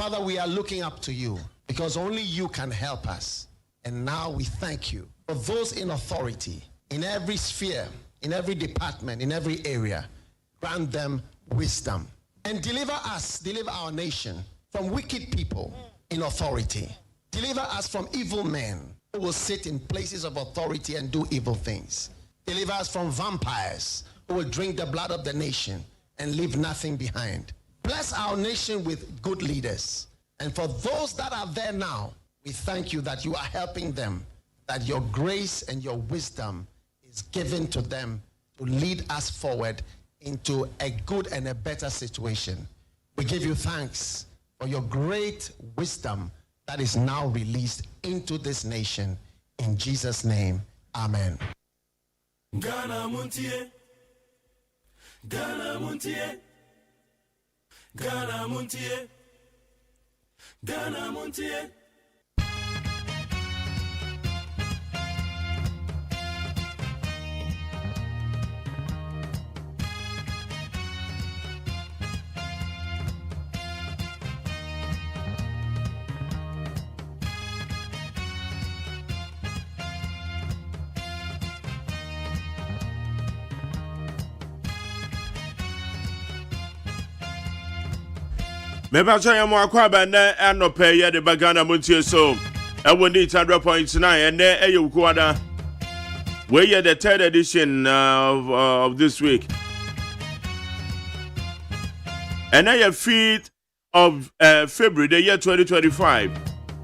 Father, we are looking up to you because only you can help us. And now we thank you for those in authority, in every sphere, in every department, in every area. Grant them wisdom and deliver our nation from wicked people in authority. Deliver us from evil men who will sit in places of authority and do evil things. Deliver us from vampires who will drink the blood of the nation and leave nothing behind. Bless our nation with good leaders. And for those that are there now, we thank you that you are helping them, that your grace and your wisdom is given to them to lead us forward into a good and a better situation. We give you thanks for your great wisdom that is now released into this nation. In Jesus' name, amen. Ghana Montie, Ghana Montie, Ghana Montie, Ghana Montie. Meba chanya mo akwa ba na anope ye de Ghana Montie so e woni 100.9 and e ye wukwada we ye the third edition of this week and I feed of February the year 2025.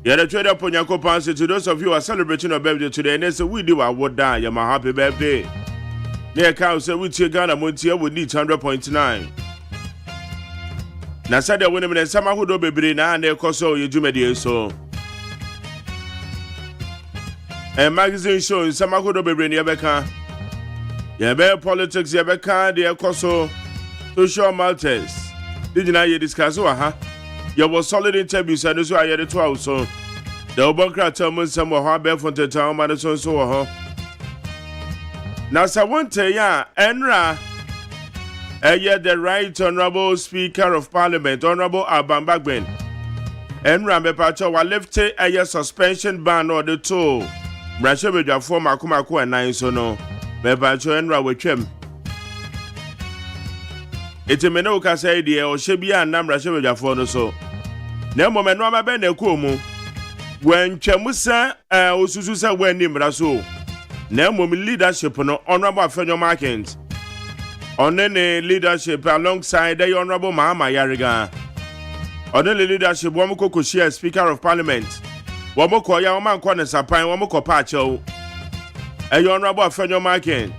Yeah, the trader Ponyako Pansi to those of you who are celebrating your birthday today and they say we do our die, you're my happy birthday. They can say we take Ghana Montie we need 100.9. Na said when me sama hudo bebre na na ekoso yedumedie so magazine show sama hudo bebre ne yebeka yebe politics yebeka de ekoso social matters digina ye discuss wa ha ye was solid interviews and so aye de to so the obokra term some ho abefo town man so wo ho na sa wonte ya enra the Right Honorable Speaker of Parliament, Honorable Abambagben. And Rambepacho wa lifted a suspension ban or the two. Brashebeja for Makumako and 9 so no. Bepacho and Rawichem. It's a menoka say dear or Shebia and Namrashebeja for no so. No moment, no bene kumu. When Chemusa, Ususa, when Nimbraso. No moment leadership on Honorable Fenyo Markins. On any leadership alongside the Honorable Mahama Yariga. On any leadership, Wamoko Kushia, Speaker of Parliament. Wamoko Yaman Kwana Sapai, Wamoko Pacho. A Honorable Fenyo Markin.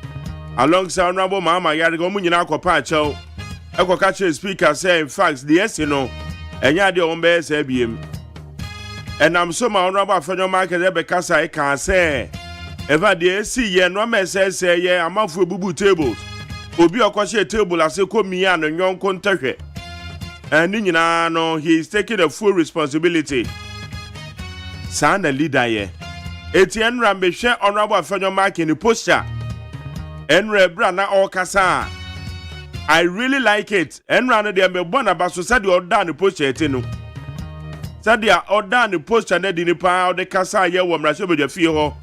Alongside Honorable Mahama Yariga, Munyanako Pacho. Eko Kache Speaker say, in fact, the SNO, and Yadi Ombe SBM. And I'm so my Honorable Fenyo Markin, because I can say, ever the SC, no message say, yeah, I'm off with Bubu tables. Obi okwache table ase komi ya no nyonko ntahwe ani nyina no he is taking the full responsibility san the leader ye Etienne Rambehwe Honorable Afenyo Mark in the posture enre bra na okasa I really like it enra no de me bona baso said the order the posture etinu said the order the posture na di ni pa the kasa ye wo mrasho beja fie ho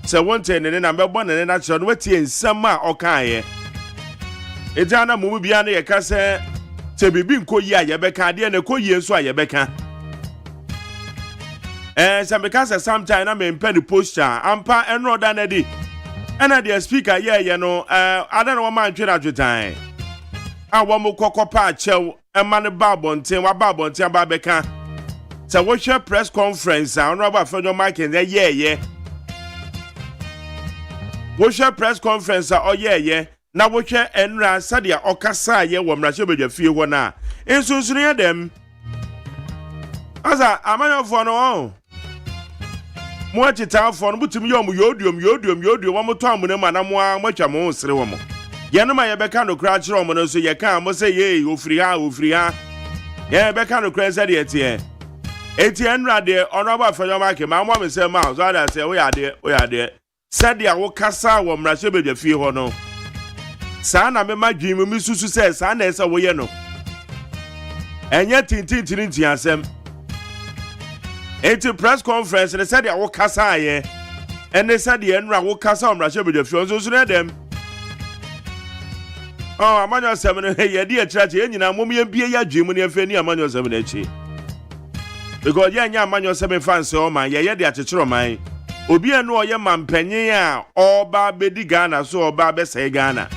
se wonte ne na me bona ne na chiro no wetie nsam a okan ye Ejana mumu bia na yeka se te bibi nkoyi a yebeka de na koyi enso a yebeka se meka se sometime na me mpe the posture ampa enro da na di ena the speaker ye no ada na wo man twe na twetan a wo mo kokopa a chew ema ne babonten wa babonten ba beka se wo hwe press conference a Honorable Afenyo Markin ye wo hwe press conference a ye na wohwe enra sadia okasa ye wo mrahye bedwa fie ho na ensunsunu ya dem asa amanyofo no mo achitafo no butumi yom yoduom wo moto amune ma na mo atwa mo sere wo mo ye no ma ye beka no kra kire wo no so ye kan mo se ye ofiri ha ye beka no kra sadia tie enra de Honorable Afenyo Markin ma mo me se ma so ada se wo ya de sadia wo kasa wo mrahye bedwa fie ho no Sana me madwim mi susu se sana esa wo ye no enye tintin asem Enti press conference they said ya wo kasa ye. And they said the enra wo kasa omrahye bedefio so so dem. Oh, amanyo 7 ye di church ye nyina mom ye bie ya dwemu ne afani amanyo 7 echi. Because ye nya amanyo 7 fans o man ye de akekere man. Obi enu oye mampanyin a oba bedi Ghana so oba be say Ghana.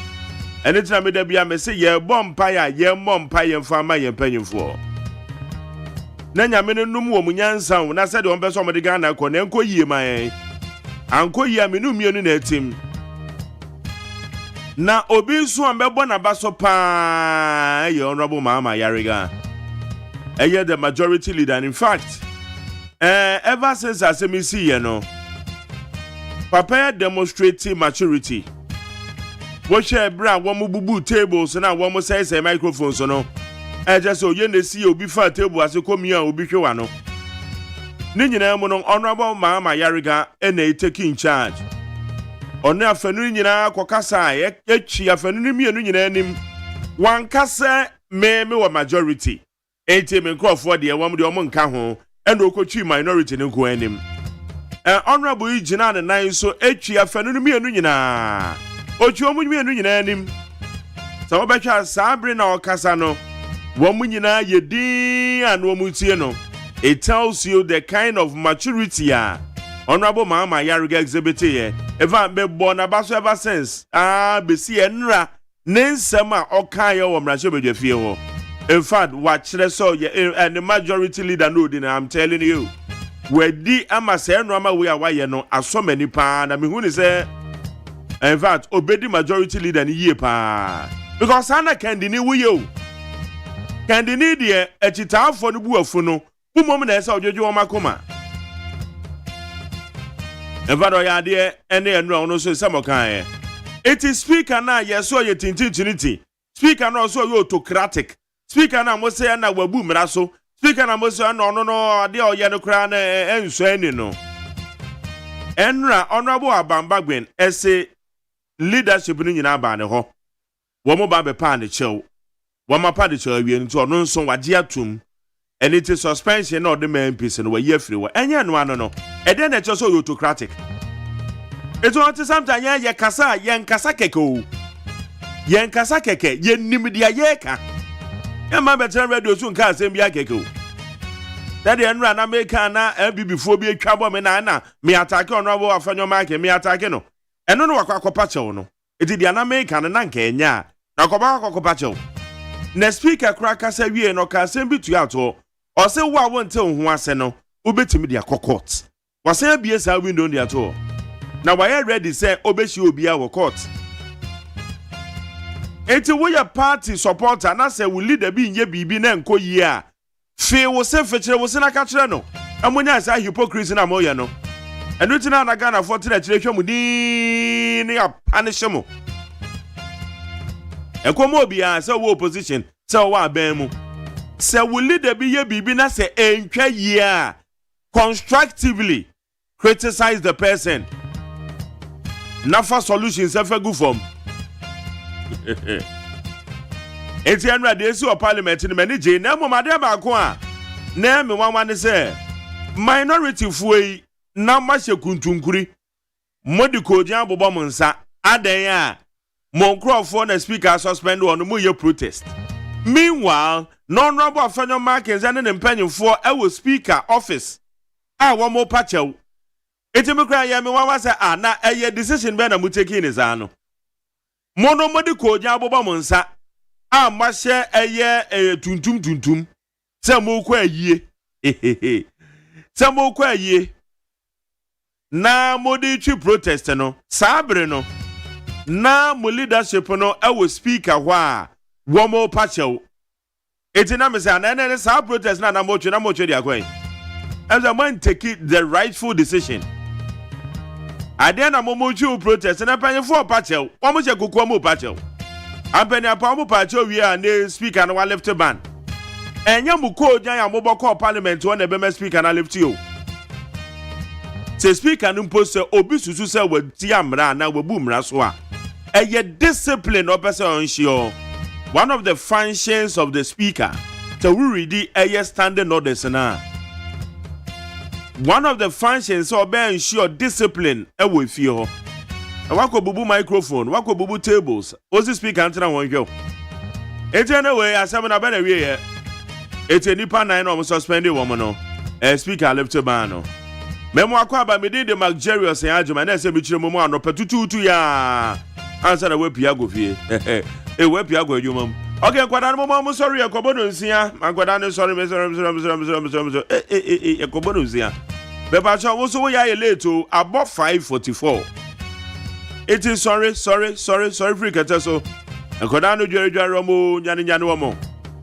Eni tina me da bia me say ye bompa ya ye mompa ye mfa ma ye mpanyimfo. Na nyame no num wo munyansa wo na se de on be so mo de Ghana ko na enko yie man. Anko yie amenu mienu na etim. Na obi so an be bo na ba so pa ye honorable Mama Yariga. Eye the majority leader, and in fact ever since asemisi ye no papa demonstrating maturity. What share bra wo bubu tables na wo mo say microphones no. Just so you see obi fa table as komi a obi hwe wa no. Ni nyina mu no honorable Mama Yariga e taking charge. Ono afanu nyina kokasa ye echi afanu ni mienu nyina anim. Wan kasa me wa majority. Enti me crofo de wam de omo nka ho ena okochi minority ne ko anim. Honorable Igina ne nan so echi afanu ni mienu nyina. Ochi omu mienu nyina anim. So obetwa sabre na okasa no. Womu nyina ye din anu omu tie no. It tells you the kind of maturity Honorable Mama Yariga exhibit here. Eva be born abaso ever since. Besi enra nensema okaye wo mrahye bedwafie ho. In fact, watch the so and the majority leader no din I'm telling you. We di ama se enrama we awaye no aso mani pa na me hu ni say in fact obedi majority leader ni yie pa. Because ana kandi ni wuye o. Kandi ni de echitaafo no buafu no. Umom na ese odwojo wo makoma. Evado ya de ene enro no so samokan. It is speaker na yeso ye tintintinity. Speaker na so ye autocratic. Speaker na mo say na wabu mra so. Speaker na mo say no de oye no kra na enso ani no. Enra honorable Abambagwen ese leadership ni nyina ba ne ho. Wo mo ba be pa ne chew. Wo ma pa de chew awie nti ono nso wage atum. And it is suspension or the main piece and we free. And yan one no. And then it's also autocratic. It's what sometimes ya kasa yan kasa keko. Yan kasa keke yen nimidia yeka. Ya ma better radio soon ka same ya keko. That the enra America na be before be a trouble me na me attack on rabo afanyo market me attack no. And no akwakopacho no. It is the American na Kenya. Na kwakopacho. Na speaker kraka sa wie no ka same bitu ato. Or say wa won't tell who ase no, ubetimi dia court. Was say be sa window dia to. Now why ready say obeshi obi a court. Enti we your party supporter na say we leader bi nye bibi na enko yi a. Fe wo se fechire wo se na ka kire no. Amonya say hypocrisy na moye no. Enu ti na Ghana for ti na kire hwemu din ne ya punish mo. Enko mo obi a say wo opposition, say wo aban mu. Se will leader be ye bibi na se entwa ye constructively criticize the person. Nafa solutions ever go from. Eti anra de esi o parliament ni manage na mo made ba ko a na me wanwan se minority fuoi na ma hye kuntunkuri modi ko jan bobo mo nsa adan a mo nkrofo na speaker suspend on mo ye protest. Meanwhile, non-robber Fanyo Markins and an impenium for our speaker office. One more patcho. It's a Yami was na a decision Ben Muteki is ano. Mono Modico Jabo Monsa. Must share a year a tuntum. Some more ye. Some more ye. Na Modici protest no. Sabreno. Na mo leadership no our speaker wa. One more patcho. It's in Amazon and then it's our protest na mocho they are going. As a man take it the rightful decision. I then a momochu protest and a penny for patcho. Almost a kukuamu patcho. A penny a palmu patcho we are near speaker and one left ban. And Yamuko Jaya mobile call parliament to one a speaker and I left you. Say speaker and poster obisu say with Tiamra now we boom raswa. A yet discipline or person on sure. One of the functions of the speaker to read the standing orders na. one of the functions of ensure discipline with you. And wako bubu microphone, wako bubu tables. Ozi speaker antena wonjo. Eti anyway, asem na bana wie ye. Eti nipa 9 no suspended woman no. Speaker left ban no. Memo akwa ba me de McJerry OSEI AGYEMAN na se me kire mo ano petututu ya. Ansa na we pia go fie. We pia go adwuma. Okay, kwada no mo sorry ekobono nsia. Makwada no sorry me ekobono nsia. Beba cha wo so we ya late o above 5:44. It is sorry free kete so. Ekoda no dware mo nyane wo mo.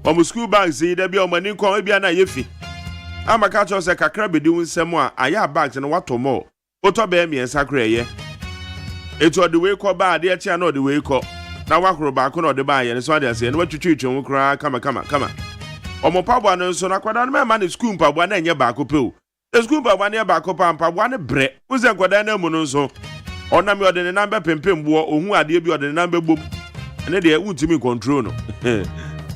Omo school bags yi da bia o mani kon bia na yefi. Amaka cho se kakra bedi unsem a aya bags no wato mo. Oto be mi ensa kra ye. Eto de we ko ba de etia na de we ko. Na wakro ba ko na de ba ye ne so de ase ne watwitwitwe kra kama. Omo pabwa no so na kwada no ma na school pabwa na enye ba ko pe o. The school pabwa na ba ko pabwa ne bre. Unse kwada na mu no so. Ona me ode ne number pempem bo ohun ade bi ode ne number bom. Ene de untimi control no.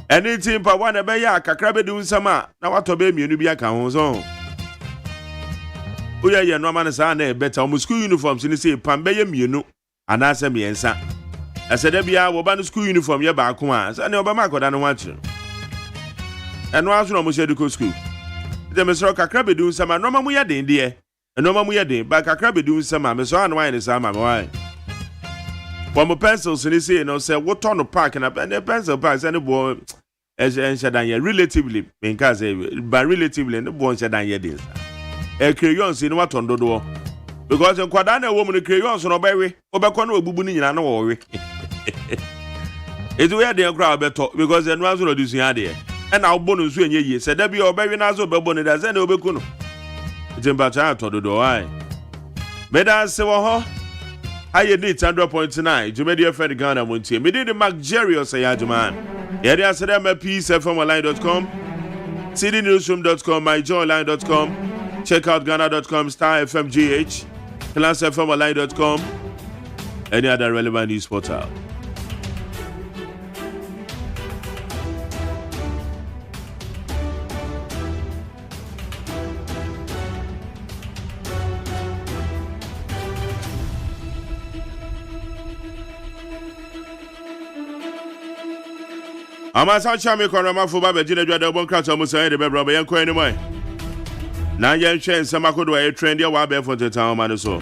Anything pa one be ya kakra be di unsama na wato be mienu bi aka ho so. Oya ye no man sa na better o school uniforms ni say pan be ye mienu anase miensa. Asede bia wo ba no school uniform ye ba ko a. Sa ne oba makoda no wachi. Eno aso no mo she educo school. De me so kakra be di unsama no ma mu ye den de. Eno ma mu ye den ba kakra be di unsama me so an wine ni sa ma why. One pencils and say, say, what on the park and the pencil parks and the boy as Shadan relatively, because by relatively, and the boy Shadan Yedis. A crayons in what on the door. Because a quadana woman crayons on a berry, or back on a bubuni and no worry. It's where they crowd better because the ones will do the idea. And our bonus when ye said, there be your berry nazo babon as any obecuno. It's in Bata to the door. Better say, I need 100.9. Jumedia Fred Ghana Montie. Me did the McJerry OSEI AGYEMAN. Yeri asede me peacefmonline.com, cdnewsroom.com, myjoyline.com. Check out ghana.com, Star FMGH, classfmonline.com. Any other relevant news portal. Amasa chame kono mafo ba be jina dwada bon krat omo san de bebra be yanko ani mai na yen hwe nsem akodo e trend ya wa be for the town man so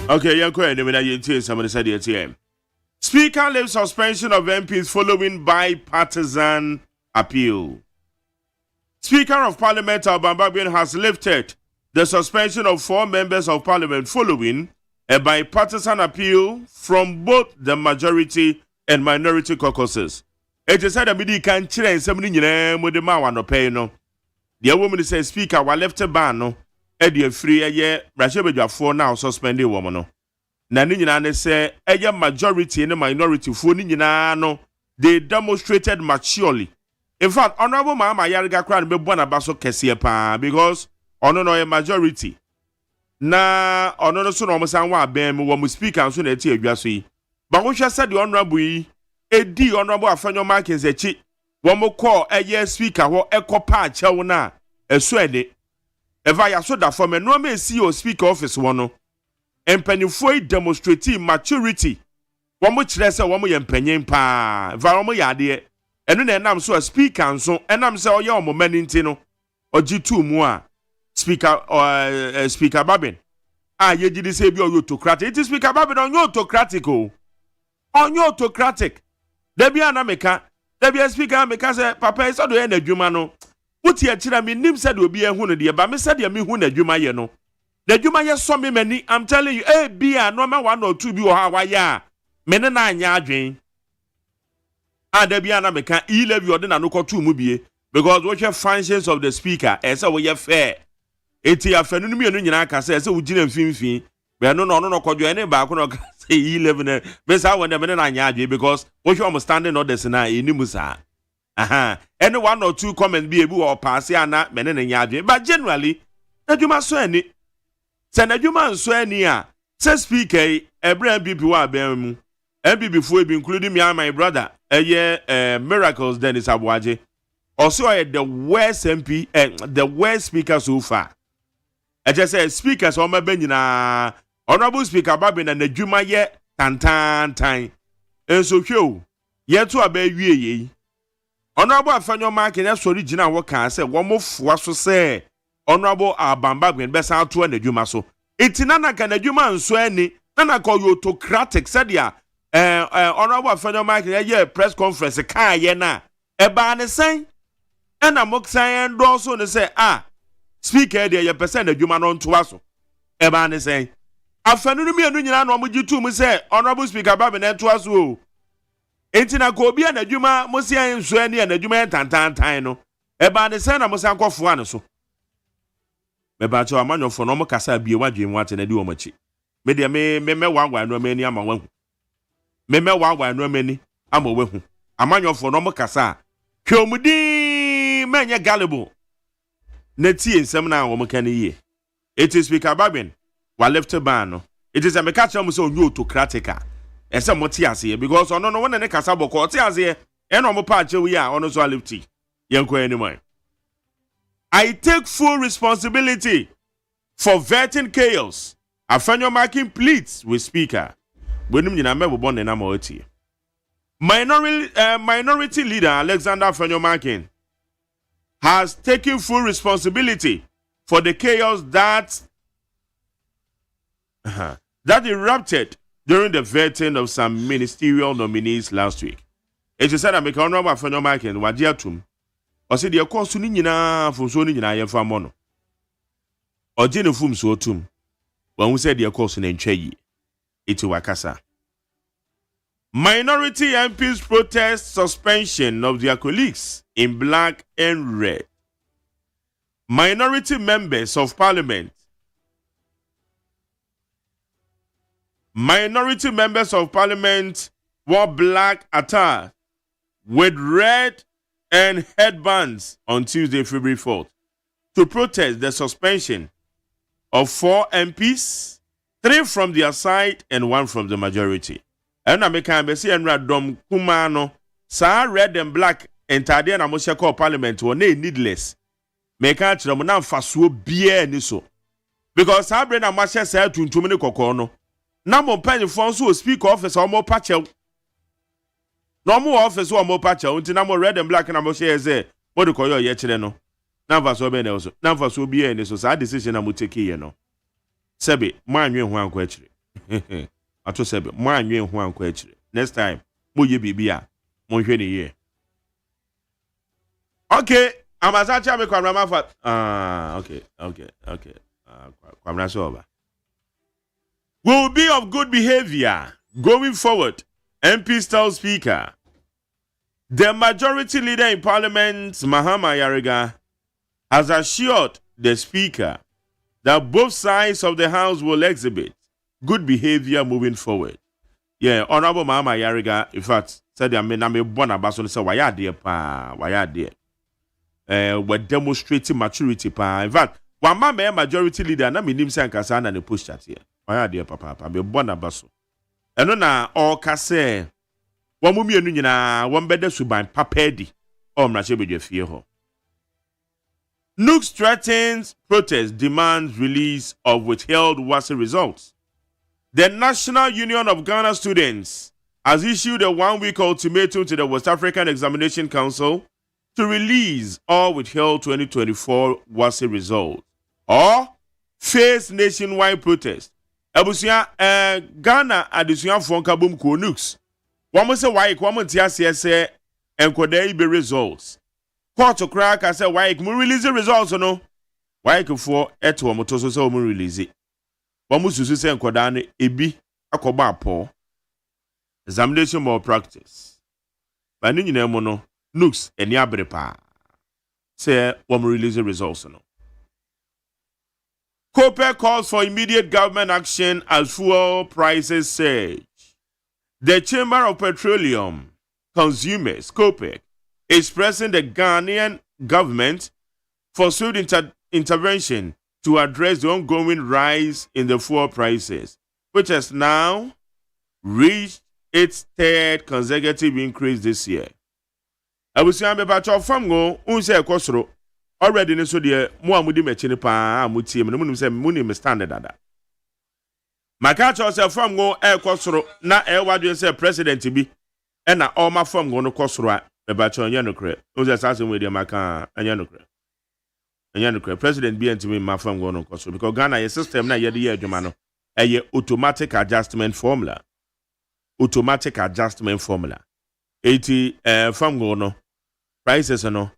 okay yanko ani me na yentie somebody said it here. Speaker leaves suspension of MPs following bipartisan appeal. Speaker of Parliament Albambabin has lifted the suspension of 4 members of Parliament following a bipartisan appeal from both the majority and minority caucuses. It is said that we can change somebody with the man no pay no. The woman says Speaker wa left a ban no. Eddie free a year Rashebeja 4 now suspended woman no. Na ni nyina say a majority and minority for ni nyina no. They demonstrated maturely. In fact, Honorable Mama Yariga Kran be bona baso kese pa because ono no a majority na ono no so no san wa ben me wo speaker so na eti adwa so yi ba wo hwe said the honorable yi edi honorable Afanyo Markins echi wo mo call eye speaker ho ekopa a chewo na eso ede eva ya so da for me no me see o speaker office wo no empanifo yi demonstrate maturity wo mo kire se wo mo ye mpanyin pa va wo mo ya de eno na enam so a speaker nso enam se oye o mo maninti no oji tu mu a Speaker Babin. Ye did say be autocratic. It is Speaker Babin on autocratic. On autocratic. There be an America. There be a speaker America say, Papa is not the end of Jumano. What ye chira me nim said will be a hundred year, but me said ye me huna Juma ye no. The Juma ye saw me many. I'm telling you, be a normal 1 or 2 be or how ya. Menena ya drain. There be an America. He leave your dinner no call 2 movie because what your functions of the speaker as a way fair. Eti afenu mi enu nyina aka say ugina mfimfin be no kwadwo ene ba ko no say 11 be say when dem na anya adwe because what you understanding orders na enimu sa any 1 or 2 comments be ebu or pass ana me ne nya adwe but generally adwuma so ani se na adwuma so ani a say speaker ebra BP wa ba mu MPP before be including me and my brother Miracles Dennis Abuaje also the worst MP the worst speaker so far. I just say speakers on my benina honorable speaker Babin and the Juma ye tan and so show yet to obey ye honorable Afanyo Mark and that's original work can say one more was to say honorable Abambagwin best out to the Juma so it's nana can the Juma and so any nana call you autocratic said ya honorable Afanyo Mark yeah press conference ka ye na eba ne sen and I'm saying also they say speaker there, your percent of human on to us. Eban say, Afternoon, me and Nina, no, would you two, me say, honorable speaker, Babin, and to us. Ain't go be an a Juma, Mosia and Swenny and a Juma and Tantino. Eban the son, I must uncle for one so. Mebacho, a man of normal Cassa be watching what in a duomachi. Media me one no many, I'm a one. Me one no many, I'm a weapon. A man of normal Cassa. Kilmudi, man, ya gullible. Neti ensem na wo mekane ye. It is speaker Babin. Wa left ban. It is a mekacha mo so new autocratic. Ese mo ti ase because ono no wona ne kasa boko ti ase e no mo pa che wi a ono so lefty. Yenko anymore. I take full responsibility for vetting chaos. Afanyo marking pleads with speaker. Wenum nyina mebo ne na ma oti. Minority leader Alexander Afanyo Markin has taken full responsibility for the chaos that erupted during the vetting of some ministerial nominees last week. It is said that Meka Honorable Afanyo Markin wajiatum or said the course to nina from so nina yefa mono or jene fum so tum when we said the course in encheyi iti wakasa. Minority MPs protest suspension of their colleagues in black and red. Minority members of parliament wore black attire with red and headbands on Tuesday, February 4th to protest the suspension of 4 MPs, 3 from their side and 1 from the majority. And I make a see and radom kumano sa red and black and tade na mo call parliament or needless. Make a chiro na fasuo bia ni so. Because sa bre na ma hye sa tuntum ne kokono. Na mo panifo so speak office or mo pachel. No mo office or mo pachel unti na mo red and black na mo hye say what do call ye kire no. Na fasuo be na also. Na fasuo bia ni so sa decision na mo take ye no. Sebe mo anwe ho anko akire. Ato sebe mo anwe ho anko akire. Next time mo ye bibia mo hwe ni ye. Okay, I'm a such a okay. Will be of good behavior going forward. MP tells Speaker. The majority leader in Parliament, Mahama Yariga, has assured the Speaker that both sides of the House will exhibit good behavior moving forward. Yeah, Honorable Mahama Yariga, in fact, said I mean born about so say why there. Were demonstrating maturity pa. In fact, one man majority leader na minim say ankasa na ne push chat here. Why there papa be born abaso. Eno na all ka say wo mu mienu nyina wo mbede suban papa edi. O mra che bedwe fie ho. Nooks threatens protest demands release of withheld WASSE results. The National Union of Ghana Students has issued a 1-week ultimatum to the West African Examination Council to release all withheld 2024 WASSE results or face nationwide protest. Abusia Ghana adisuan fonka bum ko nukes. Wamo se why kwamo tia se enkoda ibe results. Court to crack I say why mu release the results no. Why for eto mo to so se mo release it. Wamo susu se enkoda no ebi akoba apo. Examination malpractice. Ba ni nyina mo no Nooks and Yabrepa say when we release the results. No. COPEC calls for immediate government action as fuel prices surge. The Chamber of Petroleum Consumers, COPEC, is pressing the Ghanaian government for swift intervention to address the ongoing rise in the fuel prices, which has now reached its third consecutive increase this year. Abusian bepacho fam go unse ekosoro already ne so de mo amudi mechi ne pa amutie me no se muni me standard ada. Makacho se fam go ekosoro na ewadwe se president bi e na all ma fam go no kosoro a bepacho anya no kre. Unse sase we de maka anya no kre. Anya no kre president bi entimi ma fam go no kosoro because Ghana ye system na ye de ye adwuma no eye automatic adjustment formula. Automatic adjustment formula. 80 fam go no prices no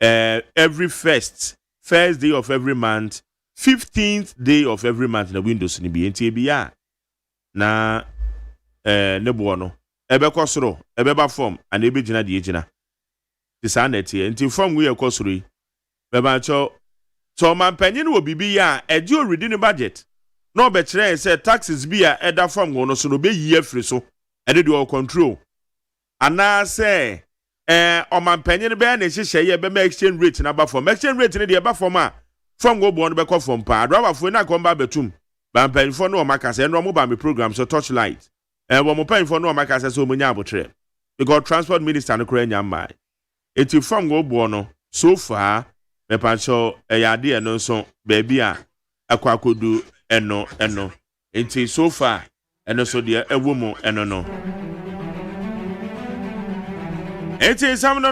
every first day of every month, 15th day of every month na windows ni bi enti bia na ne bo no ebe kosoro ebe ba form and ebe gina de gina tisaneti enti form we kosoro yi be ba cho so man panyin wo bibi ya eji already ni budget no be kire say taxes bi a eda form go no so no be yi afri so ede de control ana say oman panyin be na hihye ye be ma exchange rate na ba form exchange rate ni de ba form a from go bo no be ko form pa driver fo na ko ba betum ba panyin fo no maka say no mo ba me program so touchlight wo mo panyin fo no maka say so mo nya abotre because transport minister no kra nya mai eti from go bo no so far me pancho eyade e no so baby a akwakodu eno enti so far eno so de ewo mu eno no enti sam no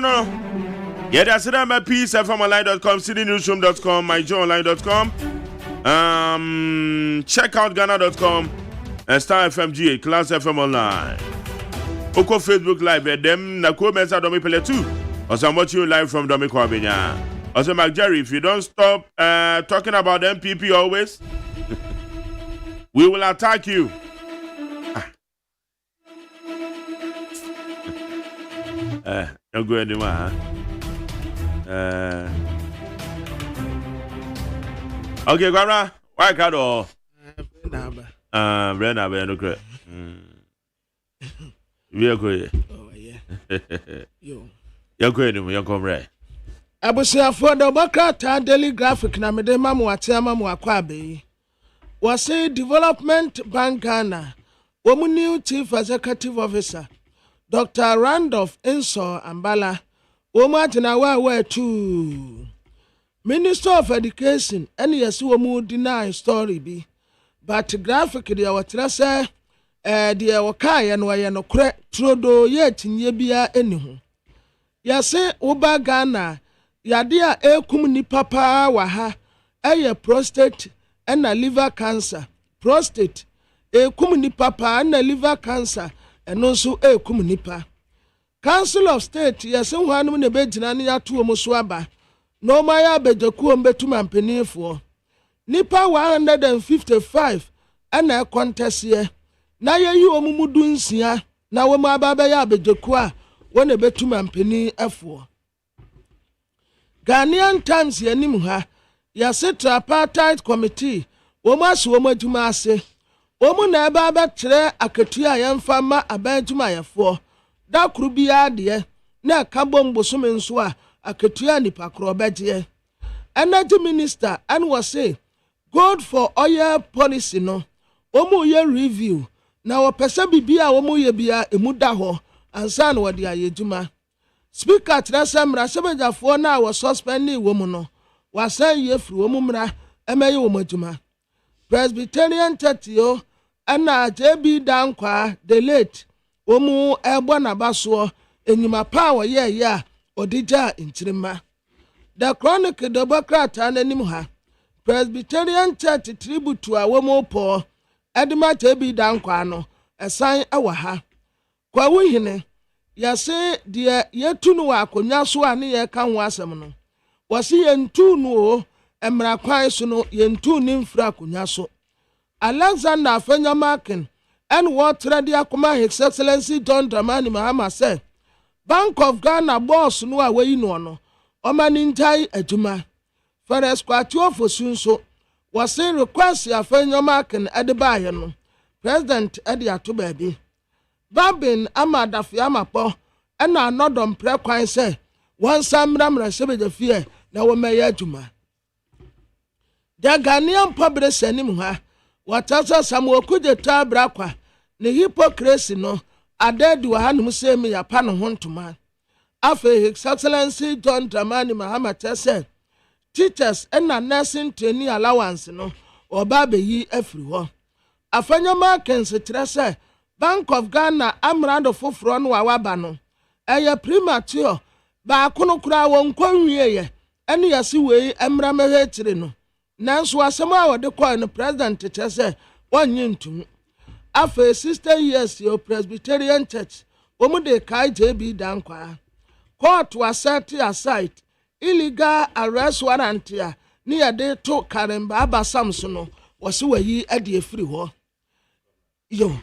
yeah, that's it. I'm at peacefmonline.com, citynewsroom.com, myjoyonline.com. Check out Ghana.com and Star FMGA, Class FM Online. Oko Facebook Live, them na ko mensa domi pele too. Also, I'm watching you live from Domi Kwabenya. Also, Mark Jerry, if you don't stop talking about MPP always, we will attack you. Don't go anymore, huh? Okay, Gwara, why can't all? Brenda, no credit. We are good. Oh, yeah. You're good, you're comrade. I was here for the Bakata Daily Graphic, Namade Mamu Atama Wakwabe. Was a Development Bank Ghana, woman new Chief Executive Officer, Dr. Randolph Inso Ambala. Womatina wa too. Minister of Education, and yes, womu deny story be. But graphic, dear, what say, dear Wakai and Wayano crack, Trodo yet in Yebia anyhow. Yase, Uba Ghana, Yadia kumuni papa waha, a prostate and a liver cancer. Prostate, kumuni papa and a liver cancer, and also kumunipa. Council of State, yes, one in the Benjamin Yatu Muswaba. No Maya Bejaku Betuman Penny for Nipa 155 and a contest here. Now you omudun sia, now my baba ya Bejakua, when a Betuman Penny F4. Ghanaian Times Yanimuha, Yaseta Apartheid Committee, Omas Womatumase, Omuna Baba Tre Akatia Yamfama Abajumaya 4. Da krubia de na kabom bosomen so a aketua nipa krobeje energy minister and was say gold for oil policy no omo ye review na wo pese bibia omo ye bia emuda ho ansa na wode ayeduma speaker tresamra sebejafo na wo suspend ni wo mu no wasan ye firi wo mu mra emeye wo maduma Presbyterian Church yo ana JB Dankwa the late Omu ebo na baso enyuma pa ya odija inchirima. The Chronicle Democrat ananim ha Presbyterian Church tribute to a womo po Edma Tebi Dankwa no esan ewa ha. Kwa wuhine yase de yetunu wa akonya so ane ye kan ho asem no. Wase yentu no emra kwan so no yentu ni mfra akonya so. Alexander Afenyamakin and what ready akuma His Excellency John Dramani Mahama said, Bank of Ghana boss no away no omanintai aduma. First kwatio for sunso was saying request ya Afenyamakin edibaye no. President Eddie Atubabi. Babin Amadafi Amapo and another pre-quine say, one Samram Rasebe the fear, now we may aduma. The Ghanaian public senimuha, what else some could the tabrakwa. The hypocrisy no adedi wa hanum se me ya pa no ho ntoma afa His Excellency John Dramani Mahama said teachers and nursing training allowance no oba be yi afiri ho afanyama kensetre say Bank of Ghana amrado foforo no waba no eye premature ba kono kura won kwanwie ye ene yase wei emra mehetire no nanso asem a wode call no president che say wonye ntum afa 60 years your Presbyterian Church omude kai JB dankwa court was set aside illegal arrest warrant ya ni yade to Karemba Aba Samson no wose wayi ade afiri ho yo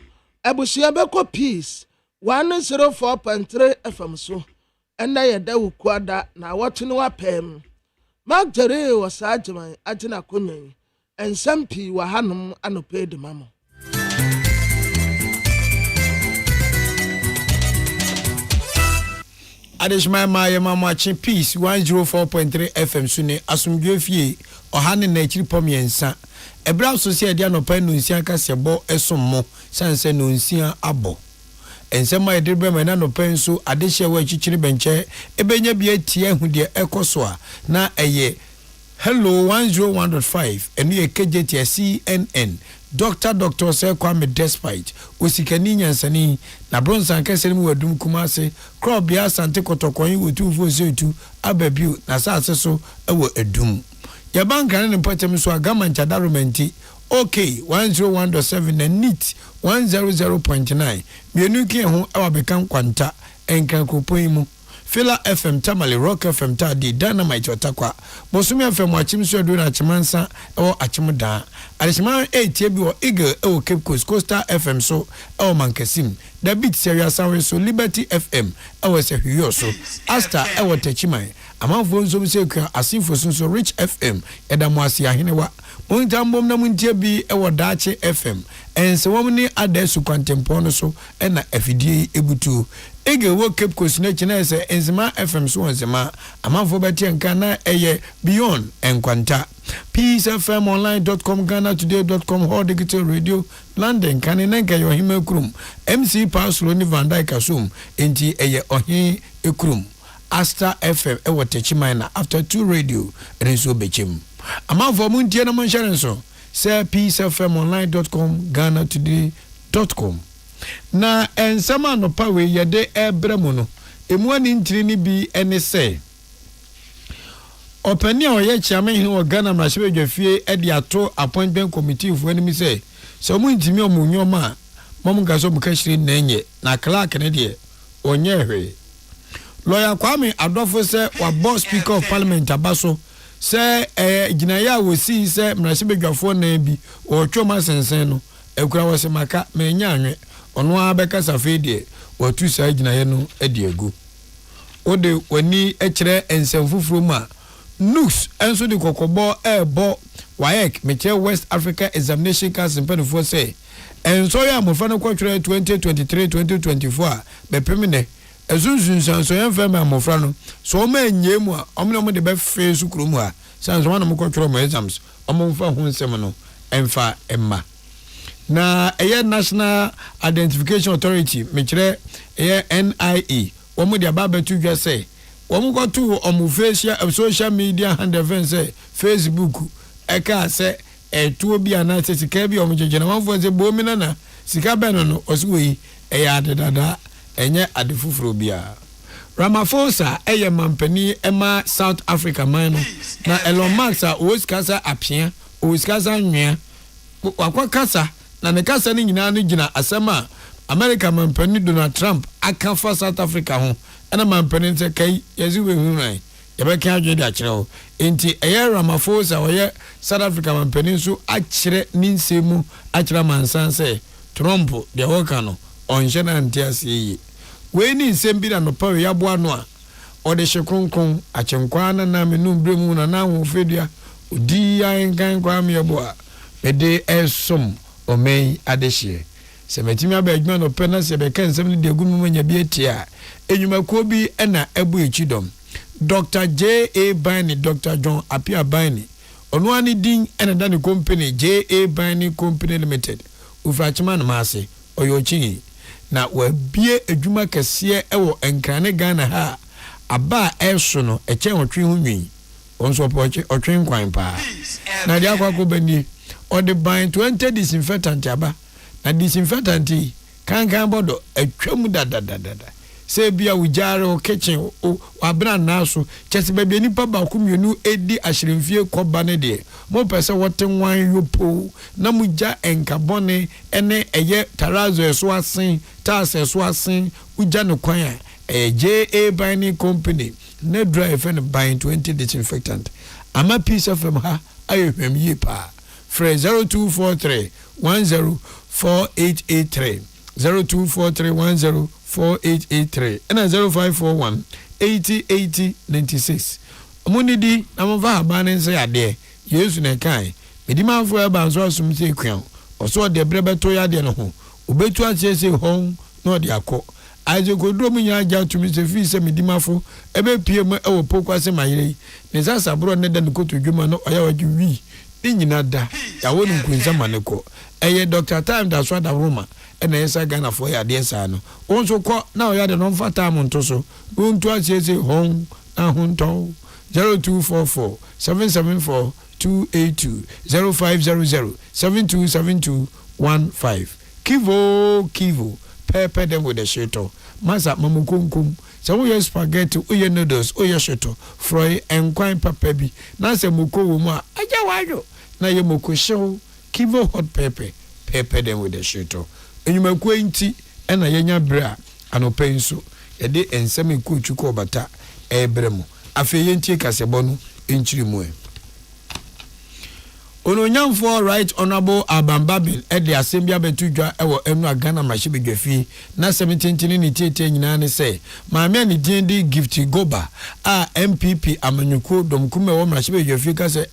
ebusia beko peace 104.3 FM so enda yada wukwada na watene wapem magtere was agyeman agina konyan ensampi wa hanom anope de mamo Adishma Maya Mama Peace 104.3 FM Sune Asumdwe fie ohane na ekiri pomiensa ebra society anopa no nsia ka sebo esommo sanse no nsia abo ensema edebe me na nopa nso adehye wa chichiri benche ebenya bia tie ahudie ekoso na eye hello 101.5 enu ye KJT CNN Dr. Sir Kwame Despite osikani nyansani na bronsan kesere mu wadum kumase crop bia sante kotokon wotufu setu ababiu na sase so ewo edum ya banka ne potem so agama nchadarumenti okay 101.7 na NEAT 100.9 mienu ki ho awabekan kwanta enkan kopon mu Fila FM Tamale Rock FM Tadi Dynamite Otakwa Bosumi FM Achimso do na Chimansa ewo Achimuda Alishima 8 ebi wo Eagle ewo Cape Coast Coastal FM so ewo Mankasim The Beat Serious Sound so Liberty FM ewo Sehuyo so Asta ewo Techimai Amanfo nso se kwa Asinfo so Rich FM edamwasi ahenewa Montambom na muntie bi ewo Dache FM ense womni adesu kwantempo so ena afidie ebutu Ege wo Cape Coast na china se enzima FM so enzima amanfo beti nka na eye beyond enkwanta peacefmonline.com ghana-today.com Hall Digital Radio London kane nenka yo hime krum MC Paslo ni Van Dyke asum enti eye ohin ekrum Asta FM ewo techimai na after 2 radio renso bechem amanfo muntie na monshare so se peacefmonline.com ghana-today.com na ensama no pawe yede ebremu no emu ani ntiri ni bi ene se opani a oye chiame hin o Ghana mrahye dwafie e de ato appointment committee fu ani mi se so mu ntimi omunyoma mom gaso mu kashiri nenye na clerk ne de onye hwe lawyer Kwame Adofo se wa boss speaker of parliament abaso se ginaya wosi se mrahye dwafo na bi o twoma sensen no ekura wose maka menya anwe ono abeka safedie watu sa ginaye no ediegu ode wani ekire ensemfufuro ma nux enso de kokobo ebo waek meche West Africa Examination Council penfo say enso ya mofa no kwatwere 2023-2024 be pemine ezunzun sanso ya fema amofra no so ma enyemu a omne de be fe sukuru mu a sanso wana mo kwatwere mo exams omomfa ho nsem no emfa emma na National Identification Authority mechire NIE womu dia baba tu dwa say womu go to omu social media handle say Facebook eka say etuo bi ana say sika bi omu jeje na wanfo say bo mi na sika beno no osuwe adedada enye adefufuro bia Ramaphosa mampani ema South Africa man na Elon Musk oskasa apia oskasa nwea wakwa kasa na ne kasa ni nyina no gina asema America mampani Donald Trump aka fa South Africa ho ena mampani nse kai yezi we hunran yebeka adwe de akire enti Ramaphosa oye South Africa mampani so akire ni nsemu akire mansanse Trump de woka no onhye na ntiase yi we ni nsem bi na no pawe yabo ano a ode hyekonkon akyenkwa na menum bremu na na ho fedua odi yankan kwa me yabo a bede esom omei adehye semetimi abadwuma no pena se be kan sem de gunu manya bi etia enwumakuo bi na ebu echidom Dr. J.A. Bani Dr. John Apia Bani ono ani din ena da ne company J.A. Bani Company Limited ufrachima no maase oyo chingi na wabie adwuma kɛseɛ ɛwɔ Nkrane Ghana ha aba ɛso no ɛkyɛn ɔtwe ho nwi onso ɔtwe nkwan paa na dia kwakɔ bani ɔde ban 20 disinfectant aba na disinfectant kankan bodo atwam dadadadada se bia wujare o kitchen o abra naso chese ba bia nipa ba ko mienu edi ahyeremfie kɔba ne de mo pese wote wan yopo na muja enkabone ene eye tarazo eso asen tas eso asen uja no kwan JA Binding Company ne drive and buying 20 disinfectant ama piece of them ha ayehwem yi pa free 0243 104883 0243104883 and 0541 808096 amunidi na mva abane say ade Yesu na kai medima afo eba nso asum se kwan oso de brebeto ya de no ho obetu akyese hon na ode akọ aje kodro mu nya aja tumi se fi se medimafo ebe pie mu ewo pokwase mayire ne sasa bro ne da nkoto dwuma no oya wagi wi ni nyina da ya wonu nkunza maneko eye Dr. Time da so da Roma ena yesa Ghana fo ya de sa no onso ko na oya de no mfata mu nto so untu akyese hon na honto 0244 774 282 0500 727215 Kivo pepper them with the shito masa mamukunkum so we spaghetti we noodles we shito fry and quine pepper bi na se muko wo mu aja wado na ye moko show Kivo hot pepper them with the shito enyuma kwenti na yenya bra anopenso ye de ensem ekuchu ko bata ebremu afi yentie kasebo no enchiri mu Ononyamfo Right Honorable Abambabin ede asembia betudwa ewo enu Ghana mashibedwafi na 17 ni tete nyina ne se maame ani dindi gift goba a MPP amanyuko domkume wo mashibedwafi ka se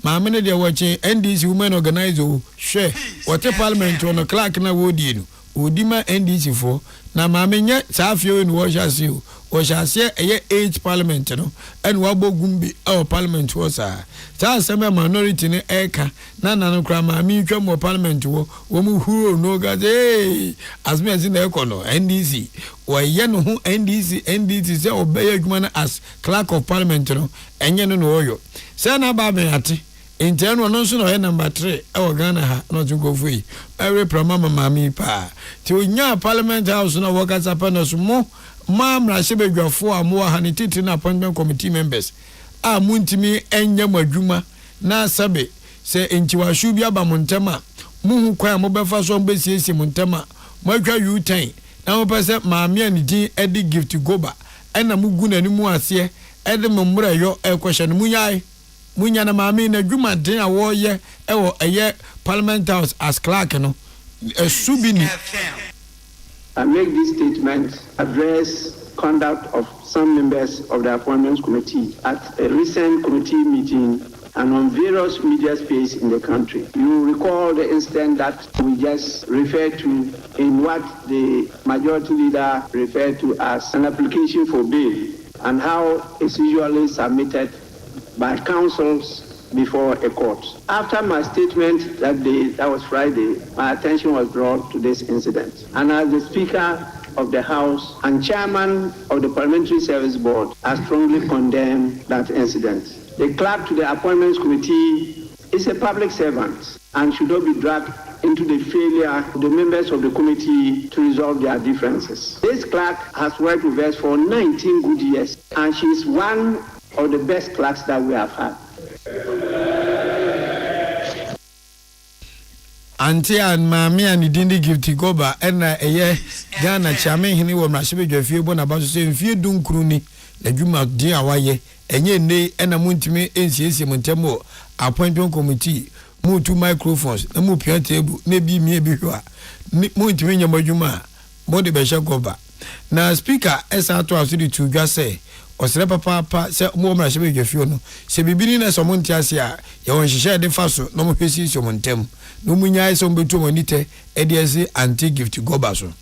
maame ne de wache NDC women organizer hwe wote parliament ono clerk na wodi no odima NDC fo na maame nya saafio ni wo hyase o hyase eye 8 parliament no en wabogumbi our parliament wo sa aseme minority ne eka na nanu kra maame twam wo parliament wo mu huro no ga asme asi na ekono NDC wo ye no hu NDC se obey adwuma na as clerk of parliament no enye no oyo se na ba be ate intern no so no ye number 3 e Ghana ha no to go free every program maame pa ti onya parliament house no wo kasa pa no so mo mamra shebedwafo amoa hanititi na appointment committee members a muntimi enya madwuma na sabe se enchiwashu bi aba montema muhu kwa mobefa so mbesiesi montema moatwa U10 na mopese maame anidi edi gift goba ena mugu na nimu ase edi mmura yo ekwehye no munya na maame na dwuma den a wo ye ewo eye parliament house as clerk no esubini I make this statement address conduct of some members of the Appointments Committee at a recent committee meeting and on various media space in the country. You recall the incident that we just referred to in what the majority leader referred to as an application for bail and how it's usually submitted by counsels before a court. After my statement that day, that was Friday, my attention was brought to this incident. And as the Speaker of the House and Chairman of the Parliamentary Service Board, I strongly condemn that incident. The clerk to the Appointments Committee is a public servant and should not be dragged into the failure of the members of the committee to resolve their differences. This clerk has worked with us for 19 good years and she is one of the best clerks that we have had. Auntie and maame and dindi gift goba ena eye Ghana chame hini wo mrashibedwafie bo na ba so se mfie dunkuru ni na dwuma din awaye enye nei ena muntimi ensiesie montemo appointment committee mutu microphones na mu pia table na bi mie bi hwa muntimi nyamadwuma mo de be goba na speaker esa to asudi tudwa se osere papa se mo mrashibedwafie no se bibini na so montiase a ye won hihye de faso no mo hwesi so montem no munyai so mbetu monite ediese anti gift goba so.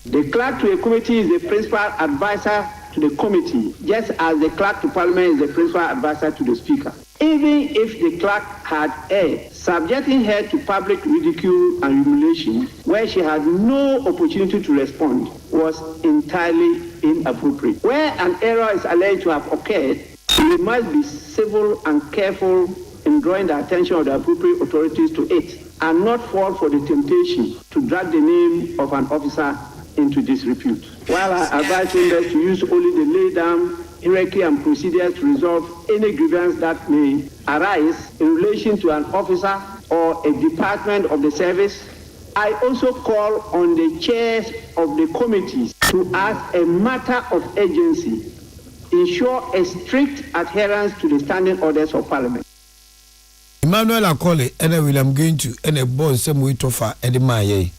The clerk to a committee is the principal advisor to the committee, just as the clerk to parliament is the principal advisor to the speaker. even if the clerk had erred, subjecting her to public ridicule and humiliation where she had no opportunity to respond was entirely inappropriate. Where an error is alleged to have occurred, we must be civil and careful in drawing the attention of the appropriate authorities to it and not fall for the temptation to drag the name of an officer into disrepute. While I advise members to use only the laid down hierarchy and procedures to resolve any grievance that may arise in relation to an officer or a department of the service, I also call on the chairs of the committees to, as a matter of urgency, ensure a strict adherence to the standing orders of Parliament. Emmanuel Akole and William Gaintu and a boss some way to far Eddie Maye.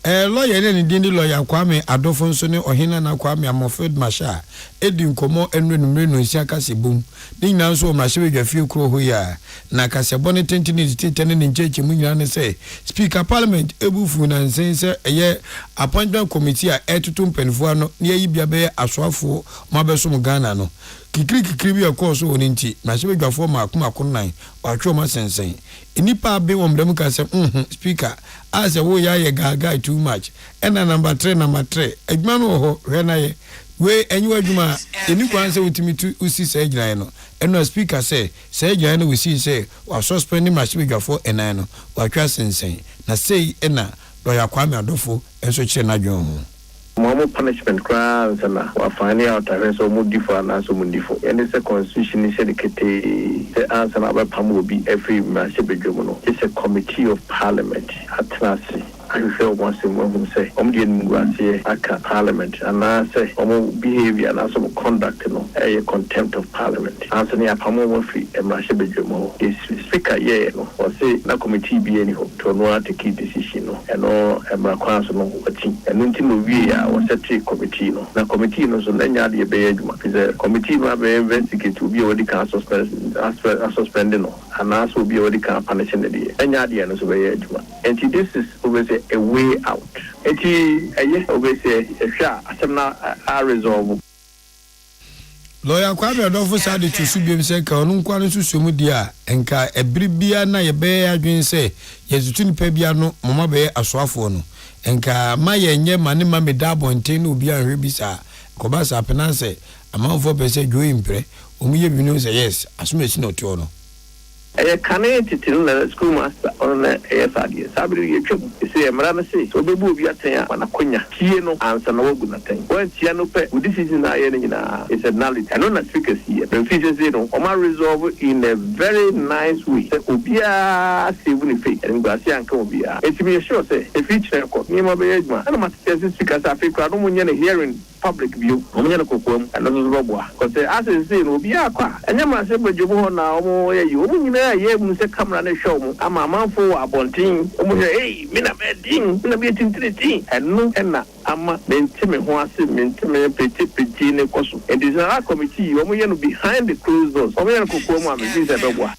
Lawyer and Dindi lawyer Kwame Adolfonsone or Hina na Kwame Amofed Masha, Edin Komo and Renumreno Siakasi boom. Ding now so much a few crow here. Nakasa bonnet tennis tenant in church Munyan say, Speaker Parliament, Ebufun and Sense a year appointment committee at Etutum Penfuano near Ibiabe Aswafo, Mabesum Ghana no. Kikri of course on inti, Mashiga former Kumakunai or Choma Sensei. Inipa be on Democracy, Speaker, as a way I guy too much. And a number 3, Egmano, Renaye, way anywhere Juma, the new answer with me to Usi Sajano. And no speaker say Sajano we see say, or suspending Mashiga for Enano, or Trust Sensei. Na say, Enna, Lawyer Kwame Adolfo, and so Chenajon. More punishment crimes and we're finding out that so mudifo and so mudifo. And it's a constitution is dedicated the answer about Pam will be every Mashibejomono. It's a committee of parliament at Nasi. I feel once in one say, Aka Parliament, and I say, behavior and also conduct, a contempt of Parliament. Anthony Apamo free and Mashibejomo. This speaker, or say, na committee be any hope to know to keep decision, and all Emrakans no watching. And until we was a committee, na committee no so nanya the Bayajuma. Is a committee no be investigate to be already can suspending, and also be already can punishing the day. Nanya the no so Bayajuma. And this is always a way out. Yes, obviously, a resolve. Lawyer Kwame Adolfo said to Subium Seka, Nunquan Susumudia, and Ka a Bribiana, a bear, I say, yes, to Pebiano, Mama Bear, a swafono, and Ka Maya and Yemanima Medabo and Ten will be a ribisa, Cobasa Penance, a mouth for Bessa Juimpre, you know, say yes, as much as no tono. A candidate till schoolmaster on a AFD. Sabri, you say, Marana so the movie at Manacunya, Tiano, answer no good nothing. When Tiano pet, this is in our it's a nullity. I know not speakers here. The features, Oma resolve in a very nice way. Obia, Sivuni Fake, and Garcia and Cobia. It's me sure, say, a feature, Nima Bayajma. I don't must say this because I think I don't want to hearing public view. I'm going to cook and another robot. Because as I say, Obia, and you must say, but you want now, you ye muse camera na show mu ama manfo abontin omo hey me na bedin na be tintiriti enu na ama mentime ho ase mentime petit ne koso and this is committee omo ye no behind the closed doors omo ye no kokko mu amezi se beboa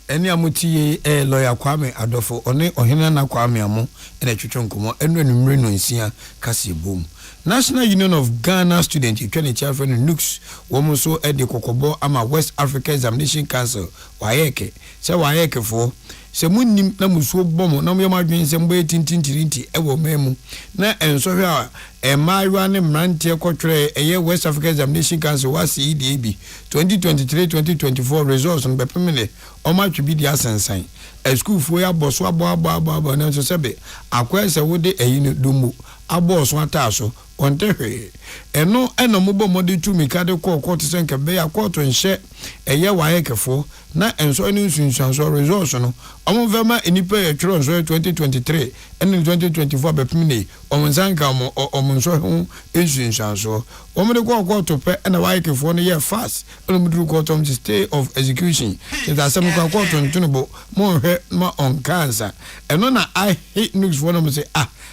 eni amuti lawyer Kwame Adolfo one ohina na Kwame amu ene twetwe nkomo enu enumre no nsia kase bom. National Union of Ghana Students, you can tell from Nux, woman so at the Kokobo, ama West Africa Examination Council, Wayeke, so Wayeke for. Se munim na muso bomo na mo yamadwen se mbo tintintirinti ewo memu na enso hwe a emaiwa ne mrantie kotwere eye West Africa Examination Council wasi EDB 2023-2024 results on bepemele o ma twi bi dia sensan e school fo ya boso abo na so sebe akwese wode eyino domo abo so ataso ontehwe eno mo bomo de tu mikade court senke be ya court nhye eye Wayekefo na enso ni nsunsuanso results no omo vema enipa e twero nso 2023 and 2024 bepemene omonsanka omo nso ho nsunsuanso omo de court pe na Wayekefo no ye fast omo de court on stay of execution it as some court on tunubo mo hwe ma on cancer eno na I hate news for no say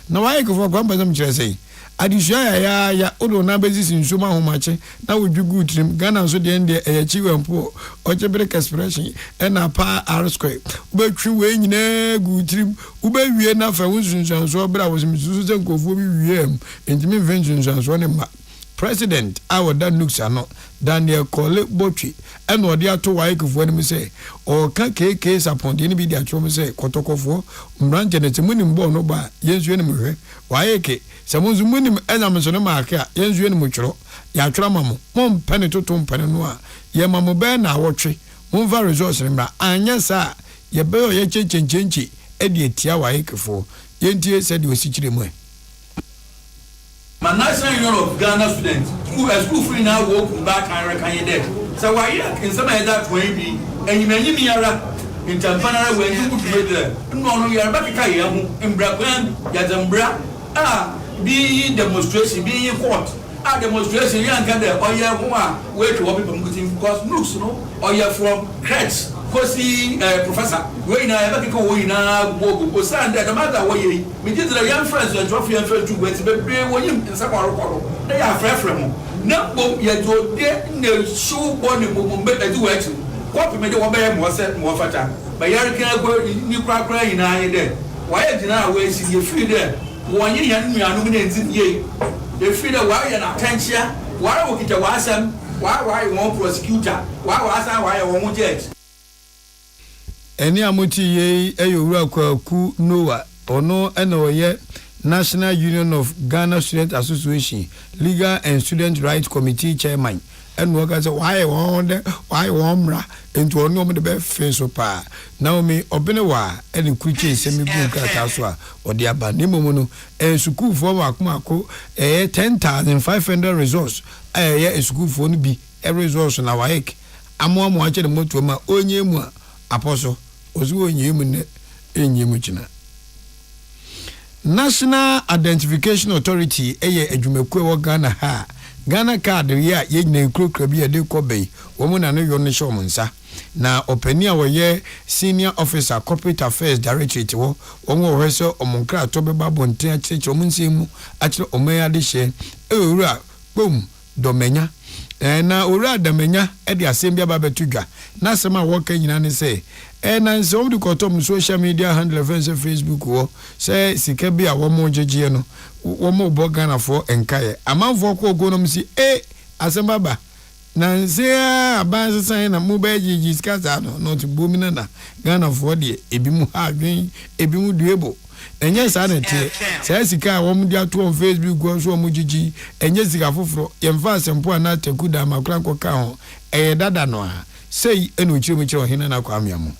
na Wayekefo kwamba zam kire say adisua ya odo na bezisi nsoma homache na wodwu trim Ghana so de ende chiwempo ochebere expression na pa r square ubetwi we nyina gutrim ubewie na fa wunsunsanso bra wosimsusu se nkofo bi wiem entimi vensunsanso ne ma president our dan nuksano Daniel Kole Botchi and what they are to wake of when we say or can case upon the enemy that you say Kotoko Mbranch and it's a winning bono by yes you enemy why someone's winning and I'm so marker yes you mucho Yatramamu Mom Penitotum Penanoa Yamamu Bena watchy Mova resource remember and yes sir ye bear ye chinchi Eddie Tiawa Ekefo Yentie said you were sitting away. My National Union of Ghana students, school free now, walk back and reckon dead. So why in some of that way be, and you may be in Tampana when you would be there. No, you are back in Brapan, Yadambra, be demonstration, be in court. Demonstration, young Ganda, or you where to what people because looks, no, or you're from Kretz. Kosi professor we na ebe ko we na go stand the matter we me did the young friends and trophy and friends to wait be we him in some aroko they are frefrem na bo ye do de na show body mo be edu echi ko me de wo be mo se mo fata ba yar kan go ni kra ina ye de wa ye dina we si ye free de wo ye yan nuanu na ntin ye ye free de wa ye na attention wa wo kita wa asem wa won prosecutor wa asem wa ye won judge. Eni amuti ye eyowura kwaku Noah ono enoye National Union of Ghana Student Association Legal and Student Rights Committee Chairman and workers why womra into ono me be face pa Naomi Obenewa eni kuchi semi buka kaswa odi aba nemomu no school for akomako 10,500 resource school for no bi resource na waek amo ache de moto ma onye mu apostle ozuo nyimu enyimu china National Identification Authority eye adwumakuo wo Ghana ha Ghana card ya ye nyina krokra bi de kobei wo mu na no yo ne show munsa na opani a wo ye senior officer corporate affairs directorate wo wo hweso omonkra to be babonten acheche omunsemu achire omaya de hye ewura bom domenya na owura domenya e de asembia babetudwa na sema wo ka nyina ne say na some the cotton social media handle Facebook wo say sika bi a wo mo jeje no wo mo bo Ghana for enkaye amanfo ko ogonom si asemba ba na nse abanse san na mo ba jeje sika za no to bomina na Ghana for de ebi mu ha adwen ebi mu duebo enye sa na tie say sika wo mo dia to on Facebook go so mo jeje enye sika foforo yemfa asempo na takuda makura koka ho dada no a say enu chiro hina na kwa amiamu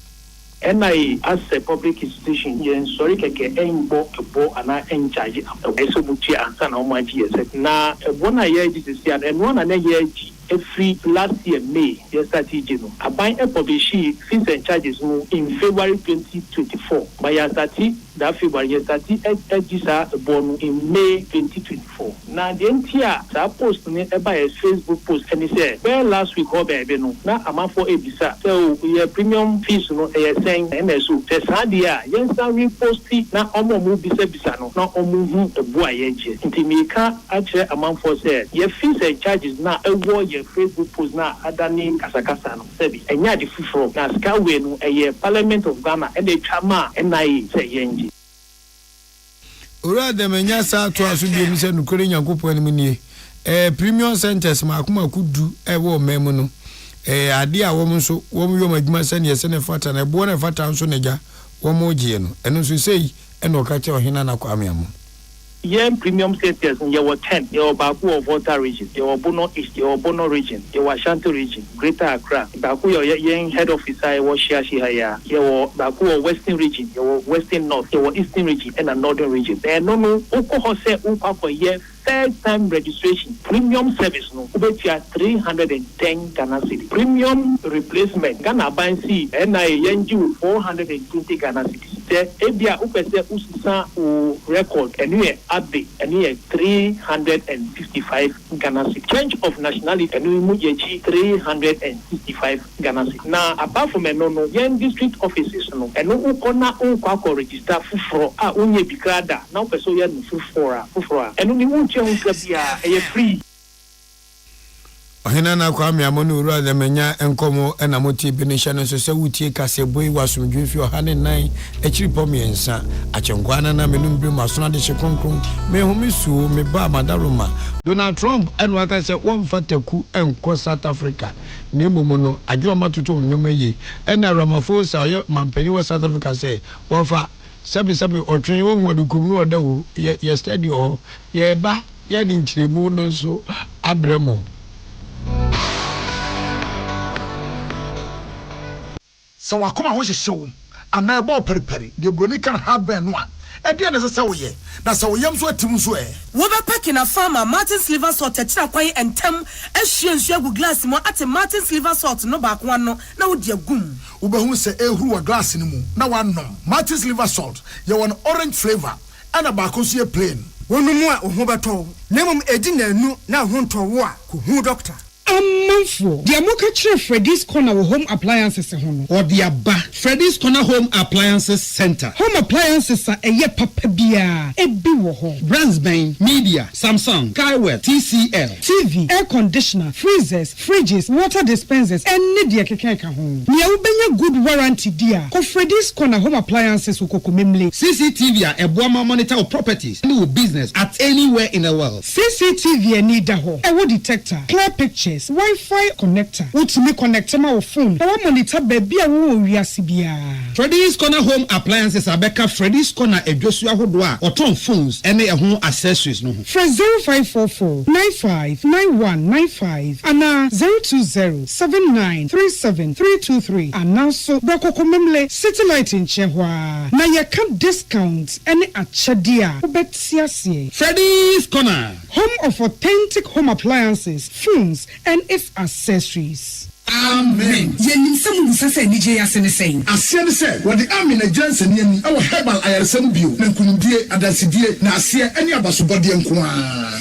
NIA as a public institution, yen sorry keke enbo ebo ana encharge eso muti ansa na omaji yes na bona ye this year and one na ye every last year May they started no aban e publish fees and charges no in February 2024 by starting that February starting edisa bonu in May 2024 na the entire that post ne e by Facebook post and say well last week ho be no na amafo ebisa so your premium fees no e saying NSO the sadia yen san repost na omo mu bisa no na omo hu ebu ayeje ntimika akire amafo say your fees and charges na ewo your Facebook post na adani kasakasa no sebi enya de fufuro na skawe no eye Parliament of Ghana e de twama NIA say yenji ora de menya sa to aso bi mi se nukore nyankopon ni nie premium centers ma akoma kudu e wo memu no ade a wo nso wo yo madwuma se ne se ne fata na bo na fata nso ne ja wo mo gie no eno so sei e no ka che ohina na kwa amiamu yen premium centers you were 10 you baku of water region you bono east you bono region you Ashanti region Greater Accra baku yen head office I was share haya you baku western region you western north you eastern region and a northern region no oko hose upa for year first time registration premium service no ubetia 310 Ghana cedi premium replacement Ghana bansi na yenju 420 Ghana cedi ebia upese usisa record anywhere update anywhere 355 Ghana cedi change of nationality anywhere mujechi 365 Ghana cedi na apart from no yen district offices no eno ukona ukwako register fufro a unye bikrada na upese yen fufro eno ni unche unkabia free Ohina na kwa me amonu ru ademanya enkomo na moti benisha no so wutie kaseboi wasomdwe fi ohane nan akiri pomiensa achenkwana na menum bi masona de hyekonkron me homisu me ba madaroma Donald Trump enu aka se won fataku enko South Africa ne momo no adwo matoto nyoma yi ena Ramaphosa oye mampani wa South Africa se won fa sabi otwen won wadukum no odawo ye study o ye ba ye ni nchiremu no so abremo so wakoma ho hyehyew ana eba periperi de broni kan ha ben no a e de ne se wo ye na se wo yam so atim so wo be packing a farmer Martin's liver salt tira kwai entem ehwie nsu agu glass mo ate Martin's liver salt no ba ko no na wo de agum wo be hu se ehuru wa glass ni mu na wanom Martin's liver salt ye won orange flavor ana ba ko so ye plain wonu mu a ho beto nemum edi nanu na ho ntowo a ko hu doctor Amanfo, the Amoka Freddy's Corner Home Appliances or the Abba Freddy's Corner Home Appliances Center. Home appliances are a ye papabia, a biwo brands bang, media, Samsung, Skywell, TCL, TV, air conditioner, freezers, fridges, water dispensers, and media keka home. Niaubenya good warranty dear. Ko Freddy's Corner Home Appliances ukokumemle. CCTV a Buama monitor of properties, new business at anywhere in the world. CCTV need daho. A wood detector, clear pictures. Wi-Fi connector. Ultimate connector my phone. Our monitor baby a wo wiasibia. Freddy's Corner Home Appliances Abeka Freddy's Corner e Joshua Hodwa or ton phones and a home accessories no. From 0544 959195 and 02079373323 and now so Boko Komemle satellite in Chehwa. Na ya can discount any achadia. Ubetiasie. Freddy's Corner. Home of authentic home appliances, phones and its accessories. Amen. Yenim samu sase nije yasene sei. Asiane se wodi amina Johnson yeni awo herbal ayarsam bio na nkunudie adasidie na asie eni abasobode nkoa.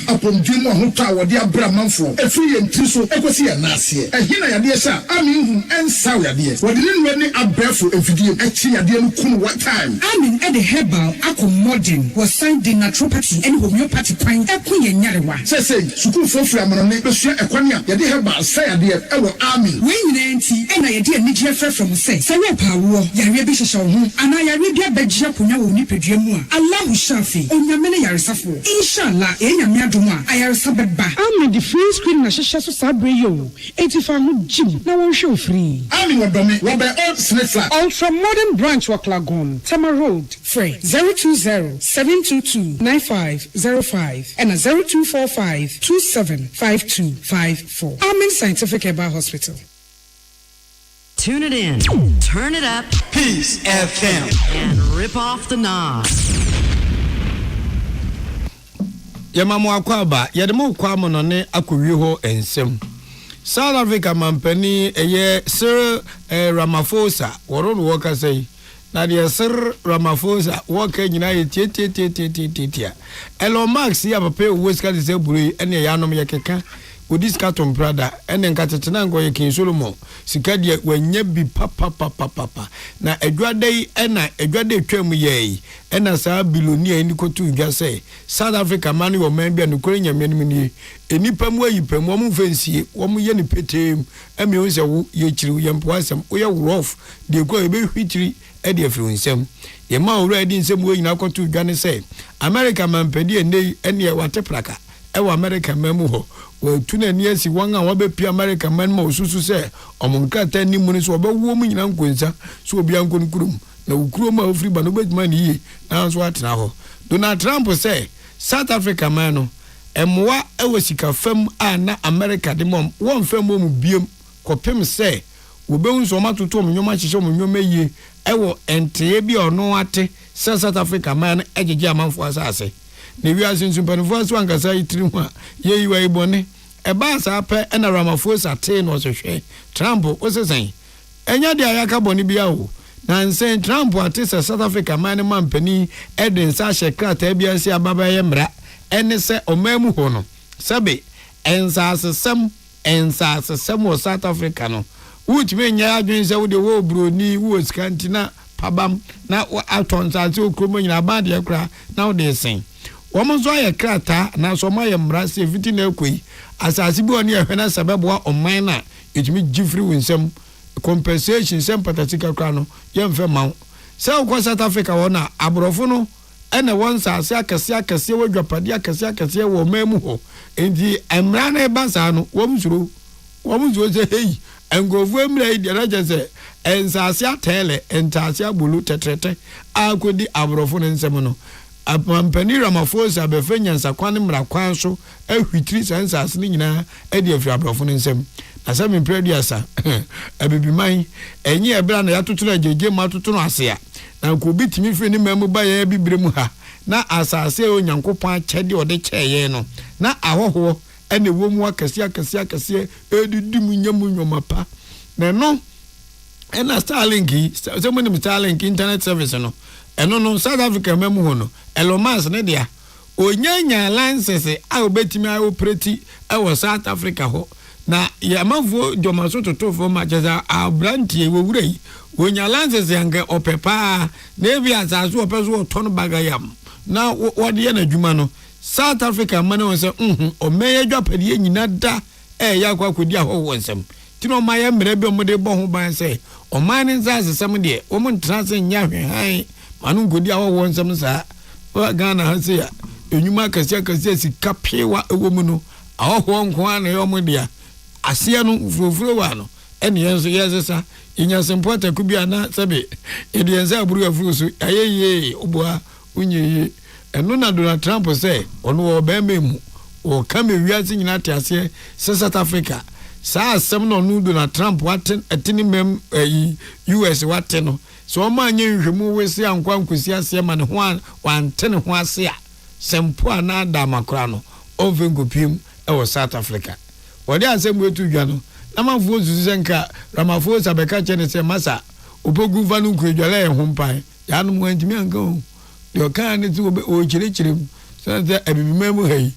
Apomdwe mu ahotwa wodi abra manfo efiri yenti so ekosi ya na asie. Ehina yade sha amin hu ensaw yade. Wodi ne ne abrefo efidie echi yade no kun one time. Amin e the herbal modern was signed the naturopathy and homeopathy pine ekunye nyarewa. Sese sukuu fofura monone besua ekwane a yade herbal say yade ewo amin. When you ena yede anigye fra from say we pawo yare bi hyehye ho ana yare bi abagye akonya wo nipadua mu a Allah shafi onyame ne yaresafo inshallah enyame adom a ayaresa beba am the free screen na hyehye so sabre yo etifa ho jim na won hwe free ami wodome wo be old snitzer ultra modern branch wa Klagon Tama Road free 020-722-9505 and 0245-275254 Amen Scientific Herbal Hospital. Tune it in, turn it up, Peace FM, and rip off the knob. Yamamu akwaba, yademu kwamo none akuwi ho ensem. South Africa mampani eye Sir Ramaphosa, waron woka say. Nadia Sir Ramaphosa, woka nyina ye tie. Elon Musk ya pape uweska dise buri ene yanom yakeka. Udis katon brada ene nkatetena ngo ye kin Solomon sikadie wanye bi papa na edwade ena edwade twam ye ena saa bilonia ni kotu dwa say South Africa man wo man bia no kore nyame nim ni enipa mu ayipam wo mu fansie wo mu ye ni petem emi on se wo ye kiri ye mpo asem wo ye rough de ko e be hwitiri e de afiri nsem ye ma already nsem wo nyina kotu dwa ne say America man pedi ene e watepraka e wo America mamu ho we tuna niasi wanga wabepi America man ma osusu se omunkata ni mu ni so obawo mu nyina nkonsa so obi ankon kurum na ukuro ma ofri ba no betuma ni yi na so atena ho Donald Trump say South Africa man no emwa ewesika fam na America de mom won fam mu biem kopem say wo be unso matoto omnyoma hihye omnyoma yi ewo enteye bi ono ate South Africa man ejeje amanfo asase ne wi asensu panfo so ankasa yitiri mu a ye yiwa ibone e ba sa pe na Ramaphosa te no so hwe Trump o sesan enya de ayaka boni bia o na nsen Trump ate South Africa man mampani eden sa hye krata bia si ababa ye mra ene se omamu ho no sabe ensa asesem o South Africa no which me nya adwen se wo de wo broni wo skantina pabam na atonsa se okromo nyina ba de kra na wo de sen wɔn nso ayɛ krataa na so ma yɛ mmara se fiti na ekoi asase bi oni ehwe na sabeboa ɔman na etumi gifiri winsɛm compensation sem patati kakra no yɛmfɛ maw sɛ ukɔ South Africa wɔ na aborɔfo no ɛna wɔn sase akɛse wadwapade akɛse wɔ mamu hɔ enti mmara na ɛba saa no wɔn suro sɛ hey engofo mmra yi deɛ na sɛ ensase atɛlɛ entase abulu tetrete akodi aborɔfo no nsɛm no apampani Ramaphosa abɛfɛ nyansa kwan mmra kwan so ahwitiri sensase no nyinaa ɛde afiri aborɔfo no nsɛm na sɛ mprɛduasa abibiman ɛnye ɛbra na yɛatoto na gyegye ma atoto no ase a na ko bitimi firi ne mamu ba yɛ bibire mu ha na asase o Nyankopɔn akyɛde ɔde kyɛɛ no na ahɔhoɔ ɛne wɔ mu akɛse edidi mu nyamu nyomapa na no ɛna Starlink sɛ mo ne Starlink internet service no ɛno no South Africa mamu ho no Elon Musk ne dia onyanya license a obetimi a operate ɛwɔ South Africa ho na yamafo jomaso totofo ma cheza abrantie wowura yi onya license yange opepa na ebi asaso opeso oton bagayam na wode ye na dwuma no South Africa man won se omeye dwapade nyina da yakwa kodi aho wonsem tino maye mre bi omode bo ho ban se oman ne zasesem de omo transe nya hwehan manu kodi aho wonsem sa wa Ghana ha se ya enyuma kase sika pewa ewo mu no aho nko an yomode a asia no furofuro wa no ene yenso yesesa inyasempo ta kubia na sebe edienza aburu afuro so ayeye oboa unyeye eno na Donald Trump say ono obeme mu o kame wiase nyina tiase South Africa sa asem no no Donald Trump waten etini mem US waten no so o ma anye nhwemu wesi ankwa nkosi ase ma ne ho wante ne ho ase a sempo ana da makra no ovengopim e South Africa wode asem wetu dwa no na mafo zuzu nka Ramaphosa beka chene se masa opogu vanu kredwala e hompan ya no mo antimi anka o de kan ne ti o chirechirim so that abibimam hai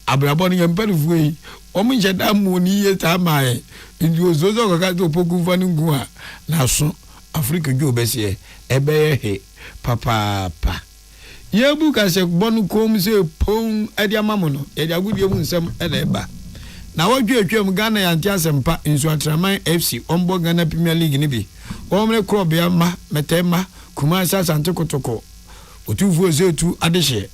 abrabo no yempanifu yi o mo nche da mo ni ye ta mai ndi ozozo kaka to opogu vanu ngu a na so Africa dwo besie ebe he papa yebu ka se bonu kom se pon ade amamo no ye de agudie mu nsem ede eba na wadwetwem Ghana yanti asempa nsu atraman FC ombo Ghana Premier League ni bi omre krobia ma metema Kumasi Sante Kotoko otufu ozetu adehye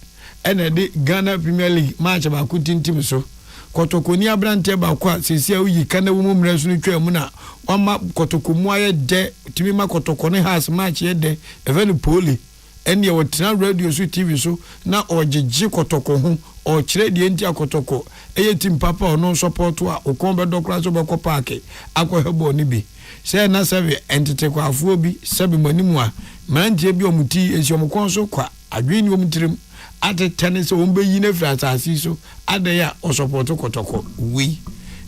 ene de Ghana Premier League match ba ku tintim so Kotoko ni abrante ba kwa sesia uyi kana wo mumra so no twam na wama Kotoko mu aye de timi ma Kotoko ne has match ye de even poli ene ye wotina radio so TV so na ogegye Kotoko ho o kire de enti Kotoko eye tim papa ono support a okombe dokra so beko park akohebo ni bi se na save entity kwa afuo bi sabi manimu a mantie bi omuti esi omkonso kwa adwini omutirim ate tennis ombe yi na frata asiso ade ya o support Kotoko wi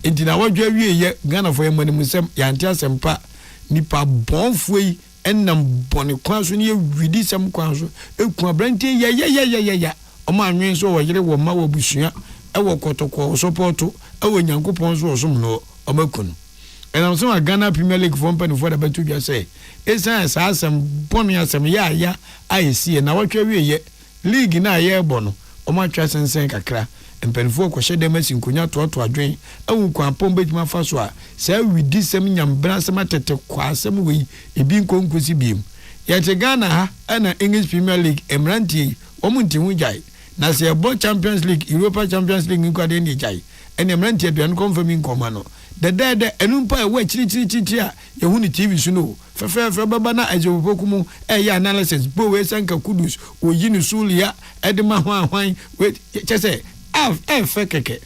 enti na wadwa wie ye Ghana fo yemanimu sem yanti asempa nipa bonfoi enam boni kwanso ni widi sem kwanso eku abrantie ye oma anwen so wo yire wo ma wo busua ewo Kotoko support ewo Nyankopon so osum no omakunu enam so Ghana Premier League for mpani for da betu dwa say esa asem bonu asem ya ayesie na watwa wieye league na ye bono omatwa sensen kakra mpanifo kwhye dem asinkonya to adwen ewu kwa pom betima fa so a sa widi sem nyambra sem atete kwa asem we ebi nkonkosi biem yete Ghana ha na English Premier League emrantie omunti hu jai na se ebo Champions League Europa Champions League nkwade ni jai ene emrantie aduan confirming komano the enumpa e we chiri a yehu ni TV so no fefe baba na ajewopokumu ya analysis bo we sanka kudus oyi ni sulia edema hwan we chese fe keke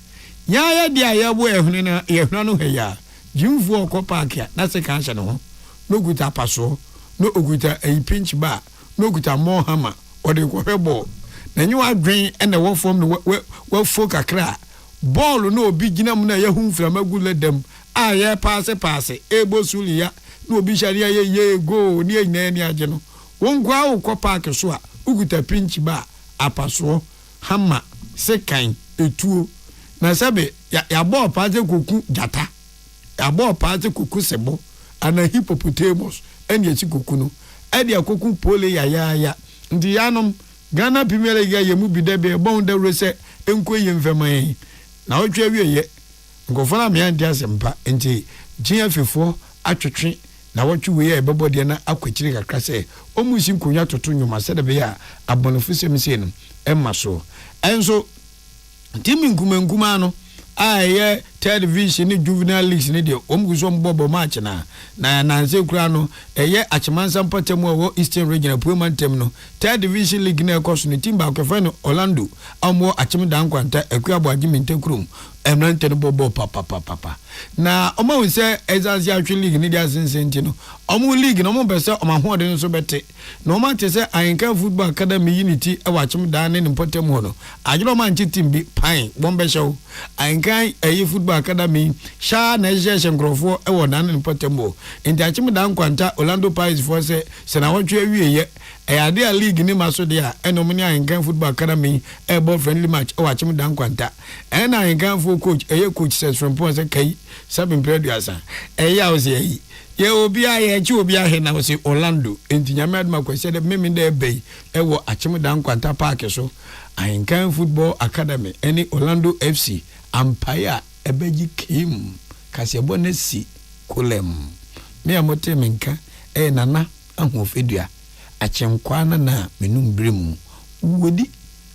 ya dia ya bo ehunu na yehuna no heya jimfu okopa akia na se kan hye no ho no guta paso no oguta a pinch bar no guta more hammer ode ko hwebo na nyu adwen ene wo form no we foka kra ball no obi gina mu na yehu mframa gule dem a ye passe ebo sulia no obi sharia ye go ni nyina ni age no wonkwa wo park so a uguta pinch bar apaso hammer sekan etuo na sabe ya ball passe koku jata ya ball passe koku sebo ana hippopotamus eni echi koku no edi akoku pole ya ndi yanom Ghana Premier League ye mu bi da be bon da rese enko ye mfeman na otwa wie ye ngofana me andi asempa enti gin afefo atwetwe na wotwe we ye bebode na akwakiri kakra se omusi nkonya toto nwuma se da be ya abonofo semse no emma so enso timi nkuma no aye third division ni juvenile leagues ni de omguso mbobo match na se kura no eye achimansa mpatemu wo Eastern Regional Parliamentary no third division league na ekoso ni team ba ko no Orlando amwo achimdan kwanta ekuabo agyeman kurum emrante no bobo papa na omo we say exansi atwe league ni dia sensenti no omo league no omo bese omo ho de so bete na omo ate say Ayenka Football Academy Unity e wa achimdan ne mpatemu no agiro man team bi pine bombe show Ayenka Football Academy sha na jeje nkrofo e wo dan ne mpatemu enti achimdan kwanta Orlando Pirates for say se na wotwe wieye ade a league ni maso de a enom ni Ayenka Football Academy e ball friendly match e wa achimdan kwanta e na Ayenka coach coach says from point say kai sabin producer ya o say ye obi a ye chi obi a he na o say Orlando enti nyame adma kwese de memi de be e wo achimdan kwanta park so Ayenka Football Academy any Orlando FC Empire ebeji kim kasi bonesi kulem me amote menka nana ahofedua achenkwana na menum bremu wodi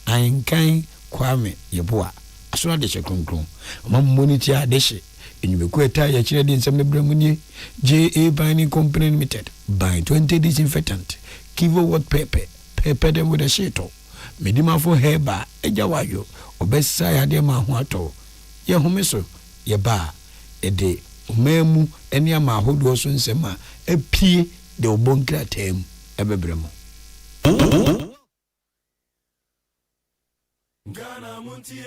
Ayenka Kwame yeboa asuna de chekronkron mammoniti adeshe enyumeku eta ya chire de nsem ne bremu nie JA Binding Company Limited by 20 disinfectant Kivo what pepper them with a sheeto medima for heba ejawayo obesa ya de ma ho ato ye homeso ye ba ede omemu eni ama ahodo so nsema epie de obonkra tem ebebremu Ghana Montie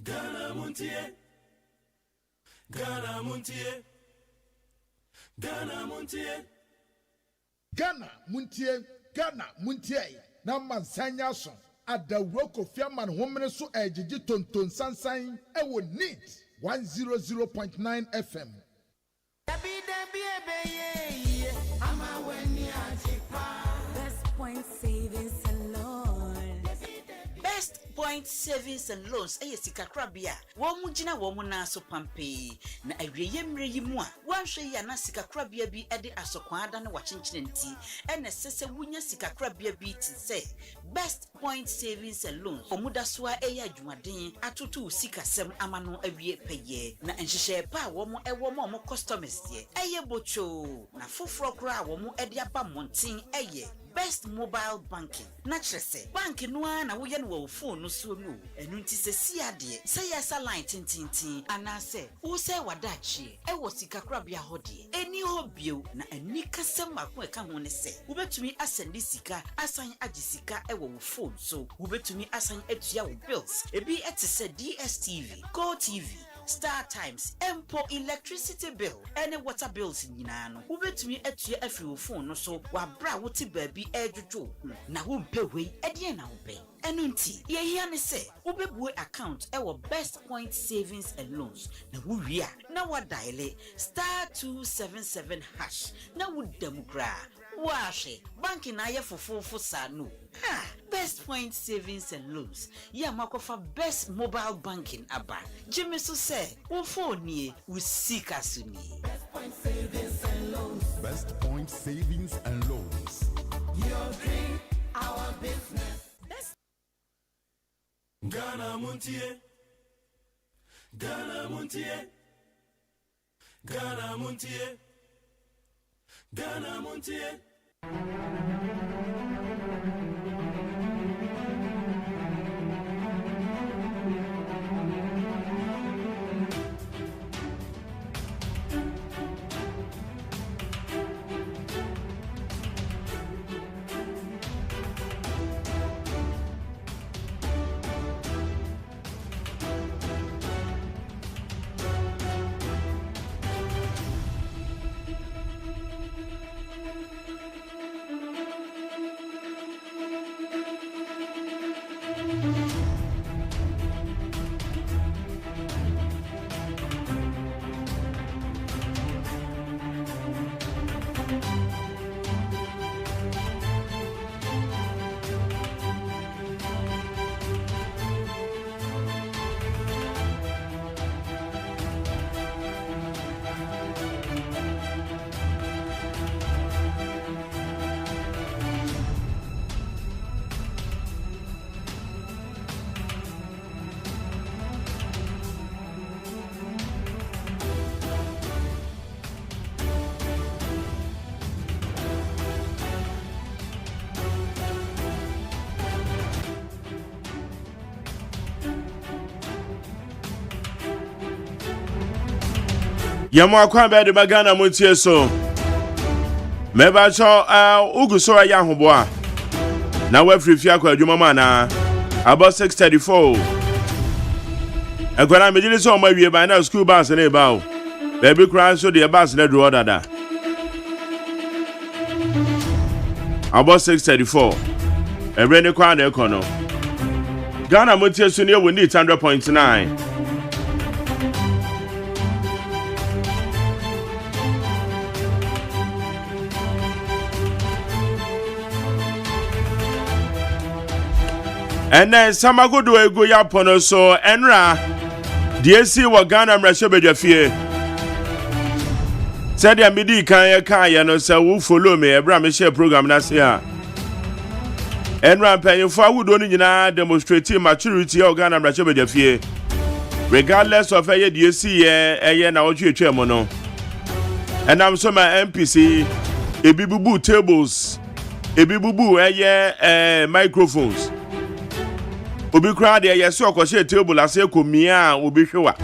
Ghana Montie Ghana Montie Ghana Montie Ghana Montie Ghana Montie na mansanya so adawro kofiaman homene so ejiji tonton sansan e wo need 100.9 FM Best Point Savings and Loans sika krabia wo mugina wo mu na so pampe na awieye mre yi mu a wanhwe ya na sika krabia bi ede asokwa ada na wachenchene nti ene sese wunya sika krabia bi ti se Best Point Savings and Loans omuda so a adwumaden atoto sika sem amano awie peye na enhyehyɛ pa wo mu ewo mo customers ye bocho na foforo kra wo mu ede aba monten Best Mobile Banking na kyerese bank no na wo ye no wo phone no so no enu nti se si ade se yesa line tintintin anase wo se wadachi e wo sika krabia hode eni ho bio na ani kasem mako e ka ho ne se wo betumi asende sika asan agi sika e wo phone so wo betumi asan atua wo bills ebi etese DSTV Go TV Star Times, Empo electricity bill, any water bills in Yinano. Ubetumi etu afi wo phone no so wa bra wuti baby ejojo. Na wo mpe we edie na wo pe. Enunti, ye hia ne se, ubebu account ewo Best Point Savings and Loans. Na wo wi a, na wa dial *277#. Na wo demukra. Washe, banking na ye fofofo sa no. Ha, Best Point Savings and Loans. Ya makofa best mobile banking aba. Jimmy so say, wo phone nie, wo sika suni. Best Point Savings and Loans. Best Point Savings and Loans. Your dream, our business. Ghana Montie Ghana Montie Ghana Montie Ghana Montie Yamo akwa be de bagana montie so. Meba cho ugu so ya hoboa. Na we free akwa adwuma ma na about 6:34. Agwana medile so ma wie ba na school bus na eba o. Baby cry so the bus na do dada. About 6:34. Every kwa na ekono. Ghana montie so ne we need 100.9. And then Samagodo ego ya pono so enra DSC wa Ghana mrashe bedwafie. Said ya midi kan ya no say wo follow me ebra me share program na say a. Enra mpanyefo awudo ni nyina demonstrate maturity ya Ghana mrashe bedwafie. Regardless of eye DSC ye na otwetwe mo no. And I'm so my MPC ebibubu tables ebibubu eye microphones. Obi kra de yeso okose table ase komia obi hwewa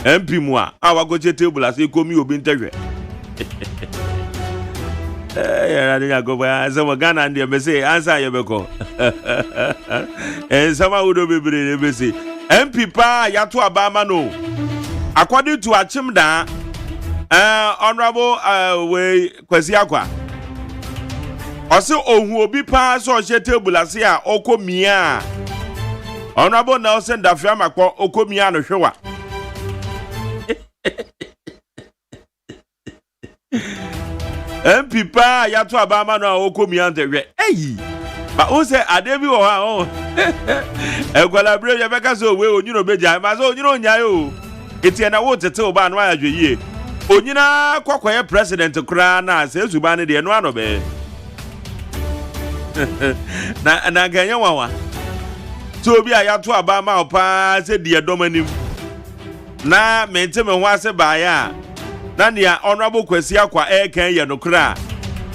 MP mu a awagoche table ase komi obi ntehwe ya na go ba so Ghana ndi be say answer ye beko sama wodo bebre be say MP pa ya to abama no according to Achimda honorable we Kwesi Akwa Ose ohu obi pa so hye table ase a okomia honorable Nelson Dafia makọ okomia no hwewa MP pa ya to abama no okomia ntehwe eyi ba o se adebi wo ha o egwala bre ye beka so we onyino beja ma so onyino nya yo etie na wo tete oba no ayadwe yie onyina kwakoye president kra na se suba ne de no anobe na ganya wawa so bi aya to abama opa se de domanim na mente me ho ase baaya na ne honorable Kwesi Akwa kan ye no kra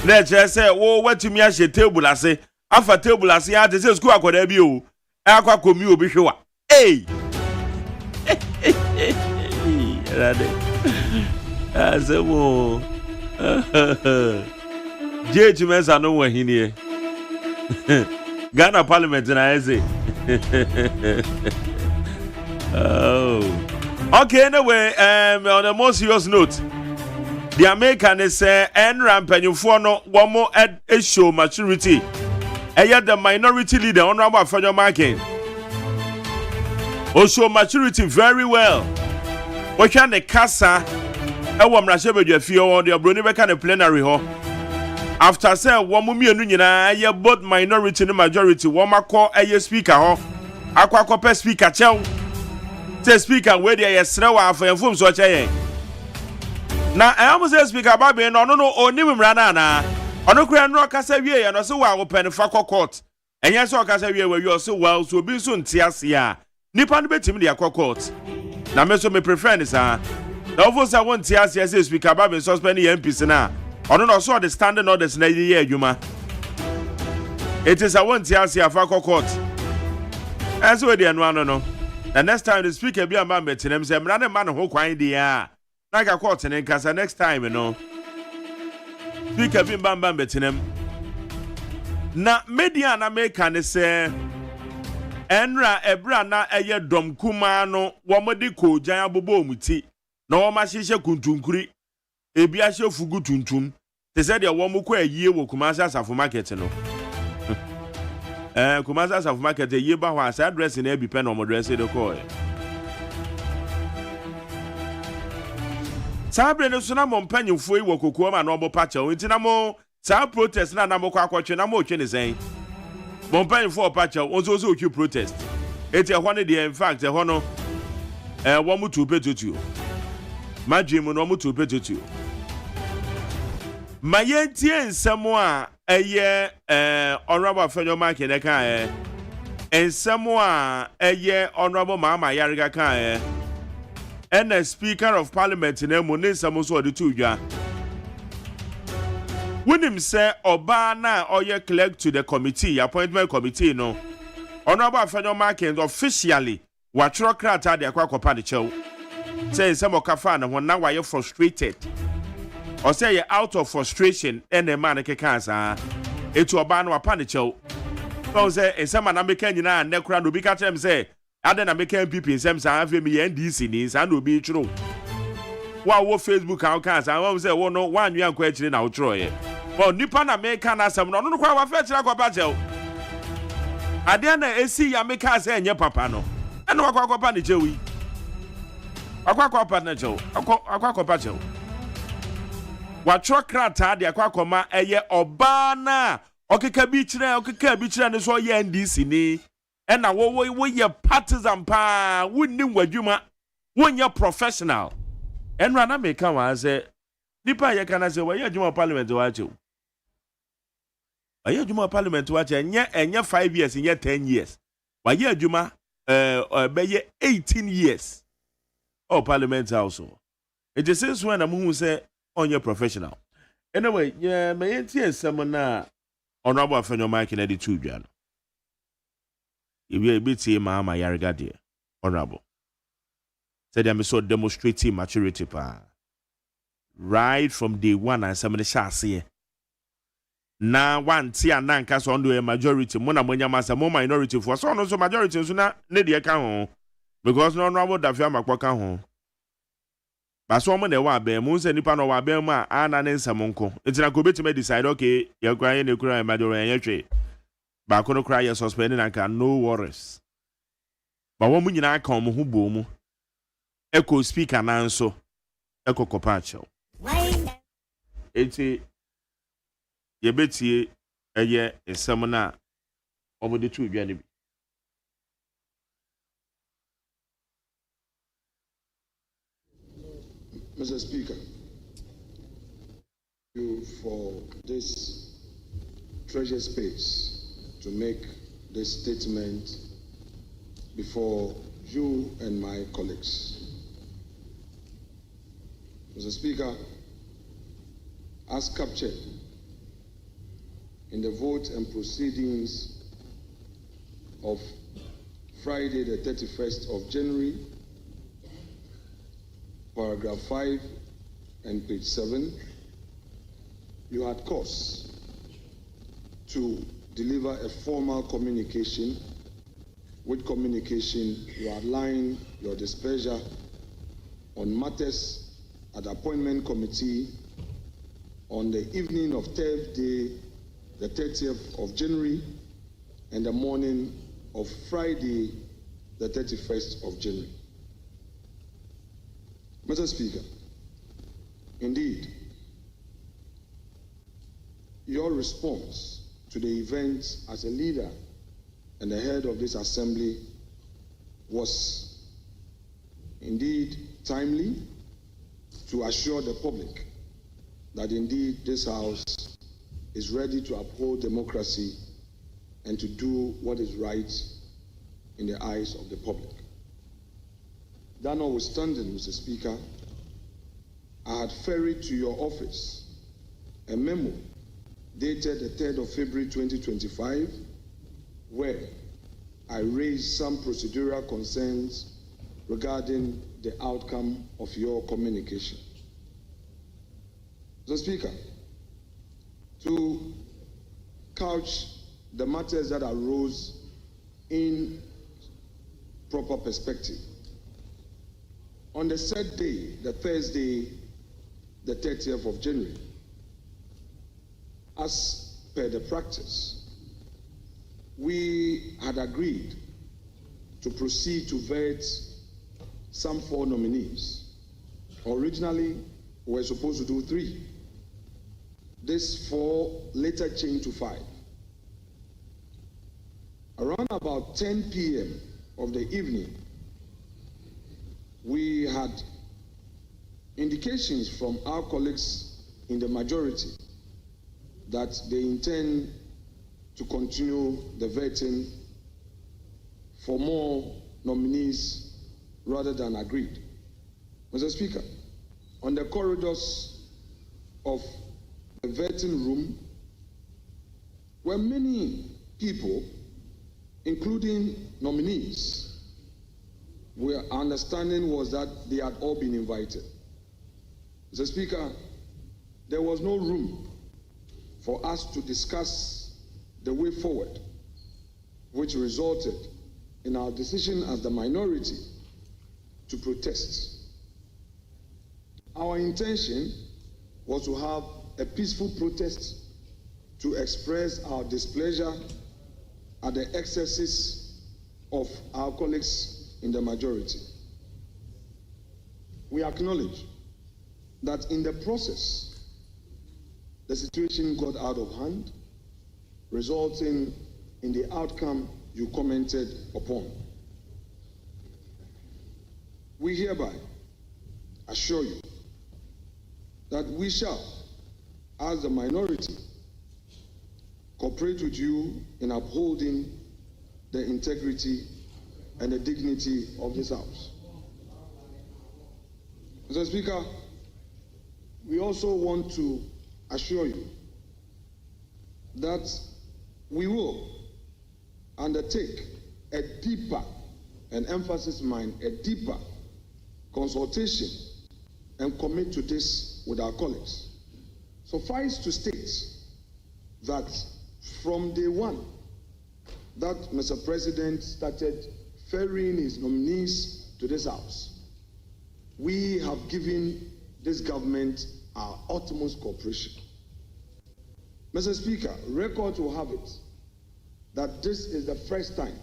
na che se wo watumi a she table ase afa table ase ya te se school akoda bi o akwa komi obi hwewa rade azemo jeju mensa no wahini Ghana Parliament na eze. Oh. Okay, anyway, on a more serious note, the American is enra mpanyufo no womo show maturity. The minority leader honorable Afenyo Markin. Show maturity very well. We can the kasa ewo mrashe bedwafie o the obroni be kan plenary ho. After say one mienu nyina ye both minority and majority one makọ eye speaker ho akwa pe speaker chew say speaker we dey yesre wa afenfom so che na am say speaker ba be no onim mra na ono kura no kasa wie ye no so wa wo pen fa court enye so kasa wie we so well so bi so ntiase a nipa no betim de akọ court na me so me prefer ni sa na ofo say won ntiase say speaker ba be suspend MPs na ono no so the standing orders na ye adwuma it is a one tiasi afa court as we dey no no the next time the speaker be am betenem say mra ne man ho kwan dia na ga court ne nkasa next time no speaker be bam betenem na media na make ne say enra ebra na eye dom kuma no wo modi ko jan abobo omuti na wo ma hihye kuntunkuri ebi ahye fugu tuntum they said ya womu kwa yie wo Kumasi Asafo market no Kumasi Asafo market yie ba ho asa address na bi pen no address de call sabre no so na mo mpanyimfo yi wo kokuo ma no obo pacha o ntina mo sa protest na mo kwa akotwe na mo otwe ne sen mo mpanyimfo pacha o so okwu protest eti ho ne de in fact ho no wo mu tu petutu madwem no mu tu petutu mayentie nsemo a eye honorable Afenyo Markin ka nsemo a eye honorable Mama Yariga ka and Speaker of Parliament na mo ne nsemo so de tu dwa wonim say oba na oye clerk to the committee appointment committee no honorable Afenyo Markin officially watro krata de akwa kopa de chew say some okafa na ho na why you frustrated or say you out of frustration and the man keka sa etu oba na wapa ne chew so say ensema na meka nyina na kura no bi ka tell me say ade na meka MPP ensem sa afi me NDC ni sa na obi twiro wa wo Facebook ka ka sa wa say wo no wa anwa anko akire na wo twiro ye well nipa na meka na asem no no kwa wa fa kire kwa chew ade na esi ya meka say enye papa no ene wa kwa pa ne chew yi akwa partner chew akwa pa chew watro krata de akwa eye oba na okeka bi kire ne so ye NDC ni ena wo ye partisan pa wonni wadwuma wonye professional enra na meka wa say nipa ye kana say ye adwuma parliament wa chew ye adwuma parliament wa che enye 5 years enye 10 years wa ye adwuma be ye 18 years oh parliament house it is since when am who say on your professional anyway yeah me enti some na honorable afenyo Mike na the two dwan if you bit ma yarega de honorable said I'm so demonstrating maturity pa right from day one and some the shase na one tia na nka so ndo a majority mo na monya masa mo minority for so no so majority so na ne de ka ho because no honorable dafia makwa ho baso mo na wa be mo nse nipa no wa be ma ana ne nsam nko etina ko betima decide okay ye kura ye ne kura majority ye twe ba ko no kura ye suspend na ka no worries ba wo mu nyina aka mo hu bo mu eko speaker na nso eko kopacho eti ye betie eye nsam na omo de tu dwa ne bi Mr. Speaker, you for this treasure space to make this statement before you and my colleagues. Mr. Speaker, as captured in the vote and proceedings of Friday the 31st of January, paragraph 5 and page 7, you had cause to deliver a formal communication. With communication, you outline your displeasure on matters at the appointment committee on the evening of Thursday, the 30th of January, and the morning of Friday, the 31st of January. Mr. Speaker, indeed, your response to the event as a leader and the head of this assembly was indeed timely to assure the public that indeed this House is ready to uphold democracy and to do what is right in the eyes of the public. That notwithstanding, Mr. Speaker, I had ferried to your office a memo dated the 3rd of February 2025, where I raised some procedural concerns regarding the outcome of your communication. Mr. Speaker, to couch the matters that arose in proper perspective, on the said day, the Thursday, the 30th of January, as per the practice, we had agreed to proceed to vet some 4 nominees. Originally, we were supposed to do 3. This 4 later changed to 5. Around about 10 p.m. of the evening, we had indications from our colleagues in the majority that they intend to continue the vetting for more nominees rather than agreed. Mr. Speaker, on the corridors of the vetting room were many people, including nominees, our understanding was that they had all been invited. Mr. Speaker, there was no room for us to discuss the way forward, which resulted in our decision as the minority to protest. Our intention was to have a peaceful protest to express our displeasure at the excesses of our colleagues in the majority. We acknowledge that in the process, the situation got out of hand, resulting in the outcome you commented upon. We hereby assure you that we shall, as the minority, cooperate with you in upholding the integrity and the dignity of this House. Mr. Speaker, we also want to assure you that we will undertake a deeper, and emphasis mine, a deeper consultation and commit to this with our colleagues. Suffice to state that from day one that Mr. President started ferrying his nominees to this House, we have given this government our utmost cooperation. Mr. Speaker, record will have it that this is the first time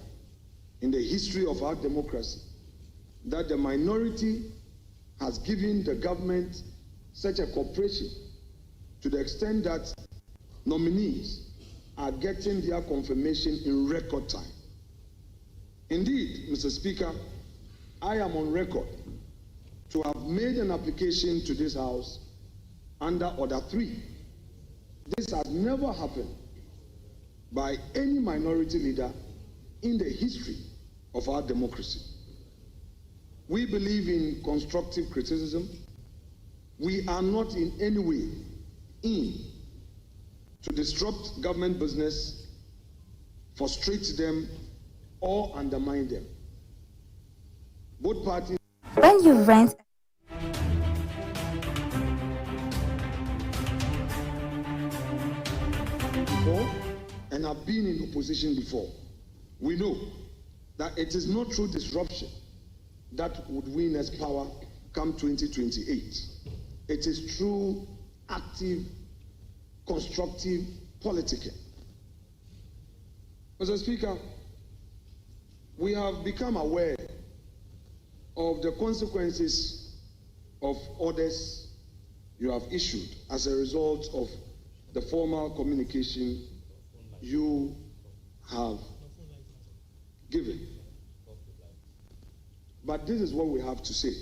in the history of our democracy that the minority has given the government such a cooperation to the extent that nominees are getting their confirmation in record time. Indeed, Mr. Speaker, I am on record to have made an application to this House under Order 3. This has never happened by any minority leader in the history of our democracy. We believe in constructive criticism. We are not in any way in to disrupt government business, frustrate them, or undermine them. Both parties. When you rent before and have been in opposition before, we know that it is not through disruption that would win us power come 2028. It is through active, constructive politicking. Mr. Speaker, we have become aware of the consequences of orders you have issued as a result of the formal communication you have given. But this is what we have to say.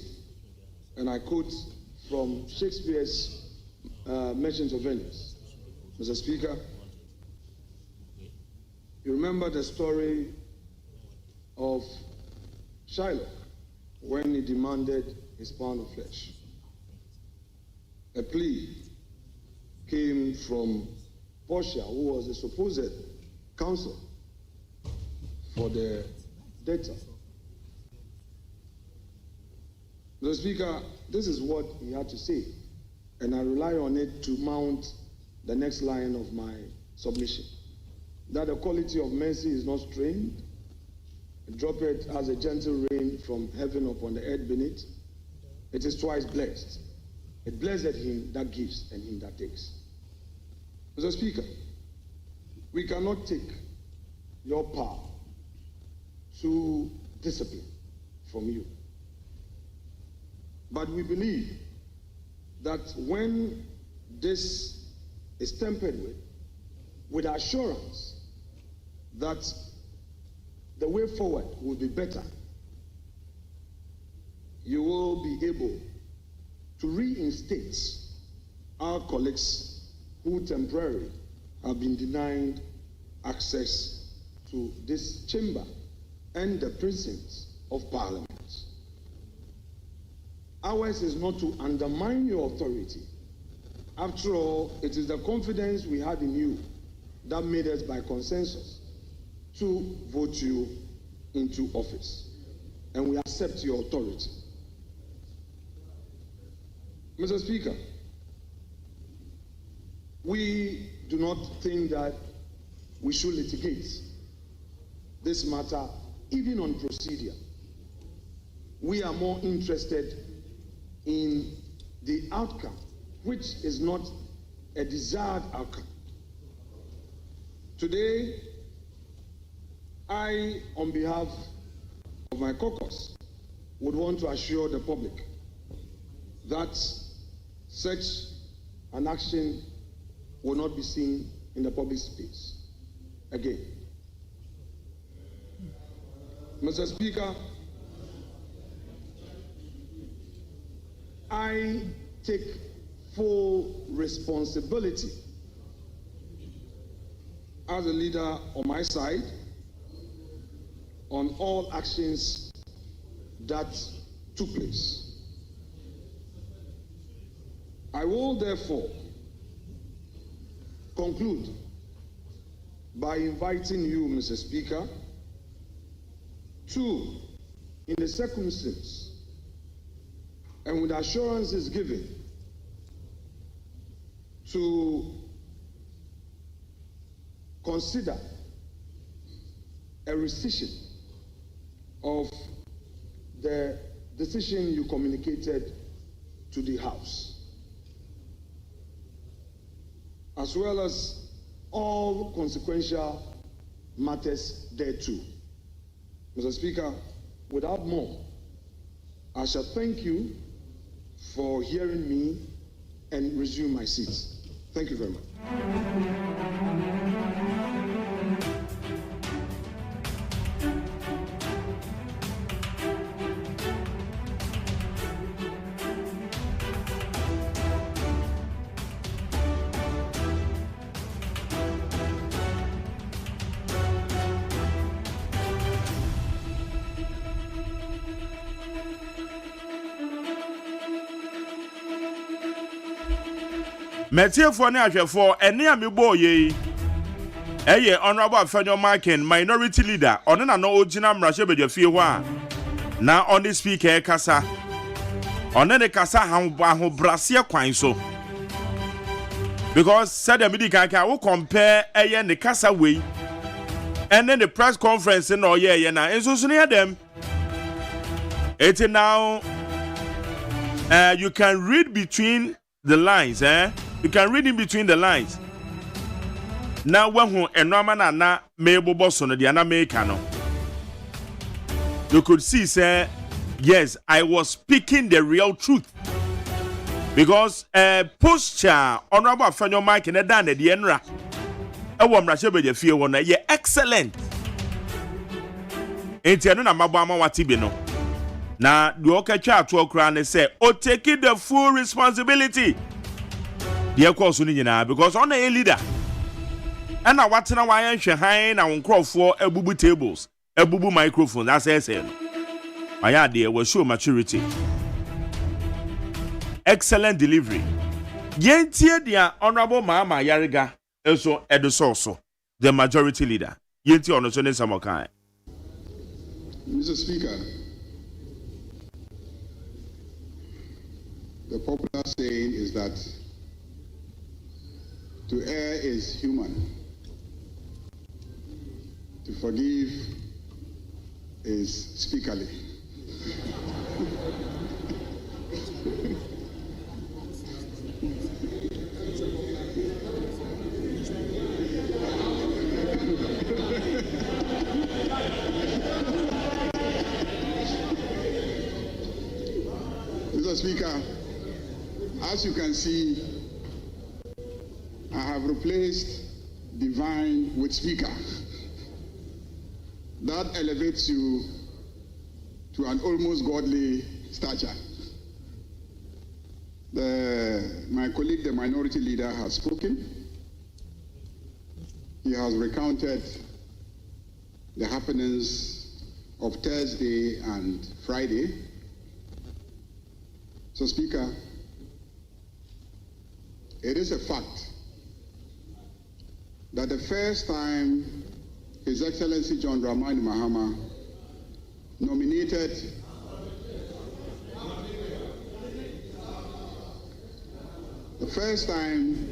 And I quote from Shakespeare's Merchant of Venice. Mr. Speaker, you remember the story of Shylock when he demanded his pound of flesh. A plea came from Portia, who was the supposed counsel for the debtor. Mr. Speaker, this is what he had to say, and I rely on it to mount the next line of my submission. That the quality of mercy is not strained, drop it as a gentle rain from heaven upon the earth beneath. It is twice blessed. It blessed him that gives and him that takes. Mr. Speaker, we cannot take your power through discipline from you. But we believe that when this is tempered with assurance that the way forward will be better, you will be able to reinstate our colleagues who temporarily have been denied access to this chamber and the precincts of Parliament. Ours is not to undermine your authority. After all, it is the confidence we had in you that made us by consensus to vote you into office. and we accept your authority. Mr. Speaker, we do not think that we should litigate this matter even on procedure. We are more interested in the outcome, which is not a desired outcome. Today, I, on behalf of my caucus, would want to assure the public that such an action will not be seen in the public space again. Mr. Speaker, I take full responsibility as a leader on my side on all actions that took place. I will therefore conclude by inviting you, Mr. Speaker, to, in the circumstance and with assurances given, to consider a rescission of the decision you communicated to the House, as well as all consequential matters thereto. Mr. Speaker, without more, I shall thank you for hearing me and resume my seat. Thank you very much. Metiefo ne ahwefo ene amebo ye eye honorable Afenyo Markin minority leader one na no ogina mrahye bedwafie ho a na on the speaker kasa one ne kasa ho brase kwan so because said the medical can we compare eye ne kasa we and then the press conference no ye na enso so ne dem it now you can read between the lines you can read in between the lines. Now when who enoma na mebo boso no dia na make no. You could see say yes, I was speaking the real truth. Because posture honorable Afenyo Mike na dan de enra. E wo mrahye be fie wo na ye excellent. Enti eno na mabo ama wati bi no. Na do okatwa ato okra ne say o take the full responsibility. The course because on a leader and I watch now I shine now on crop for a boo tables, a boo microphone. That's SN. My idea was show maturity, excellent delivery. Yentie dia honorable Mama Yariga also Edososo, the majority leader. Yentie on the Samokai. Mr. Speaker, the popular saying is that to err is human. To forgive is speakerly. Mr. Speaker, as you can see, I have replaced divine with speaker. That elevates you to an almost godly stature. My colleague, the minority leader, has spoken. He has recounted the happenings of Thursday and Friday. So, Speaker, it is a fact that the first time His Excellency John Dramani Mahama nominated the first time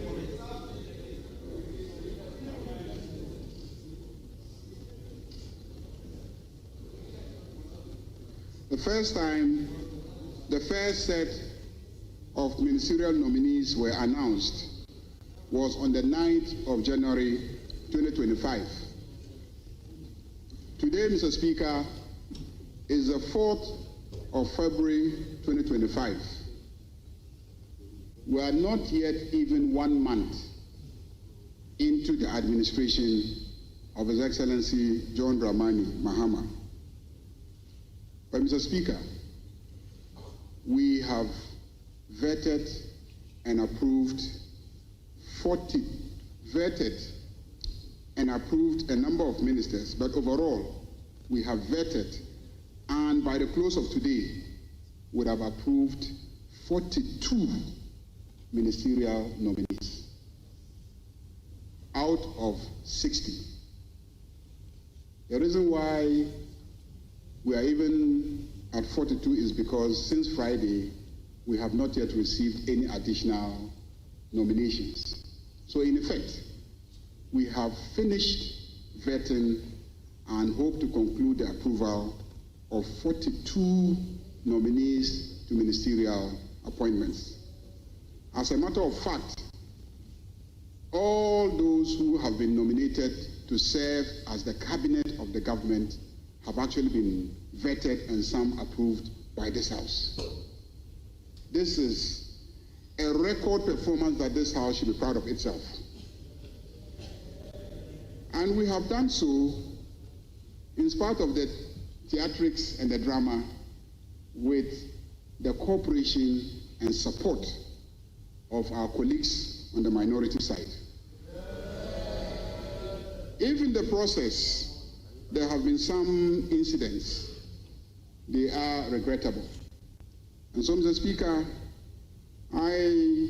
the first set of ministerial nominees were announced was on the 9th of January 2025. Today, Mr. Speaker, is the 4th of February 2025. We are not yet even 1 month into the administration of His Excellency John Dramani Mahama. But Mr. Speaker, we have vetted and approved a number of ministers, but overall, we have vetted and by the close of today would have approved 42 ministerial nominees out of 60. The reason why we are even at 42 is because since Friday, we have not yet received any additional nominations. So in effect, we have finished vetting and hope to conclude the approval of 42 nominees to ministerial appointments. As a matter of fact, all those who have been nominated to serve as the cabinet of the government have actually been vetted and some approved by this House. This is a record performance that this House should be proud of itself. And we have done so in spite of the theatrics and the drama with the cooperation and support of our colleagues on the minority side. If in the process there have been some incidents, they are regrettable. And so, Mr. Speaker, I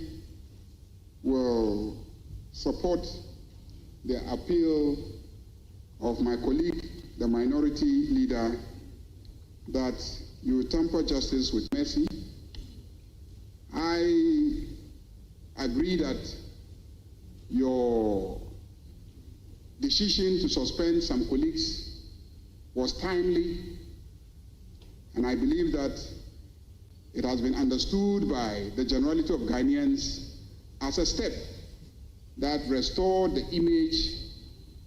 will support the appeal of my colleague, the minority leader, that you temper justice with mercy. I agree that your decision to suspend some colleagues was timely, and I believe that it has been understood by the generality of Ghanaians as a step that restored the image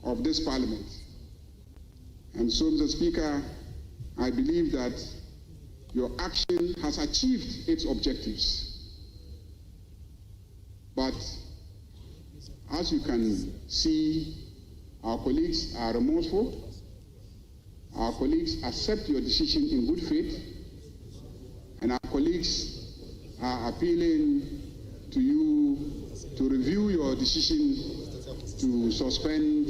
of this parliament. And so, Mr. Speaker, I believe that your action has achieved its objectives. But as you can see, our colleagues are remorseful. Our colleagues accept your decision in good faith. And our colleagues are appealing to you to review your decision to suspend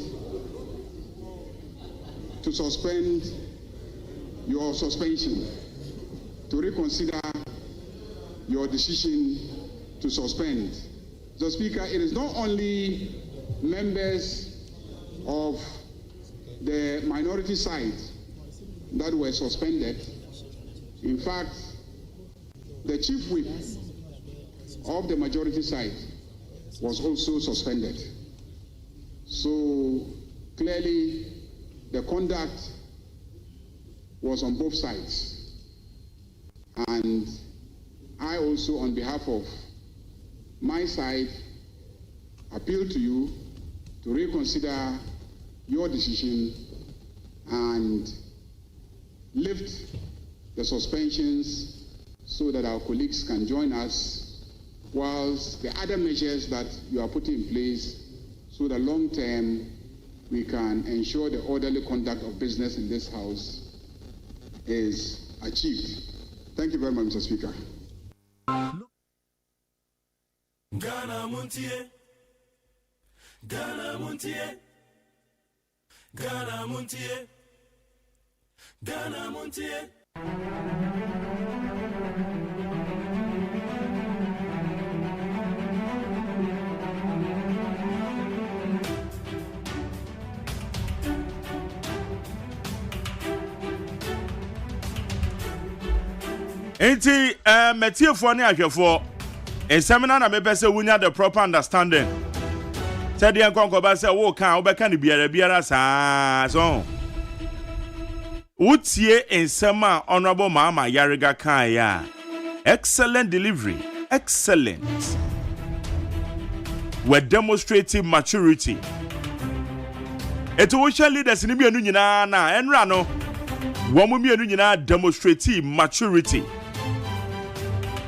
your suspension, to reconsider your decision to suspend. Mr. Speaker, it is not only members of the minority side that were suspended. In fact, the chief whip of the majority side was also suspended. So clearly, the conduct was on both sides. And I also, on behalf of my side, appeal to you to reconsider your decision and lift the suspensions so that our colleagues can join us, whilst the other measures that you are putting in place so that long term we can ensure the orderly conduct of business in this House is achieved. Thank you very much, Mr. Speaker. Ghana Montie, Ghana Montie, Ghana Montie, Ghana Montie. Enti metiefo ne ahwefo ensemina na mepese wunya the proper understanding. Said the uncle ba say wo kan obeka ne biara saa so. Utie ensema honorable Mama Yariga kan ya. Excellent delivery, excellent. We're demonstrating maturity. Eto wo share leaders ni bianu nyina na enra no. Wo mu bianu nyina demonstrating maturity.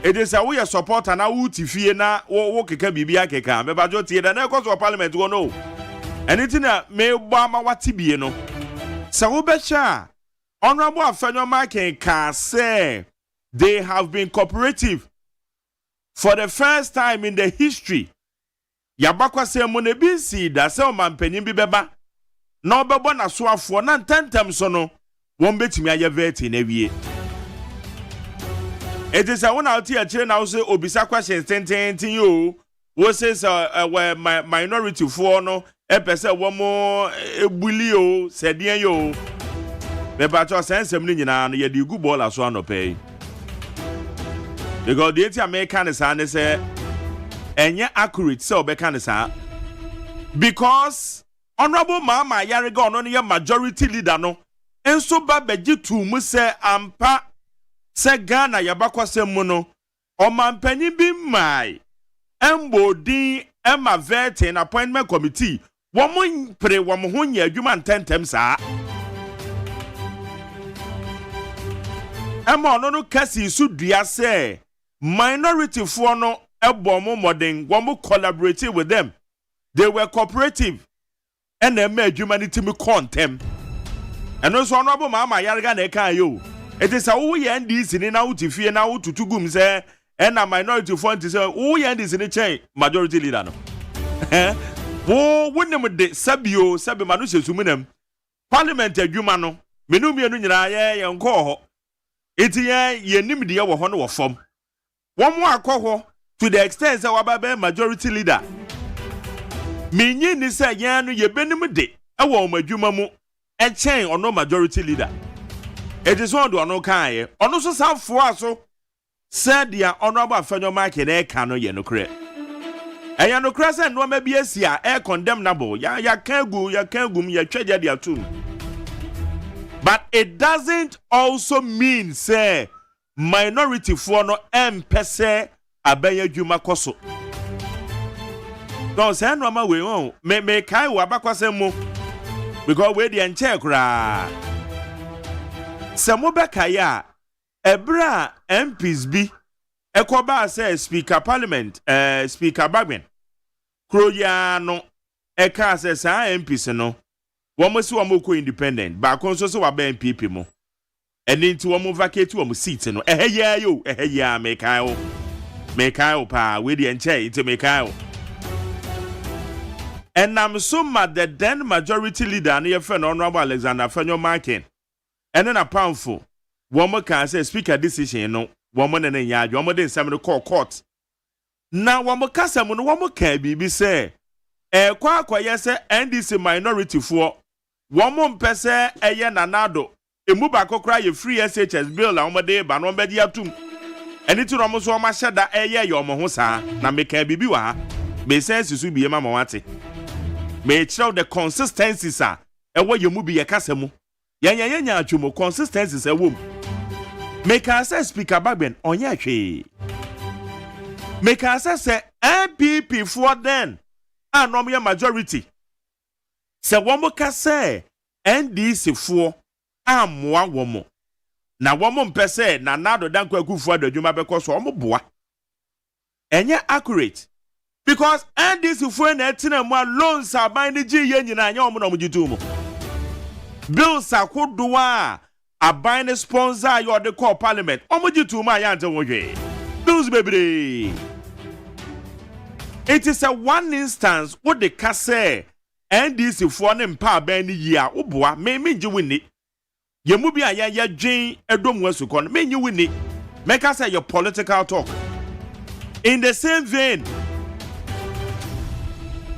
It is a way support and a woody fee na wo keka bibia keka. Me bajo tie da na cause of parliament go no. Anything that me bama wati bie no. Sa wo becha honorable Afenyo Makin can say they have been cooperative for the first time in the history. Yabakwa se mo ne bi si da se o mampanyin bi beba. Na obebo na so afo na ntantem so no. Won betimi aye veti na wie. It is a one out here now say obisa questions 10 you wo says minority for no e pese wo mo ebuli o sedien yo me ba to sensem ni nyina no ye di good ball aso anope because the eti American is an say enye accurate say obeka ne sa because honorable Mama Yariga no ye majority leader no enso ba beji tu mu say ampa se Ghana yabakwase mu no omampanyin bi mai embodi ema vetting appointment committee womo pre womo ho nya adwuma ntentem saa ema no kasi su dua se minority for no ebomo modern womo collaborate with them. They were cooperative and ema adwuma ni timi contem eno so honorable Mama Yariga na kan yo. It is a NDC in now to fear now to gum say and a minority fund to say NDC in the chain majority leader no. Oh, wouldn't de Sabio Sabi Manusha Suminem Parliamentary Jumano Menumi Nunya and call it ye nimidi our honor form. One more call to the extent of our majority leader. Meaning is a yan ye benimide a woman Jumamu and chain or no majority leader. It is one do no kai. Ono so sam for so said the honorable Afenyo Makin e kan no ye no kre. E ya no kre say no ma bi asia e condemnable. Ya kan gum ya twaja dia too. But it doesn't also mean say minority for no empese abaya dwuma koso. Don't say no ma we won. Me kai wa bakwasem mo. Because we dey enche kra. Samobeka ya ebra MPs bi ekoba say speaker parliament speaker bagmen kroya no eka say sa MPs no womo si womo ko independent ba kon so se wa ba MPP mo eni nti womo vacate womo seat no ehya mekai o pa we dey enche it mekai o enam so ma the then majority leader na ye friend honorable Alexander Afenyo Makin. And then a powerful woman can say speaker decision no woman and yard woman then some call court. Now woman can say woman can be say kwa yes NDC minority for woman pese eye nanado emu ba kokra ye free SHS bill la woman dey ba no be dia tum. Eni ti romo so ma sheda eye ye omo ho saa na me kan bibi wa be sense su bi ma wate. Me chiro the consistencies a ewo ye mu bi ye kasa mu. Yanya achumo consistency say wom. Make us say speaker bagben onye hwe. Make us say MPP for then and no majority. Say womo ka say NDC for amwa womo. Na womo mpese na nado danko akufo adwuma beko so omo boa. Enye accurate. Because NDC for na etina mu loans aban ni gi ye nyina anya omo na omo mo. Bills akodoa aban sponsor your the call parliament omojitu ma ya nte wohwe bills bebre. It is a one instance what the kase NDC for ne mpa aban ni yia oboa me nji wini yemu bi aya ya dwen edom wasukon me nyi wini make us say your political talk in the same vein.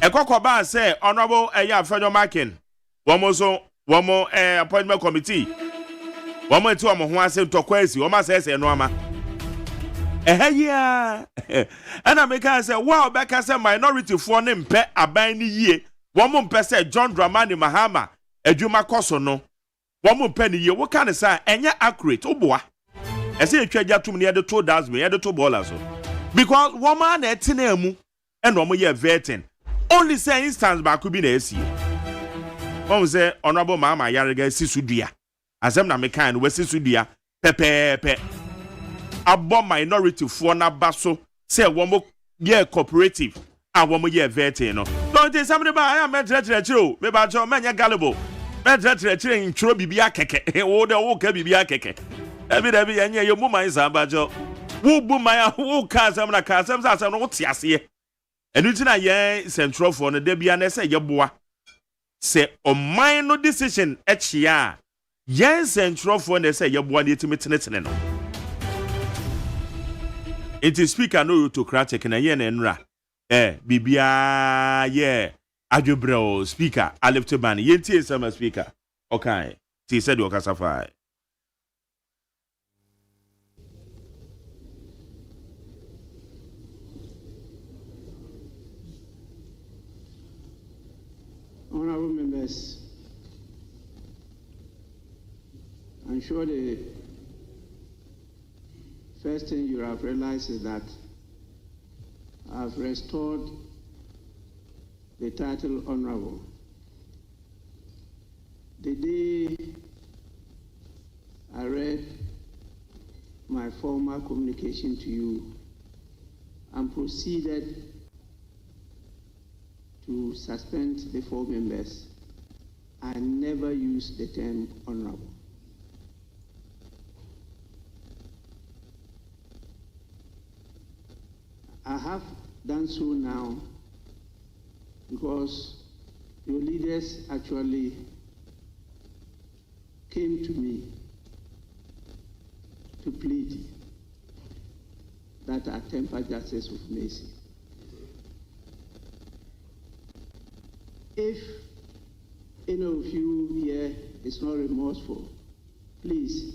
Ekokoba say honorable Afenyo Makin womo appointment committee womo ti womo ho ase tokwasi womo say no ama Yeah. And I make her say, wow, back as a minority for them pet a biny ye. One more person, John Dramani Mahama, a Juma Kosono. One more penny ye, what kind of say, and ya accurate, oh boy. I say, treasure to me at the 2 does me at the 2 ballers. Because one man at Tinemu and one more year vetting. Only say instance back could be the SC. One say, Honorable Mama Yariga Sisudia. As I'm not kind, West Sisudia, pepe. Abo minority for na baso say one more year cooperative and 1 more year vetting. No, don't say somebody by I am metretretro, maybe I told many gullible. Metretretro in Trobibia keke, or the walk bibia keke. Every and your mumma is a bajo. Who boom my who cars am na cars am as I know what's here. And it's not ye central for the Debian say your boy. Say on minor decision at ya. Yes, central for the say your boy need to meet in. It is speaker no autocratic na yen enra. Bibia yeah. Adwebro speaker Alifte ban yenti sama speaker. Okay. Ti said okasafai. Honorable members, I'm sure the first thing you have realized is that I've restored the title Honorable. The day I read my formal communication to you and proceeded to suspend the 4 members, I never used the term honorable. I have done so now because your leaders actually came to me to plead that I temper justice with mercy. If any of you here is not remorseful, please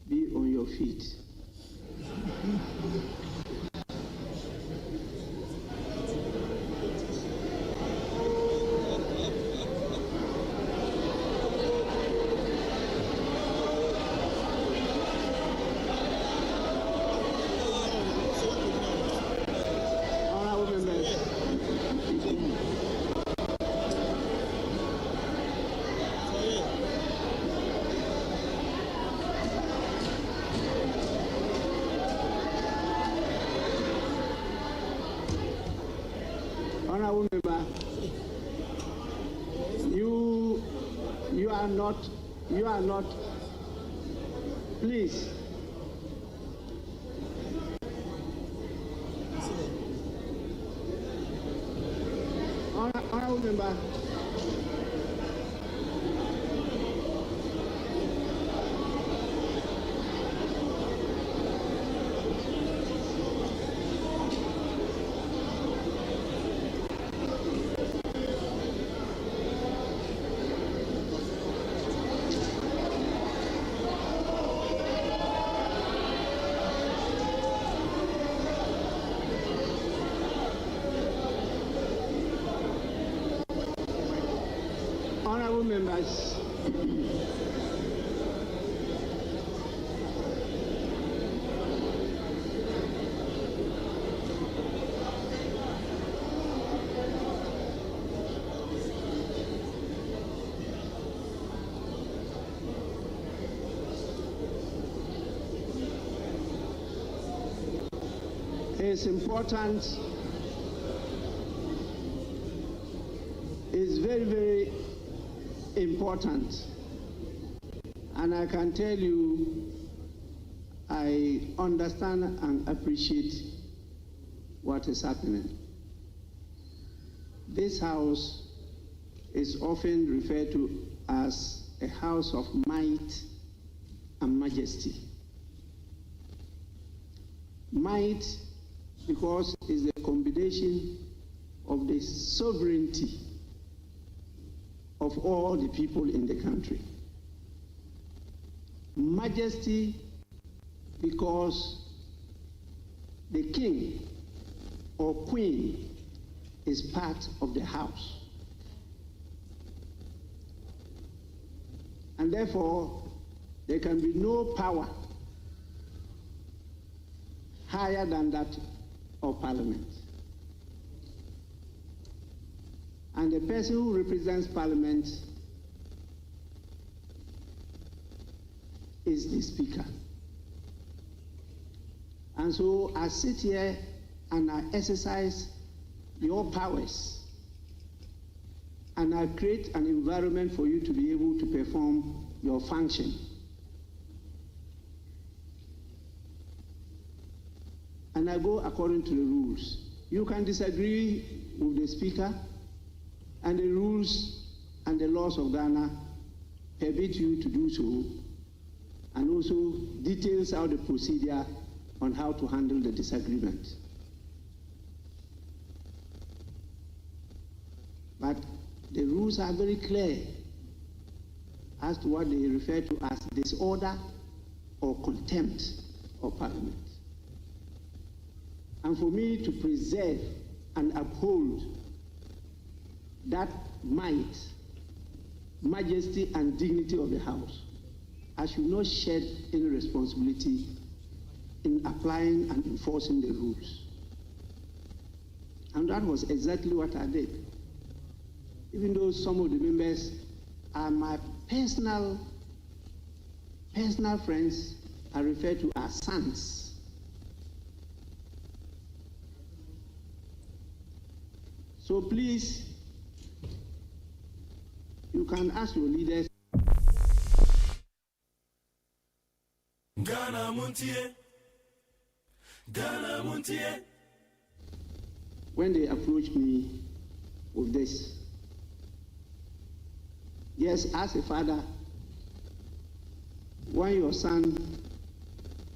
be on your feet. You are not, please. Honorable member. Members, it's important, it's very, very important, and I can tell you I understand and appreciate what is happening. This house is often referred to as a house of might and majesty. Might because it's the combination of the sovereignty of all the people in the country. Majesty because the king or queen is part of the house. And therefore, there can be no power higher than that of Parliament. And the person who represents Parliament is the Speaker. And so I sit here and I exercise your powers, and I create an environment for you to be able to perform your function. And I go according to the rules. You can disagree with the Speaker, and the rules and the laws of Ghana permit you to do so, and also details out the procedure on how to handle the disagreement. But the rules are very clear as to what they refer to as disorder or contempt of Parliament. And for me to preserve and uphold that might, majesty, and dignity of the House, I should not shed any responsibility in applying and enforcing the rules. And that was exactly what I did. Even though some of the members are my personal friends, I refer to as sons. So please, you can ask your leaders. Ghana MONTIE. Ghana MONTIE. When they approach me with this, yes, as a father, when your son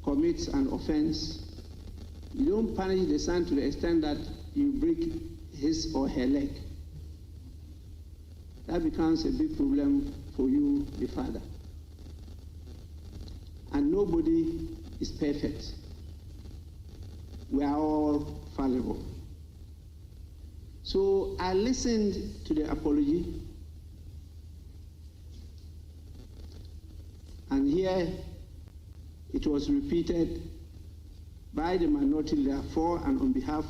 commits an offense, you don't punish the son to the extent that you break his or her leg. That becomes a big problem for you, the father. And nobody is perfect. We are all fallible. So I listened to the apology, and here it was repeated by the minority leader for and on behalf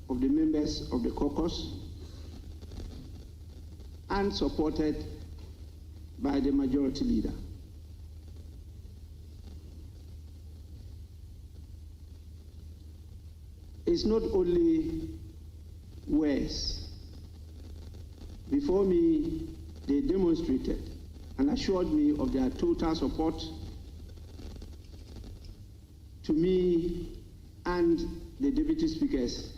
of the members of the caucus, and supported by the majority leader. It's not only words. Before me, they demonstrated and assured me of their total support to me and the deputy speakers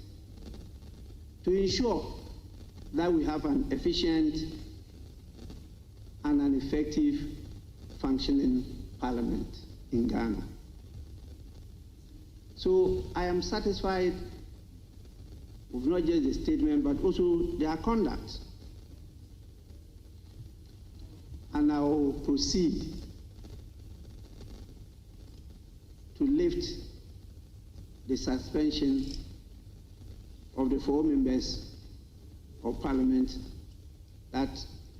to ensure that we have an efficient and an effective functioning parliament in Ghana. So I am satisfied with not just the statement, but also their conduct. And I will proceed to lift the suspension of the 4 members of Parliament that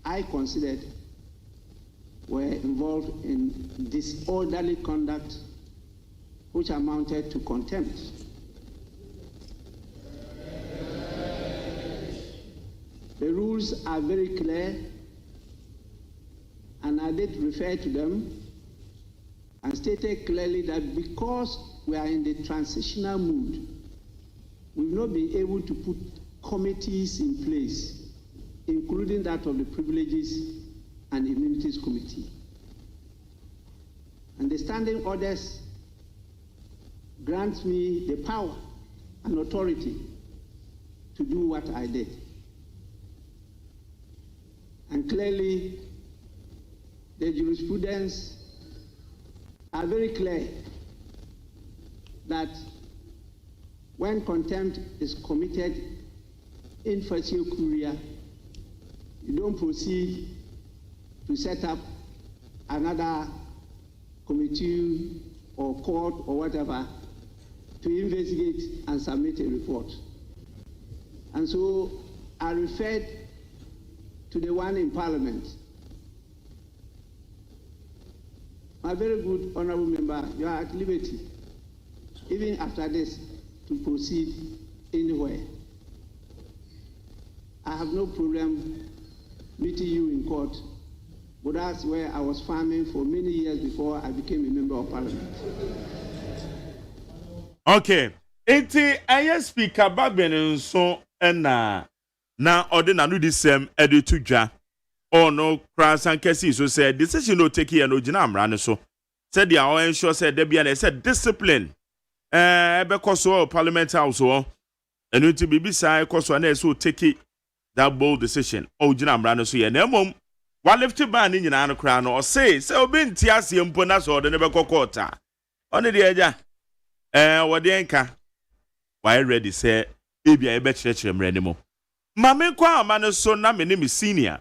I considered were involved in disorderly conduct which amounted to contempt. The rules are very clear, and I did refer to them and stated clearly that because we are in the transitional mood, we will not be able to put committees in place, including that of the Privileges and Immunities Committee. And the standing orders grants me the power and authority to do what I did. And clearly, the jurisprudence are very clear that when contempt is committed in facie curia, you don't proceed to set up another committee or court or whatever to investigate and submit a report. And so I referred to the one in Parliament. My very good honorable member, you are at liberty, even after this, to proceed anywhere. I have no problem meeting you in court, but that's where I was farming for many years before I became a member of Parliament. Okay. Eti aye speaker Babin so na ordinary do the same editu dwa. Oh no, cross and Cassie so said decision no take here no gina amra so. Said the our ensure said there be an said discipline. Because so Parliament House so and it be beside cause one so take that bold decision. Oh gina amra so ye na mom one left ban in no crown or say obi ntiase mpo na so de ne be kokota. On the eja what the enka why ready say baby I bet church mrenemo. Mame kwa amane so na me ne senior.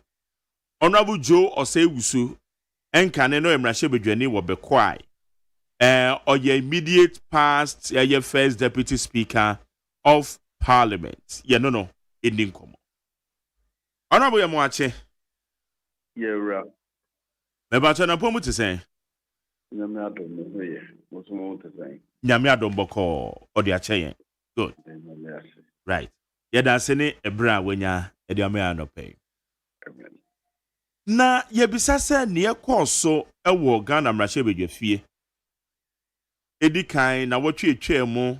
Honorable Joe OSEI Wusu enka ne no emrahye bedwani wo bekwai. Or your immediate past your first deputy speaker of Parliament. Yeah no ending komo. Honorable Yamwache. Yeah, right. Me ba to na pomu te sen. Nyame adom no ye. Mo so mo te sen. Nyame adom boko odi ache yen. Good. Right. Yeda sene ebra wenya ediame anope. Amen. Na yebisa se ne ekoso ewo Ghana mrahye bedwafie. Edi kan na wotwe etwa mu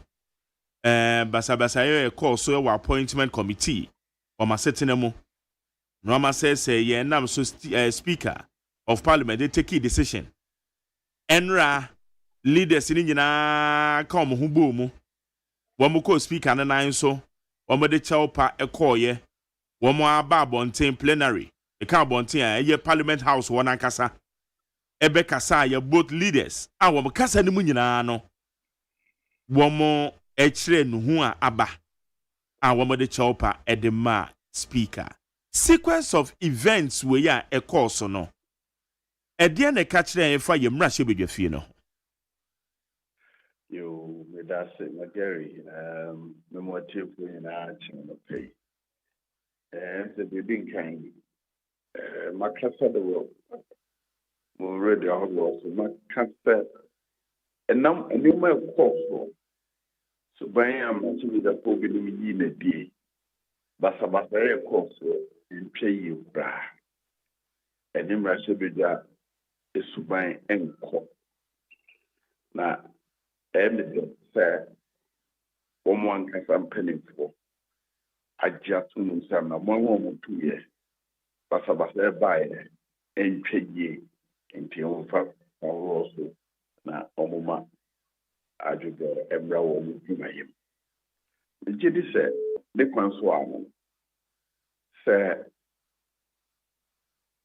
basa ye ekoso ewo appointment committee o masetene mu. No ma say ye nam so speaker of Parliament they take a decision. Enra leaders ni nyina ka omo hubo mu. Womo ko speaker na nan so womo de chawpa ekoye womo aba abonten plenary e ka abonten a ye Parliament House wona kasa ebe kasa ye both leaders a womo kasa ni mu nyina no womo ekire no hu a aba a womo de chawpa edema speaker sequence of events we ya e course no e de na ka kire fa ye mrahye bedwafie no Yo, me that's it, my Gary. Me more tip in our channel pay. The baby kind. My casa the world. More ready all was my casa. And now a new my course. So by am actually the problem in a day. Basa course and pay you bra. And in Rashabida is to buy and call. Now, evidence say one can some penny for. I just know some 1 2 years. Basa buy and pay ye until also na omuma ajugo ebra wo mu him. The jedi say the kwanso amo say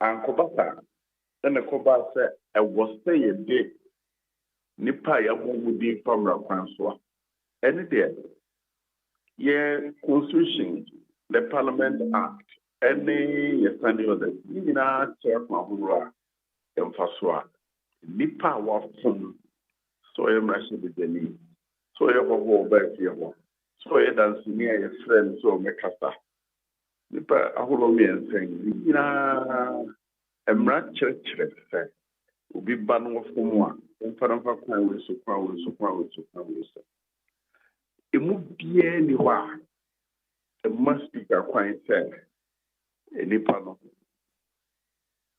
ankobata na koba say e was say a day nipa ya mu di famra kwanso any there ye constitution the Parliament Act any standing order ni na check ma hurua emfaso nipa wa fun so e mrashe bedani so e hobo ba fie ho so e dance ni e friend so me kasa nipa ahoro mi ensen ni na emra chire se obi ba no fun a emfa kwan we so emu bie ni ho a e must be kwan se nipa no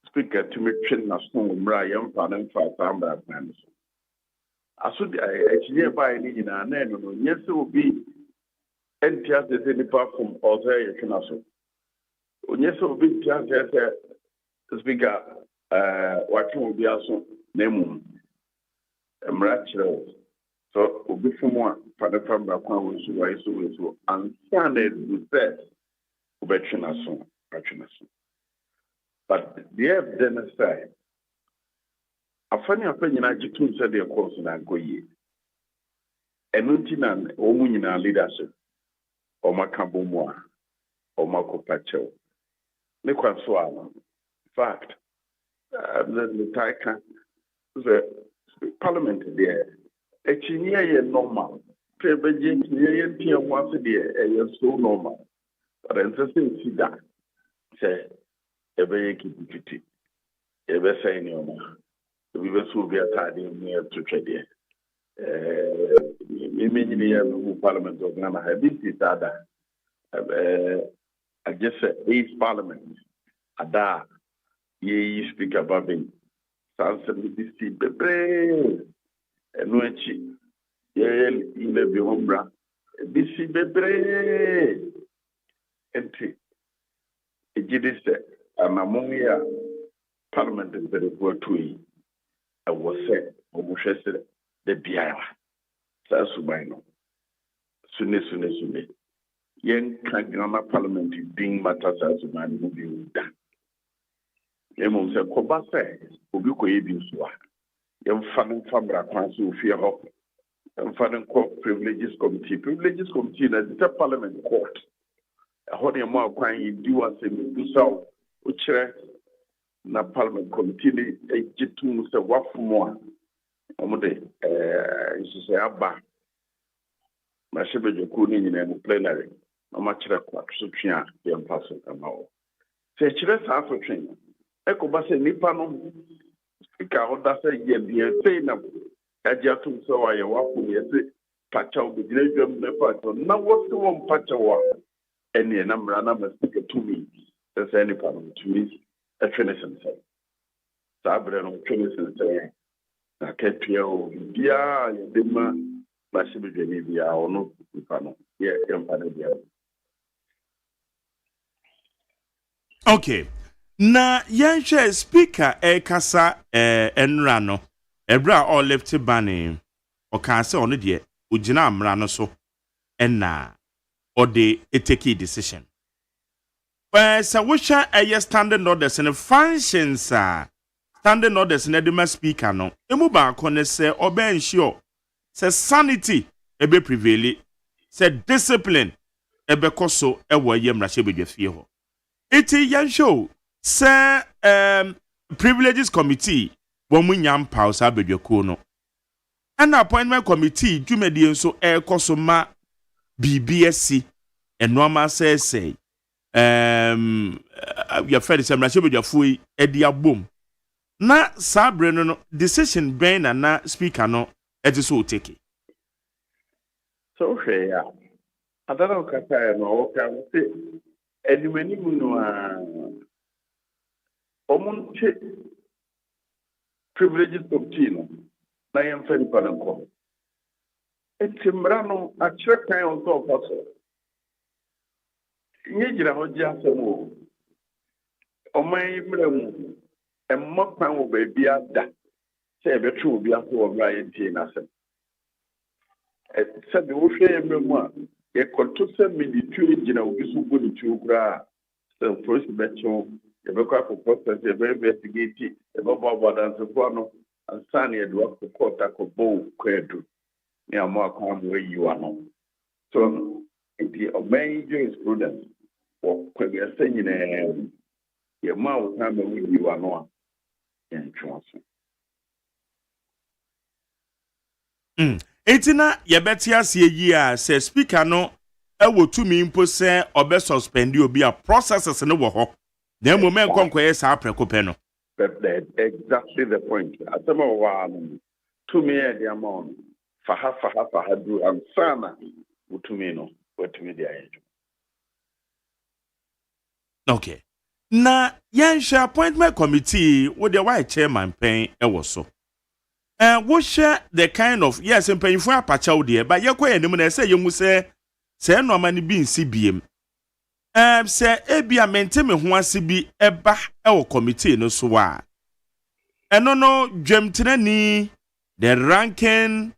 speaker to me train na so mra yam fa na fa tamba plan so aso de actually by ni na no yes obi entia de nipa from OSEI AGYEMAN so onyese obi entia se speaker what obi aso na mu mra chiro so obi from one fa na tamba kwa wo so and standard say obetwena so but the evidence side, a funny opinion I just said the course and go ye. And Nuntinan, Omunina leadership, or Macambomoa, or Marco Pacho. Nequansoa. In fact, the Taika, the Parliament there, a chinia normal, Prebeji Tia once a year, so normal. But I'm just saying, that say, a very kitty, a very saying, we were so be a tidy near to trade. Many Parliament of Ghana have been other. I just said 8th Parliament. Ada, ye speak about me. Sansa mi si bebre. Enuechi. Ye ile bi hombra. Bisi bebre. Enti. Ejide se amamongi ya Parliament is very good to yi. I was said, omuhwese the biara. Sa subaino. Sune. Yen Ghana Parliament being matters as a man who be done. Yemon said, Kobase, Ubuko Ebusua. Yem Fanning Fabra Council, Fear Hop, and Fanning Court Privileges Committee. Privileges Committee, the Parliament Court. A honey more crying, do us in Busau, which na Parliament Committee, a jitum, a wafumwa. Omode, is a abba. My shepherd, you couldn't in plenary. No much record, so Chia, the ambassador. Say, Chile half a train. Echo Basse Nipano, speaker, what does a year be a saying of Ajatum, so I walk with you, Pacha with Legion, Nepal. Now, what's the one Pacha walk? Any number speaker to me, there's any problem to me, a Trinity. Sabre no Trinity saying, I can't hear, yeah, Dima, Massive Genevia, or no, Pano, yeah, Empire. Okay. Na yanhwe speaker kasa enra no ebra all left bane o ka se ono de ogina amra no so na o de take decision. So which are standing orders and functions standing orders na de speaker no emu ba ko ne se oba ensure se sanity ebe prevail se discipline ebe koso ewo yemra she bedwa fie ho. Iti yan show say privileges committee womunyam pause abedwakuo no. An appointment committee dwumadi enso ekoso ma BBSC enoma say ya fed say mra bedwafuo yi edi abom. Na sabre no decision ben na speaker no eti so take. So ya. Adana kata no ka say Edumeni muno omunche privileges committee no na yem feri paranko etimrano achre kan on to paso nyejira hoji asemo oman mremu emma kan wo ba bia da se ebetwe obi aso obra yentie na asem se de wo hwe emremu a e konto se military gina obi so go ni tuukura so first betcho e be kwa process e be investigate e be bobo dance for no ansani e do ko court akobo kwedu ni amo akwa mo yi ano so the main jurisprudence for kwebe senyine ye ma wo ka ma yi ano a en twaso Etina yebeti asie yi a se speaker no ewo tumi mpo se obe suspend obi a processes no wo ho na moment konkoye sa prekope no. Exactly the point. Atama wa tumi e dia mon faha du ansana utumi no wetumi dia yejo. Okay. Na yanhwe appointment committee wo de why chairman pen ewo so. What share the kind of yes and paying for a patch out there, but you're quite a say you must say no money being CBM. Say Abia maintain me who wants to be a back our committee no so. And no, Jem Tinani, the ranking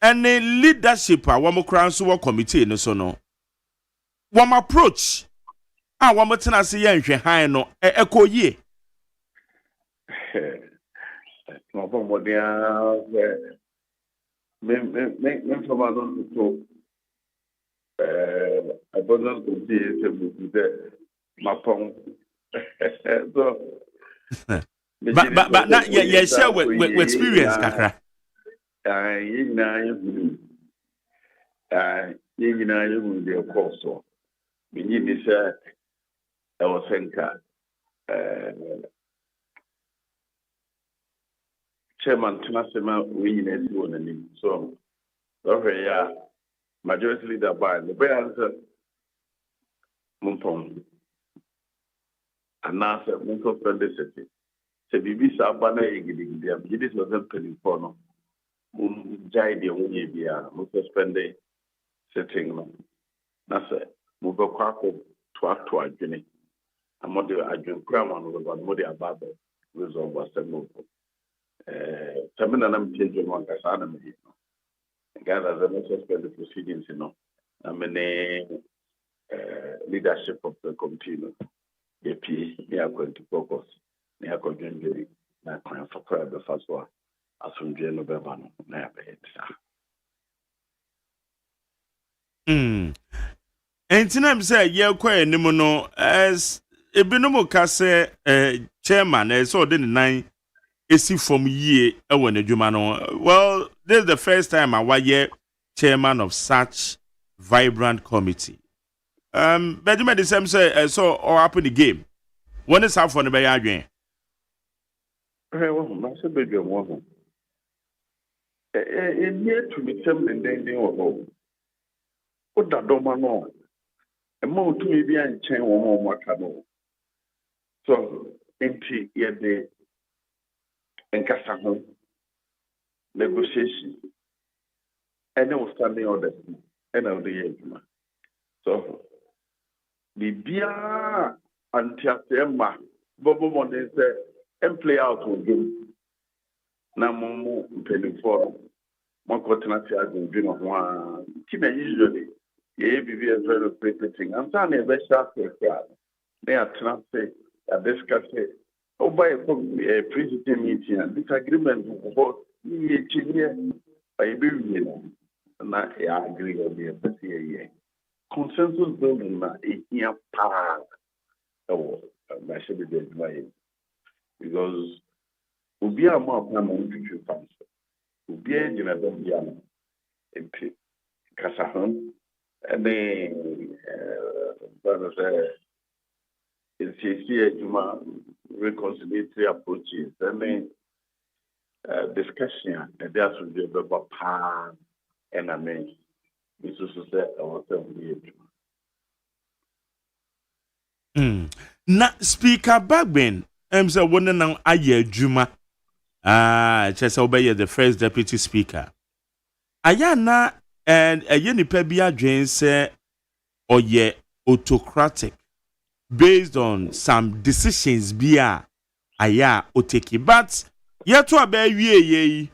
and the leadership of one more crown so committee no so no. One approach. One more time I say, high no echo ye. No como dia me formado to abundance of the mapon so but not yeah share with experience kakra You know, you will be a course. So, we need this, our center, Chairman Tanasema, we need to so, okay, yeah, majority leader by the answer, Mumpong, and answer Mumpong for the city. So, Bibi Sabana, it is not a penny for no. Jai the only be a suspended setting. That's it. Move a quack to a journey. I'm not the adjoint grammar, but more about the result was the move. Seven and I'm changing one Casana. Gather the suspended proceedings, you know. I'm in a leadership of the committee. We are going to focus. We are going to not crime for crime the first one. As from November, never And I'm say, yeah, quite no as a binomo case chairman, so then 9 is from year when a Jumano. Well, this is the first time I was chairman of such vibrant committee. Benjamin the same say, so or happen the game. When is half on the bay again? Well, I said, baby, one. Near to be something they know. What that don't know. A more to me be and chain one more canoe. So, empty yet the Encassano negotiation. And I was standing on the end of the year. So, the beer until Emma, Bobo Monday said, and play out with him. Now, Momo penny for one continental as in June of one. Usually. Yeah, be a very thing. I'm saying a very sharp crowd. They are trying to discuss it. Oh, by a president meeting and disagreement about by a billion. And I agree on the consensus building is here part. Oh, I should be dead by because we'll be a more permanent future funds. We'll be a general MP Casahan. And then, it's reconciliatory approaches. And then, discussion, and that's what the Baba and I mean, this is Na speaker Bagben, say one now aye Juma. Just obey the first deputy speaker. Ayana. And a Yenipebia Jane said, or ye autocratic based on some decisions bia aya oteki. But yet to a ye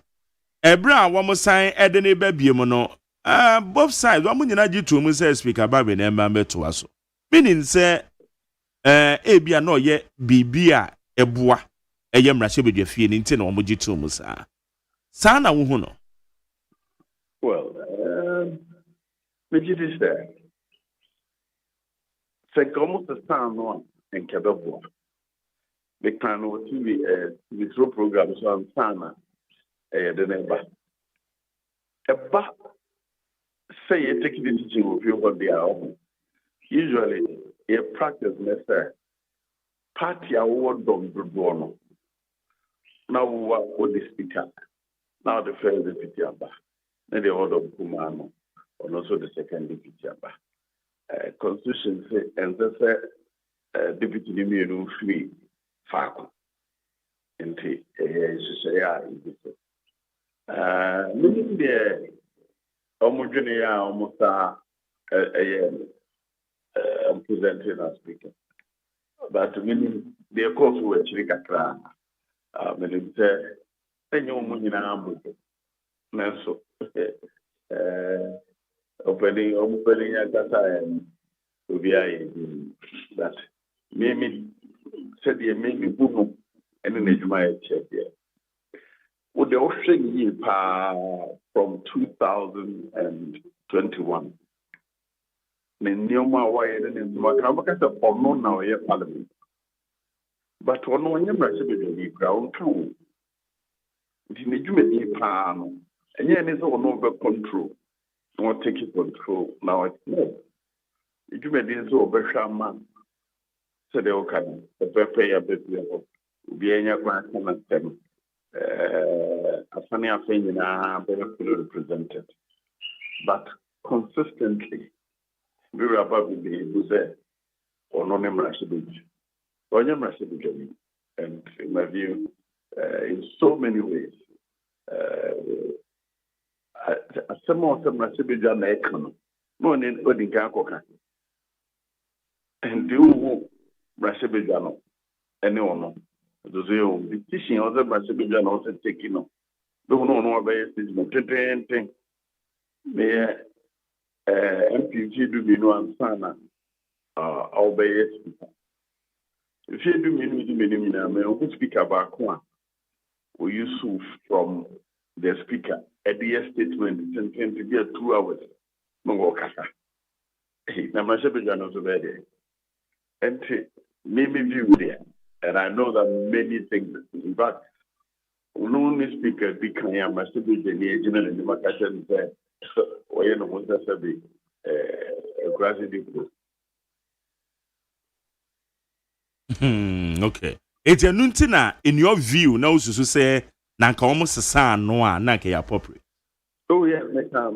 Ebra one more sign Edene Babiemono. Both sides, one munina to say speaker Babin and Mambe to us. Meaning say Abia no ye bibia ebua a yamra shebe de fie nintin or muji to musa. Sana wuhuno. Well, which is there. C'est comme ça, non, en Québec. The plan of TV, the show programs on Sana, the neighbor. But say a technical teaching of you what they are. Usually, a practice, necessary. Party award don't do. Now, what the speaker? Now, the first deputy. And the order of Kumano, and also the second deputy. Constitution and the deputy Nimino free Faco. And the meaning the homogeneous almost I'm presenting and speaking. But meaning the course were Chiricatra, meaning the new Nanso. Opening at that time to be that maybe said the maybe boom and then it's my check here. Would the ocean year from 2021? Then Neoma wired in Macabacas or no now here parliament. But one no one the ground count. The Nijume pan. And yet, it's all over control. want to take control. Now it's no. You may do so, Beshama. So they can pay a bit level. Be any grant and them. A funny thing in our very fully represented. But consistently, we were about to be able to say, or no name Rashidij. Or name Rashidij. And in my view, in so many ways, some of them Rashidij are not economic. No one in Odinka. And do Rashidij, anyone. The teaching of the Rashidij also taking on. Don't know about it. May MPG do me no answer. I'll be it. If you do me, I speak about one. We use from the speaker at the statement to get 2 hours. No work. Now, my shepherd is also there. And maybe view there. And I know that many things, in fact, only speaker became my shepherd in the agent and the market said, or you know, what that's a grassy deep. Okay. It's a nuntina in your view, now to say, Nanka almost a son, no, Nanka appropriate. Oh, yeah, make no,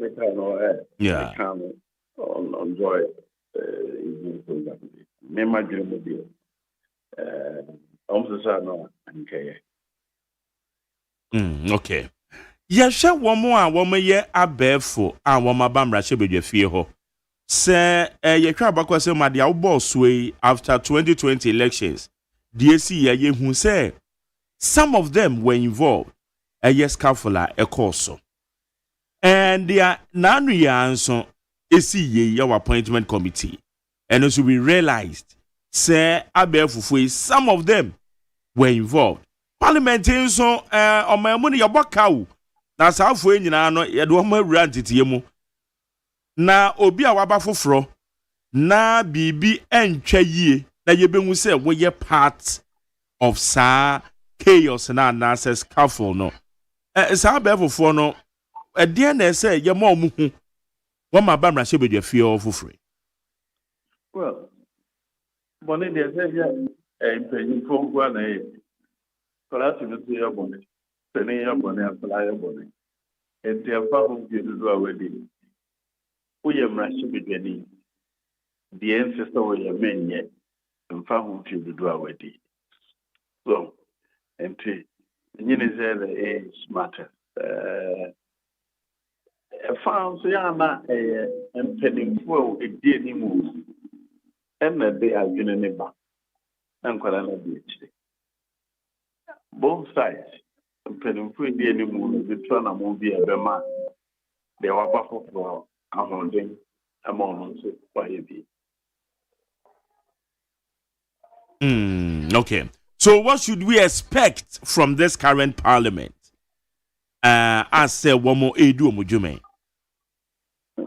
yeah, enjoy Nema Jimmy, almost a son, no, okay. Yasha one more woman ye a bearful and one my bam rashe fear ho. Say ye crab bakwase ma dia boss way after 2020 elections. DSC ye who say some of them were involved. A yes scaffola a course. And they are nanu yanso esi ye your appointment committee. And also we realized say a bearful some of them were involved. Parliamentary so on my money your cow. Na saafo nyina no ye do mo awura ntete mu na obi a waba foforo na bibi entwa yie na ye behu se wo ye part of sa chaos na access scaffold no sa be foforo no de na se ye ma omu hu wo ma ba mra she bedwa fie foforo. Well, bonne de se ya impenyi fo gwa na e kola ti no ya bonne Penny Abone and Flyabone. And the above you do already. We am rushing beginning. The ancestor will your men yet, and found you to do already. So, and the age matter. Found Yana and penning for a dear move. And that they are getting a back. And Colonel Beach. Both sides. Penning for the animal, the turn among the other man. They were buffalo for among them, among us, by okay. So, what should we expect from this current parliament? As say one more edu mujume.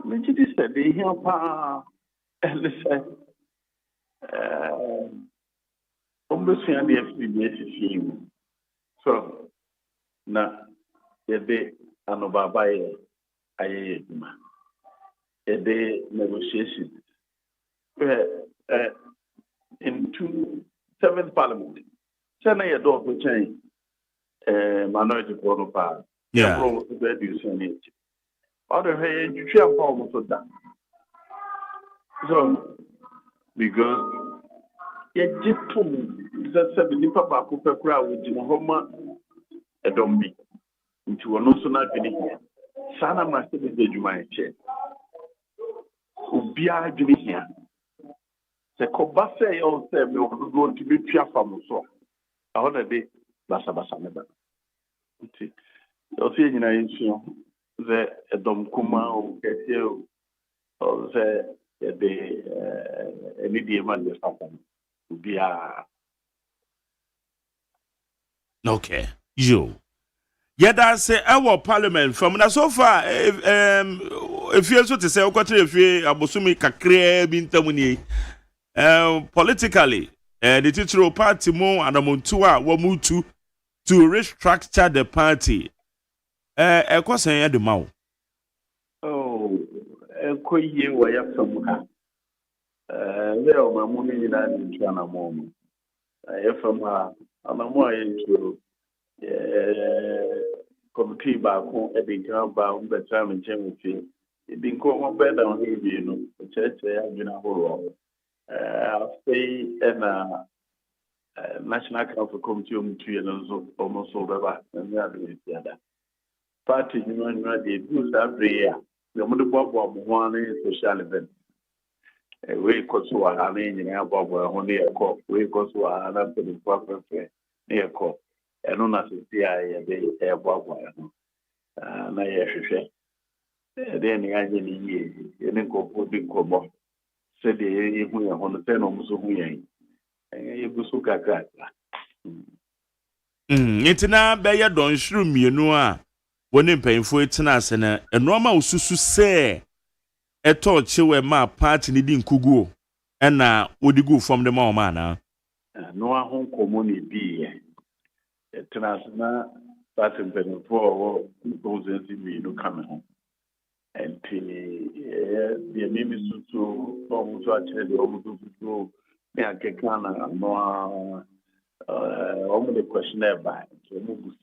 Majority said they help. Listen, almost the so. Na yede anobabaye aye ma yede negotiation in 7th parliament chana ye do ko chen minority pro pa yeah pro be do senate other hey you try am so that so because ye jitu that 70 papa ko pekura we di homa Edombi into one also not being here. Sana must be the Juma chair. Ubia Juni here. The Kobase also go to be Pia from so. I want a day Basabasa never. You'll see in the Edom Kuma or Ketio or the medium and the Satan. Ubia. Okay. You. Yet I say our parliament from now so far if you also to say if you abosumi kakre bintamuni politically the titular party mo and amontua wamutu to restructure the party. Ekosan ya de mawo. Oh, Koye were from her. There are my money in China mom. I from her, and I'm more into committee back home at the ground bound, but I'm in Timothy. It been called better on him, you know, the church have been a whole. I'll stay in a National Council Committee on 2 years almost over, and the other. Party, you know, they do every year. The Mother Bob one social event. We could so a name in our Bob only a cop. We could so a to the proper near cop. And on as a CIA, they have Bob. And I say, then I didn't go for big cobo. Said the on the 10 almost a week. And you go so cat. It's now by your don't shroom, you know. When in painful it's na a normal susu say a torch where my party needing kugu and now would you go from the mama? No home community be a transna starting for those in the coming home. And the name is to almost actually almost to me a kekana more the questionnaire by to move.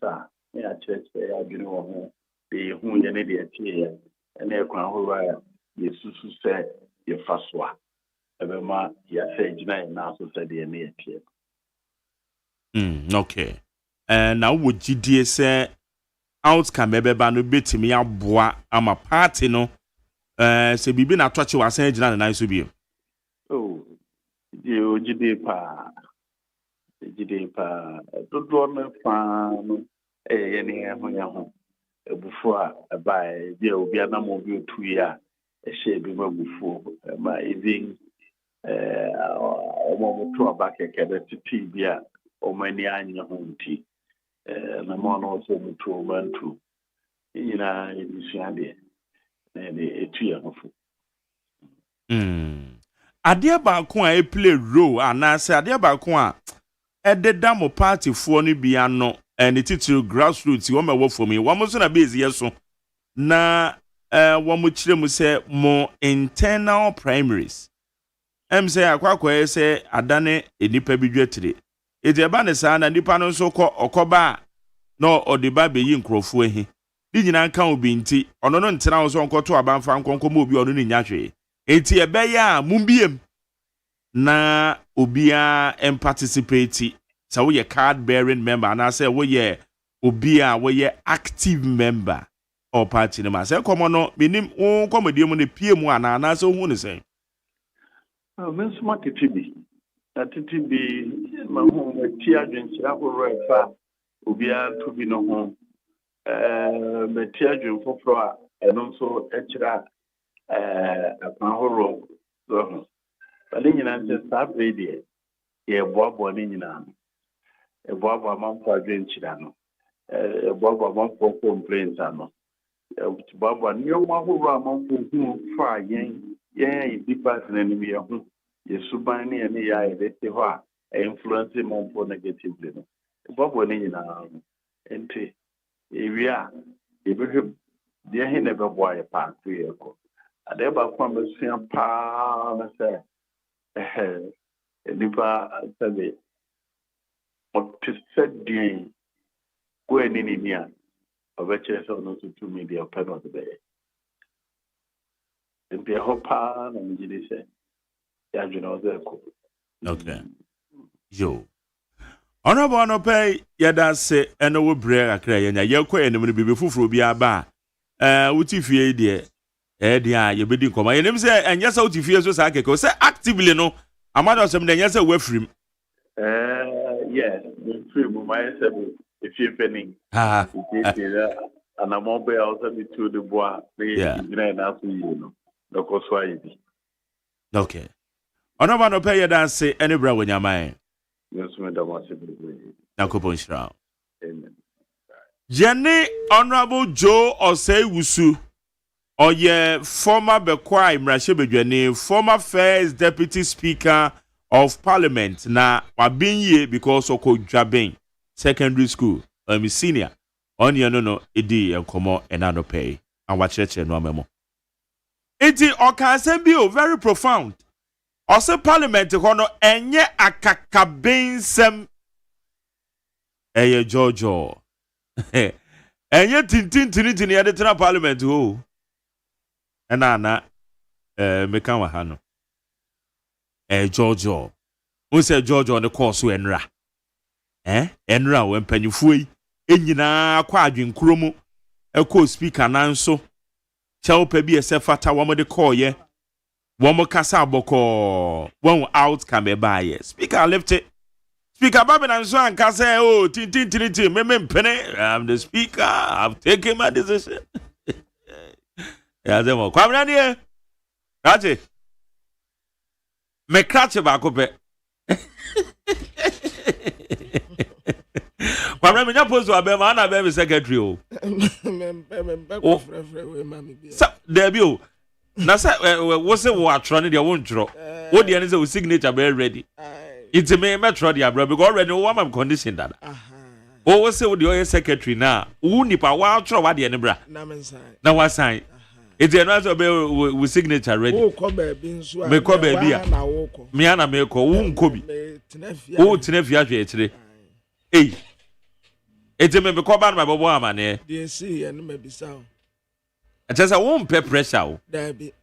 Yeah, church, you know, the who you need a tear, and they're going to yes, say your first one. Everyone, yes, say, now, so said the near tear. Okay. And now, would you dear say, outcome, maybe by no bit to me, I'm a party, no? So be been a touch you are saying, and nice to be. Oh, you did pa, don't farm. Before I buy, there will be a number of 2 years. A shade before my evening. To back a cadet tea beer or many annual home tea. And I'm on also to 1 2. In Shandy and a 2 year of Adia Balcoin, a play role, and I said, Adia Balcoin, at the damo party for ni biano. And it is grassroots. You want to work for me. One was on a base, yes, so now, one which them say more internal primaries. Say, I quite say, I done it in the pebble today. It's a banner and the panel so called Okoba, no, or the baby in Crowfue. Didn't I count being tea, or no, and I was on to a band from Concomobi or in Yatre. It's a beya, Mumbium. Na, Ubia, and participate. So we a card bearing member, and I say we we active member or party member. Say come on, no, minim on come with you on the PM one, and I so want to say. Miss Marty TB, that TB, my home with Tiagen, Rafa, Ubia to be no home, the Tiagen for floor, and also extra a Mahoro. But then you know, start radio, a bob or in a bob among for Genchidano, a bob among for complaints. Bob and your one who among whom far yang, departs an enemy of whom you subani and the eye that you are influencing more for negatively. Bob one in and we are, if you he never boy a part 3 years ago. I never come to see a pound, say, Nipa said, what to said, dear, going in India, of which I saw no to media pen of the day. And be a whole pan and you say, yeah, you know, they're cool. Okay. Yo. Honorable no pay, yada say, and no break a cray, and a yoko and the baby fufu be a bar. What if you dear? Dear, you bidding come. I say, and yes, out if you so say actively no. I'm not something yes, away from. Yes, the free myself if you're penning. And I'm mobile also to the bois, the you know, the Cosway. Okay. Honorable no pay dance say any bra when your mind. Yes, madam. Now, Coupon Shroud. Jenny Honorable Joe OSEI Wusu. Or former Bekwai Mrashebejani, former first deputy speaker of parliament, na wabinye because oko Jabin secondary school, senior. On no edi and come and no pay. And watch it no memo. Iti okasem bi o very profound. Ose parliament hono enye akakabensem. Eye Jojo. Enye tintin ya de tra parliament ho. Na meka wa ha no. Jojo. Who say Jojo on the course enra. Enra we mpanyufu yi enyina kwa adwenkuro mu eko speaker nanso chew pa bi esefata wo mo de call ye wo mo kasa aboko won outcome e ba ye speaker left it speaker babe nanso anka say oh tin me mpene I'm the speaker I've taken my decision ya zemo kwamna die raje me krache ba ko pe Kwamra me nyapo so abema na be secretary o. There be o. Na say wo se wo atro ne de wo ntro. Wo de ne say wo signature be ready. It's me metro de abro because already wo am condition dada. Wo se wo de secretary na wo nipa wa atro wa de ne bra. Na wa sign. It's another be wo signature ready. Wo ko ba bi nso a. Me ko ba bi a. Me ana me ko wo nko bi. Wo tenafia hwe etire. Hey. Ete me be koba na bobo amane. Dey see and me bisa o. Atesa won pe pressure o. There be.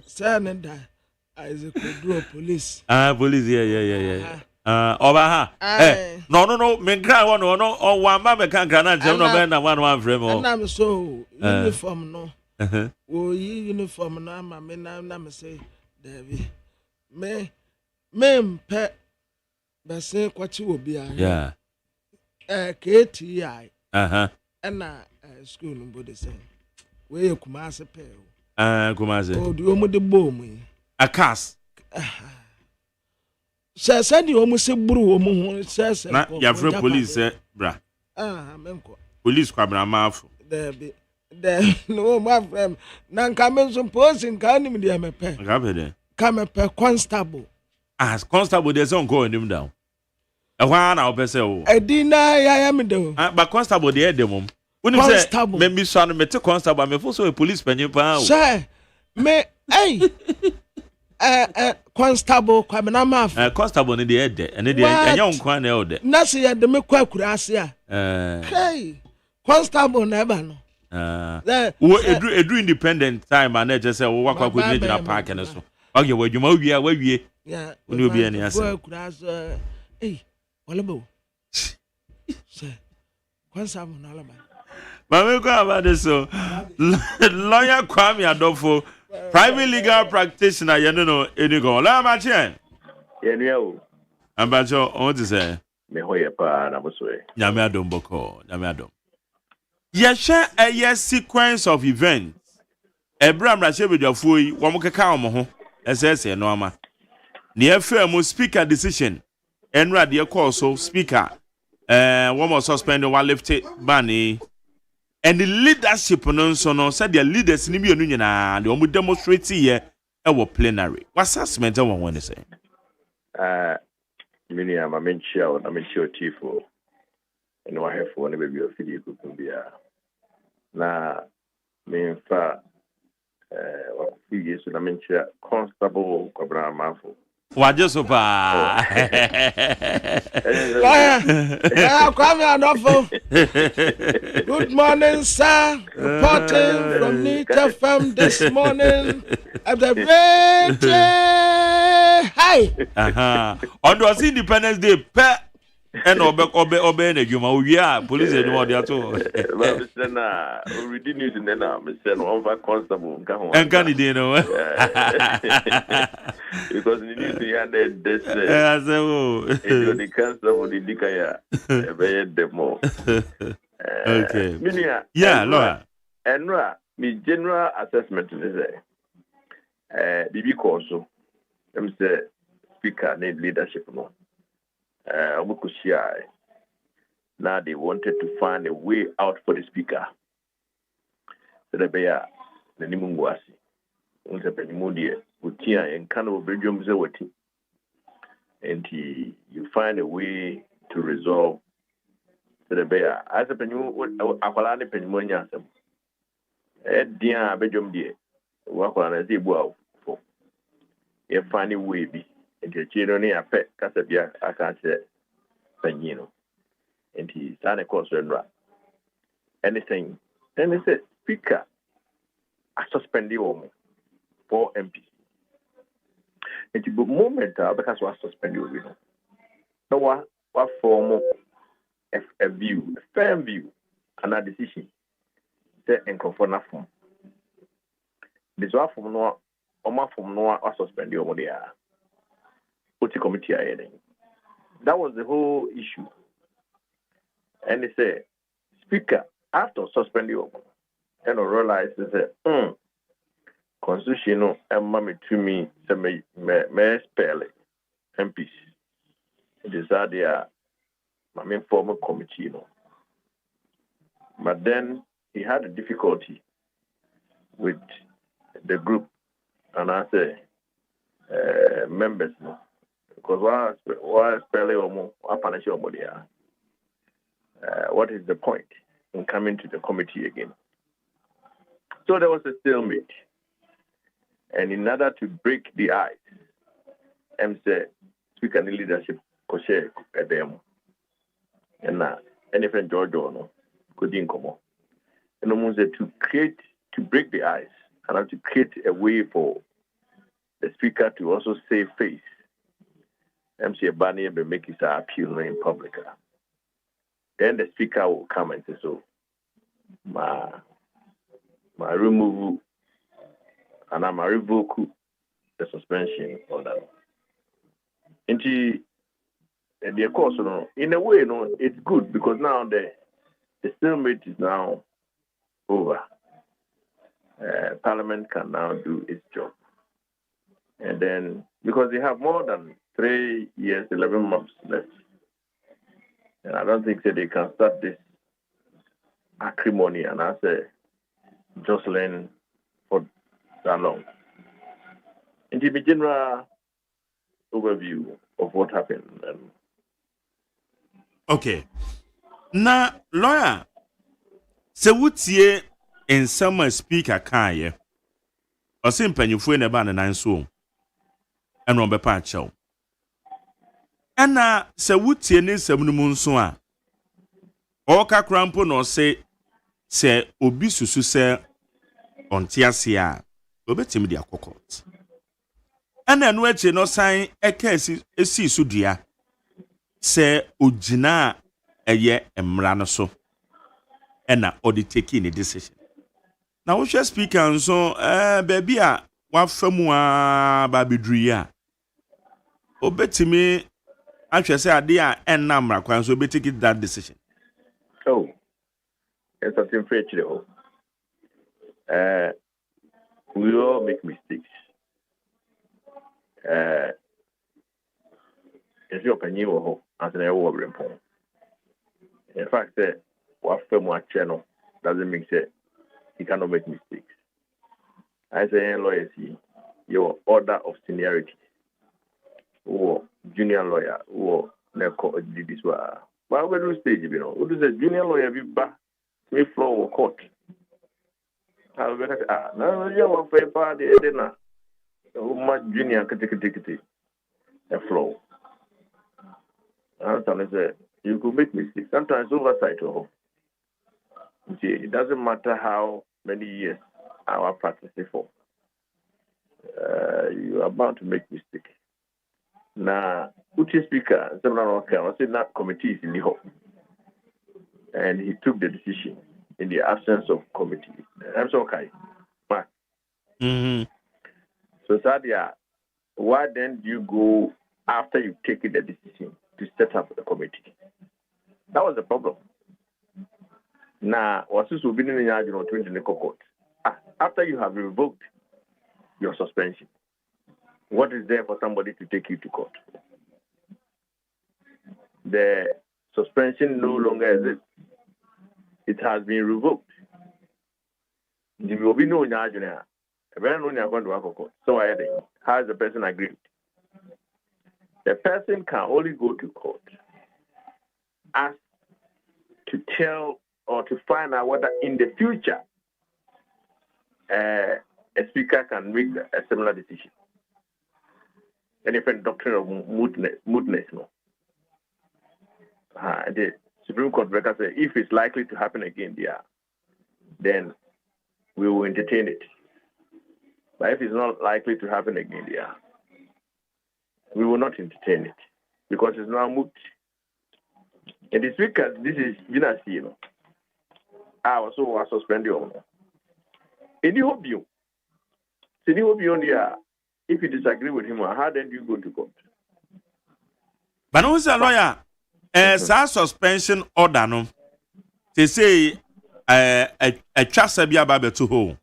Sir da Isaac do police. Police yeah. Oba ha. No, me nkra won no o wan ba be kan na je no be na one frame o. Na me so uniform no. Wo yi uniform no ama me na me say there be. Me mpe bese kwachi obi a. Yeah. KTI. And school no body say. We Kumase pe. Kumase. Oh, the omo de bom. A cast. Say the omo se buru omo say. Na ya free police bra. Menko. Police kwabra mafu. There no my friend. Nan come some person kan him dey me pe. Come pe constable. As constable there's on go him down. Ehwa na opese o. Edina ya me do. But constable dey dem mum. Woni say me mi so no me te constable me fo so a police panyin pa o. Say me constable kwame na maf. Constable ni dey de. Ene dey enya nkwa na e o de. Na se ya de me kwa kura ase a. Hey. Constable na ba no. Wo edu independent time and e just say wo wakwa ko na park na so. Oge wo adwuma wie. Yeah. Oni obi ene ase. Hey. Olabo. Say. Constable na laba. Mame ko about so. Lawyer Kwame Adofo, private legal practitioner, you know, Edigo. La ma chen. Yenu o. Ambacho, on to say. Me hoye pa na boswe. Nyame adom boko, nyame adom. Ye share a year sequence of events. Abraham Rashebedafo yi, wo mo keka wo ho. Ese no ama. Ne FM speaker decision. Enra de call so speaker. One more suspended, one lifted banny. And the leadership no said their leaders in the union and they almost demonstrate here our plenary. What's assessment I want to say? Many am a mention tifo. And I have one baby of Philip Kumbia. Na me in fact, what few years I mention Constable Cobra Mafo. Wajosopa. Kwame Adofo. Good morning, sir. Reporting from Neat FM this morning at the radio. Hi. On was Independence Day, and obey na juma uya police edwuma dia to ba Mr. na already news na Mr. no over constable nka ho enka ni dey no because the news ya this the constable the dikaya be demo okay minia Laura enra me general assessment is bibi course so them say speaker need leadership no now they wanted to find a way out for the speaker. So the bear, the Nimungwasi, once a penimodia, Utia and Cano Belgium Zawati. And you find a way to resolve the bear. As a penu, Aqualani Penimonia, Dia Belgium dear, work on a zebra for a funny way be. And the children a pet Casabia, I can't say, Penino. And he's done a course and anything. Then he said, Speaker, I suspend you for MP. And the moment because I suspend you, no what form of a view, a firm view, and a decision. Say and conform na form. This one from no, or suspend you over there. Put the committee ahead. That was the whole issue. And they say, Speaker, after suspend you, and I realize they say, Constitution and mommy to me, say me spell MPs. It is that they are my main former committee, But then he had a difficulty with the group, and I say members, because why spell or what is the point in coming to the committee again? So there was a stalemate. And in order to break the ice, say, Speaker and leadership could share them. And anything George no could come on. And almost to break the ice and to create a way for the Speaker to also save face. MC Barney will make his appeal in public. Then the Speaker will come and say, so my remove and I'm revoke the suspension order. And the course, in a way, it's good because now the stalemate is now over. Parliament can now do its job. And then, because they have more than 3 years, 11 months left, and I don't think that they can start this acrimony and I say jostling for that long. And the general overview of what happened. Okay. Na lawyer, se wutie in some speaker kaye. O se mpanyufo ne ba nan so. Eno be pa chew. Ena se wutie ne samnu mu nso a. O ka krampo no se obi susu se ontiase a obetimi dia kokot. Ena no eche no san eka esi su dua se ogina eye emra no so ena odi take ni decision. Na wo hwe speaker nso baby a wafamu a babedru a obetimi ahwe se ade a enna mra kwan so obetiki that decision. Oh, it's something for you. We all make mistakes. It's your opinion as an award report. In fact, what firm channel doesn't make sense. He cannot make mistakes. I say loyalty, your order of seniority, or junior lawyer, or did this one. But we do stage, what is a junior lawyer be back to floor or court? Now you want to party dinner. Much junior kiti a flow. And say you could make mistakes. Sometimes oversight. It doesn't matter how many years our practice for. You are bound to make mistakes. Now, Uchi Speaker, I said that committee is in the home. And he took the decision in the absence of committee. I'm so okay. So, Sadia, why then do you go after you take the decision to set up the committee? That was the problem. Now, what's this will be in the court? After you have revoked your suspension, what is there for somebody to take you to court? The suspension no longer exists. It has been revoked. There will be no judgment. So has the person agreed? The person can only go to court as to tell or to find out whether in the future a Speaker can make a similar decision. A different doctrine of mootness, no. The Supreme Court record says if it's likely to happen again, then we will entertain it. But if it's not likely to happen again, we will not entertain it because it's now moot. And the Speaker, this is dynasty, you know. I also was suspended. Any hope you? Any hope you on the if you disagree with him, how then do you go to court? But no, sir, lawyer, suspension order, no. They say a trust be about to hold.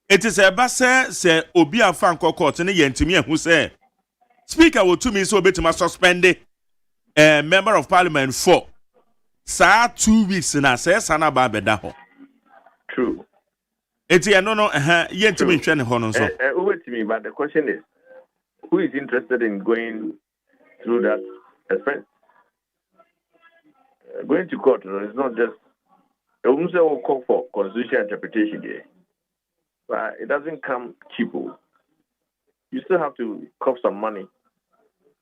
It is a basse, say, Obia Franco court, and yentimi who say, Speaker will to me so bit to suspend a member of parliament for 2 weeks in a says Sana Babedaho. True. It's a no, yentimi training honor. Over to me, but the question is, who is interested in going through that expense? Going to court, is not just the woman will call for constitutional interpretation here. But it doesn't come cheap. You still have to cough some money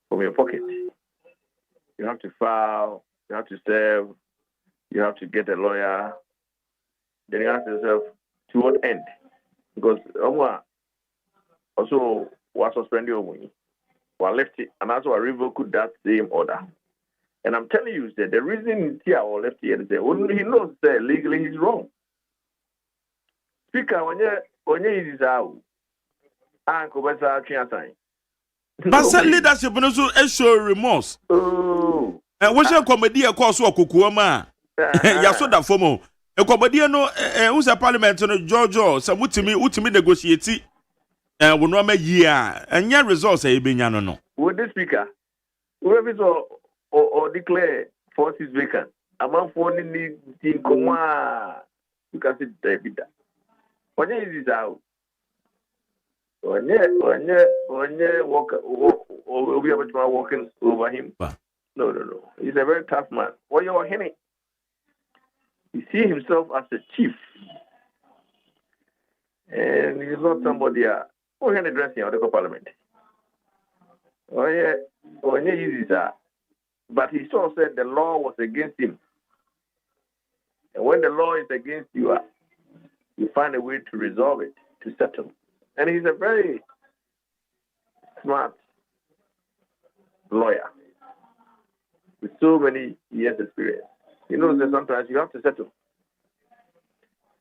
from your pocket. You have to file, you have to serve, you have to get a lawyer. Then you ask yourself, to what end? Because also was suspended money, was left it, and also revoked that same order. And I'm telling you that the reason here or left here is that he knows that legally he's wrong. Speaker, when you is out, Uncle Bessa Chiasan. But leadership also show remorse. Oh, and what's your comedy? Of course, or Kukuama. Yasoda Fomo. A comedy no, who's a parliament on Georgia, some ultimate negotiate. And will not make year, and your results are being no. With the speaker, whoever is or declare forces vacant, among 40 in Koma, you can see David. When is this out? When you walk, will be able to walking over him. No. He's a very tough man. What you are hearing? He sees himself as a chief. And he's not somebody who can address him at the parliament. But he sort of said the law was against him. And when the law is against you, you find a way to resolve it, to settle. And he's a very smart lawyer with so many years' experience. He knows that sometimes you have to settle.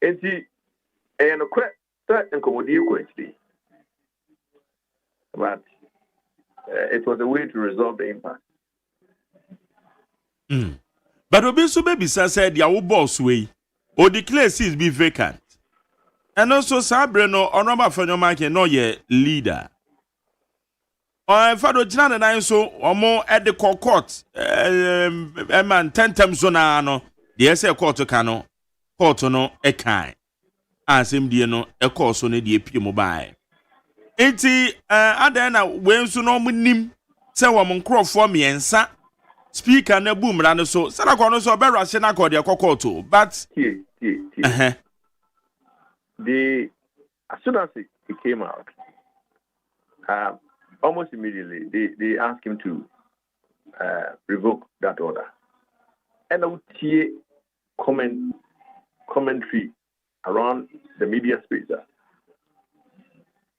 And but it was a way to resolve the impact. But Obiso baby said, "Ya boss way, or declare seats be vacant." And also, Sabrino, or number for your market, no ye leader. Or Fado Jan and I so, or more at the court, a man 10 times on ano, the essay court cano, no, a kind. As him, dear no, a course on the AP mobile. 80, Adana, when so no nim, say woman crow for me and sa. Speaker ne boom ran so Sarakono so be rational call the kokoto but as soon as it came out almost immediately they asked him to revoke that order and I would hear commentary around the media space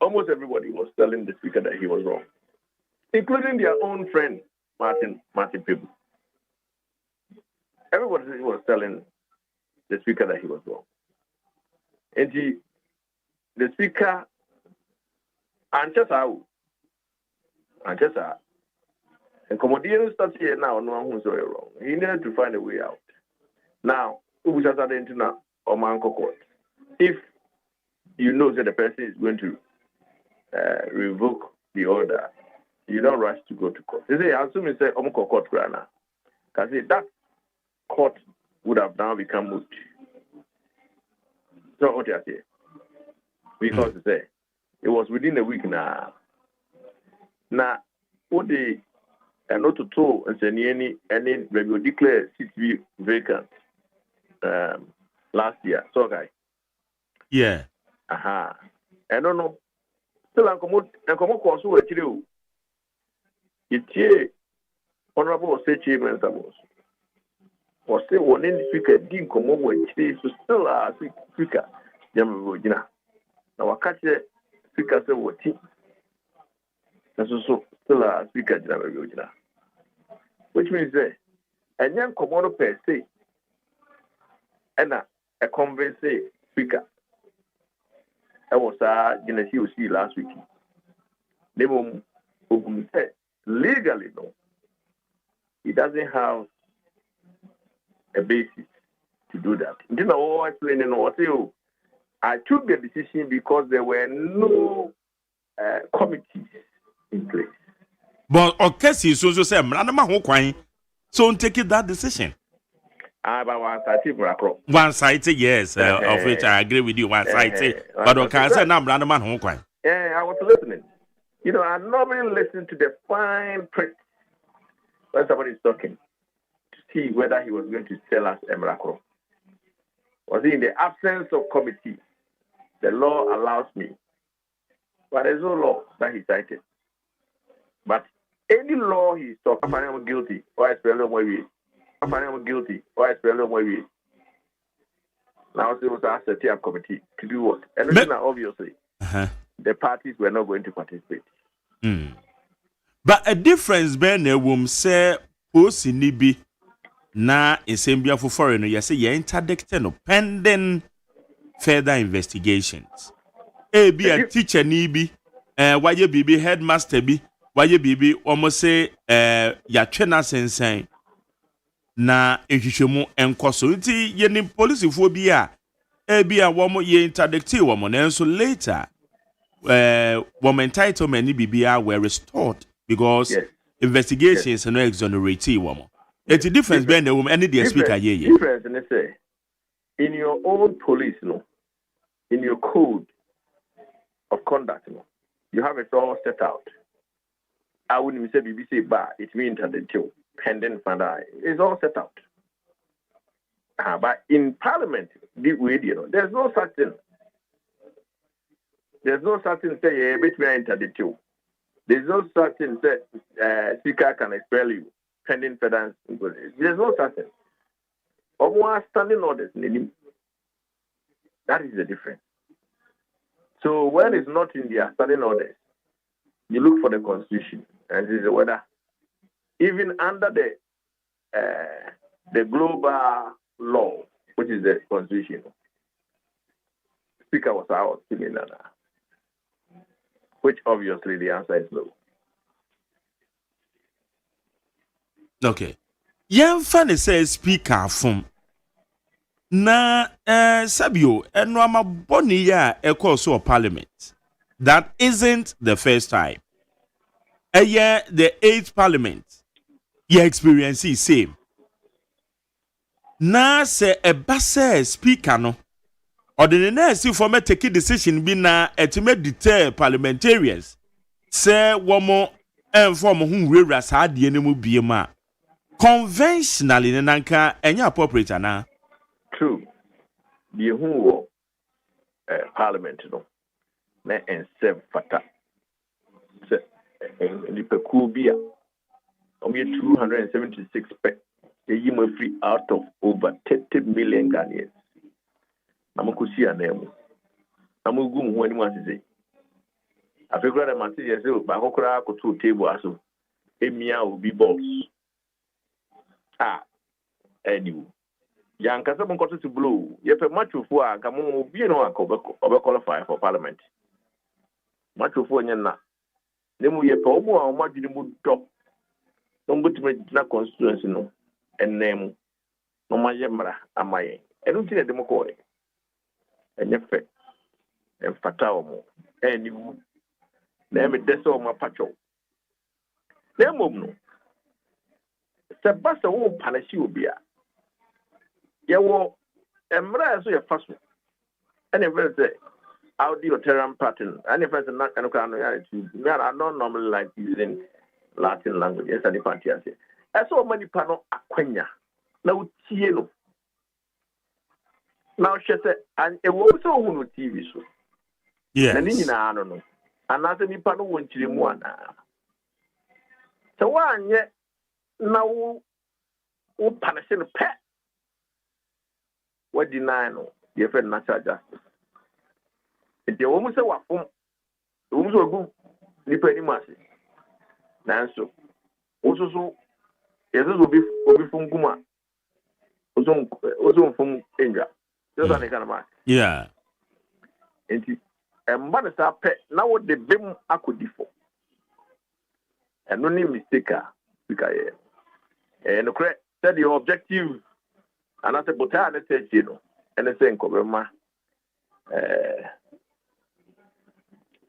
almost everybody was telling the speaker that he was wrong, including their own friend Martin people. Everybody was telling the speaker that he was wrong. And the speaker, and Commodore starts here now, no one who's wrong. He needed to find a way out. Now, who just had into Omanko court? If you know that the person is going to revoke the order, you don't rush to go to court. They say, I assume you say, Omko court, Grana. Because that court would have now become moot. So, what you say? Because you say, it was within a week now. Now, what they are not to toll and say, any, they will declare seats be vacant last year. So, guy. Yeah. I don't know. Still, I'm come course who are you. It's honorable state chairman. Or say one in the speaker didn't come over and still a speaker. Yamagina. Now I catch the speaker say what tea. That's also still a speaker. Which means that a young commoner per se and a convince speaker. I was a last week. Nemo said legally no. He doesn't have a basis to do that. You know, I explain what you. I took the decision because there were no committees in place. But okay, so say, so take that decision. But one side, yes, of which I agree with you. One side, but okay, say now, yeah, I was listening. You know, I normally listen to the fine print when somebody is talking to see whether he was going to tell us Emrakro. Was he in the absence of committee? The law allows me, but there's no law that he cited. But any law he's talking about, I'm guilty, or I spell I'm guilty, or I spell now it was asked to a committee to do what? And obviously, the parties were not going to participate. But a difference between a woman say post in Nibi na in Sambia for foreign, you say you interdicted no pending further investigations. Be a teacher Nibi, why you be headmaster be, why you be almost say ya trainer sensei na ehwehwemu enkoso nti ye ni police phobia be a woman ye interdicted woman and so later woman entitlement ni bibia were restored because investigations are not exonerated woman. It's a difference between the woman and the speaker here. Difference in say in your own police, no, in your code of conduct, no, you have it all set out. I wouldn't say BBC bar, it means interdicted pending further. It's all set out. But in Parliament, there's no such thing. There's no such thing say between interdicted. There's no such thing say speaker can expel you pending further. There's no such thing. Or more standing orders. That is the difference. So when it's not in the standing orders, you look for the Constitution and this is whether even under the global law, which is the Constitution, Speaker was out similar, which obviously the answer is no. Okay. Young Fanny says Speaker from na Sabio and Rama Bonia a course of Parliament. That isn't the first time. A year the 8th Parliament. Your experience is same. Na se a basse speaker no. Or the next for me take a decision be na ultimate deter parliamentarians. Say one more and form whom we ras had the enemy be ma. Conventionally nanka enya appropriate na. True. The who parliament no. Na en serve fata. Se ni pekubia. 276 free out of over 30 million Ghanaians. I'm going to see a name. I'm going to go anyone to say. I figure that my teacher said, "But how could I go to a table as well? Emia will be boss." Anyway, young Casabon got to blow. You have a much of work. I'm going to be qualify for Parliament. Much of one, then we have a more marginal drop. Don't go to my constituency, no, and name no my yamra, am I? I don't think a democracy. And effect and fatal, and you name it, that's all my patrol. Name of no. Sebastian won't punish you, beer. You will embrace your first one. And if I say, I'll do a term pattern, and if I say, not kind of I don't normally like using Latin language, yes, and the party. I saw many panel aquenia. Now, Tieno. Now, she said, and it was so on TV show. Yes. Na ni nyina no. Anase nipa no wonchire mu ana. So wanye na wo punish no pe. What deny no? Your friend natural justice. If you almost say what from, you almost go nipa ni masi. Nanso, also Jesus will be from Guma. Also from India. Just on the kind of man. Yeah. And man is a pet. Now what the bim I could differ. And no name mistake. Because and the correct said your objective. And I said, but I said, you know, and I said,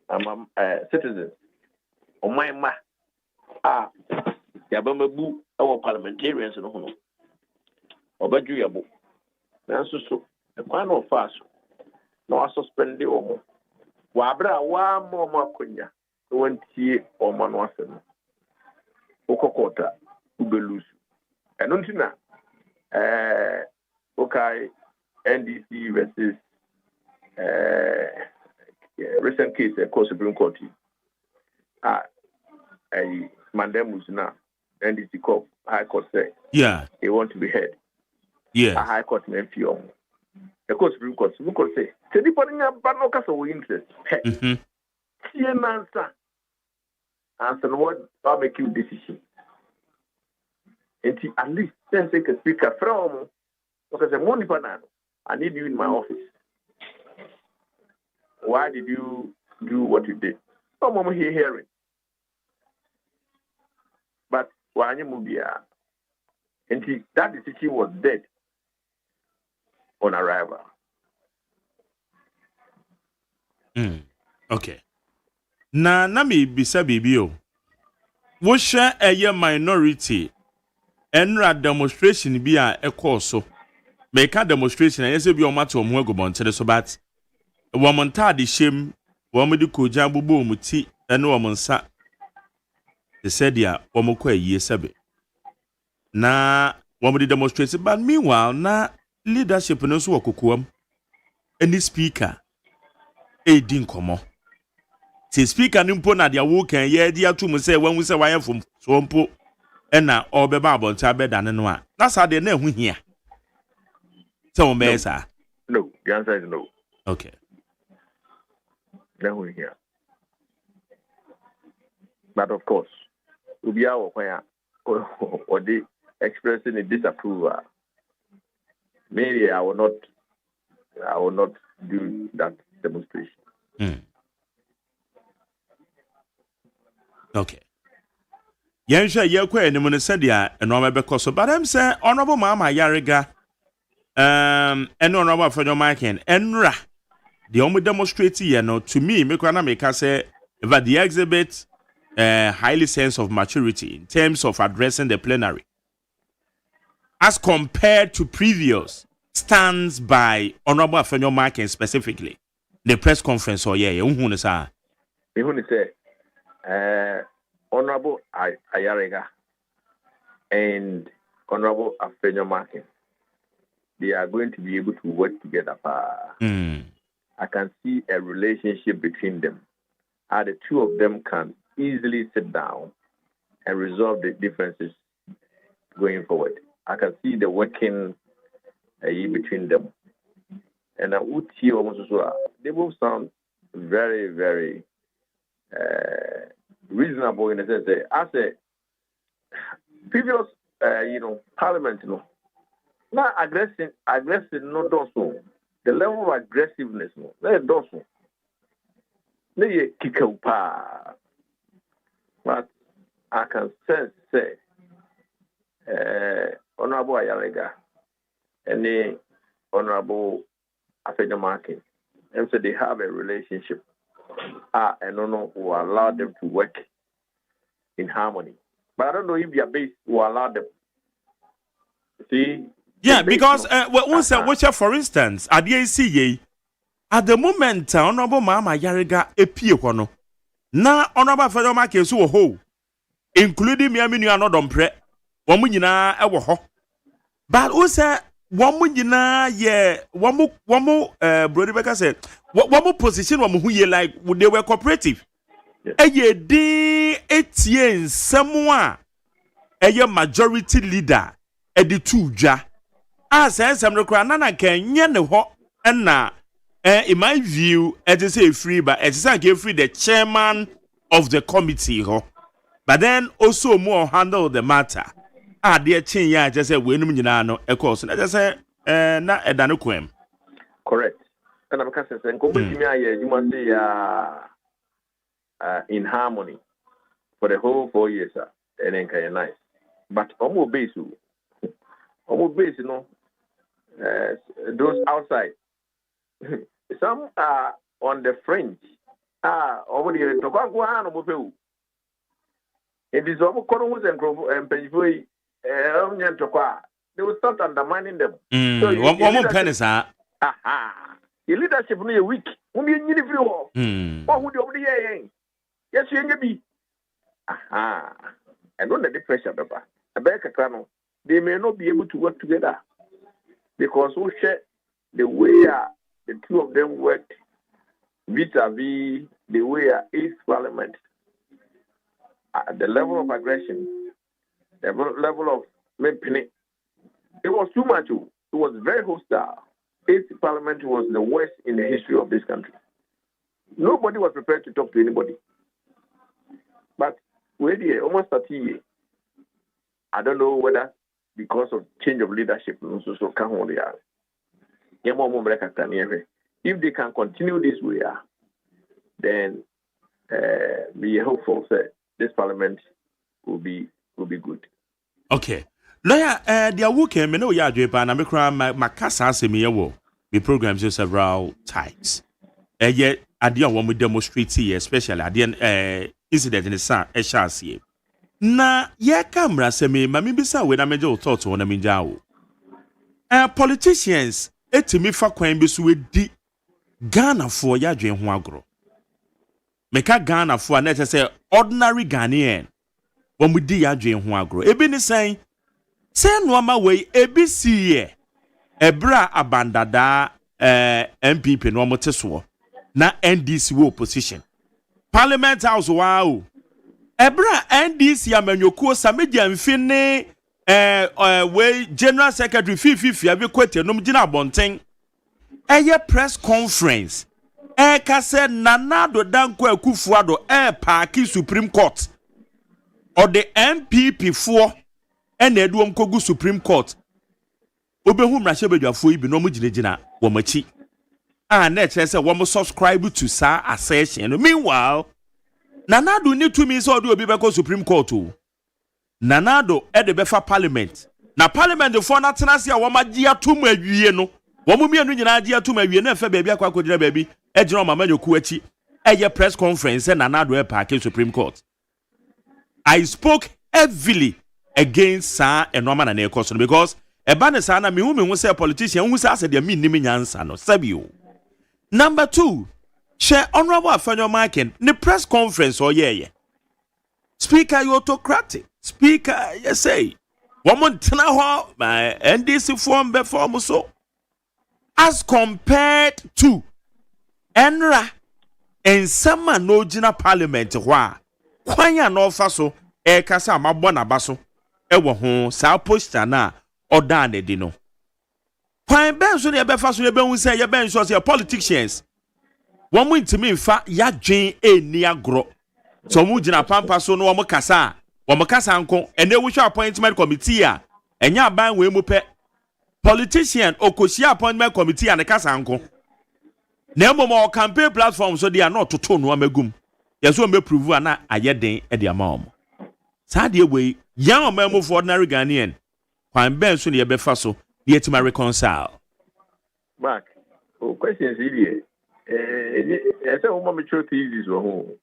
I'm a citizen. On my ma. Yabamabu, our parliamentarians and home. Obaju Yabu. Nanso so, the final fast. No, I suspend the omo. Wabra, one more makunya. 20 or manwasan. Okokota, Ubelus. And untina. Okay, NDC versus recent case, of course, Supreme Court. Mandamus now, NDC Court, High Court say, they want to be heard. Yeah, a High Court may feel. Of course, Supreme Court say, anybody have no case of interest. See an answer. Answer what I'll make you decision. And at least 10 seconds speaker from because I'm money banana. I need you in my office. Why did you do what you did? No mama here hearing. But why you move here? And that decision was dead on arrival. Okay. Na me bisa bibio. Wo share a minority enra demonstration bi a ekọ so. Make a demonstration and yes be o matter omo agobontere so but wo monta de shem wo mo de koja bubo muti ene wo monsa. They said ya wo mo kwa yie sebe. Na wo mo de demonstrate but meanwhile na leadership no so wokokoam. Any speaker din komo. Say speaker nimpo na dia wo kan ye dia to mu say wan say waye fom so mpo ena obeba abonta beda ne no a na sa de na hu hia so me sa no the answer is no. Okay, na hu hia but of course we are okwan or they expressing a disapproval. Maybe I will not do that demonstration. Okay. Yensha yekwa enimu ne sadia eno mebekọ so but am say honorable mama Yarega eno honorable Afenyo Michael enra the omu demonstrate here no to me make na make say that the exhibit highly sense of maturity in terms of addressing the plenary as compared to previous stands by honorable Afenyo Michael specifically the press conference or unhu ne sa say Honorable Ayarega and Honorable Afenyo Michael, they are going to be able to work together. I can see a relationship between them. How the two of them can easily sit down and resolve the differences going forward. I can see the working between them. And they both sound very, very reasonable in a sense. As a previous, parliament, not aggressive, not also. The level of aggressiveness, no, they don't so. They kick up, but I can sense, say, Honorable Ayarega and the Honorable Afenyo Michael, and so they have a relationship. And no will allow them to work in harmony. But I don't know if their base will allow them. See? Yeah, because for instance, at the ACA, at the moment, Honorable Mama Yarega Epie na Honorable Afenyo Michael so ho, including me aminu anodom pre, wɔn nyinaa ɛwɔ hɔ. But also wɔn nyinaa yɛ wɔn brody bɛka sɛ What position who ye like they were cooperative. Eye din etien someone a majority leader at the two ja. As some nana can yen the ho and na in my view, it is a free, but it is a free the chairman of the committee ho. But then also more handle the matter. Dear chin ya just say we no of course. I just say na edanokwem. Correct. And I'm saying you must say in harmony for the whole 4 years, and then kind of nice. But almost base, you know, those outside, some are on the fringe. Over the tobacco, it is almost Cornwall and Penny. They will start undermining them. So one more penny, sir. Your leadership near weak. Whom you need if you all. What would you over the yes, you be. And don't let the pressure, Papa. A better canoe. They may not be able to work together because we share the way the two of them worked vis-a-vis the way East Parliament. The level of aggression, the level of it was too much. It was very hostile. East Parliament was the worst in the history of this country. Nobody was prepared to talk to anybody. But we're almost 30 years. I don't know whether because of change of leadership, if they can continue this way, then we are hopeful that this Parliament will be good. Okay. Lawyer, the weekend, me know ya dwepa na me kra makasa asem ye wo. Me programs you several times. Ye ade a wo mo demonstrate here, especially ade incident in the sun e shasie. Na ye camera se me ma me bisa we na me je thought wo na me ja wo. Politicians etimi fa kwan bi so we di Ghana for ya dwen ho agro. Meka Ghana for na say ordinary Ghanaian. Wo mu di ya dwen ho agro. Ebi ni say Nuama way ABC Ebra abandada MPP no moteso na NDC wo opposition Parliament House wow Ebra NDC amanyokuo samedia mfine way General Secretary fifi abi kwete no mgina abonten eye press conference ka se Nanado Danko Akufo-Addo park Supreme Court or the MPP for and Edwom Kogu Supreme Court. Obehu mrashebedwafo ibi no mugina wo machi. Na say wo subscribe to sa assertion. Meanwhile, Nanado need to me so do obi be Supreme Court o. Nanado e de befa Parliament. Na Parliament for na tenase a wo magia tum awie no. Wo mu mienu nyina agia tum awie na fa baabi akwa kodira baabi. E gina mama nyoku achi. Eye press conference Nanado e park Supreme Court. I spoke heavily against Sir and Norman and Ecoson because a banner sana me who say a politician who says they mean Niminyansa no Sabio. Number 2, share honorable Afenyo Marken, the press conference or yeah. Speaker, you autocratic. Speaker, you say. Woman Tanawa, my NDC form before so. As compared to Enra and some no Jina Parliament, why? Kwanya no faso, kasa mabona baso. Ewo ho sa poster na oda na di no kwan ben so ne be fa so ne be hu say ye ben so say politicians wo mu ntimi mfa ya dwen eni agro so mu gina pampa so no wo kasa nko ene wo hwa appointment committee a enya ban we mu pe politician okosi appointment committee a ne kasa nko na mo campaign platform so dia not to no amagum yeso me prove na ayeden e dia ma omo sa de we young man for ordinary Ghanaian. Kwan ben so ne be fa so ye tima reconcile. Mark, questions here. I say woman mature thesis home.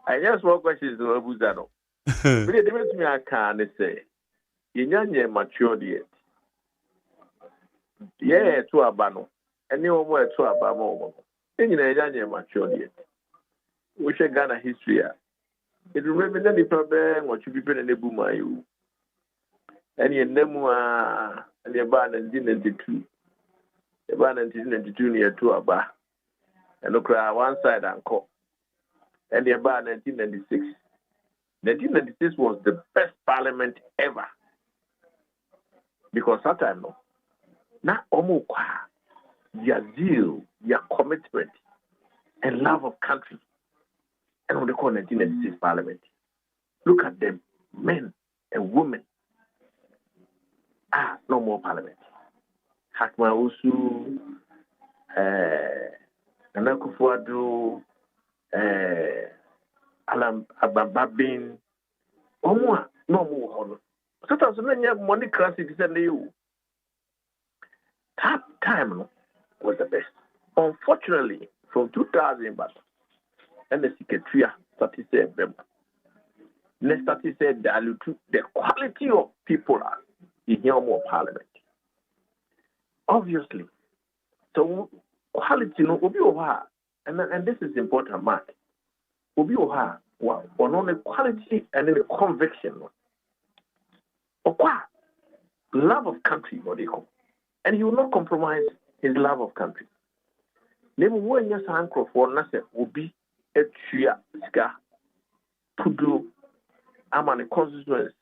I just one questions to Abuzano. But they met me I can say. Yinyanye mature yet. Yeah, to abano. Anyone more to abamo. Yinyanye mature yet. We should Ghana history. It remember the problem what you people in the Bumayu. And your name and your band and 1992. About 1992 near to Aba. And look one side and call. And about 1996. 1996 was the best parliament ever. Because that time, no. Now, your zeal, your commitment, and love of country. And what they call 1996 parliament. Look at them, men and women. No more parliament. Hakma Usu, Anakufuadu, Alam Abababin, no more. Sometimes when you have money crisis, that time was the best. Unfortunately, from 2000, and the secretary started saying, let's start to say the quality of people in here more parliament. Obviously, so quality no obi oha, and this is important, Mark. Obi oha, on only quality and the conviction. Okwa, love of country, what they call, and he will not compromise his love of country. Name one yes uncle for Nasa obi etria ska pudu. I'm on a constituency.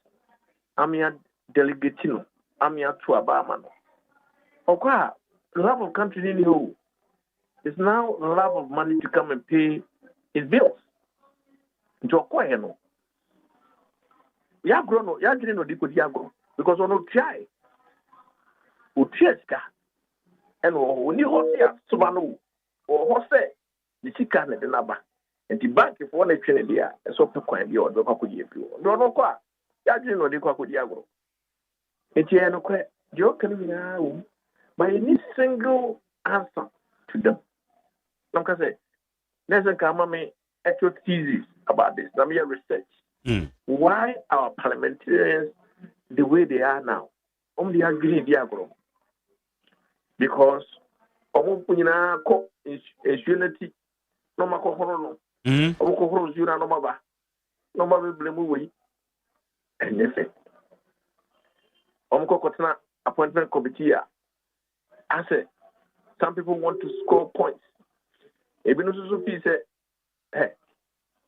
I'm a delegatino. I'm a to Abamano. Okay, love of country in you. It's now love of money to come and pay his bills. Joko no. Ya grono, ya grino diko diago because ono try. Utieska. And oni hosia subano. O hose the chika na denaba. And the bank if one train there, so pequan the order could give you. No, qua. Ya grino diko diago. Etiano que Joe by any single answer to them. Like I say, there's a come actual thesis about this. Let me research. Why our parliamentarians the way they are now? Only agree diagram. Because Omunina is unity. No matter no matter and effect. Omukokotna appointment committee. I said, some people want to score points. Even if say, hey,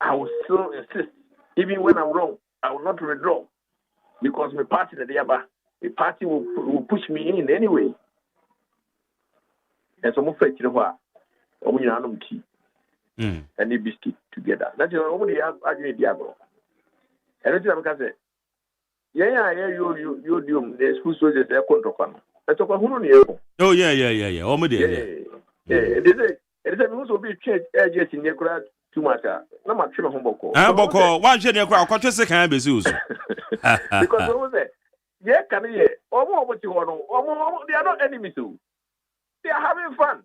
I will still insist. Even when I'm wrong, I will not withdraw. Because my party, the party will push me in anyway. And so, I'm afraid to key and they be stick together. That's only arguing diagonal. And I'm going to say, yeah, you do. There's who says they're control. That's what Oh, yeah. Almost there. Yeah. It is also be church edges in your crowd too much. No much homeboko. Boko, one general crowd, conscious can be Zeus. Because what was it? Yeah, can you? Or what you want? They are not enemies. They are having fun.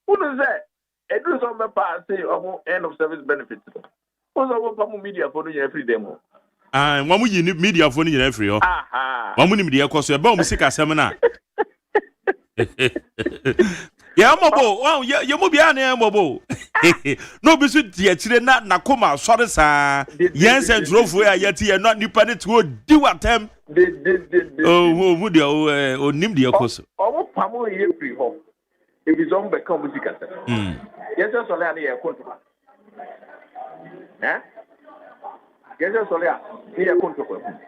Who does that? It is on the past, say, end of service benefits. Who's over media for you every demo? And one you need media for you every year. One media cost a bomb sick seminar. Yeah, Mobo. Well, you will be an Mobo. No, be sweet, dear, not Nakoma, sorry, sir. Yes, and drove where yet you are not dependent to do at them. Oh, would you, or Nimdia Coso? Oh, Pamo, you free home. If it's on the music. Yes, that's all I need a contract. Eh? Yes, that's all I need a contract.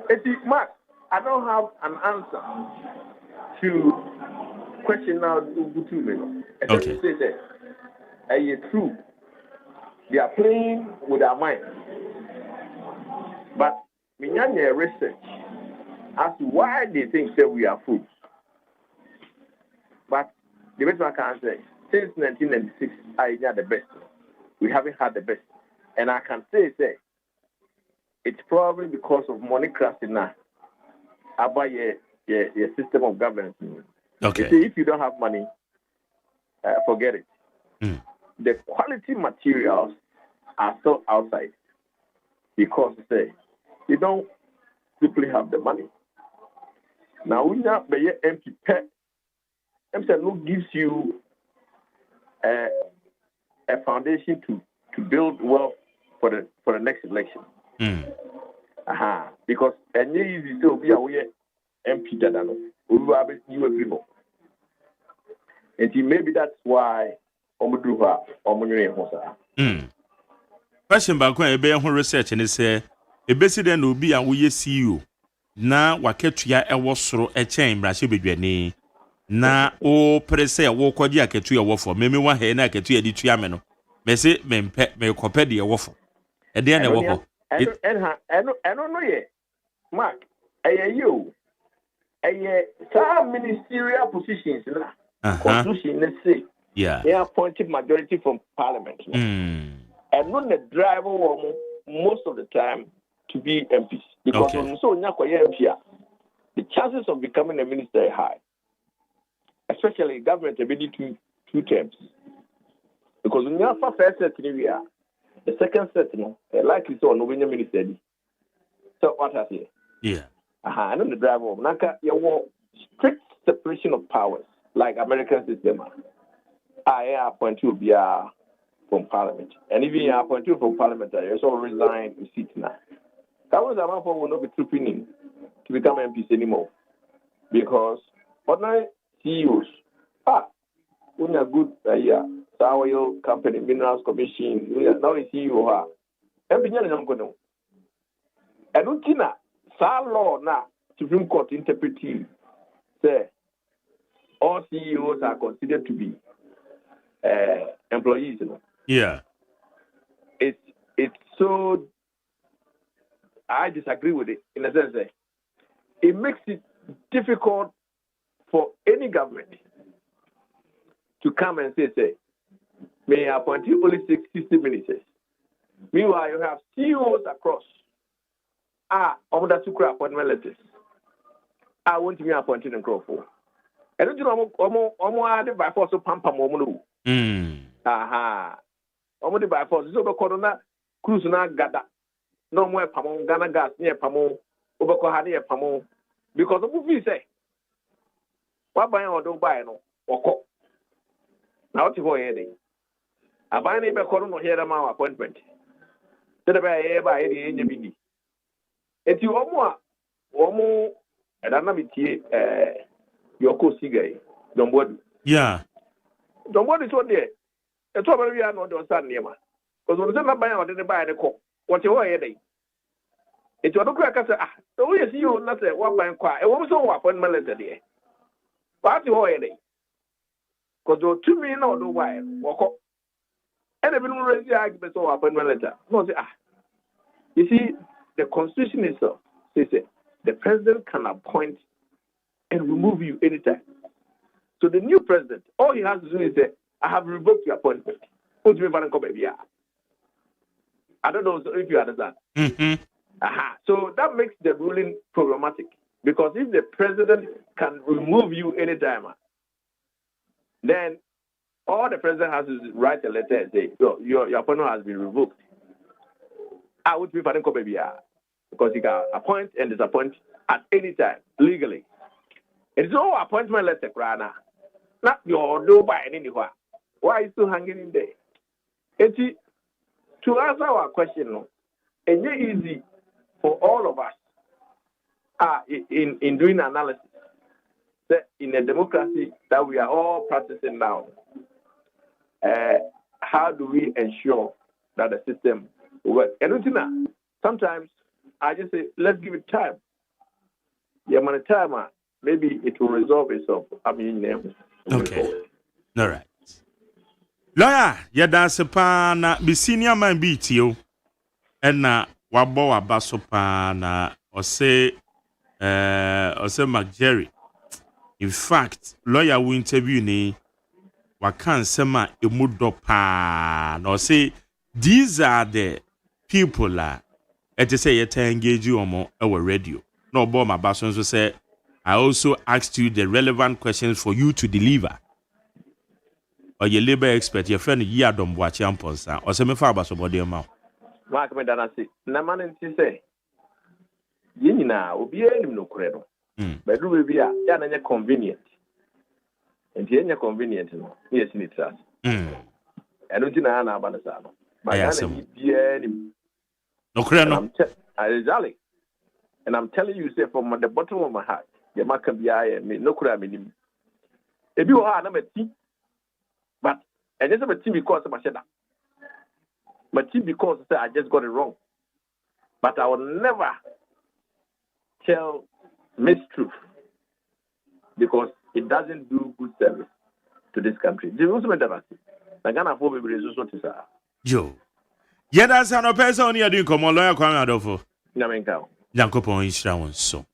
It's Mark, I don't have an answer to question now okay. True. They are playing with our mind. But we need research as to why they think that we are fools. But the best I can say, since 1996, I had the best. We haven't had the best. And I can say it's probably because of money crashing now about your system of governance. Okay. You see, if you don't have money, forget it. The quality materials are still outside because they don't simply have the money. Now, we have the MP pet. MP gives you a foundation to build wealth for the next election. Because and easy to be aware MP Dadano. We will have you agree. And maybe that's why Omuduha Omunye. Question back when a bear research and say a president will be a we CEO. Na waketua ewo soro echen brashe bedwane na o prese wo kwodi aketua ewo fo meme wa he na aketua di tua me no me se mempe me kope de ewo fo e de na ewo ho eno no ye mark you some ministerial positions na constitution na say they appointed majority from parliament and not the driver most of the time to be MPs. Because when so MP, the chances of becoming a minister are high. Especially government maybe two terms. Because when you have first set area, the second set likely so no when minister. So what I say? Yeah. I know the driver of Naka you strict separation of powers, like American system. I appoint you be from parliament. And even you appoint you from parliament, you also resign to seat now. That was a will not be trooping in to become MPs anymore. Because ordinary CEOs, when you're good, Oil Company, Minerals Commission, now the CEO, MP, I'm going to. And Utina, law now, Supreme Court interpreting, say, all CEOs are considered to be employees. Yeah. It's so. I disagree with it in a sense that it makes it difficult for any government to come and say, may I appoint you only 60 ministers. Meanwhile, you have CEOs across. On the two appointment letters. I want to be appointed in Crawford. I don't know by force of Pampa Momo. Almost by force. So, Corona Cruise na Gada. No more Pamon, Ghana gas near Pamon, Obakohani Pamon. Because of movie say, what buy or don't buy no, or co. Now to go ahead. I buy neighbor Corona here my appointment. Did I buy any in your bini? If you omo, and I'm not your co cigar, don't worry. Yeah. Don't worry, it's one day. It's probably not on Sunday, because when the buy or didn't buy the co. What you are day? It's what I say. So we see you not say what by inquire. It was so appointment letter there. What you are day? Because those 2 million or do why walk up. And even already argument so appointment letter. No, say you see, the Constitution itself says the president can appoint and remove you anytime. So the new president, all he has to do is say, I have revoked your appointment. Put me back and baby. I don't know if you understand. So that makes the ruling problematic. Because if the president can remove you anytime, then all the president has to write a letter and say, your appointment has been revoked. I would be fighting because he can appoint and disappoint at any time, legally. It's no appointment letter, Krana. Not your do by anywhere. Why are you still hanging in there? To answer our question, it's not easy for all of us in doing analysis that in a democracy that we are all practicing now. How do we ensure that the system works? And sometimes I just say, let's give it time. Yeah, man, time, maybe it will resolve itself. Okay. All right. Lawyer, ya dance pa na be senior man beat you. And na wabo wabaso pa na ose McJerry. In fact, lawyer will interview ni wakan sema emudo pa na say these are the people et say you engage you on our radio. No bo my bason so say I also asked you the relevant questions for you to deliver. Or your labor expert, your friend Yadom Wachiamponsa, or some far about body amount. Mark Medanasi, Naman say, Yina will be any no credo. But will be a yana convenient. And here convenient, yes, in itself. I don't know about the Sano. My answer no credo. And I'm telling you, say, from the bottom of my heart, the Maccabi, no crime in him. If you are number 2, And this is my team because of my team because I just got it wrong. But I will never tell mistruth because it doesn't do good service to this country. Joe. That's an person you're doing come on lawyer Kwame Adolfo. Yankopon Ishra so.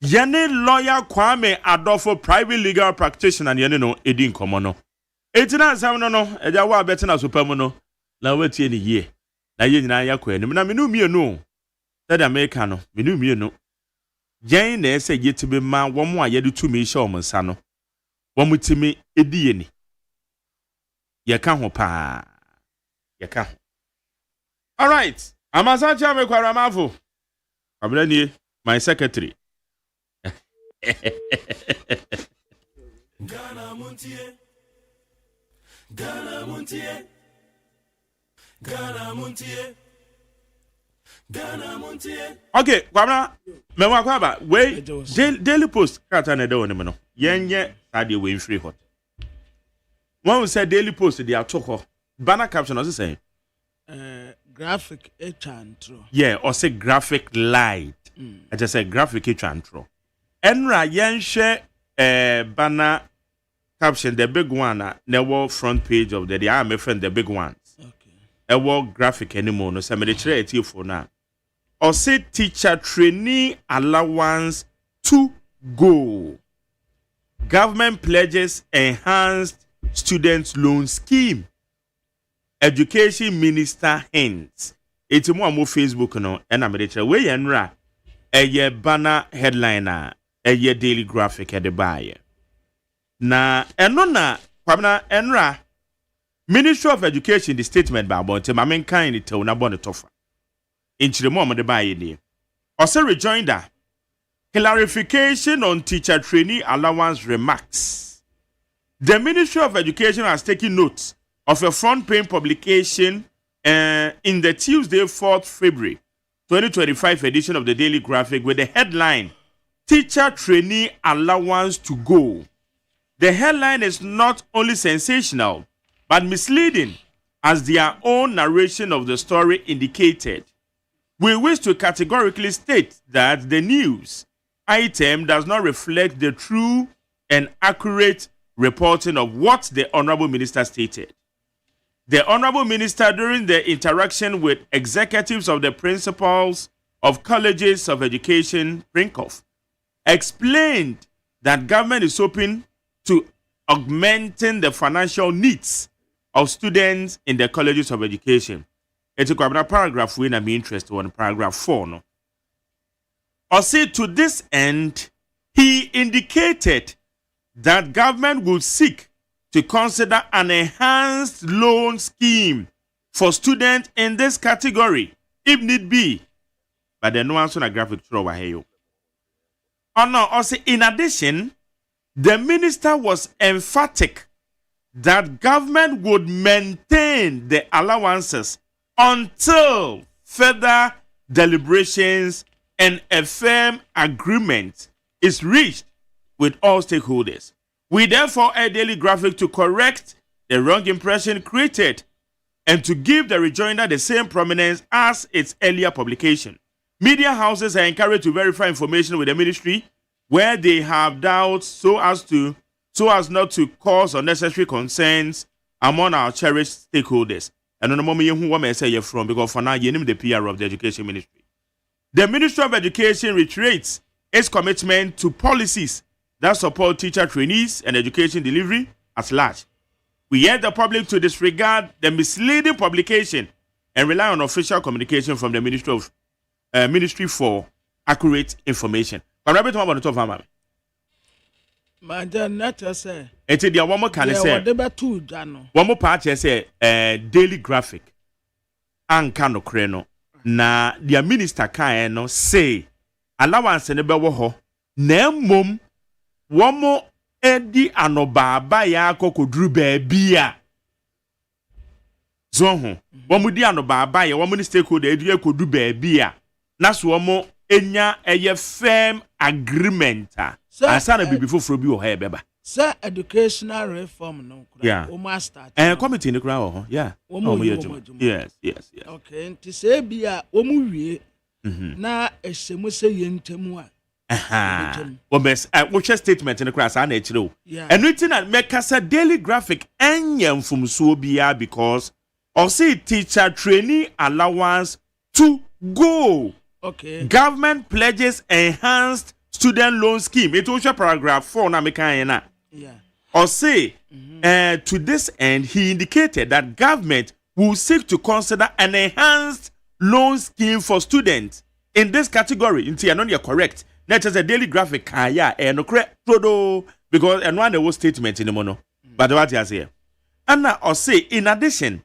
Yene lawyer Kwame Adolfo private legal practitioner and yene no edin komono. Etina sam no eja wa betina supermono na wetie ni ye. Na ye nyina yakọ anim na menu mienu. That America no menu mienu. Yen na ese yetibe ma wo mo ayede tumi hye o monsa no. Wo mutimi edi ye ni. Ye ka ho pa. Ye ka ho. All right. Amasacha me kwara mafo. Abrani my secretary. Ghana Montie. Ghana Montie. Ghana Montie. Ghana Montie. Okay, kwabna me wa kwaba we Daily Post kata na de woni no. Yenye ade we free hot. One said Daily Post they are talk banner caption was saying graphic chantro. Yeah, or say graphic light. I just say graphic chantro. Enra yen share banner caption the big one never front page of the I am friend the big ones. Okay. A graphic anymore no some the for now. Or say teacher trainee allowance to go. Government pledges enhanced student loan scheme. Education Minister hints. It's more Facebook no and I'm we enra a banner headliner a daily graphic at the buyer. Na enona kwabna enra Ministry of Education the statement ba bonte mamen kan ni te una bon tofa. Inchire mo de buyer ni. Also rejoinder clarification on teacher trainee allowance remarks. The Ministry of Education has taken note of a front page publication in the Tuesday 4th February 2025 edition of the Daily Graphic with the headline Teacher Trainee Allowance to Go. The headline is not only sensational but misleading as their own narration of the story indicated. We wish to categorically state that the news item does not reflect the true and accurate reporting of what the Honorable Minister stated. The Honorable Minister, during the interaction with executives of the principals of colleges of education, PRINCOF, explained that government is open to augmenting the financial needs of students in the colleges of education. It's a paragraph when I'm interested in paragraph 4. No? Or say to this end, he indicated that government would seek to consider an enhanced loan scheme for students in this category, if need be. But the no answer na graphic throw here. Oh no, also in addition, the minister was emphatic that government would maintain the allowances until further deliberations and a firm agreement is reached with all stakeholders. We therefore a daily graphic to correct the wrong impression created and to give the rejoinder the same prominence as its earlier publication. Media houses are encouraged to verify information with the ministry where they have doubts so as not to cause unnecessary concerns among our cherished stakeholders. And on the moment you want me to say you're from because for now you name the PR of the Education Ministry. The Ministry of Education reiterates its commitment to policies that support teacher trainees and education delivery at large. We urge the public to disregard the misleading publication and rely on official communication from the Ministry for accurate information. But Rabbit, what about the top of my letter say. It's the one more can say. One more part say daily graphic. Ankano kreno. Na the minister can no say allowance ne be wo ho. Na mom one more edi anobaba ya kokodru baabi a. So ho. One mo di anobaba ya one mo stakeholder edu kodu baabi a. Na so one mo enya eye firm agreement a. Asana bibi foforo bi wo ha beba. Sir, educational reform no. Yeah. Start. Committee in the crowd. Yeah. Yes. Okay. Nti say bia omu wie. Na esemu se yentemu a. Well, best watch a statement in the class and HRO. And written at Mekasa Daily Graphic and from Sobia because or say teacher trainee allowance to go. Okay. Government pledges enhanced student loan scheme. It was paragraph 4 na mekayena. Yeah. Or say to this end he indicated that government will seek to consider an enhanced loan scheme for students in this category. Inti anon you correct. Not as a Daily Graphic no correct because and one there was statement in the mono. But what you say? And now or say in addition,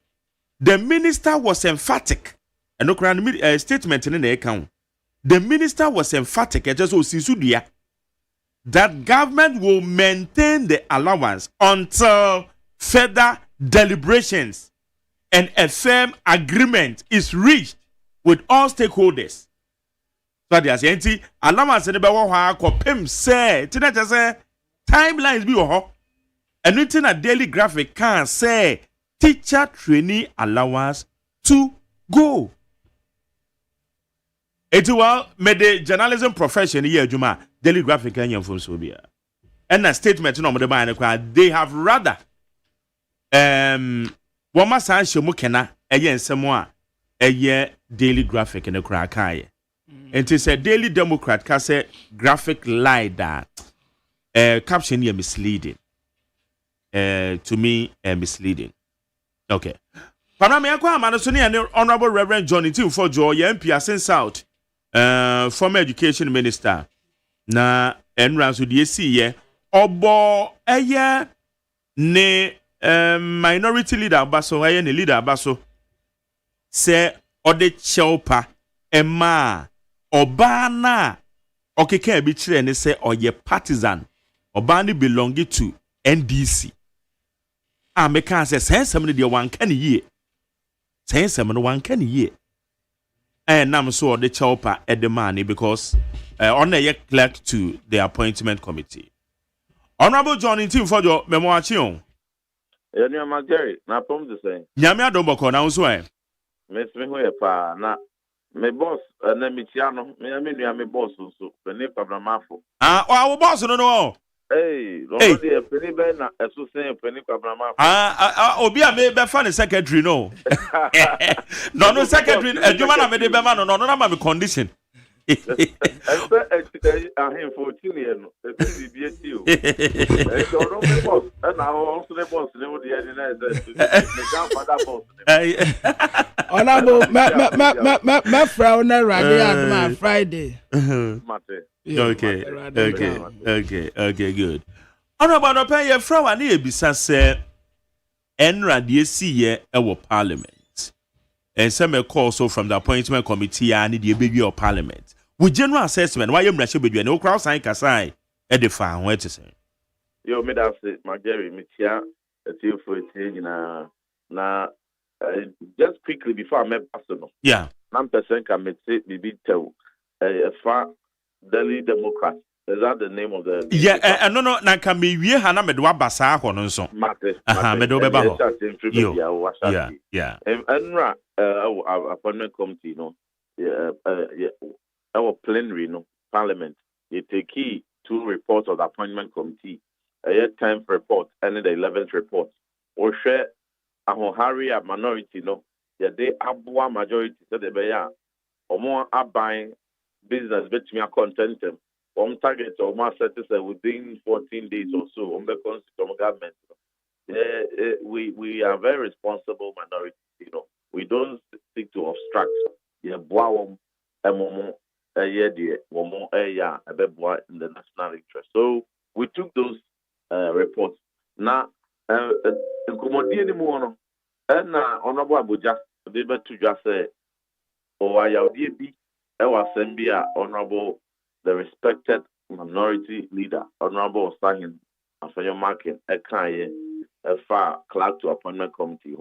the minister was emphatic. And no correct statement in the account. The minister was emphatic that government will maintain the allowance until further deliberations and a firm agreement is reached with all stakeholders. So there's anti allowance in the Bawa Kopim say, Tina say, timelines be ho. And written a Daily Graphic can say, teacher trainee allowance to go. It will made the journalism profession here, Juma, Daily Graphic and from Sobia. And a statement no they have rather Wama San Shomukena, again someone a year Daily Graphic in the Krakai. And it is a Daily Democrat can say graphic lie that caption here misleading. To me, misleading. Okay. Panamia Manasoni and Honorable Reverend Johnny Tim for Joy, MP South. Former education minister na enran so die see ye obo eye ne minority leader baso eye ne leader baso se ode chelpa ema oba na okeka bi kire ne se oye partisan oba ne belong to NDC ameka se sensem ne de wan kan yie sensem no wan kan yie. And I'm so the chopper at the money because on a clerk to the appointment committee. Honorable Johnny Tim for your memoration. Yeah, my Jerry, na pom the same. Yamia don't boko na unso. Miss me who pa na me boss na mitiano me boss so penny kwabramafo. Our boss no. Hey, Lord, penny ben na so say penny kwabramafo. Obi a me be fan secretary no. No secretary adwuma na me de be ma no na ma me condition. Ahim 14 years no. E be o. E do no boss na also the boss ne wo de na me grandfather boss. Honorable my frau na radio Friday. Okay, good. Honorable no pay your frau ani ebisa say enra de see ye e Parliament. And some call so from the appointment committee and the baby of Parliament. With general assessment, why you must be no crowd sign kasai at the farm. Where to say? Yo, me that's it, my Jerry, Mitia, a team for na just quickly before I met Arsenal. Yeah. 9% can make maybe tell a far Delhi Democrat. Is that the name of the? Yeah, no, na can be we hana medwa basa hono nso. Medo beba ho. Yeah. And our appointment committee, no. Our plenary, no, Parliament. They take key 2 reports of the appointment committee. A 10th report and the 11th report. Or share a Harrier minority, no. Yeah, they abwa majority so they be ya. Or more are buying business between content them. Target or more set within 14 days or so on the constitutional government. We are very responsible minority, We don't seek to obstruct. Yeah, in the national interest. So we took those reports. Now, Honorable Abuja, they to just say, Honorable, the respected minority leader, Honorable Sahin, Afanyo Markin, a far clerk to appointment committee.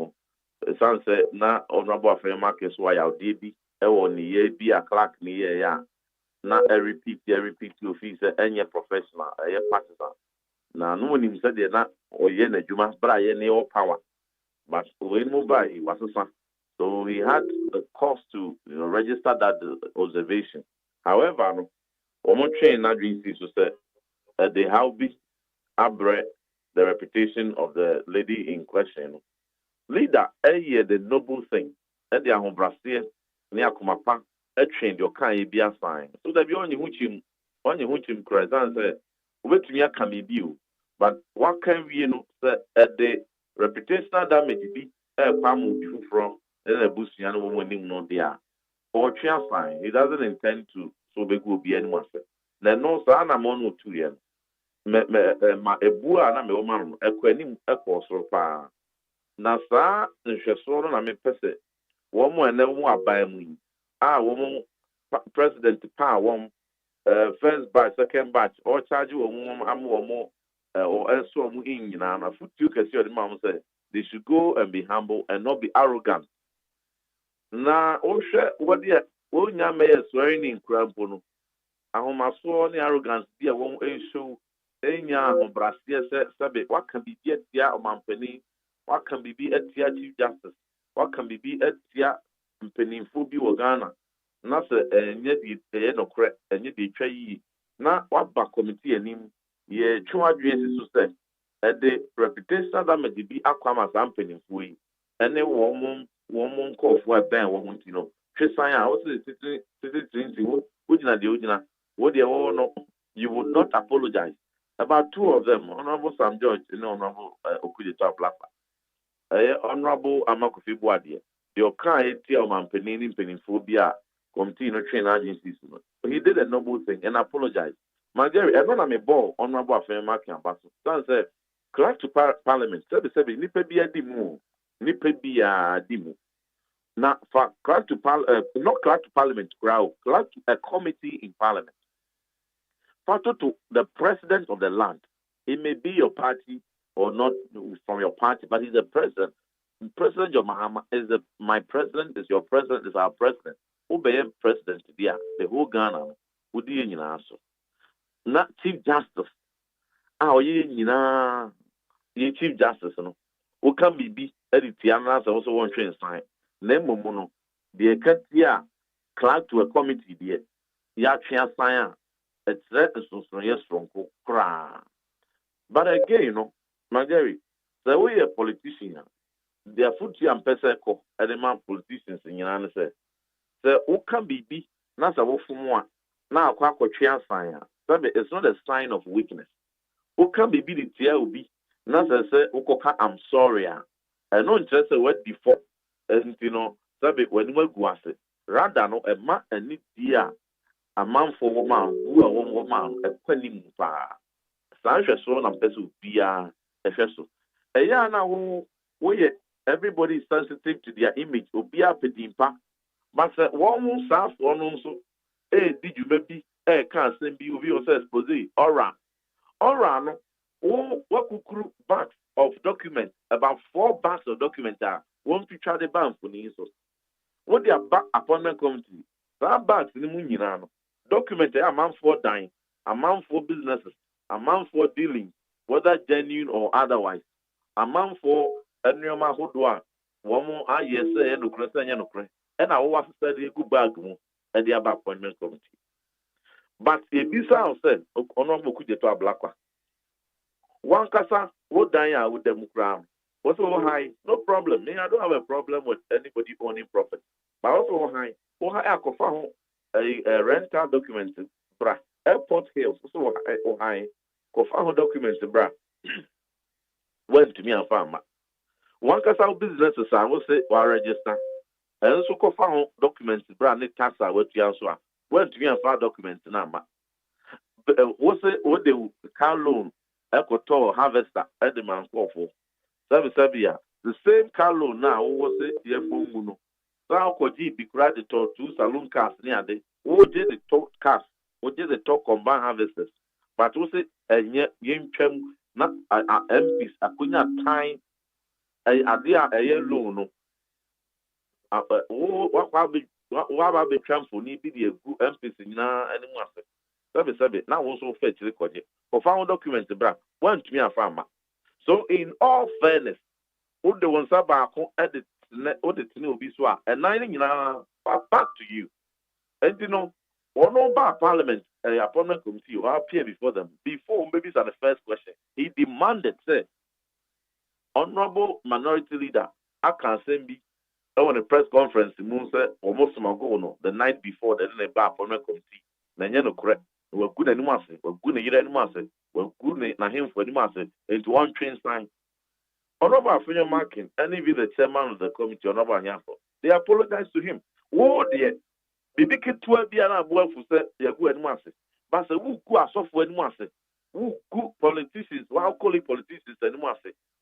The son said, now, Honorable Afanyo Markin, so I be a clerk near. Now, I repeat, you feel any professional, a partisan. na no one him said na oye na juma bra ye ne all power, but when mobile he was so he had the cost to register that observation. However, no, omo train na dream so say they have be abre the reputation of the lady in question. Leader, the noble thing, the ahombrasie, ne akomapa, train your kind be a sign. So that be only him crescent say, wait me a can be but what can we say the reputation damage be a palm from then a boost young woman no there. Or chair sign, he doesn't intend to so big will be anyone. Then no son among 2 years. Ma ebu a na me oma no ekwanim ekosoro pa na saa nhweso no na me pese wo mo ene wo aban mu wo mo president pa wo first batch second batch or charge wo mo am wo mo or enso mo nyina na futu kesi o de ma mo say they should go and be humble and not be arrogant na o hwe wo de wo nya me swearing in krampo no ahomaso ne arrogance bia wo enshow enya obrasie sebe what can be dia omampani what can be etia chief justice what can be etia mpanimfo bi wo Ghana na se enye di no kre enye di twa yi na waba committee anim ye twa adwesi so say the reputation damage bi akwama mpanimfo yi ene wo mo nkofo aban wo ntino hwesan a wo se titi wo gina de ogina wo de wo no you would not apologize. About 2 of them, Honorable Sam George and Honorable Okudito Ablakwa. Honorable Amakofi Boadie. The Okai Tia Mampenin Peninphobia continue train agencies. He did a noble thing and apologized. My dear, I don't have a ball, Honorable Afemaki Ambassador. Son said, clerk to Parliament, 77, Nipebia Dimu. Nipebia Dimu. Now, for clerk to not clerk to Parliament, clerk to a committee in Parliament. To the president of the land. He may be your party or not from your party, but he's the president. President John Mahama is my president, is your president, is our president. Who be president there? The whole Ghana would be in answer. Not Chief Justice. Ye Chief Justice, no. Who can be Editianas also one train sign. Name Mono. The Katia clerk to a committee there. Ya chair sign. It's that yes from cry. But again, my Gary, the way a politician, their foot and pesco, and the man politicians in United States. The who can be not a wolf from one. Now, quack or chair sign. It's not a sign of weakness. Who can be the TLB? Not as say, I'm sorry. I know just a word before, and when we go at it. Rather, no, a man and need dear. A man for woman, who a woman, a penny far. Such a son of Pesu Bia, a vessel. A yana who, everybody is sensitive to their image, or be a pedimpa. But one who serves one also, did you maybe, can't send you yourself, Posey, Ora, no, what could bags of documents, about 4 bags of documents are, won't feature the bank for the insos. What they are back appointment committee, that bags in the moon, document a man for dying, a man for businesses, a man for dealing, whether genuine or otherwise, a man for a new man who do one more yes, and I was studying good bag at the appointment committee. But if this sound said, Honorable Kujeto Ablakwa, one casa would die with them crown. Was so high, no problem. I don't have a problem with anybody owning property. But also high, a rental document, bra, airport hills, so high, Kofaho documents, bra, went to me and farmer. One casa businesses, I will say, or register, and so Kofaho documents, bra, ne tassa, what you answer, went to me and farm documents, number. What's it, what the car loan, Equator harvester, Edman Kofo, Sabia, the same car loan now, was it, Yamumuno. Now, could be credited to 2 saloon cars near the who did the talk cars, who did the talk combined harvesters. But was it a young chem, not MPs, I couldn't have time a dear a year loan. What about the tramp for need be the good MPs in now anyone? Now also fetch record. For found documents, bra, want me a farmer. So in all fairness, would the ones about edit will be so and 9 back to you. And one over Parliament appointment committee will appear before them before maybe the first question. He demanded, say, Honorable Minority Leader, I can send me on a press conference almost the night before the appointment committee. Nanyano correct. We're good anymore. We're good anymore. We're good na him for anymore. Into one train sign. Honorable Afunya Markin, and even the chairman of the committee, Honorable Anyafo, they apologized to him. Oh dear. Bibiki 12 years ago, for said, you're good anymore. But say, who go as software anymore? Who good politicians, why call it politicians anymore?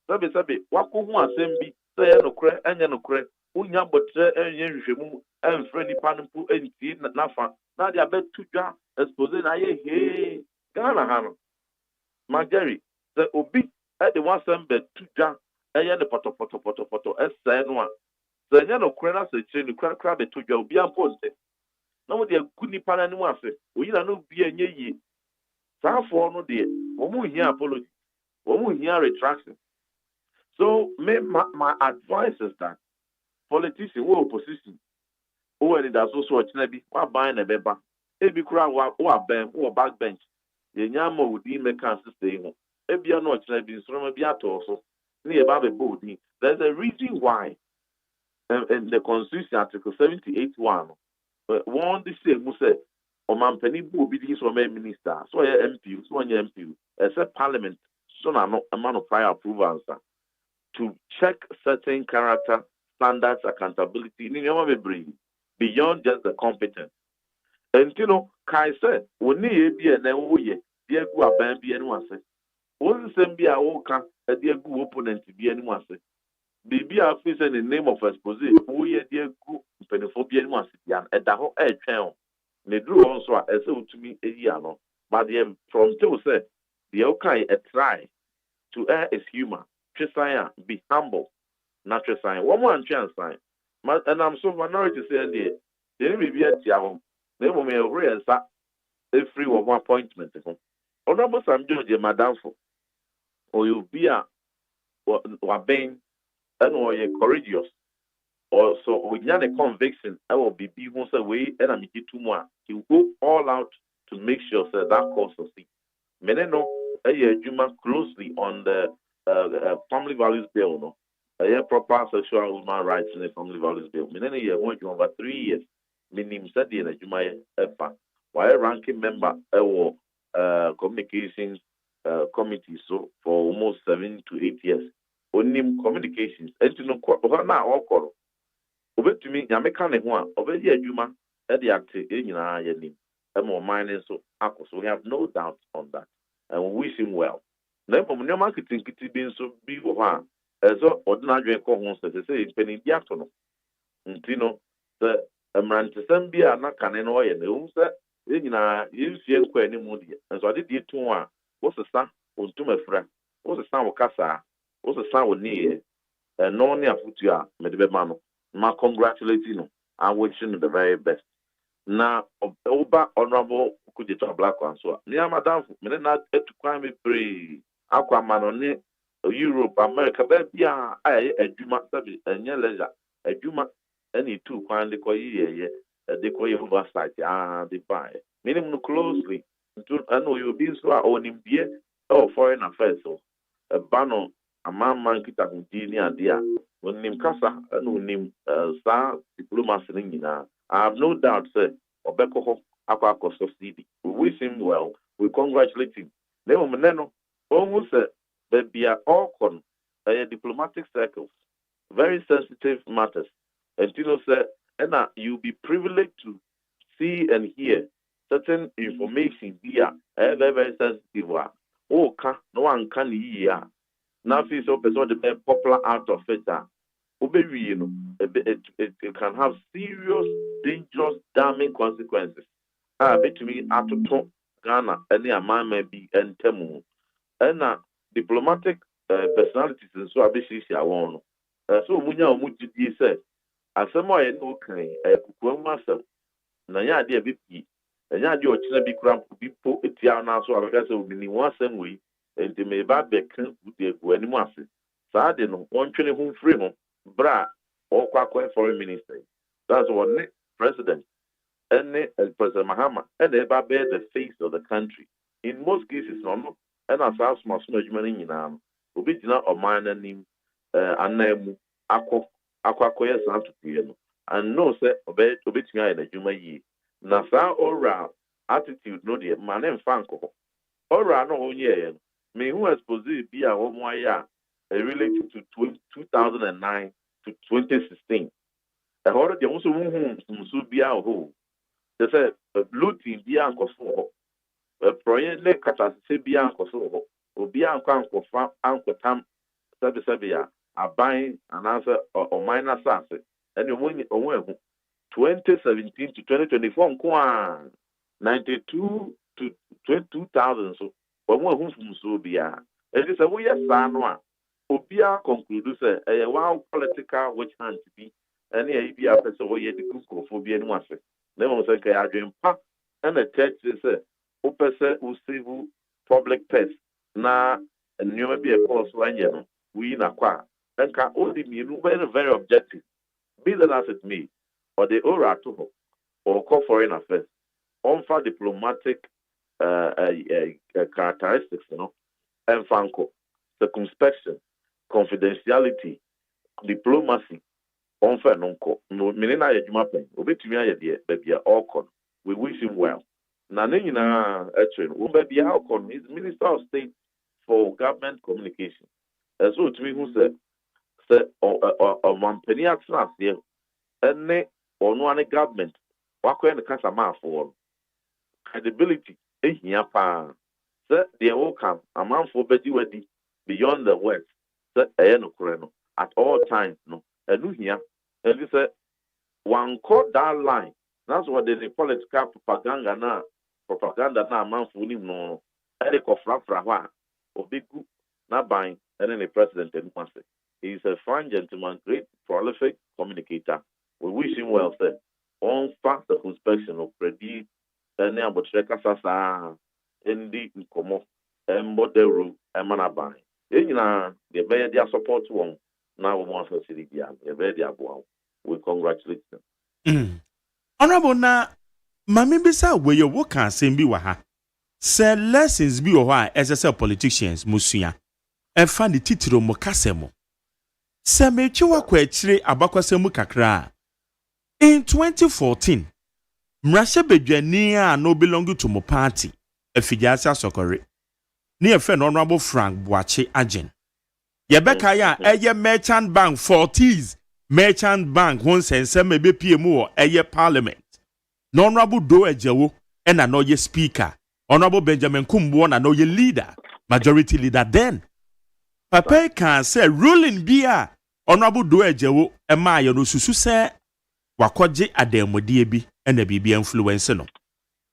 Sabi, wako hu asembi, say no cre, anya no cre, unya botre, enya rishemu, and friendly panimpu, and tea, nafa. Now they are bet to ja, expose na ye, hey, Ghana Hano. Margery, the obi, at the one sem bet to ja, enya the poto, as say no one. The enya no cre, as a chain, the crab to ja, be imposed. Now they are good nipan anyone say, we no be a ye. For no dear, one here apology, one here retraction. So, my advice is that politicians who opposition, who are the association, who are buying a baby, every crowd who are bent, who are backbench, the Yamo would be make cancer stay home. If you are not being from a beato, near Baby Body, there's a reason why in the Constitution, Article 78(1), one the same who said, O man penny boo be this from a minister, so a MP, so an MP, except Parliament, so not a man of prior approval answer. To check certain character, standards, accountability, beyond just the competence. And Kai said, when you be an oye, dear go a band be anyone say. One same be a walker, a dear good opponent to be anyone say. Be a face in the name of exposition, oh, yeah, dear good, pedophobia anyone say, and the whole air channel. They drew also as to me a year, but the from two said, the okay a try to err is human. Be humble, natural sign. One more chance sign. And I'm so minority saying the didn't be at Yahoo. They will make a real free of one appointment. Honorable Sam George, Madame for or you be a being and or you courageous. Or so we have a conviction. I will be once away and I'm too more. He will go all out to make sure that cause succeed. Meneno, Juma closely on the family values bill, no. A proper sexual human rights in the family values bill. Many years working over 3 years. Meaning said in a Juma EPA. While ranking member communications committee so for almost 7 to 8 years. Only communications. And to know what now all call. Over to me, Yamekane one, over the Juma at the active in Yanim. And more mining so we have no doubt on that. And we wish him well. Then from your marketing kitty being so big of her, as ordinary cohons that they say in penny the afternoon. Intino, the Amrantisambia, not cannon oil, and the Umsa, you see any moody. And so I did 2 1. What's the son? Was to my friend. What's the son of Casa? What's the son of near? And no near Futia, Medibemano. My congratulating. I wish you the very best. Now, Oba Honorable could you talk black one so near Madame, may not to crime me free. Aquaman on Europe, America, baby, I a Juma service and your leisure, a Juma, any 2 crime the coy, the coy oversight, the buy. Minimum closely, I know you'll be so on him, dear, or foreign affairs, so a banner, a man, kita Guinea, dear, when him Casa, and him, star, diplomacy, I have no doubt, sir, Obeko Aqua succeed. We wish him well. We congratulate him. Nemo Meneno, almost that be all diplomatic circles, very sensitive matters. And said, and you'll be privileged to see and hear certain information here, very, very sensitive. Oh, no one can hear. Now, see, so the popular out of it. It can have serious, dangerous, damning consequences. Bet me at to Ghana, any man may be and Temu. And diplomatic personalities and so I I want. So Munya Muti said, as some I know, a cook myself. Naya dear BP, and ya do a china be cramp, be put it down now so I guess it will be one same way. enti me ba be kan de go animu ase saa de no wontwene ho free ho bra or foreign minister. That's what president and President Mahama and they bear the face of the country. In most cases, no, and as our small management in am, Ubitina or minor name, Anemu, Aquacoya Santupiano, and no, sir, obey Ubitina in a Juma ye. Nasa or attitude, no, dear, man and Fanco. Or no, yeah, me who has possessed be a home wire related to 2009 to 2016. The horror the also who be our home. They said a blue team be uncle for a project like catastrophe be uncle so or be uncle farm uncle tam Sabia are buying an answer or minor asset. And you win 2017 to 2024 92 to 2000 so but one who so be a it is a way of Sanwa. Obia conclude say a wow political which hand to be any be a person where you the phobia and one say. Never say I dream pa and the church say opese who civil public pest na and you may be a course one year we na kwa and can only be very objective. Be that as it may or the ora to or call foreign affairs on for diplomatic characteristics, you know, and franco circumspection, confidentiality, diplomacy, unfair nonco. No, Milena Yajumapen, Obitumi idea, baby, all con. We wish him well. Nanina Etrin, Umbaby Alcon is Minister of State for Government Communication. As well to me who said, or Montpellier last year, and ne or no one government, what kind of Casama for credibility, here pa. Sir, they will come a man for Betty Weddy beyond the West. At all times, no, and here, and this one caught that line. That's what the political propaganda na man for him no. Eric of Rafrawa or big group not buying and then the president and master. He is a fine gentleman, great prolific communicator. We wish him well, sir. On fast the inspection of predict and about Sasa and the Nkomo and Model and Manabai. They bear their support one. Now we want to see the bear their boy. We congratulate them. Honorable na mami bisa where your work can same be waha. Say lessons be why SSL politicians musua. And find the titiro mokasemo. Say me chiwa kwechire abakwasemu kakra. In 2014, Mrashe Bedwania no belong to mo party. Efijasa sokore. Ni a friend Honorable Frank Boache Agyen. Yebeka ya eye Merchant Bank 40s. Merchant Bank once and some maybe PMO eye Parliament. Honorable Do Ejewo and anoye speaker. Honorable Benjamin Kumbo and anoye leader. Majority leader then. Papa can say ruling bia. Honorable Do Ejewo and my no susu say wakoje ademodie bi and a BB influence no.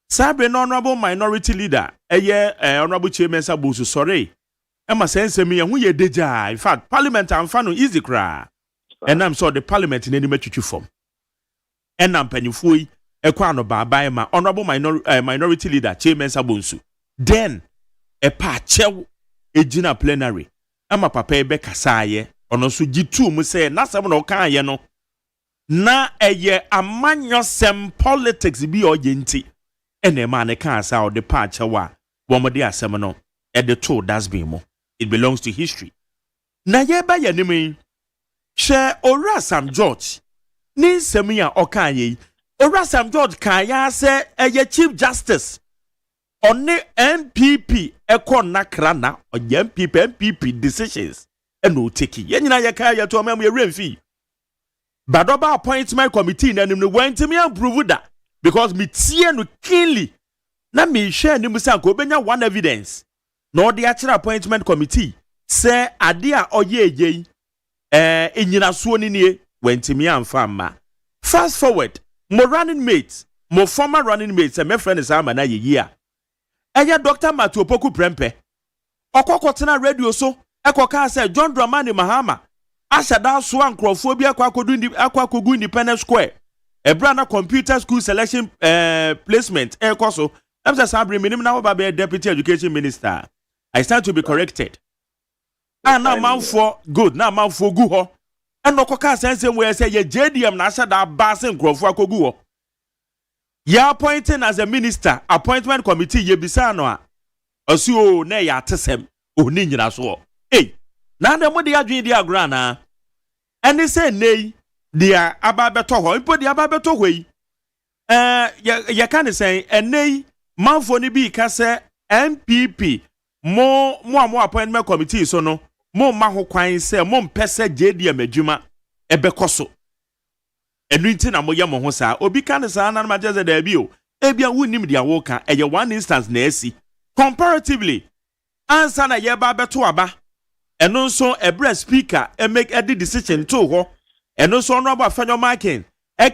Sabre honorable minority leader, honorable chairman Sabusu sorry. Emma sense me who ye deja. In fact, parliament and fan easy cry. And I'm so the parliament in any metric form. And I'm pennyfui, a quano by my honorable minority leader, chairman Sabusu. Then a pachew, a jina plenary. I'm a papa bekasaye, or no su G2 muse, na seven or no. Na ye amanyo sem politics be or yenti. And a man can't say the patch wa one dia semino at the toe does be more. It belongs to history. Na ye ba ye name share ora Sam George. Ni semia okaye. Ora Sam George kaya say a Chief Justice. Only MPP eko nakrana or MPP decisions. And no take ye na ye kaya to amem ye renfi. Badoba appointment committee na nim no went to me approve that. Because me tie no keenly. Na me share ni musa ko benya one evidence. No the actual appointment committee say ade a oye enyina so ni nie wentimi amfa ma. Fast forward, mo running mates, mo former running mates my friend is ama na ye a. Eya Dr. Matuopoku Prempe. Okokotena radio so ekoka say John Dramani Mahama ashada so ankrofo bi akwakodu Independence Square. A brand computer school selection placement. Koso. I'm just saying, minimum now about deputy education minister. I stand to be corrected. And now man for good, now man for good ho. And no koka sense we say ye JDM na sha da basin krofo akogu ho. Ya appointing as a minister, appointment committee ye bisa no a. Osu o na ya tesem oni nyina so. Eh, na dem de adwen di agora na. Eni say nei dia ababeto ho, ipo dia ababeto ho yi. Ya kan say enei manfo ni bi ka say MPP mo appointment committee so no mo ma ho kwan say mo mpese JDM adwuma ebekoso enu nti na mo ye mo ho saa obi kan saa na ma jeze da bi o ebia wunim dia wo ka eye one instance na esi comparatively answer na ye ba beto aba eno nso ebre speaker make a decision to ho eno nso honorable Fanyo Markin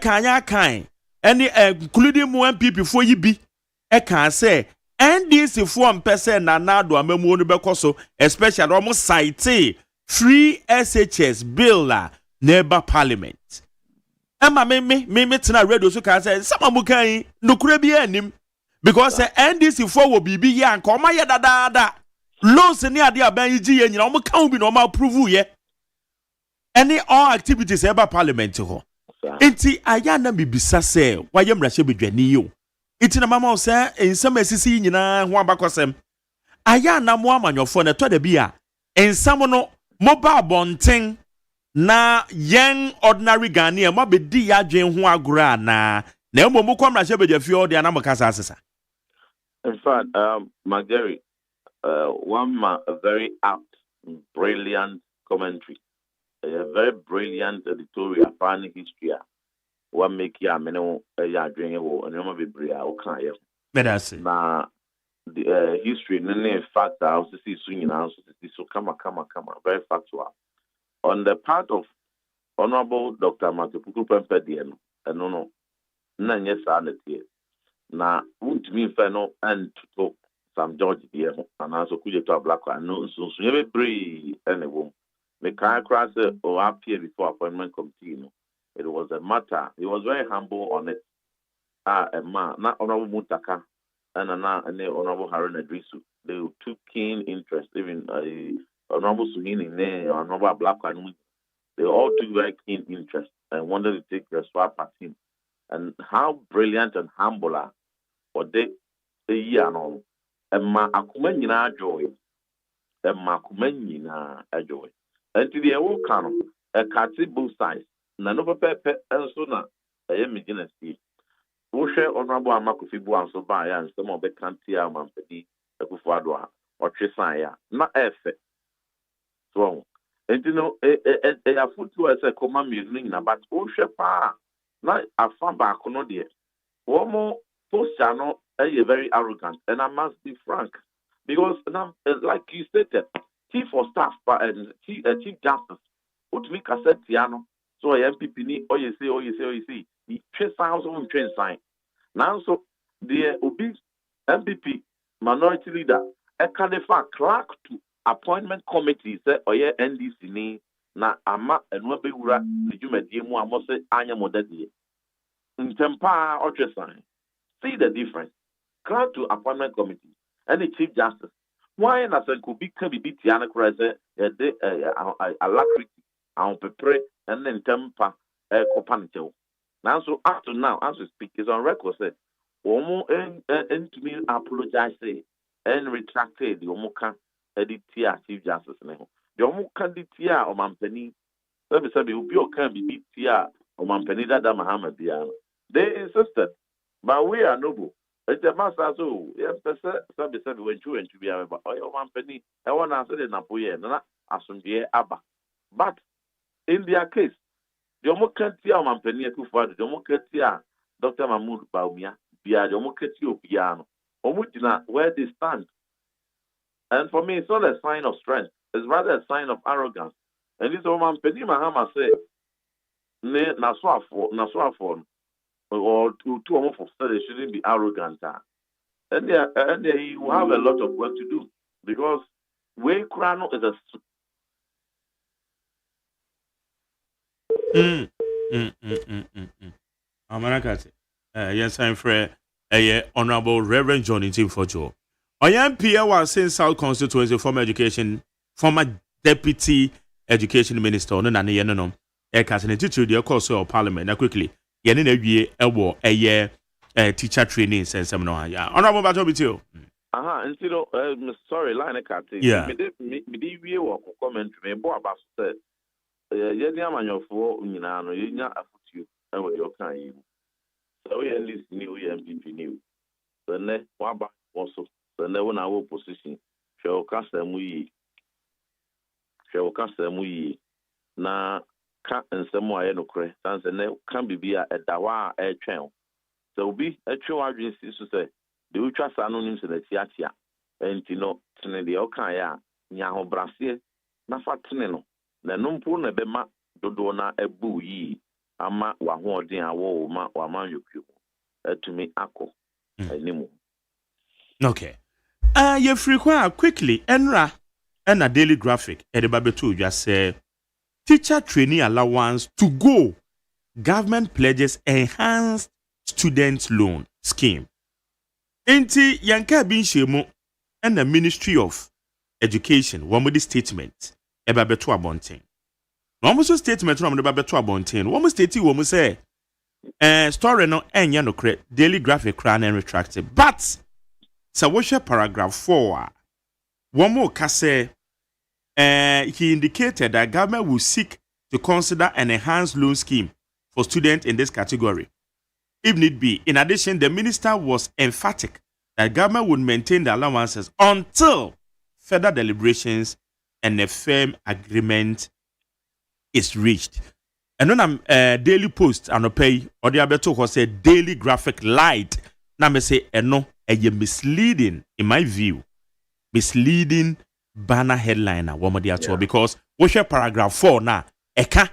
kanya kan any including mo MPP for yi bi can say NDC for mpese na nado amamu no bekoso especially almost cite free SHS bill la neighbor parliament. Emma me tina radio so can say some amukan no kure bi anim because NDC for will be ya nka oma ye dada loans ni ade aban yi ye nyina omo kan bi no ma approve ye any all activities neighbor parliament ho enti aya na bibisa say wayem rahye bedwani yo iti na mama say ensam asisi nyina ho abakosem aya na mo amanyofo na to da bi a ensam no mobile bonten na yen ordinary Ghanaian mo be di ya dwen ho agora na emo mo kwamra hye bedwafi o de na mo kasa asesa. In fact, Magari, a very apt, brilliant commentary, a very brilliant editorial, funny history. One make ya meno ya dwen wo and no be bria o kan ye. Medase. Na the history in fact I see soon so come very factual. On the part of Honorable Dr. Matupuku Pempedieno, and no, Nanya Sanity. Na won't mean feno and to some George dear, and also could to a black one, no, so never breathe any woman. Me can't cross or appear before appointment committee. It was a matter, he was very humble on it. A man, not Honorable Mutaka, and Honorable Harun Adrisu. They took keen interest, even Honorable Suhini, Honorable Black one. They all took very keen interest and wanted to take the swap at him. And how brilliant and humble are for the year no. And ma akumenina joy. And ma akumenina joy. And to the old canon, a catty both sides. Nano pepe and sooner. I am beginning to see. Who share honorable Amakufibu and so by and some of the country Mampedi, a Kufadwa, or Chesaya, not effect. So, and you know, a foot to as a command musing about who share pa. Not a far back no dear. One more post channel very arrogant, and I must be frank. Because now, like you stated, chief of staff and chief justice, put me cassette piano. So I MPP ni you see. He trace sounds on train sign. Now so the obese MPP minority leader Ekadefa clerk to appointment committee say oye NDC ni na ama enwe wura the dwumadie mu amose anya modadie. Ntempa or trace sign. See the difference. Clerk to appointment committee and the chief justice. Why na say could be tiana kra say de alacrity on prepare and then temper copanito. Now, so up to now, as we speak, is on record. Say, Omo and to me apologize and retracted the Omoka editia chief justice. The Omoka editia or Mampeni, Sabi will be okay, be tia or Mampeni that Muhammad Diana. They insisted, but we are noble. It's a master so, yes, Sabi when you and to be about oil Mampeni. I want to answer the Napoleon, not as from the Abba. But in their case, the Omokatia Mampenia Kufad, the Omokatia, Dr. Mahmoud Baumia, Bia, the Omokatio Piano, Omutina, where they stand. And for me, it's not a sign of strength, it's rather a sign of arrogance. And this woman, Penny Mahama said, Naswafon, or two almost studies shouldn't be arrogant. And they will have a lot of work to do because Way Krano is a Amanakati. Yes, I'm Fred. Honorable Reverend John in Team for Joe. Oyan Pierre was in South Constituency, former deputy education minister, no, Nani Yenon, a casting teacher, the course of parliament, now quickly. Yenin a year, a year, teacher training, and seminar. Yeah, honorable battle with you. And sorry, line cut. Yeah. Me view or comment me bo about said. Yedia man your for Unano, you not a foot you, and what your kind. So we at least new MPP new. The next one back also, the never our position. Shall cast them we na ka nsɛm a yɛ nokorɛ sanse ne ka bibia ɛdawa a ɛtwɛn sɛ obi ɛtwe wadwen si so sɛ de wotwa saa no nim sɛ na tiatia ɛnti no tene deɛ ɔka yɛ a nya ahobraseɛ na fa tene no na no mpo na ɛbɛma dodoɔ na ɛbu yi ama wahoɔden a wɔwɔ ma wama nwokwo ɛtumi akɔ animu. Okay. You frequent quickly enra and a daily graphic at the Babetu just say teacher training allowance to go. Government pledges enhanced student loan scheme. Enti yanka bin shemu and the Ministry of Education one with the statement e Babetu abonten. One was statement from the Babetu abonten. One was stated one say story no enya no credit daily graphic crown and retracted. But so what's paragraph 4? One more say he indicated that government will seek to consider an enhanced loan scheme for students in this category, if need be. In addition, the minister was emphatic that government would maintain the allowances until further deliberations and a firm agreement is reached. And when I'm daily post and pay or the abeto was a daily graphic light. Now me say no. A misleading, in my view, misleading banner headliner because what's your paragraph 4 now? Eka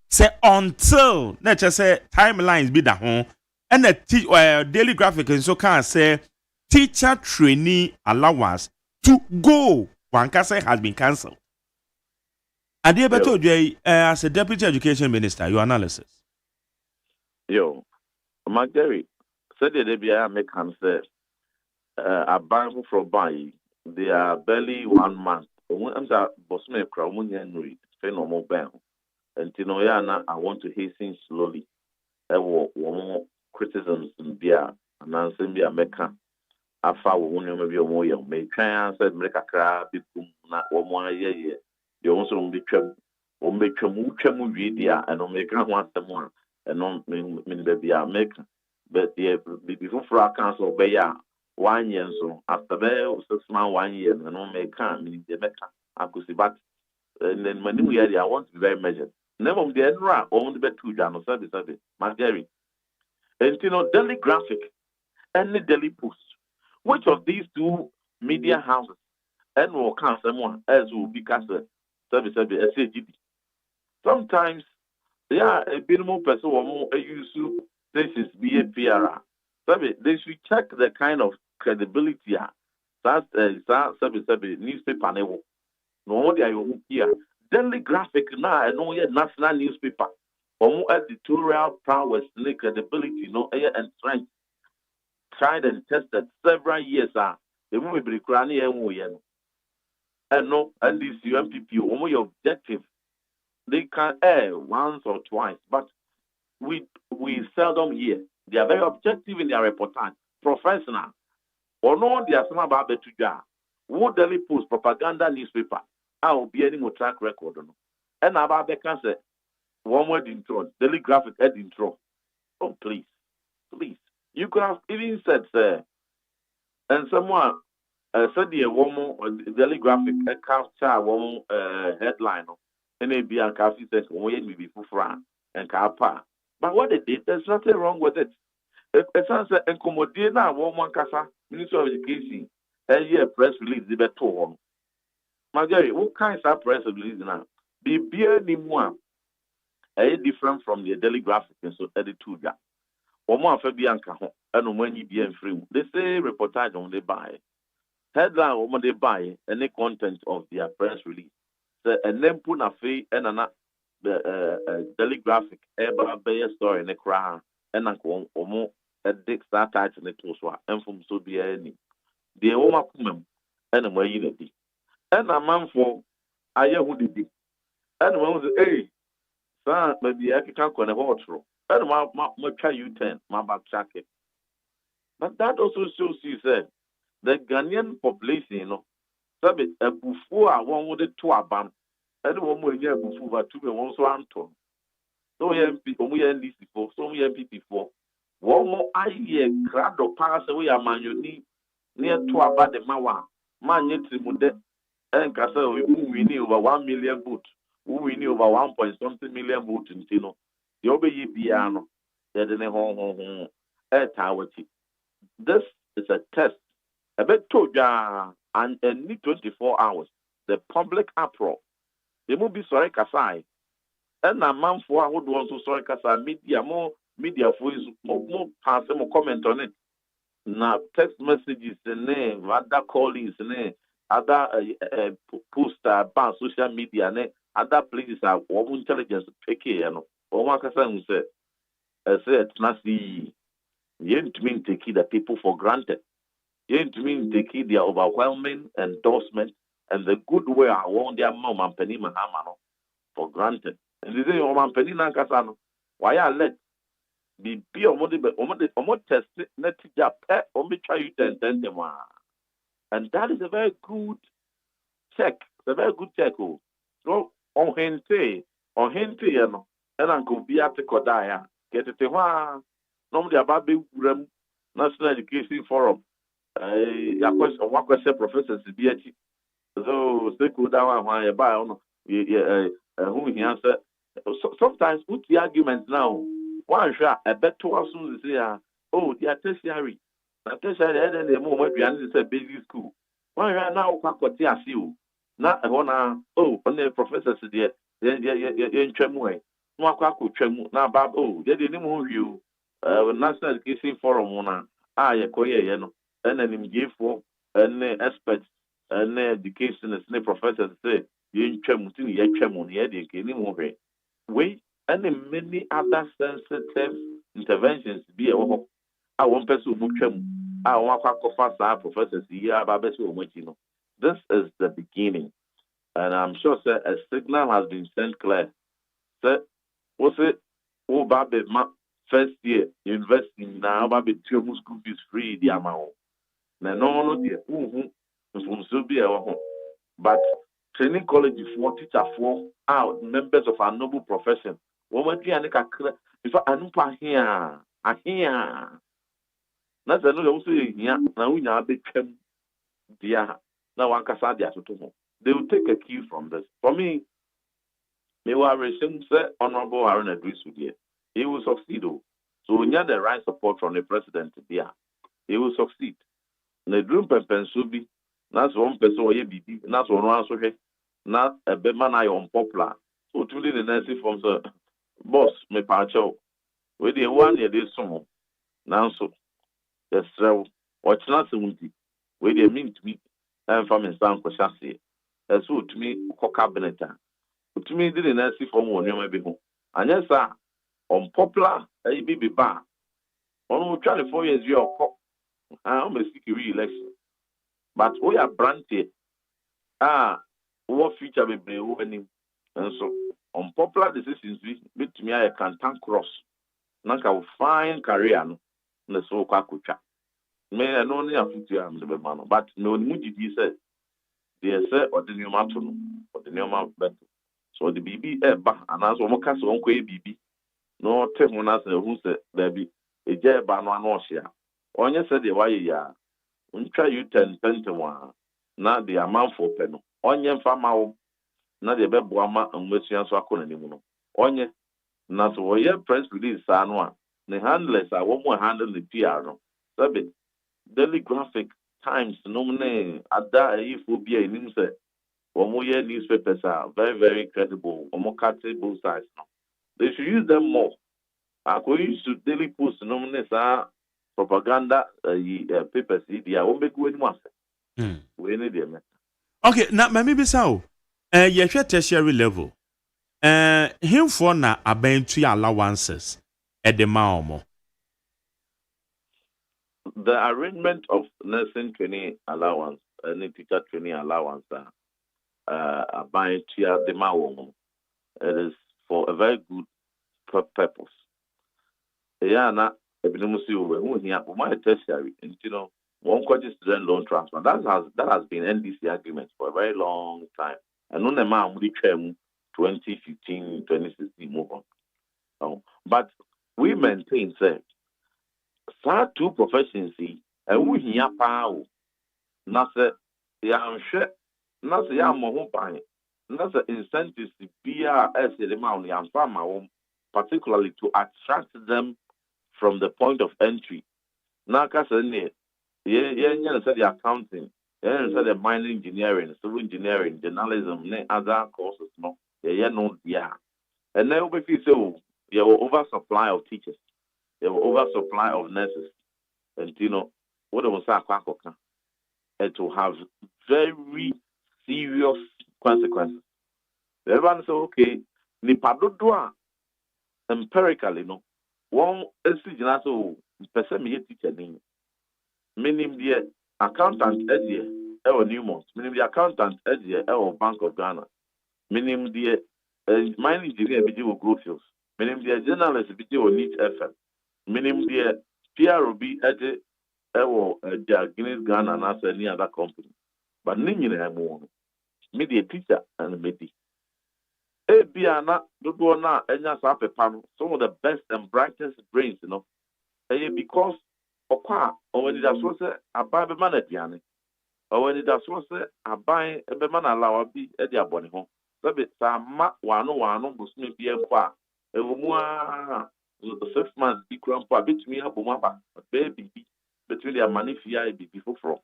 say until let's just say timelines be that home and the daily graphic and so can say teacher trainee allowance to go. One can say has been cancelled. And the better as a deputy education minister, your analysis. Yo, Gary said the DBI make answer. A bank from buy, they are barely 1 month. I'm that Bosman Kramunian phenomenal bank. And Tinoyana, I want to hasten slowly. There were more criticisms in beer and answering beer Mecca. I found one maybe a more young. May try and said make a crab, not 1 year. You also be trouble or make a muchamu video and make one someone and non mean baby I make. But the before for our council, by 1 year so after there 6 months 1 year and no make can mean the better I could see but and then when we I want to be very measured. Never the enra on the bed 2 Jan service Margery. And daily graphic and the daily post. Which of these two media houses and will count someone else will be cast service SAGD. Sometimes they are a bit more person or more use places be a PRR. They should check the kind of credibility that newspaper level. No, they are here. Daily graphic now, and no national newspaper. Or more editorial prowess, credibility, no air and strength. Tried and tested several years. They won't be crying and no, and this UMPP, only objective. They can air once or twice, but we seldom hear. They are very objective in their reportage, professional. Or no, they are some about the tuja. What daily post propaganda newspaper? I will be any more track record. And about the cancer, one word intro, daily graphic head intro. Oh, please. You could have even said, sir, and someone said the woman daily graphic capture one headline. And it be a coffee says, when we for Fran and Kapa. But what they did, there's nothing wrong with it. It sounds like accommodate now one casa, Minister of Education, and yeah, press release the better one. Marjorie, what kinds of press release now? Be beer ni one, different from the daily graphic and so edit to that. Or more for Bianca, and when you be free, they say reportage on they buy. Headline when they buy any content of their press release. So, and then put a fee and the daily graphic, ever bear story in the crown, and or more a dick start tight in the close one, and from so be any. the woman come and a way in it. And a man for I who did it. And one was a son, maybe I can't connect water. And my child you 10, my back jacket. But that also shows you said the Ghanaian population, you know, a before one would to a ban. And one more year before 2 1 so so we are this before, so we are before. One more year, crowd or pass away a man you need near to about the Mawa. Man, yet and Castle, we knew over 1 million votes. We knew over 1 point something million votes in Tino. The Obe piano, that in a home, this is a test. A bit to and need 24 hours. The public uproar. They will be sorry, Kasai. And a month for would want to sorry, Kasai media for more pass more comment on it. Now, text messages, the name, other callings, the name, other poster, social media, other places are all intelligence. Picky, you know. Or one person said, I said, Nasi, you ain't mean to keep the people for granted. You ain't mean to keep their overwhelming endorsement and the good way I want their mom and penny mahamano for granted. And they say, oh, man, penny nankasano, why I let be almost test net pet or me try you 10. And that is a very good check. It's a very good check. So, on hente, you know, and Uncle Beate Kodaya, get it to normally about the National Education Forum. One question, professors, so they could down why buy on who he answer. Sometimes put the argument now. One shot, I bet 2 hours soon to say, oh, they are tertiary. Now, tertiary, and the moment we answer basic school. One shot now, what they are you. Not one, oh, on the professors, there, in Tremway. No, I could tremble. Now, Bob, oh, they didn't move you. National Education Forum, you know, and then give for an experts and education and professors say, you in Tremutin, yet Tremon, yet anymore. Wait, and many other sensitive interventions be a whole. I want person who tremble. I want to professors here about you. This is the beginning, and I'm sure sir, a signal has been sent clear. Sir, what's it? Oh, Baby, first year investing now, Baby, 2 school fees free the amount. No, dear, from be a but training college for teacher for our members of our noble profession. Woman, if I don't here, I hear. That's another also here. Now we now become dear. Now one can say they will take a cue from this. For me, they were receiving Honorable Aaron agrees with you. He will succeed. So we need the right support from the president there. He will succeed. The dream Pensubi, that's one person or BB, that's one answer here. Not a bad man I unpopular. So to the Nancy from the boss, me pacho. With the 1 year this song. Now so the straw, watch not 70. With the mean to me, and from in San Cochassi. As so to me, cabinet. To me, didn't Nancy from one year maybe home. And yes, sir, unpopular, a baby bar. On 24 years, you are. I'm a secret election. But we are branded. What future will be winning? And so, unpopular decisions with me, I can tank cross. Nanka will find career. No, so Kakucha. May I know near future, the man. But no, Muji said, they say, or the new maton, or the new man better. So the BB, and as one cast on BB. No, tell me, who said, baby, a jay ban one share. Onye said the why ya try you 10-21 na the amount for pen. Onye farmer na the beboama and Western Swakon anymore. Onye na so ye press release anwa. The handlers are one more handle the PR. Sabe Daily Graphic Times nominee ada ifobia in himself. One more year newspapers are very, very credible. One more both sides now. They should use them more. I could use to daily post nominates propaganda papers they are make good once. We need them. Okay, now maybe so. You tertiary level. Him for na abentu allowances at the Maomo. the arrangement of nursing training allowance and teacher training allowance buying to the mawon. It is for a very good purpose. Yeah, na ebinumu si we hu hia o my tertiary, and one quarter student loan transfer. That has been NDC agreement for a very long time. And no nema we 2015, 2016 move on. But we maintain say two professions and we here power. Na se ya nhwe na se ya mo ho ban na se incentives be as the amount ya farm particularly to attract them from the point of entry. Na ka se ne ye say the accounting, say the mining engineering, civil engineering, journalism, ne other courses no no and then we feel so you will oversupply of teachers, you will oversupply of nurses, and what was that it will have very serious consequences. Everyone say okay, nipa dodoa empirically one esi so person me teacher ni meaning the accountant edie e Newmont, meaning the accountant edie e Bank of Ghana, meaning the mining engineer be with Growfields, meaning the journalist be with Neat FM, meaning the PROB edie the Guinness Ghana and as any other company. But Nini Hamon, media teacher and medi. Biana, Dudona, Enya Sapepano, some of the best and brightest brains, because Opa, or when it does was a buy the man at Yanni, or when it does was a buy a man allow be at their body home. So it's a mat one must be a qua. A woman, 6 months be grandpa, bit me up, a baby. Between their money fee before from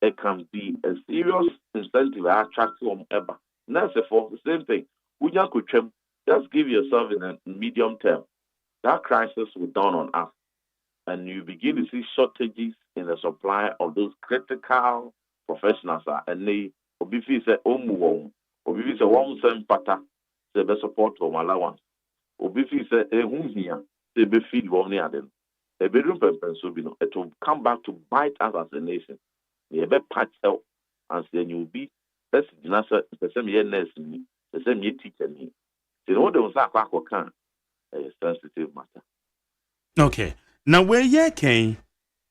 it can be a serious incentive attract on ever. That's for the same thing. We could just give yourself in a medium term. That crisis will dawn on us. And you begin to see shortages in the supply of those critical professionals. And they obifi say omuwon. Obifi say one sem pata say be support from allowance. Obifi say ehun here say be feed one near them. It will come back to bite us as a nation. You be patch help, and then you will be that's the same year nurse, the same year teacher. So what they will say, a sensitive matter. Okay. Now where ye came,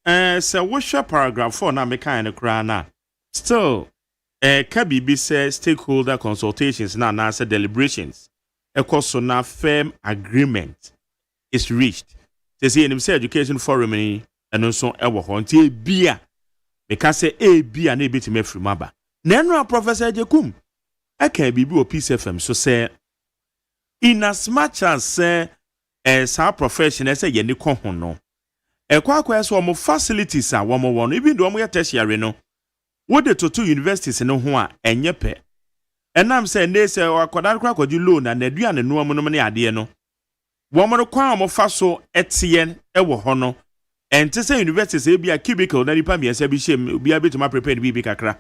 so what's your paragraph 4 now? Me kind of cry still, Kabibi says stakeholder consultations now answer deliberations. A course on a firm agreement is reached. They say in the education forum and also ever hunty beer because say a beer and a bit me from maba. Nenra Professor Jakum. I can be a piece of so say in as much as say as our profession as a yeni no. A quack more facilities are one even though we are tertiary no. What the two universities no one and yepe. And I'm saying they say or quadra you loan and Adrian and no money idea no. Woman kwa mo faso etien ewo hono ente se university be a cubicle na nipa me se bi shem bi abetuma prepare bi kakra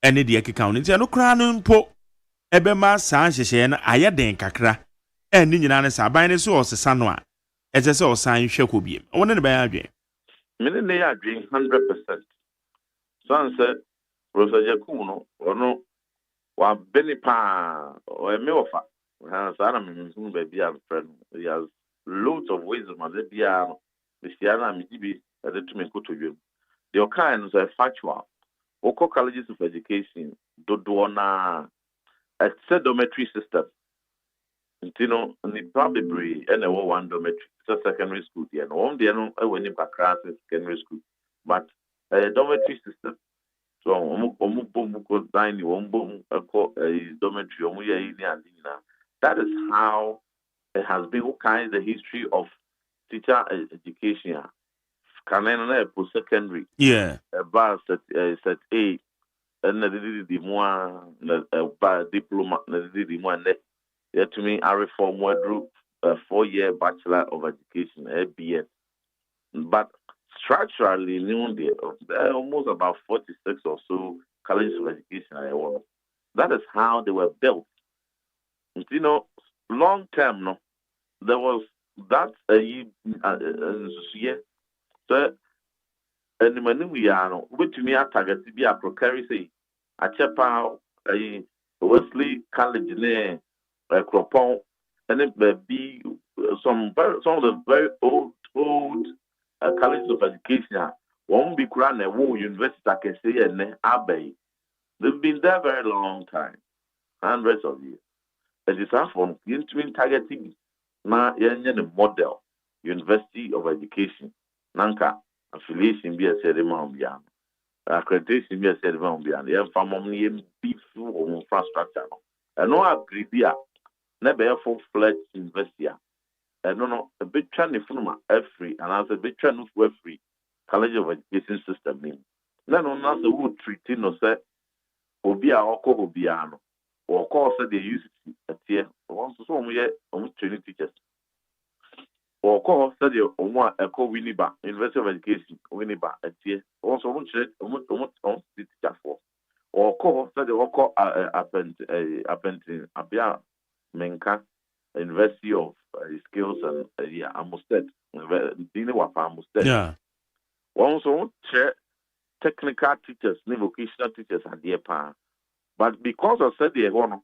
ene de ekeka nti no kra no mpo ebe ma san hyehye na ayeden kakra ene nyina ne sa ban ne so osesa no a ete se osan hwe ko biem wona ne ban adwen me ne ya adwen 100%. So say Professor Jakum no ono wa benipa o eme ofa. He has loads of wisdom and the kind is a factual. Oko colleges of education do na a dormitory system. And probably one dormitory, it's a secondary school there. And one day no when in secondary school. But a dormitory system. So that is how it has been. What kind of the history of teacher education? Can I post secondary? Yeah. About set A, and the more diploma, the more to me, I reform word 4-year Bachelor of Education, BS. But structurally, there are almost about 46 or so colleges of education. That is how they were built. Long term, no, there was that year. So and many we are no which me a target to be a procure say a chepa a Wesley College ne a cropon and it may be some of the very old colleges of education won't be grand a war university I can say and Abbey. They've been there a very long time, hundreds of years. It is from intimate targeting na the model University of Education. Nanka affiliation be a ceremony accreditation be a ceremony and family beef infrastructure. And no agree there, never a full-fledged university. And no, a bit training from every and as a bit training for every college of education system. Then on us, the wood treaty no say, Obia Oko Obiano, or course they use it at here, once so we training teachers. Or course that you want a co Winniba, University of Education, Winniba at here, also one teacher for. Or course that you call Abia Menka, University of Skills and Amusted, Amusted. Yeah. Also, technical teachers, vocational teachers are there, but because I said the one,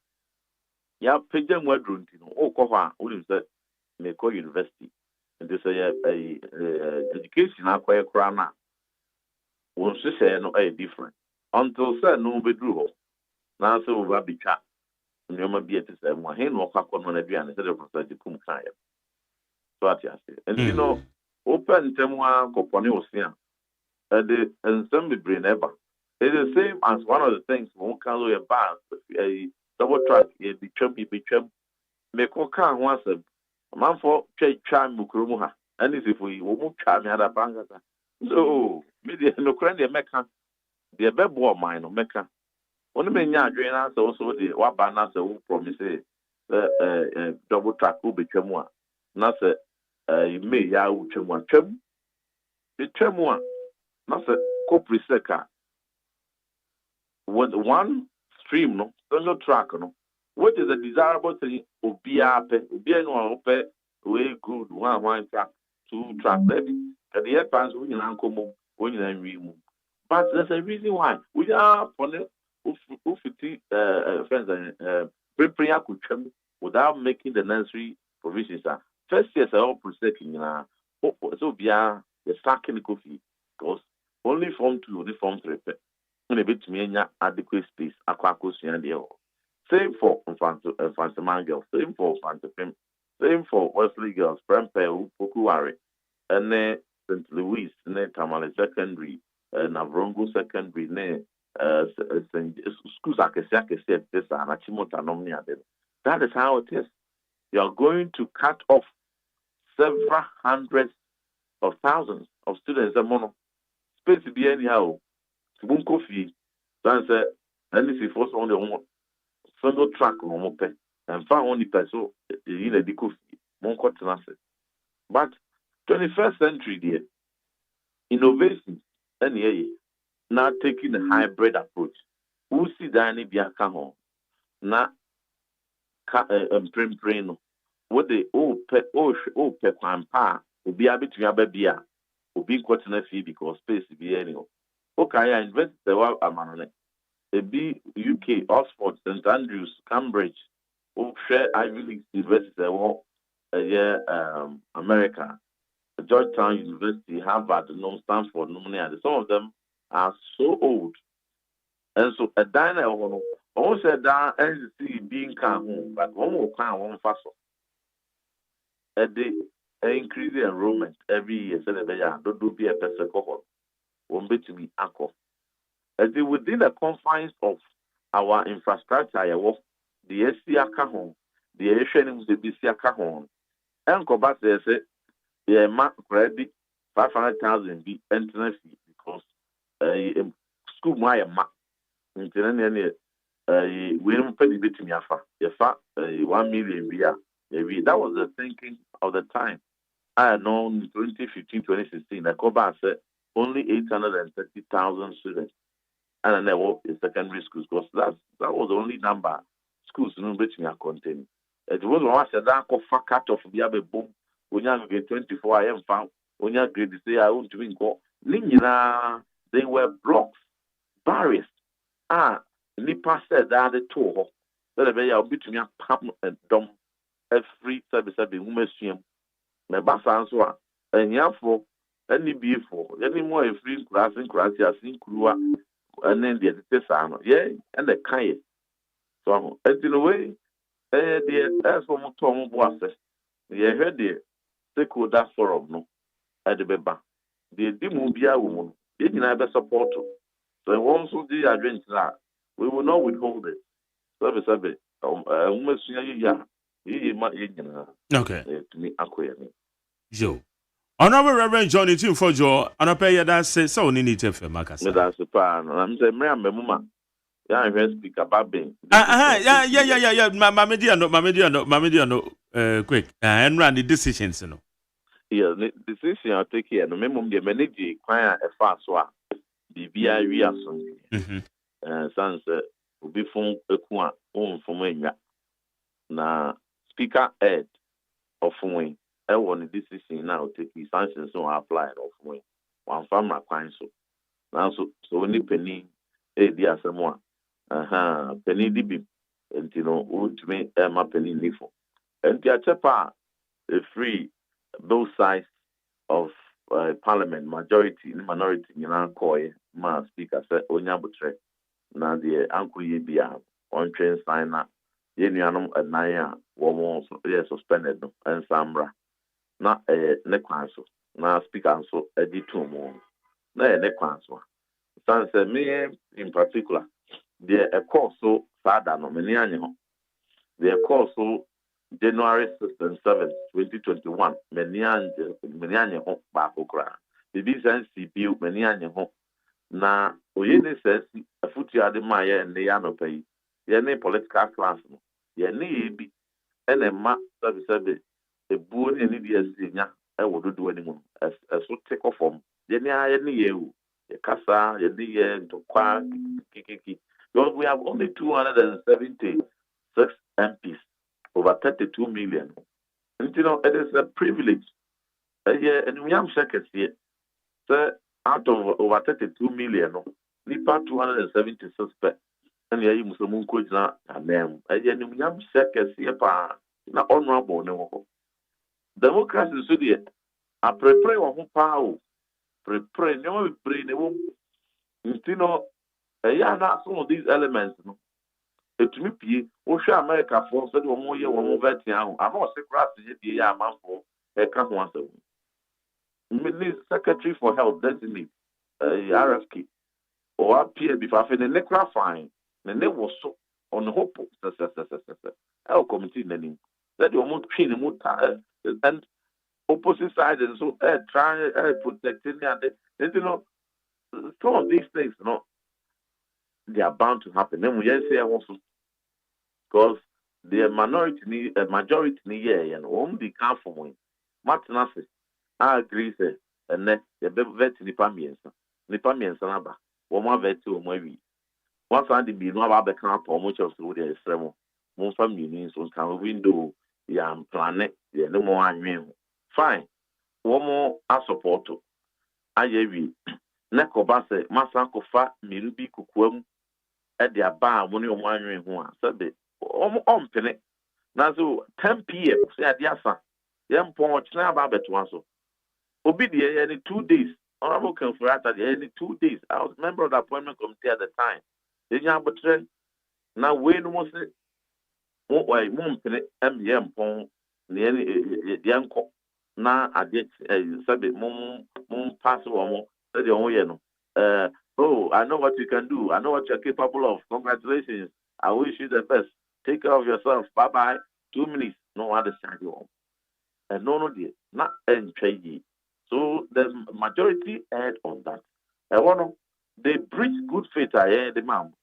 yeah, pay them well, oh, cover, wouldn't say, Meko University, and they say education acquire crana. Once you say no, different until say no bedroom. Now, so we'll be chat. You might be at the same one, he no cock on every and instead of the Kum Kaya. So I say, and you know, open Temwa Coponio Sian. And some brain ever. It's the same as one of the things one can do a double track, a become make one can once a man for trade charm Mukrumuha. And if we won't charm me at a bank. So, media no cranny Mecca, the bebo mine or Mecca. Only men drain us also the Wabanas who promise double track will become one. Not you may ya one chum. The chum one. Not a co-presecca. With one stream, no, single track, no. What is a desirable thing? Obiape, Obiano, way good, one track, 2 track, baby. At the advance, we in Uncle when you remove. But there's a reason why we are for the friends and preparing could without making the necessary provisions. First years are all presecking, so be the stacking coffee because. Only form 2, only form 3. When a bit me adequate space, aquacus and the same for Fantaman girls, same for Fantapim, same for Wesley girls, Prempe, Pokuari, and then St. Louis, Tamale Secondary, Navrongo Secondary, schools I can say this and Achimota Nomnia. That is how it is. You are going to cut off several hundreds of thousands of students a mono. Space to be anyhow. Boom coffee. Then say, and if you force on the single track on mope and found only person in a coffee, Monco Tenase. But 21st century, dear, innovation, and now taking a hybrid approach. Who see Danny Biacamo? Na print what the old pet and pa will be able to have a beer. Being quite an fee because space to be anyway. Okay, I invest the world among a B UK, Oxford, St. Andrews, Cambridge, share Ivy League University, America, Georgetown University, Harvard, Stanford, some of them are so old. And so a diner almost said down and see being calm, but one more kind, one faster. A day. Increase the enrollment every year, so that they don't be a person cohort. Won't be to be anchor. As within the confines of our infrastructure, the SCA home, the Asian the BCA home, and Cobat they say, yeah, mark credit 500,000 be entrance fee because school my mark. We don't pay the bit to me. 1 million year. That was the thinking of the time. I know in 2015, 2016, the Coba said only 830,000 students. And then in secondary schools, because that was the only number schools in which we are containing. It was one said that cut off the other boom. When you get 24, I am found. When you grade, say I want to go Nina, they were blocks, barriers. Nipa said that the two. That they are between a pump and dumb every service woman swim. My bass answer, and yafo, any beautiful, any more a free class in Croatia, sing Krua, and then the Tesano, and the Kaye. So, as in a way, the as for Tom Boasses, the heard the Seco that forum no, at the Beba. The Dimubia woman, didn't have a support. So, once we the adventure, we will not withhold it. Service a bit. Woman, okay. To me, acquire. Joe. Honorable Reverend Johnny Tim for Joe, and I pay you that say so need to for Marcus. That's the pan. I'm saying, Mama. Yeah, I heard speak about being. Yeah. My media no, quick. And run the decisions, you know. Yeah, the decision I'll take here. No, minimum the manager, client, a fast one. The BI son. Sans will be from a quan, home from when na speaker Ed of Wing. I want the decision now take his sanctions so apply of Wing. One farmer quine so. Now, so only penny, dear someone. Penny dibi, and you know, would me my penny nifo. And the Achepa, a free both sides of parliament, majority, minority, you know, koi, ma speaker said, Onyabutre. Now the uncle ye be on train signer, Yenianum and Naya, one suspended and Sambra. Not a neckwanso. Now speaker so a D2 more. No a neckwanso. Sans me in particular. The a course so father no many annual. The course so January 6th and 7th, 2021, many annual back okra. The business bill many annual. Na oyene says a footy at the Maya and the Yano pay. Yene political class. Yene be and a map service a boon and India senior. I would do anyone as so take off from Yene any you. A casa, Yene to qua kiki. Because we have only 276 MPs, over 32 million. And you know, it is a privilege. And we have seconds here. So, out of over 32 million, nipa 276 per. And you must move na name. And we have seconds here, na honorable no. Democracy is there. I prepare on power. Prepare, no, pray, no. You know, not some of these elements, no. It to me, Osha America for said one more year, one more vet. I'm not secret to the man for a couple once a week. Secretary for Health, designate RFK, or appear before the necra fine, the name was so on the hope. Our committee name that you won't train and opposite side and so try protecting and you know, some of these things, you know. They are bound to happen. Then we just say also because the majority and only come from when Martinus I agree say and then the vet nipa miensa naba one more vet to maybe once I did be no about the camp or much of the extreme most family so can window planet no more fine one more I support to I Nekobase Masakofa Mirubi Kukwem at the bar when you're wondering who said it. Penny. Nazo 10 p.m. Say at Yasa. Young Ponch now Babet once. Obidia any 2 days. Honorable Confrata any 2 days. I was member of the appointment committee at the time. The young but now when was it? Why Penny MBM Pon the young na I did said it moon pass or I know what you can do. I know what you're capable of. Congratulations. I wish you the best. Take care of yourself. Bye-bye. 2 minutes. No understand you all. And no, dear. Not enjoy. So the majority heard on that. I want to, they preach good faith. I hear the mom.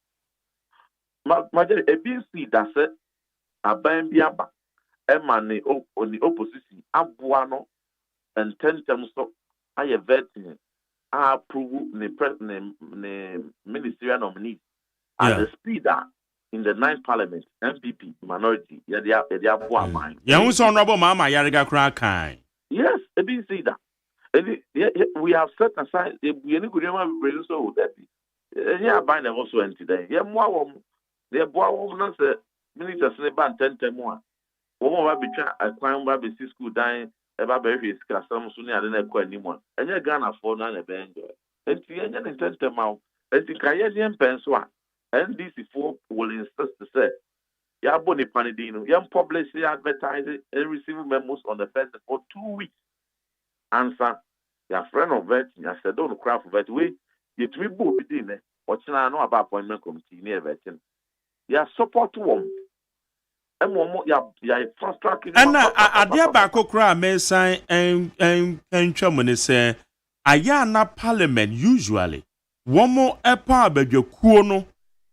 Majority, a BC, that's it. A Bambiaba. Emma on the opposition. Abuano and 10 times so I have vetting. I approve the president, the ministerial nominee at the speed in the 9th Parliament, MPP minority. They are mine. Yeah, who's honorable Mama Yariga Krakai? Yes, they didn't see that. We have set aside we any good bring so that yeah buy them also empty there. Yeah, more they boy not say ministers say ban 10 more. Woman be try a crime ba be school dying eba be hwe sika some so near na kwa anymore. Enye Ghana for na be enjoy. Enti enye 10 more. Enti kaye dem penso a NDC for will insist to say ya boni panidino ya publish advertise and receive memos on the first for 2 weeks. Answer your friend of vet, you said don't cry for vet. We you to be both within it. What you know about appointment committee near vetting. Ya support to one. And one ya first track. And I dear back okra may sign and Germany say Ayana Parliament usually. One more a part of your kuono.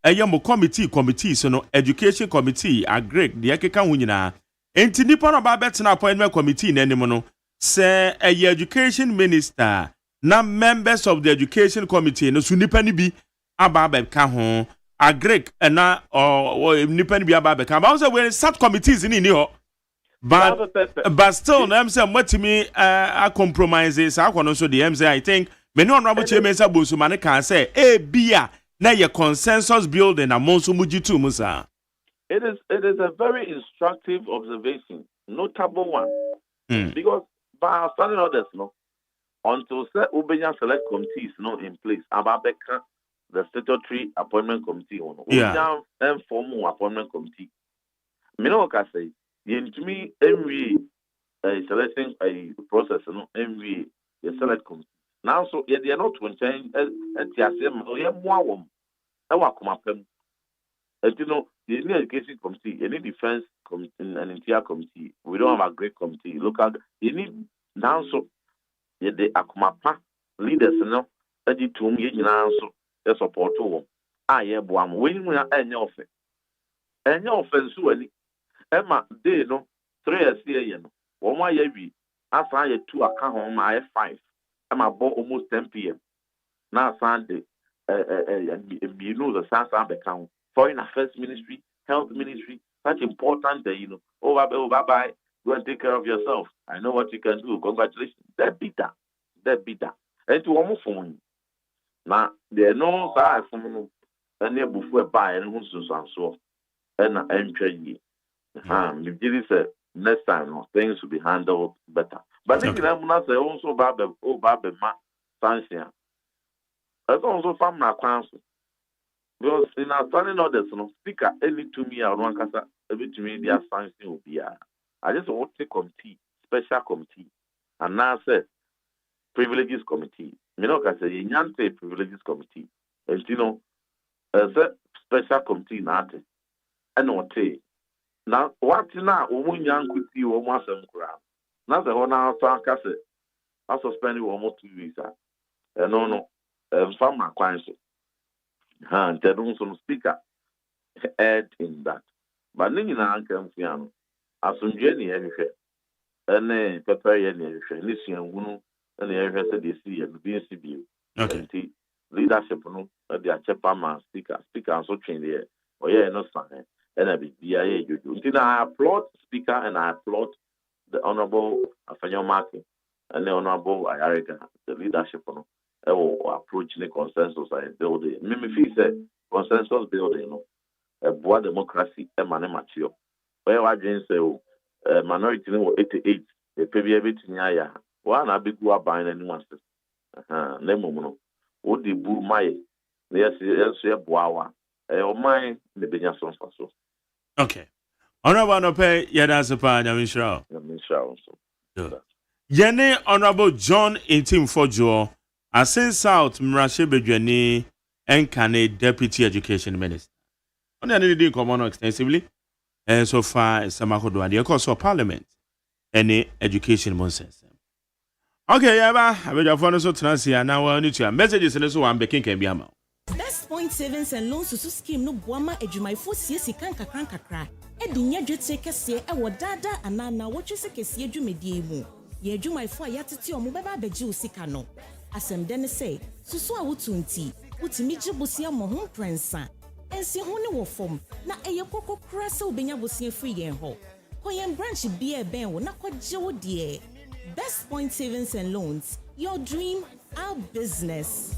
A young committee, so no education committee, a Greek, the Akeka Winina. And Tinipon about better appointment committee in any mono. Say a education minister, now members of the education committee, no sunipani be ababe kahon, a Greek and now or nipani be ababe kahon. Also, when sub committees in here, but still, I'm saying what to me a compromises. I can also the MZ. I think many honorable chairmen Busumane can say, "Eh, bia na your consensus building among Sumujitu Musa." It is a very instructive observation, notable one, because. But standing others, no, until Ubenya select committees not in place, Ababeka, the statutory appointment committee, and formal appointment committee. Minoka say, to me, every selecting a process, no, every select committee. Now, so they are not to change at Tiasem, or Yamwam, Awakumapem. And you know, the education committee, any defense committee, and entire committee. We don't have a great committee. Local, you need now so the Akumapa leaders, you know, that you to me now so the support to them. Yeah, boy, when we are any offense, Emma, they no 3 years here, you know, 1 year, after I 2 account on my 5, Emma bought almost 10 p.m. Now Sunday, you know the South account. Foreign Affairs Ministry, Health Ministry, such important that, you know, bye-bye, go and take care of yourself. I know what you can do. Congratulations. That be that. And to almost phone. Now, there are no size from any before buy and so and entry. If this is next time, things will be handled better. But then I'm not say also Babe Ma Sansia. That's also from my council. Because in our standing orders, no speaker, any to me, or one casa, every to me, their science will be. I just want to committee, special committee, and now say privileges committee. You know, because you can't say privileges committee. And you know, special committee, not and what say. Now, what now? When young could see almost some crowd. Now, the one hour time cassette, I suspended almost 2 weeks. And no, from my clients. And there was some speaker add in that. But then I can see as some journey everywhere. And then prepare any listen and the area said they see and be CBU. Okay. Leadership no the chairman speaker and so train there. Oh yeah, no sign. And I be BIA you. Until I applaud speaker and I applaud the honorable Afanyo Martin and the honorable Ayarega, the leadership no. Approach the consensus and building. Mimi feel say consensus building, you know, a boa democracy a man mature. Where I didn't say minority no 88, the PB everything ya. One a big go buying anyone. No, what the boo my yes, boa. My the benya son so. Okay. Honorable no pay Yadasapa Yamisha. Yene Honorable John 18 Asin South Mrashe Bedwani Enkane Deputy Education Minister. On the other day, come on extensively. And so far, Samakodo and the course of Parliament. Any education nonsense. Okay, Yaba, I will have one so transia now. I need to messages and so I'm baking can be a mouth. Best Point Savings and Loans to scheme no Guama Ejumaifu Siesi Kanka Kra. Edinya Jetse se ewo dada anana wochese kesie dwumedie mu. Ye Ejumaifu ayatete omubeba beji usika no. Asem dene say, susu a wutunti, utimi jibusia mohun prensa. Ensi hone wo fom, na eye koko kra se ubenya busia free yen ho. Koyen branch bie ben wo na kwaje wo die. Best Point Savings and Loans. Your dream, our business.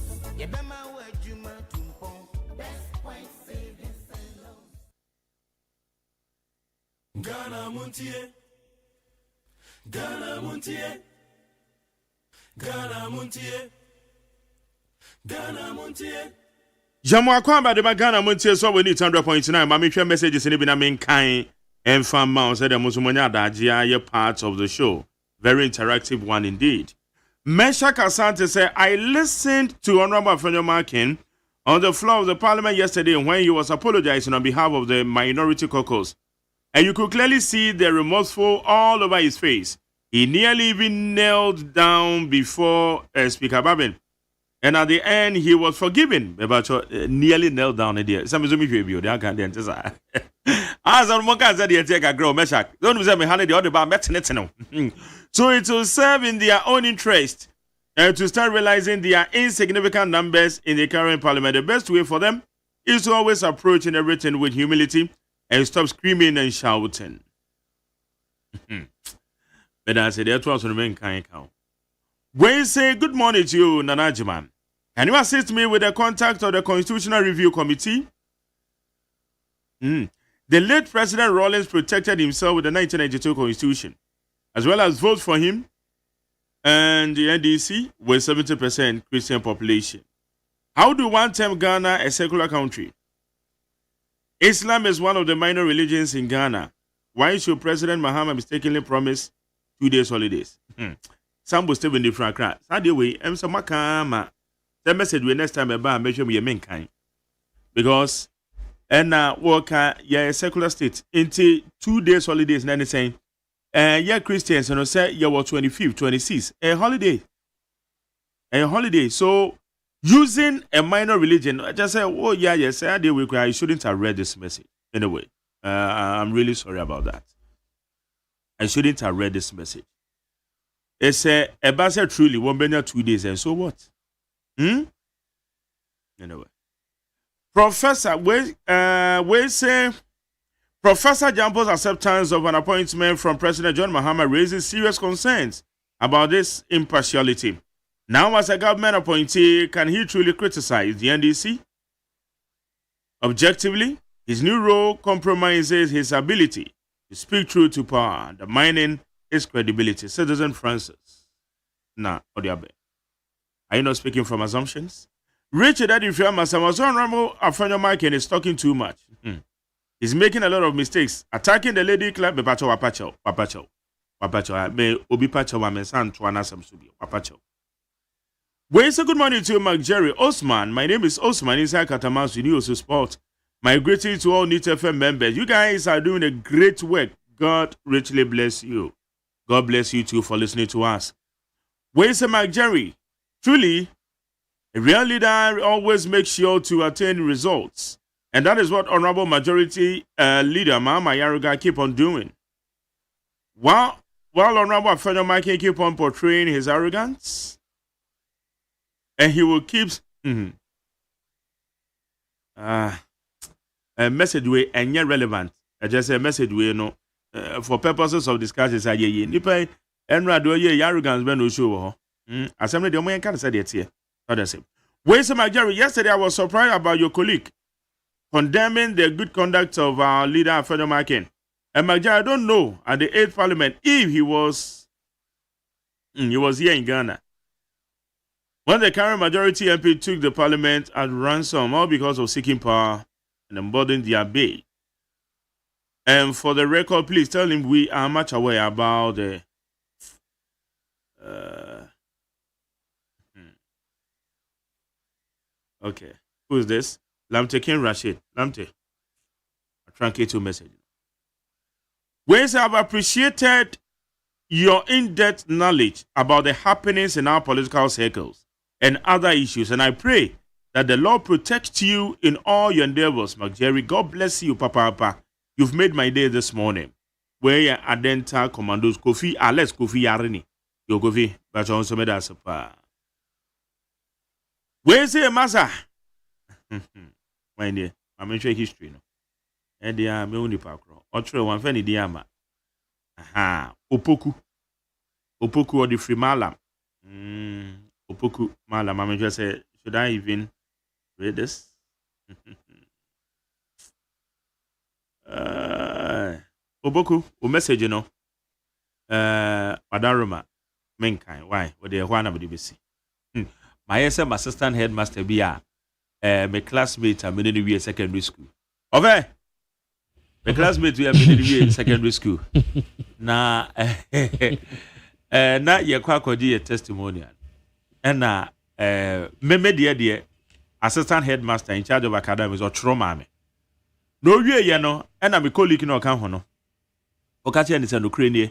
Ghana Montie, Ghana Montie, Ghana Montie, Ghana Montie. Jamu akwamba de Ghana Montie so we need 100.9 ma me hwe messages ni bi na men kan enfam ma say dem musumonya adagea ye part of the show. Very interactive one indeed. Meshak Asante said, I listened to Honorable Afenyomakin on the floor of the parliament yesterday when he was apologizing on behalf of the minority caucus. And you could clearly see the remorseful all over his face. He nearly even knelt down before Speaker Babin. And at the end, he was forgiven. Nearly knelt down there. Some of you they can't answer. As on Moka said, you take a girl, Meshak. Don't say me, honey, the other bar, so it will serve in their own interest to start realizing their insignificant numbers in the current parliament. The best way for them is to always approach everything with humility and stop screaming and shouting. But I said, that was remain kind count. We say good morning to you, Nana Agyeman. Can you assist me with the contact of the Constitutional Review Committee? The late President Rawlings protected himself with the 1992 Constitution, as well as votes for him and the NDC with 70% Christian population. How do one term Ghana a secular country? Islam is one of the minor religions in Ghana. Why should President Mahama mistakenly promise 2 days holidays? Some will stay in the front crowd. Anyway, I'm so makama. The message we next time about make sure we are kind. Because work a secular state into 2 days holidays and anything. Yeah, Christians, and say you were 25th, 26th, a holiday. So using a minor religion, I just say, oh yeah, yes, I shouldn't have read this message. Anyway, I'm really sorry about that. I shouldn't have read this message. It's a basket truly 1 billion 2 days, and so what? Anyway, Professor, we say. Professor Jampo's acceptance of an appointment from President John Mahama raises serious concerns about this impartiality. Now, as a government appointee, can he truly criticize the NDC? Objectively, his new role compromises his ability to speak truth to power, undermining his credibility. Citizen Francis. Odiabe. Are you not speaking from assumptions? Richard Adifia Honorable Afenyomakin is talking too much. He's making a lot of mistakes. Attacking the lady club, Wapacho. Me Obi Pacho Wamesan Tuana Samsubi. Wapacho. Well, it's a good morning to you, Mark Jerry Osman. My name is Osman inside Katamansu News Sport. My greeting to all NIT FM members. You guys are doing a great work. God richly bless you. God bless you too for listening to us. Well, it's a Mark Jerry. Truly, a real leader always makes sure to attain results. And that is what Honorable Majority Leader Mama Yaruga keep on doing. While Honorable Afenyomakin keep on portraying his arrogance, and he will keep a message way and yet relevant. I just say message way no for purposes of discussion. Say nipa enra do ye arrogance ben no show. Assembly the omo can say that here. Not the same. Wait, so Jerry, yesterday I was surprised about your colleague condemning the good conduct of our leader, Afenyomakin. And Magja, I don't know at the 8th Parliament if he was here in Ghana. When the current majority MP took the Parliament at ransom, all because of seeking power and embodying their bait. And for the record, please tell him we are much aware about the okay. Who is this? Lamte Ken Rashid. Lamte. I truncate your message. Ways I've appreciated your in-depth knowledge about the happenings in our political circles and other issues, and I pray that the Lord protects you in all your endeavors, McJerry. God bless you, Papa. You've made my day this morning. Where your Adenta Commandos Kofi, Alex Kofi Yarini. Yo Kofi, but you also made us a pa. Where's your massa? My dear, I'm in history. No, and they are me only park. Or true one penny diama. Aha, Opoku. Opoku or the free Malam. Opoku Malam. I'm just say, should I even read this? Opoku, o message you know. Madam Roma, mankind. Why? What they want to be see. My assistant headmaster be my classmate at Minnie secondary school. Okay. My classmate we are Minnie secondary school. Na na ye kwa kodi testimonial. And me dear assistant headmaster in charge of academies or trauma me. No ye no, and I'm a colleague no kan ho no. Okachi and no crane.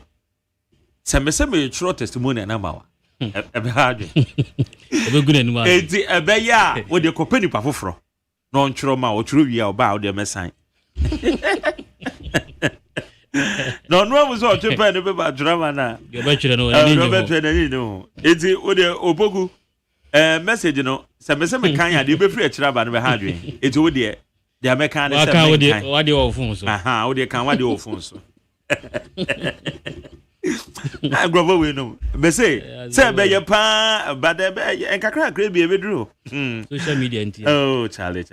Se me true testimonial na mawa. Ebe hard. Ebe good anymore. Enti ebe ya wo de kopani pa foforo. No ntro ma o tro wi a oba o de mesan. No was so to pen be ba drama na. You be tire no no. Enti wo de opogu message no se me kan ya de be free akira ba no be hard wen. Enti wo de American se me kan. Wa de wo phone so. Aha, wo de kan wa de wo phone so. I grow we no. Be say be ye pa but be enkakra kra bi e be duro. Social media nti. Oh, Charlie.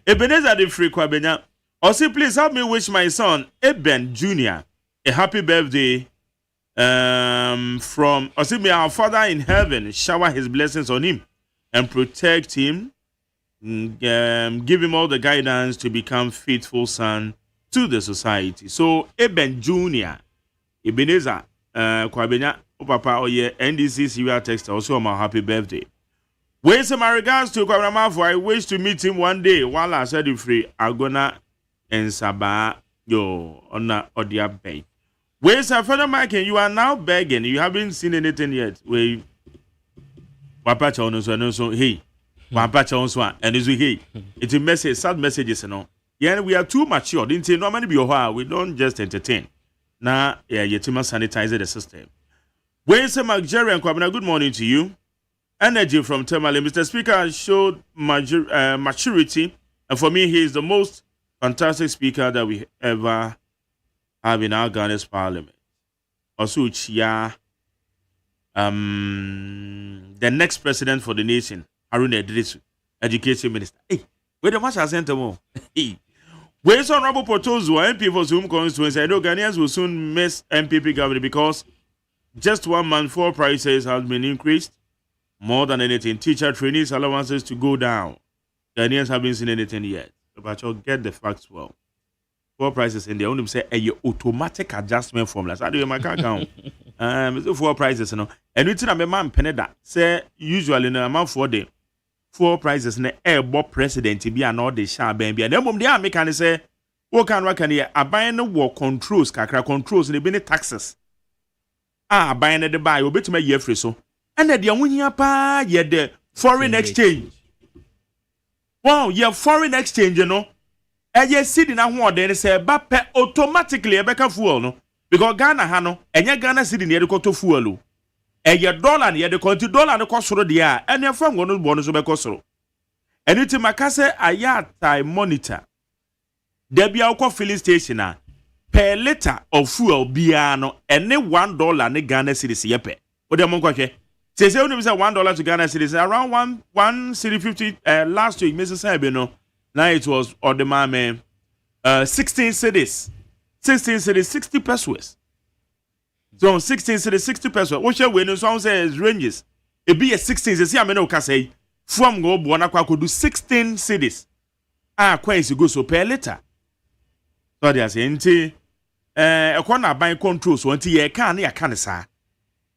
Ebenezer the free kwabenya. Also, please help me wish my son Eben Jr. a happy birthday. From also may our Father in heaven shower his blessings on him and protect him. Give him all the guidance to become faithful son to the society. So Eben Jr. Ebenezer kwabenya papa oye NDC serial text also on my happy birthday. With my regards to Kwabramafo, I wish to meet him one day while I said free Agona and Saba yo on Odia Bay. With Father Mike, you are now begging. You haven't seen anything yet. We Papa Chono so hey. Papa Chono and is hey. It's a message, sad messages, you know. Yeah, we are too mature. Didn't say no money be your we don't just entertain. Now, yeah, Yetima sanitize the system. Where's Mark and Kwabena? Good morning to you. Energy from Temale. Mr. Speaker showed maturity, and for me, he is the most fantastic speaker that we ever have in our Ghana's parliament. Also, the next president for the nation, Haruna Idrisu, education minister. Hey, where the Marshal Center more? Hey. Where's honorable proposal MP for Zoom constituency? I know Ghanaians will soon miss MPP government because just 1 month, 4 prices have been increased. More than anything, teacher trainees allowances to go down. Ghanaians haven't seen anything yet. But you'll get the facts well. 4 prices in there, only say a automatic adjustment formula. So I do my account. 4 prices, you know. And we tell a man Peneda say usually in a month 4 day. 4 prices in the air president to be an order sharp baby. And then they are making say, what can here? A buying the war controls, kakra controls, and the benefit taxes. Buying the buy, will be to my year free so. And the young pa ye the foreign exchange. Wow, ye foreign exchange, you know. And ye sitting at one then say bape automatically a better fuel, no. Because Ghana hano, and ye Ghana sitting near the coto fuel. And your dollar near the country dollar the cost of the year, and your friend one bonus of a cost. And it's Macase a yard time monitor. There be our filling station per liter of fuel biano and $1 ne Ghana cedis yepe. What the monk say only $1 to Ghana cedis around one city 50 last week, Mrs. Sabino. Now it was or the man 16 cities. 16 cities, 60 pesos. So 16 cities, 60 pesos. What shall we know? So says ranges. It be a 16. Say I no can say from go Buana could do 16 cities. Quite go so per liter. So they are saying a corner buying control so until ye can sa.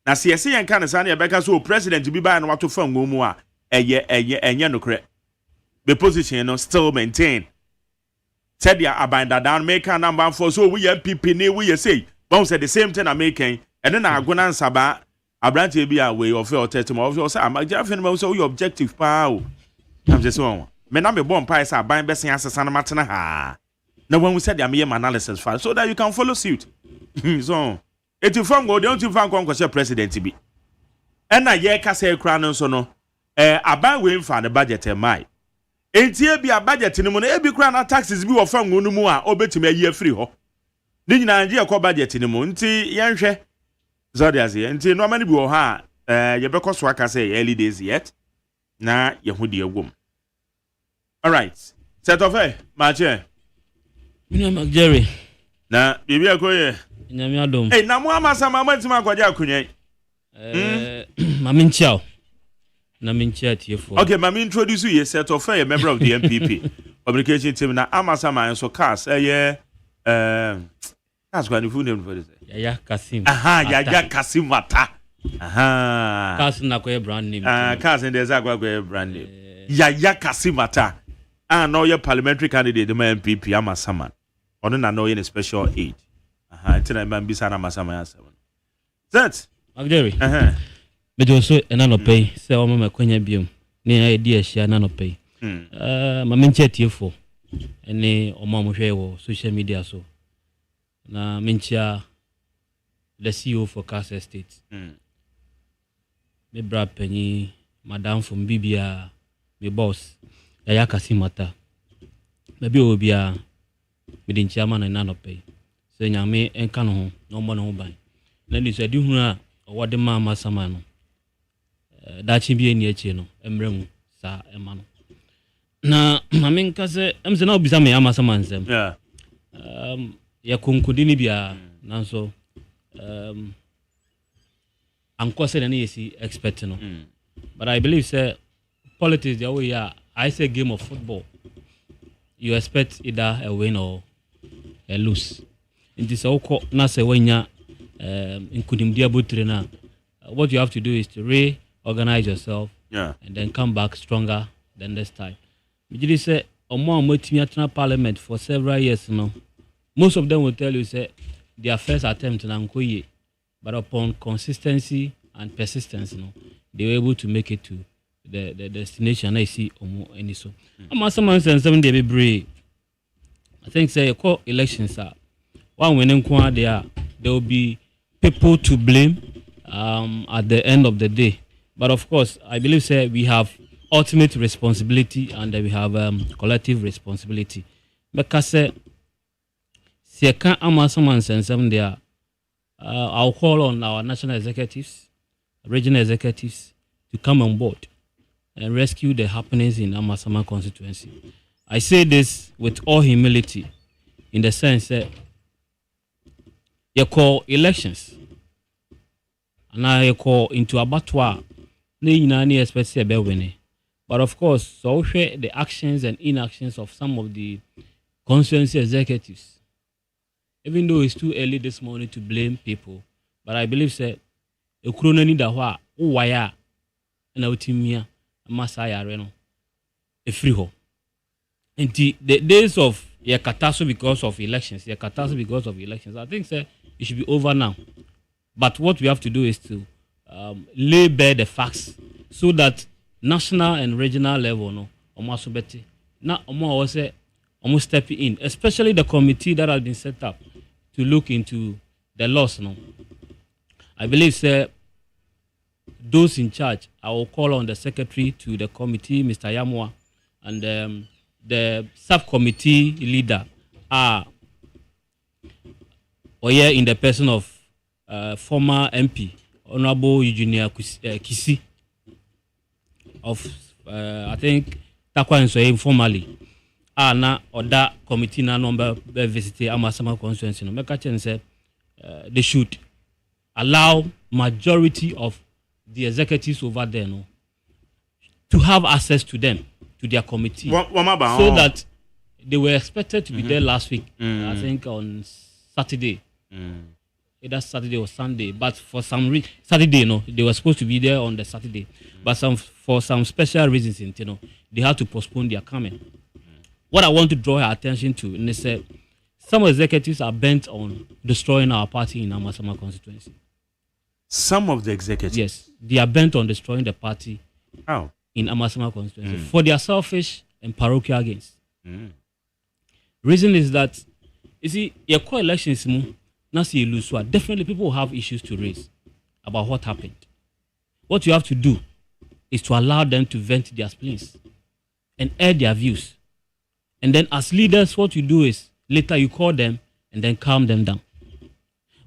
Now see and can sa near Becca so president to be buying what to from Gomua a no correct. The position no still maintain. Said ya abide down make a number for so we have people we say. Bounce at the same time I'm making, and then I go and saba a branch be a way of your testimony. Also, I'm a Jaffin, so your objective power. I'm just one. Men, I'm a bomb price, I buy best answer Santa Martina. Now, when we said I'm here, my analysis file so that you can follow suit. So, if you from go, don't you find Congress president to be? And I hear Cassay crown so no, I buy win for the budget and my. Ain't here be a budget in the money, every crown taxes be from Gunumua or bet me a year free. Didn't I hear budget in the moon? Yanche So there's here. Until no many be ha. You because waka say early days yet. Na Yehudi a womb. All right. Set of Mache. Jerry. Na bibi akoye. Nyame adom. Hey, na mo amasa mama ntima akwaje akunye. Mami nchao. Na minchia tiefo. Okay, mami introduce you set of a member of the MPP publication team na amasa man so cast that's going to full name for this. Yaya Kasim. Yaya Kasim Mata. Cast na kwa brand name. Cast in the brand name. Yaya Kasim Mata. No your parliamentary candidate the MPP amasa man. Ono na no in special aid. Tina man bisa na amasa man answer. That Magderi. Me do so enano pay say o mama kwanya biom ne idea hia na no pay ma menche tiefo ene o mama hwe wo social media so na menchia the CEO for Casa Estate me bra penyi madam from Bibia me boss Yaya Kasimata me bi obia me din chairman na no pay say nyame enka no ho no mo no ban na ni so di hu a o de mama sama no dachi bi eni eche no emremu sa ema no na mamenka se emse na obisa me ama sama nsem ya konkodi ni bia nanso anko se na yesi expect no but I believe say politics the way I say game of football you expect either a win or a lose in this oko na se wanya inkudim botire na what you have to do is to organize yourself and then come back stronger than this time. Mijili say omo amotimi atena parliament for several years now. Most of them will tell you say their first attempt na nkoye, but upon consistency and persistence they were able to make it to the destination I see omo any so. Ama someone say 7 day be brave. I think say call elections are one winning kwa there will be people to blame at the end of the day. But of course, I believe say we have ultimate responsibility and we have collective responsibility. Because say can amasaman sensem there, I'll call on our national executives, regional executives to come on board and rescue the happenings in Amasama constituency. I say this with all humility, in the sense that you call elections, and I call into abattoir. But of course, so the actions and inactions of some of the constituency executives, even though it's too early this morning to blame people, but I believe that a crony da waya and autimia masaya reno a free ho. And the days of catastrophe because of elections, I think it should be over now. But what we have to do is to lay bare the facts so that national and regional level almost step in, especially the committee that has been set up to look into the laws. I believe those in charge, I will call on the secretary to the committee, Mr. Yamwa, and the subcommittee leader are in the person of former MP Honorable Eugenia Kisi of I think Takwa and so informally na other committee na number visited Amasama constituency no make a chance they should allow majority of the executives over there to have access to them, to their committee, so that they were expected to be there last week, I think on Saturday. Either Saturday or Sunday, but for some Saturday, they were supposed to be there on the Saturday, but for some special reasons, they had to postpone their coming. What I want to draw your attention to, and they said, some executives are bent on destroying our party in Amasama constituency. Some of the executives? Yes, they are bent on destroying the party in Amasama constituency for their selfish and parochial gains. Reason is that, you see, your co-elections, definitely people will have issues to raise about what happened. What you have to do is to allow them to vent their spleens and air their views. And then as leaders, what you do is later you call them and then calm them down.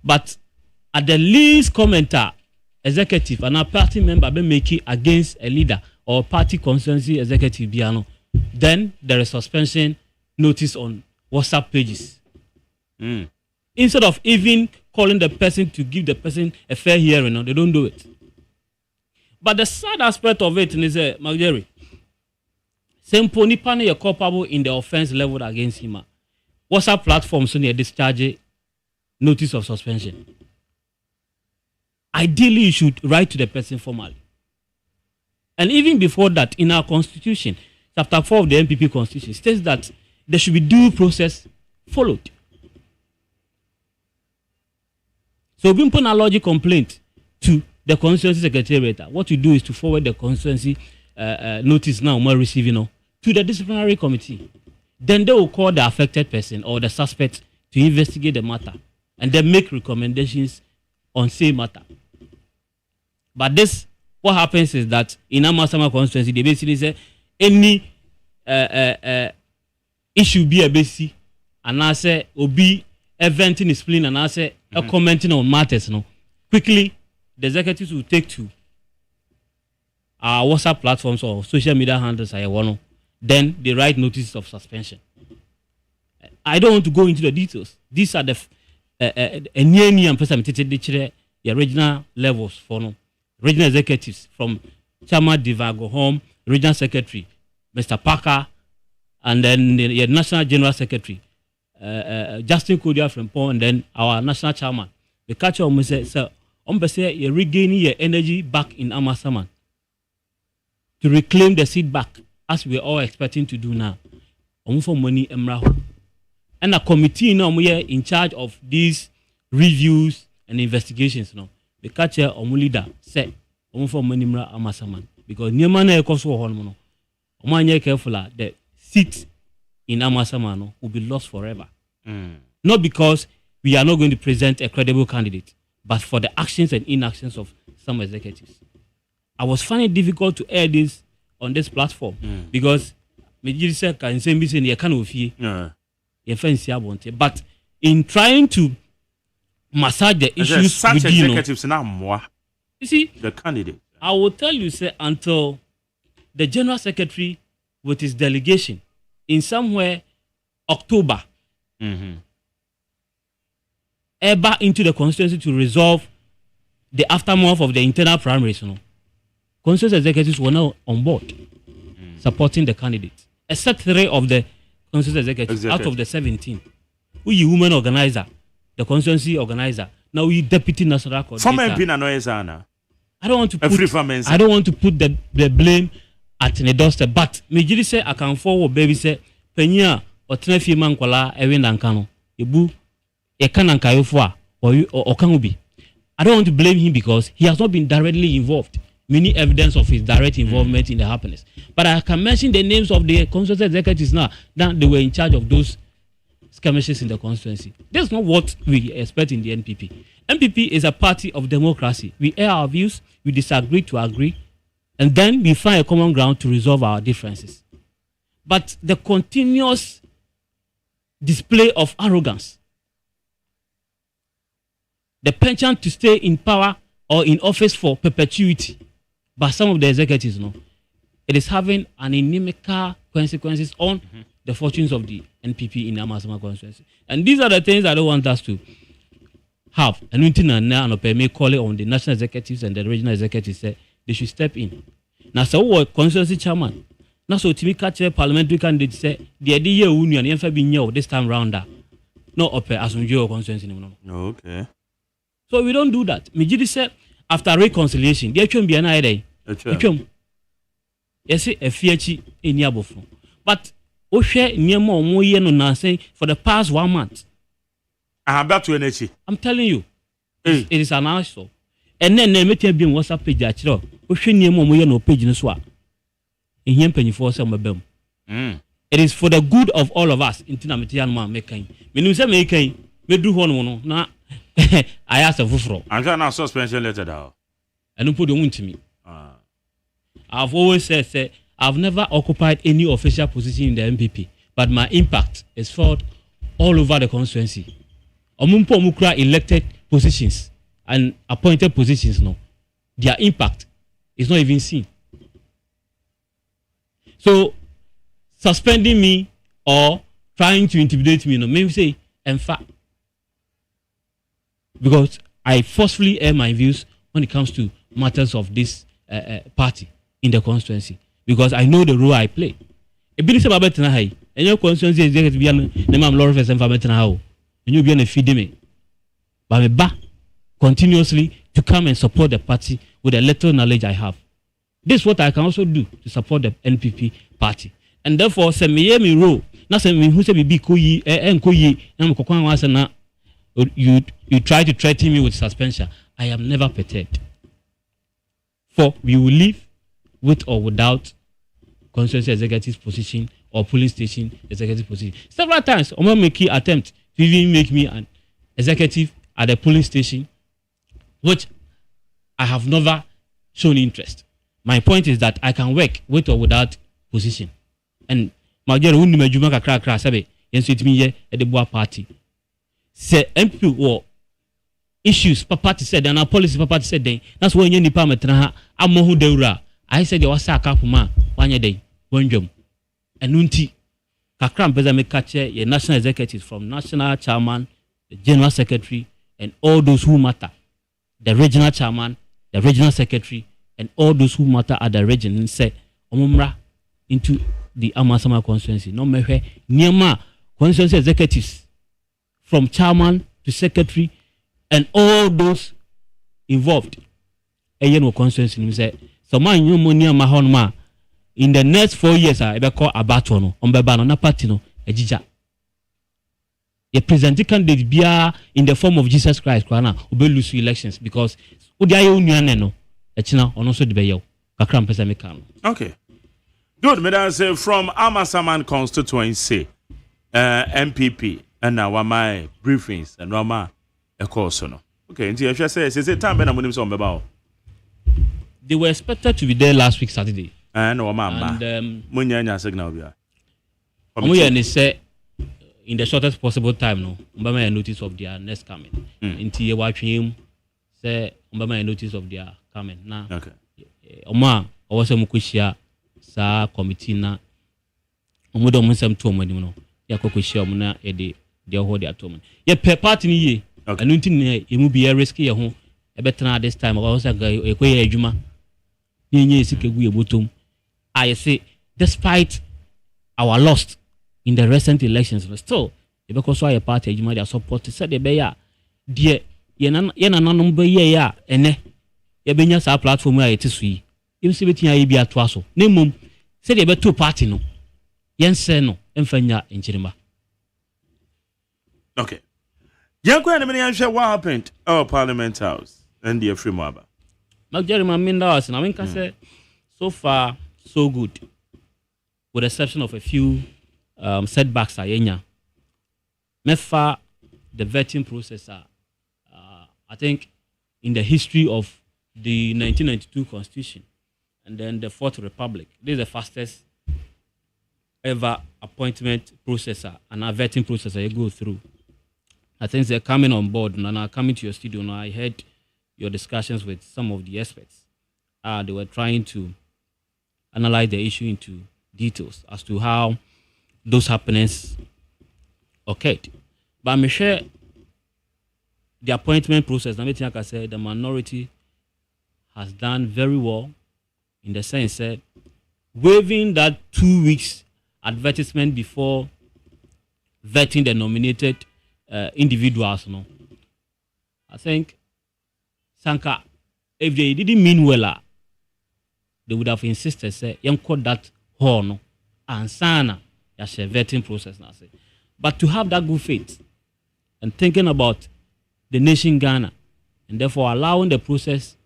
But at the least commenter executive and a party member be making against a leader or party constituency executive biano, then there is suspension notice on WhatsApp pages. Instead of even calling the person to give the person a fair hearing, they don't do it. But the sad aspect of it is Magderi. Simple nipa na culpable in the offense leveled against him. WhatsApp platforms so near discharge notice of suspension. Ideally, you should write to the person formally. And even before that, in our constitution, chapter 4 of the NPP constitution states that there should be due process followed. So, being put a logic complaint to the constituency secretariat, what you do is to forward the constituency notice now, more receiving to the disciplinary committee. Then they will call the affected person or the suspect to investigate the matter and then make recommendations on same matter. But this, what happens is that in Amasama constituency, they basically say any issue be a basic, and I say obi event in spleen, and I say commenting on matters. Quickly, the executives will take to our WhatsApp platforms or social media handles. Then they write notices of suspension. I don't want to go into the details. These are the regional levels for regional executives from Chama Divago Home, regional secretary, Mr. Parker, and then the national general secretary, Justin Kodia from Pong, and then our national chairman. The catcher almost said, sir, you're regaining your energy back in Amasaman to reclaim the seat back, as we're all expecting to do now. For money, and a committee now we are in charge of these reviews and investigations. The catcher or leader said, for money, Amasaman, because Niamana Koso Hormono, Omanya careful, the seat in Amasaman will be lost forever. Not because we are not going to present a credible candidate, but for the actions and inactions of some executives. I was finding it difficult to air this on this platform because but in trying to massage the issues such within, executives now more. You see, the candidate. I will tell you, say, until the general secretary with his delegation in somewhere October, ever into the constituency to resolve the aftermath of the internal primaries, constituency executives were now on board supporting the candidates, except 3 of the constituency executives out of the 17. We women organizer, the constituency organizer. Now we deputy national coordinator. I don't want to put the blame at the doorstep, but me say I can forward baby say penya or trefi mankola ewe nankano ebu ekanankayo or kanubi. I don't want to blame him because he has not been directly involved. Many evidence of his direct involvement in the happiness. But I can mention the names of the constituency executives now that they were in charge of those skirmishes in the constituency. That's not what we expect in the NPP. NPP is a party of democracy. We air our views, we disagree to agree, and then we find a common ground to resolve our differences. But the continuous display of arrogance, the penchant to stay in power or in office for perpetuity by some of the executives, it is having an inimical consequences on the fortunes of the NPP in Amasama constituency. And these are the things I don't want us to have. And we may call it on the national executives and the regional executives say they should step in. Now, so what constituency chairman? Now, so to me, catch a parliamentary candidate say the idea union never been this time round. No, as your constituency. Okay. So we don't do that. Mijidi said after reconciliation, there won't be an idea. Yes, a fiachi in Yabofo. But Oshe Niemo Moye no Nansen for the past 1 month. I'm back to energy. I'm telling you, it is an answer. And then they may be WhatsApp page at all. Oshe Niemo Moye no page in Swa. In Yen Penny for some of them. It is for the good of all of us. Intinamitian man making. Menusa making, me do one na. I asked a fufro. I'm trying to suspension letter now. And don't put the wound to me. I've always said, I've never occupied any official position in the MPP, but my impact is felt all over the constituency. Omumpo Mukra elected positions and appointed positions, no, their impact is not even seen. So suspending me or trying to intimidate me, no, maybe say, in fact, because I forcefully air my views when it comes to matters of this party in the constituency, because I know the role I play. A bit about better high, and your constituency is there to be an Lord and for better how, and you'll be on a feed me. But I'm back continuously to come and support the party with the little knowledge I have. This is what I can also do to support the NPP party. And therefore, say me role. Not say me who say be koyi and kokwan was na you try to threaten me with suspension. I am never perturbed. For we will live with or without constituency executive position or police station executive position. Several times, Omo make attempt to even make me an executive at the police station, which I have never shown interest. My point is that I can work with or without position. And my dear, when you make a crack, sabe, yes, it me at the boa party. Say MP or issues, party said, and our policy party said, then that's when you need parliament. I'm who deura. I said there was a couple man 1 day, 1 jump. And nunti, Kakram Peza make catch a national executive from national chairman, the general secretary, and all those who matter. The regional chairman, the regional secretary, and all those who matter at the region and say, Omumra into the Amasama constituency. No mehe Niama constituency executives from chairman to secretary and all those involved. Ayen constituency say, so man you money mahonma in the next 4 years I be call abatono on bebano na party no ejija. A presenting candidate bia in the form of Jesus Christ kwana obe lose elections because udia union no echina ono so de be yew kakra mpesa meka no. Okay. Good, madam say from Amasaman constituency MPP and now my briefings and Rama a course no. Okay, nti if you say time ben amonim so mbeba. They were expected to be there last week Saturday. And munya signal bia. Omo say in the shortest possible time no mbama a notice of their next coming. Nti ye watwem say mbama a notice of their coming na. Okay. Omo a wose mukushia sa committee na omo do monsam to omo nim no ya kokoshia omo na e de hold their to omo. Ye per party ni ye. Anu nti ne emu bia risk ye ho e betena this time o say ekoye adwuma. Nye sike gu ye botom. I say despite our loss in the recent elections, but still, because why a party you might support said the beya, dear, yena number ya, ene, yabenya sa platform where it is we. You see, between I be at Twasso. Name said about 2 party no. Yen say no, enfanya in Chirima. Okay. Yanko and many answer what happened our Parliament House and the free maba. Now, Jeremy Mindas, and I mean, can say so far, so good, with the exception of a few setbacks. Ayenya, Mefa, the vetting process. I think in the history of the 1992 Constitution and then the Fourth Republic, this is the fastest ever appointment processor and a vetting processor you go through. I think they're coming on board and I'm coming to your studio now. I heard your discussions with some of the experts. They were trying to analyze the issue into details as to how those happenings occurred. But I'm sure the appointment process, like I said, the minority has done very well in the sense that waiving that 2 weeks advertisement before vetting the nominated individuals. No, I think Sanka, if they didn't mean well, they would have insisted say young call that horn and sana as a vetting process now say. But to have that good faith and thinking about the nation Ghana and therefore allowing the process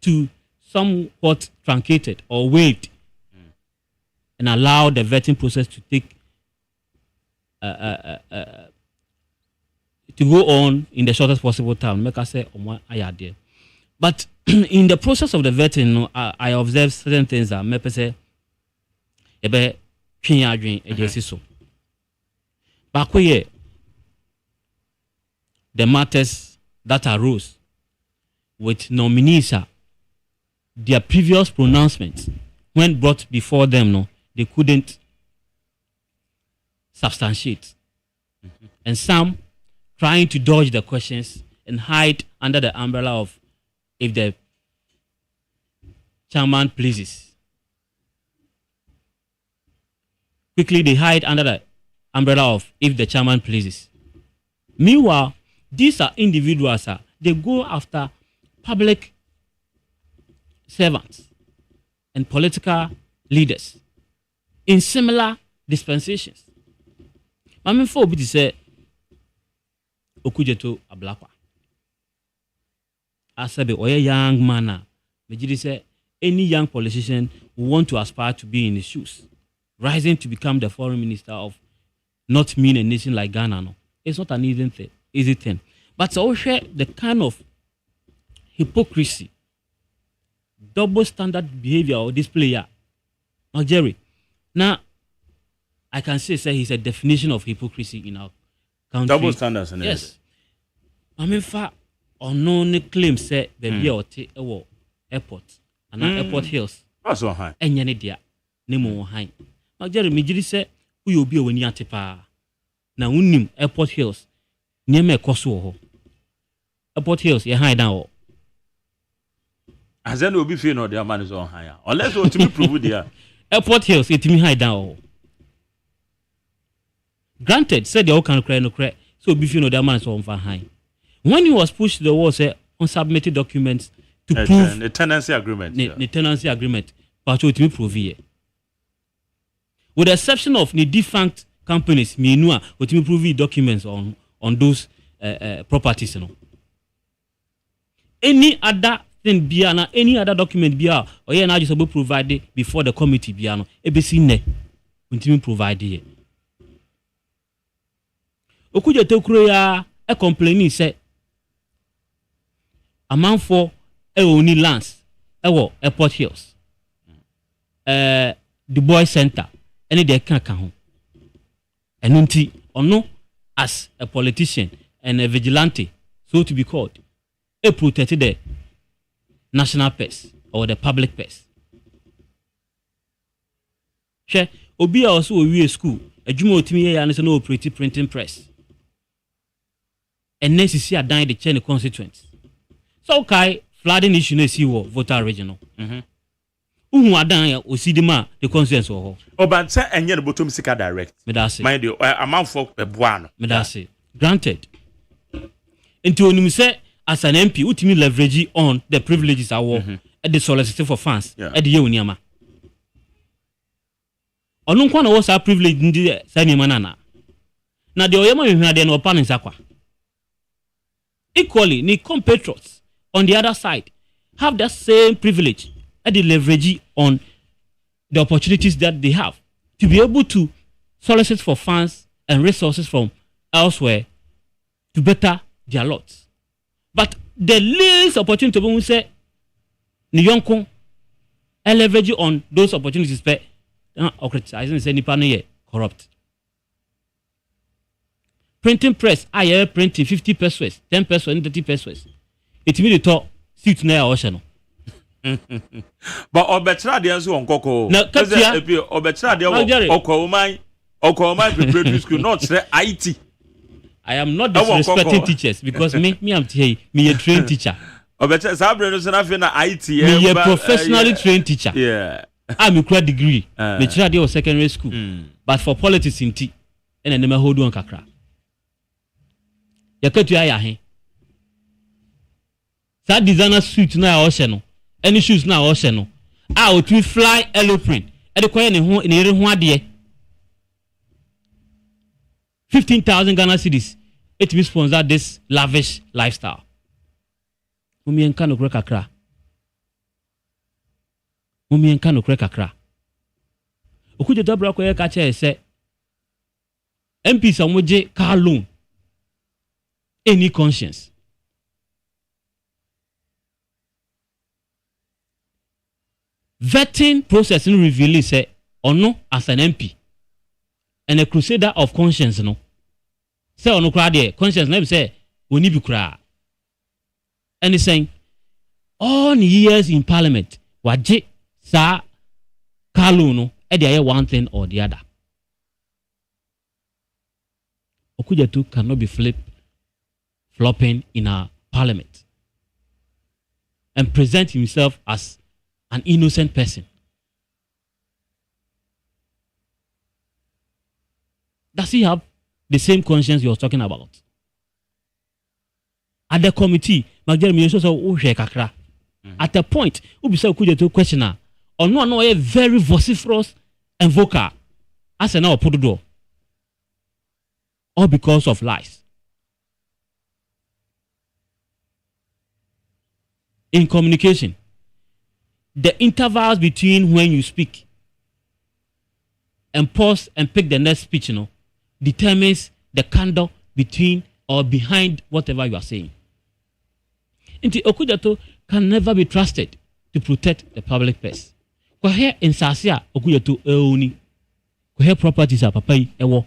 to somewhat truncated or waived and allow the vetting process to take to go on in the shortest possible time. Make us say there. But in the process of the vetting, I observed certain things that me say ebe twin adwen ejesi so. Back the matters that arose with nominees, their previous pronouncements, when brought before them, no, they couldn't substantiate. And some trying to dodge the questions and hide under the umbrella of if the chairman pleases. Quickly, they hide under the umbrella of if the chairman pleases. Meanwhile, these are individuals, they go after public servants and political leaders in similar dispensations. I mean, for to say, Okujeto Ablakwa. I said, a young man, say any young politician who want to aspire to be in his shoes, rising to become the foreign minister of not mean a nation like Ghana, no, it's not an easy thing. But also the kind of hypocrisy, double standard behavior of this player, now Jerry. Now, I can say he's a definition of hypocrisy in our country. Double standards, yes. I mean, for unknown claims say baby or airport and airport hills. That's so high. And yanidia, nemo high. Now Jerry, me say who you be when you antipa. Now unim airport hills near me koso. Airport hills, you high down. As then will be feeling no their man is on higher. Unless what to be proved there. Airport hills, it me high down. Granted, said the all can cry no cry, so be feeling no their man is on high. When he was pushed to the wall, say unsubmitted documents to prove the tenancy agreement. The tenancy agreement, but what we prove here. With the exception of the defunct companies, me know what we prove documents on those properties, you know. Any other thing biana, any other document bia, or yeah, now just about provided before the committee biano, ABC ne, we provide here. Okuja Tokroya a complaining say a man for only lands, airport hills, the boy center, any day can't come. And unti or no, as a politician and a vigilante, so to be called, a protected the national purse or the public purse. She obi also we school, a jumo timi and no operative printing press. And next is here dying the chain constituents. So kai flooding issue na see voter regional. Uhu adan ya osidima the constituents ho. But say enye the bottom sika direct. Me da say. Mind you, amount for boano. Me da say. Granted. Into onum say as an MP utimi leverage on the privileges awo at the solicitor for funds at the uniama. Onu nkwa na wo sa privilege ndi sa niama na. Na de oyema hwehwa de no pan nsakwa. Equally, the compatriots on the other side have that same privilege and the leverage on the opportunities that they have to be able to solicit for funds and resources from elsewhere to better their lots. But the least opportunity when we say Nyonko and leverage on those opportunities, or criticizing any panel corrupt. Printing press, I hear printing 50 pesos, 10 pesos, and 30 pesos. It means the top suit now ocean. But Obetra de Anso on Coco. No, Obetra de Okomai preparatory school, not IT. I am not disrespecting teachers because me I'm me a trained teacher. Obetra Sabrina Sanafina IT. Me a professionally trained teacher. Yeah. I'm a grad degree. Me try de secondary school. But for politics in T, and I never hold on kakra. Yakatu ya he. That designer suit na ocean, any shoes na ocean. Ah, we fly aeroplane. E de koye ne ho ade. 15,000 Ghana cedis. It will sponsor this lavish lifestyle. Mumi enka no kre kakra. Okuje dabra koye ka che se MP samoje car loan. Any conscience. Vetting process in revealing say or no as an MP and a crusader of conscience no. Say or no crowd there conscience never say we need to cry. And he's saying, all years in Parliament, waje sa Kalu no, edi one thing or the other. Okujetu cannot be flopping in our Parliament and present himself as an innocent person. Does he have the same conscience you was talking about? At the committee, at a point, Ubisa Okujetu questioner, or no, a very vociferous and vocal, as an put the door. All because of lies. In communication, the intervals between when you speak and pause and pick the next speech, determines the candor between or behind whatever you are saying. Inti Okujetu can never be trusted to protect the public purse. Kwa here in Sasia Okujetu eoni. Kwa here properties are papai ewo.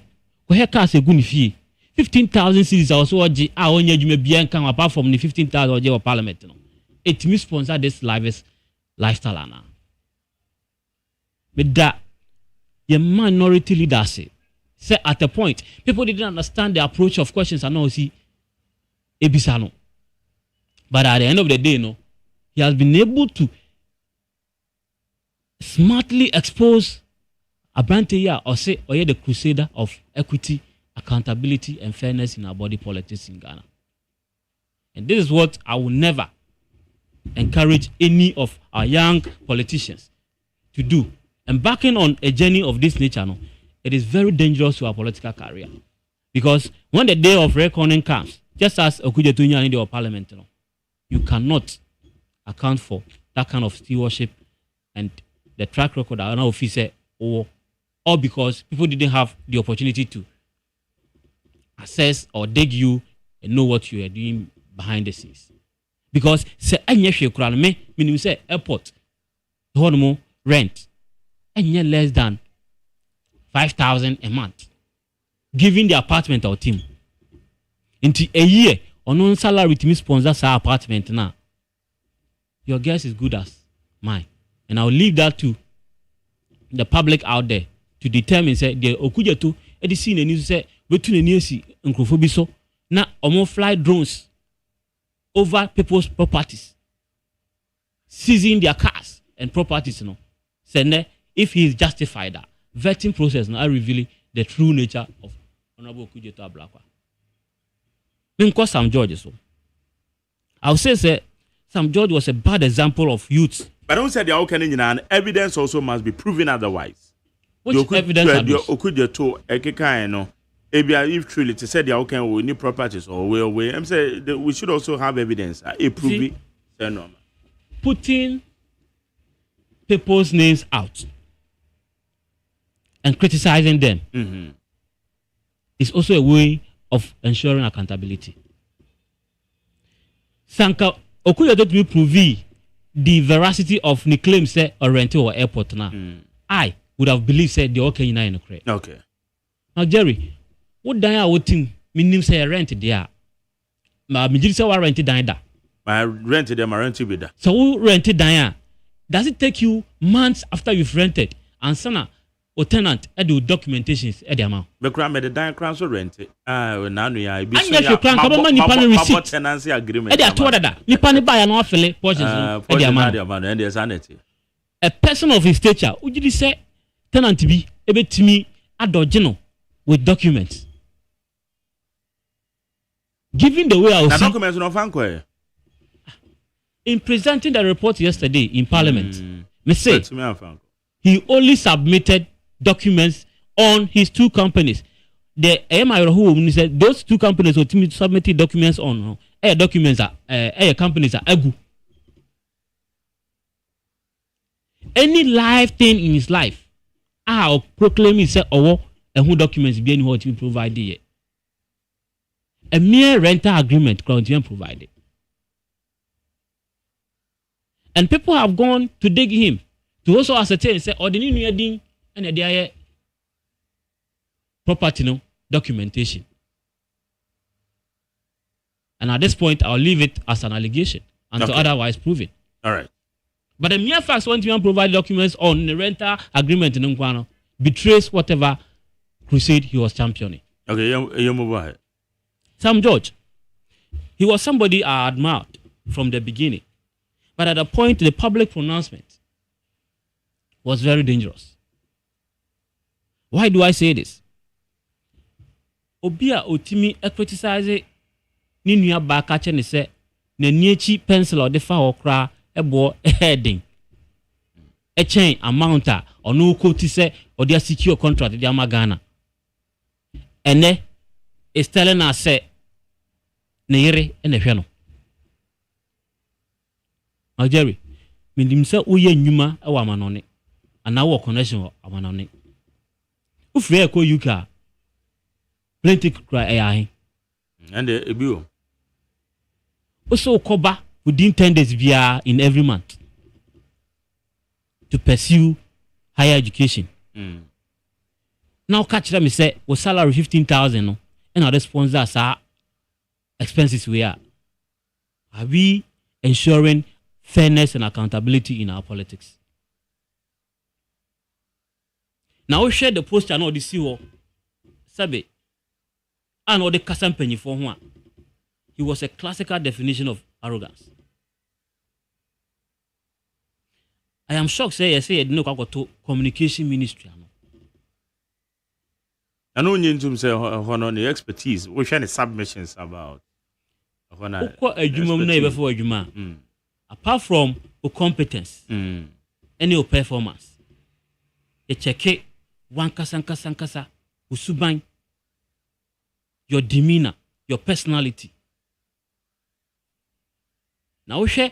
Kwa here cars eguni fee. 15,000 cities also oji a onye jume bien kan apart from the 15,000 oji of parliament no. It means sponsor this lifestyle ana. But that the minority leadership say at a point people didn't understand the approach of questions and now see ebisano. But at the end of the day, he has been able to smartly expose Abranteya or say the crusader of equity, accountability, and fairness in our body politics in Ghana. And this is what I will never encourage any of our young politicians to do. Embarking on a journey of this nature, it is very dangerous to our political career. Because when the day of reckoning comes, just as Okujetu in the parliament, you cannot account for that kind of stewardship and the track record of an officer or because people didn't have the opportunity to assess or dig you and know what you are doing behind the scenes. Because say meaning say airport rent and less than 5,000 a month. Giving the apartment or team into a year on non salary to me sponsor our apartment now. Your guess is good as mine. And I'll leave that to the public out there to determine say the Okujetu edi see the news say between the news and Nkrofobiso na omo fly drones over people's properties, seizing their cars and properties. Say if he is justified that vetting process now revealing the true nature of Honorable Okujetu Ablakwa. Because Sam George so. I'll say Sam George was a bad example of youth. But don't say the outcome and evidence also must be proven otherwise. Which evidence are those? Okujetu ekeka if truly to say the outcome we need properties or way. I'm saying we should also have evidence. Proving putting people's names out and criticizing them is also a way of ensuring accountability. Sanka Okujetu to prove the veracity of the claim say Oriente or airport now. I would have believed said the okay in correct. Okay. Now Jerry, what Daya would think meaning say rent there. My majority say rented Daya. My rented them, I rented with that. So who rented Daya? Does it take you months after you've rented and sana or tenant do documentations at the amount? The crime made the Daya crown so rented. Now we are be receipt tenancy agreement. Eddie told that Nipani buy an awfully portions at the amount and there's sanity. A person of his stature, would you say tenant to be able to me adogeno with documents? Given the way I was documents no fanko. In presenting the report yesterday in Parliament, me say he only submitted documents on his two companies. The AMI who said those two companies who submitted documents on documents are companies are egu. Any live thing in his life, I'll proclaim he said who documents being what we provided. A mere rental agreement currently provided. And people have gone to dig him to also ascertain say the new ding and the property documentation. And at this point, I'll leave it as an allegation until otherwise proven. All right. But the mere fact when you provide documents on the rental agreement in Nkwano betrays whatever crusade he was championing. Okay, you move ahead. Sam George, he was somebody I admired from the beginning. But at a point, the public pronouncement was very dangerous. Why do I say this? Obia otimi criticize ni nua ba ka che ne se na niechi pencil or the fa okra ebo heading. A chain amount a onu quote se or their secure contract the Ghana. Ene is telling us say ne yere ene hwe no. Jerry, mindim se uye nyuma e wa manone ana wo connection wa manone. Ufre ko UK plenty cry ayi. And the bill. Also cover within 10 days via in every month to pursue higher education. Now catch them say was salary 15,000 no and our sponsors are expenses we are we ensuring fairness and accountability in our politics. Now we share the poster no the CEO Sabe and all the Kasampenyi for one. He was a classical definition of arrogance. I am shocked say no to communication ministry. I know you to say on the expertise. We share the submissions about apart from competence, any performance, a check one kasa usuban your demeanor, your personality. Now we share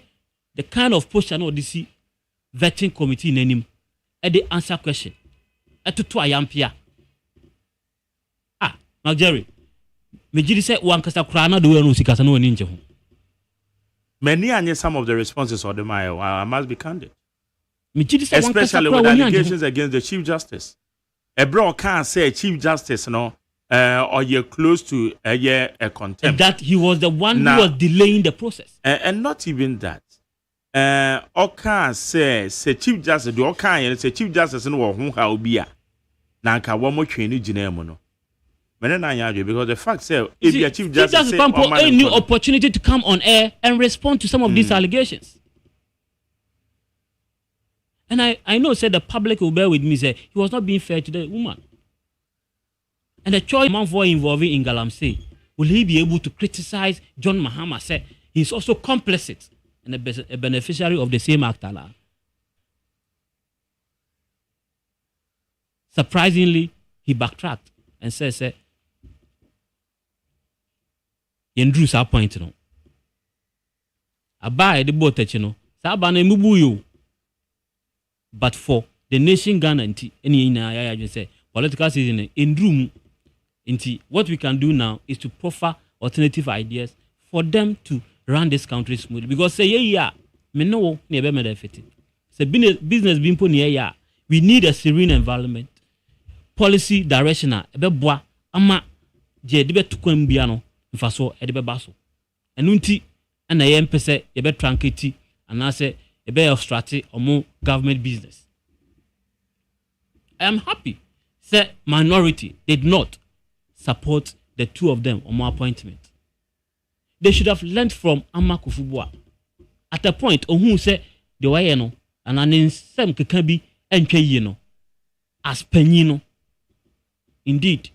the kind of posture no DC vetting committee in him at the answer question. At to ayampia. Mark Jerry. Mejidi say one kasa krana do no sikasa no ninje ho. Many are some of the responses or the mile. I must be candid. Especially with allegations against the Chief Justice. A bro can't say Chief Justice no or you're close to a contempt. That he was the one who was delaying the process. And not even that. Oka say Chief Justice do Oka say Chief Justice no who ha obi a na nka wo mo twani gina mu no. Because the fact say if the Chief Justice say a new opportunity to come on air and respond to some of these allegations. And I know said the public will bear with me say he was not being fair to the woman. And the choice among for involving in Galamsey, will he be able to criticize John Mahama say he's also complicit and a beneficiary of the same act? Surprisingly, he backtracked and says, Yendru sa point no. Abai the boat no. Sa ba na mubu yo. But for the nation Ghana nti eni na ya just say political season in room nti what we can do now is to proffer alternative ideas for them to run this country smoothly, because say yeah me no na e be me fit. Say business bimpo na yeah, we need a serene environment. Policy directional ebe boa ama je de betukwan bia no mfaso e de bebaso enu nti na ye mpese ye be tranketi anase e be obstruct omo government business. I am happy say minority did not support the two of them on my appointment. They should have learned from Amakufubua. At a point who say the way no and an insem kekabi entwe ye no as penyino. Indeed,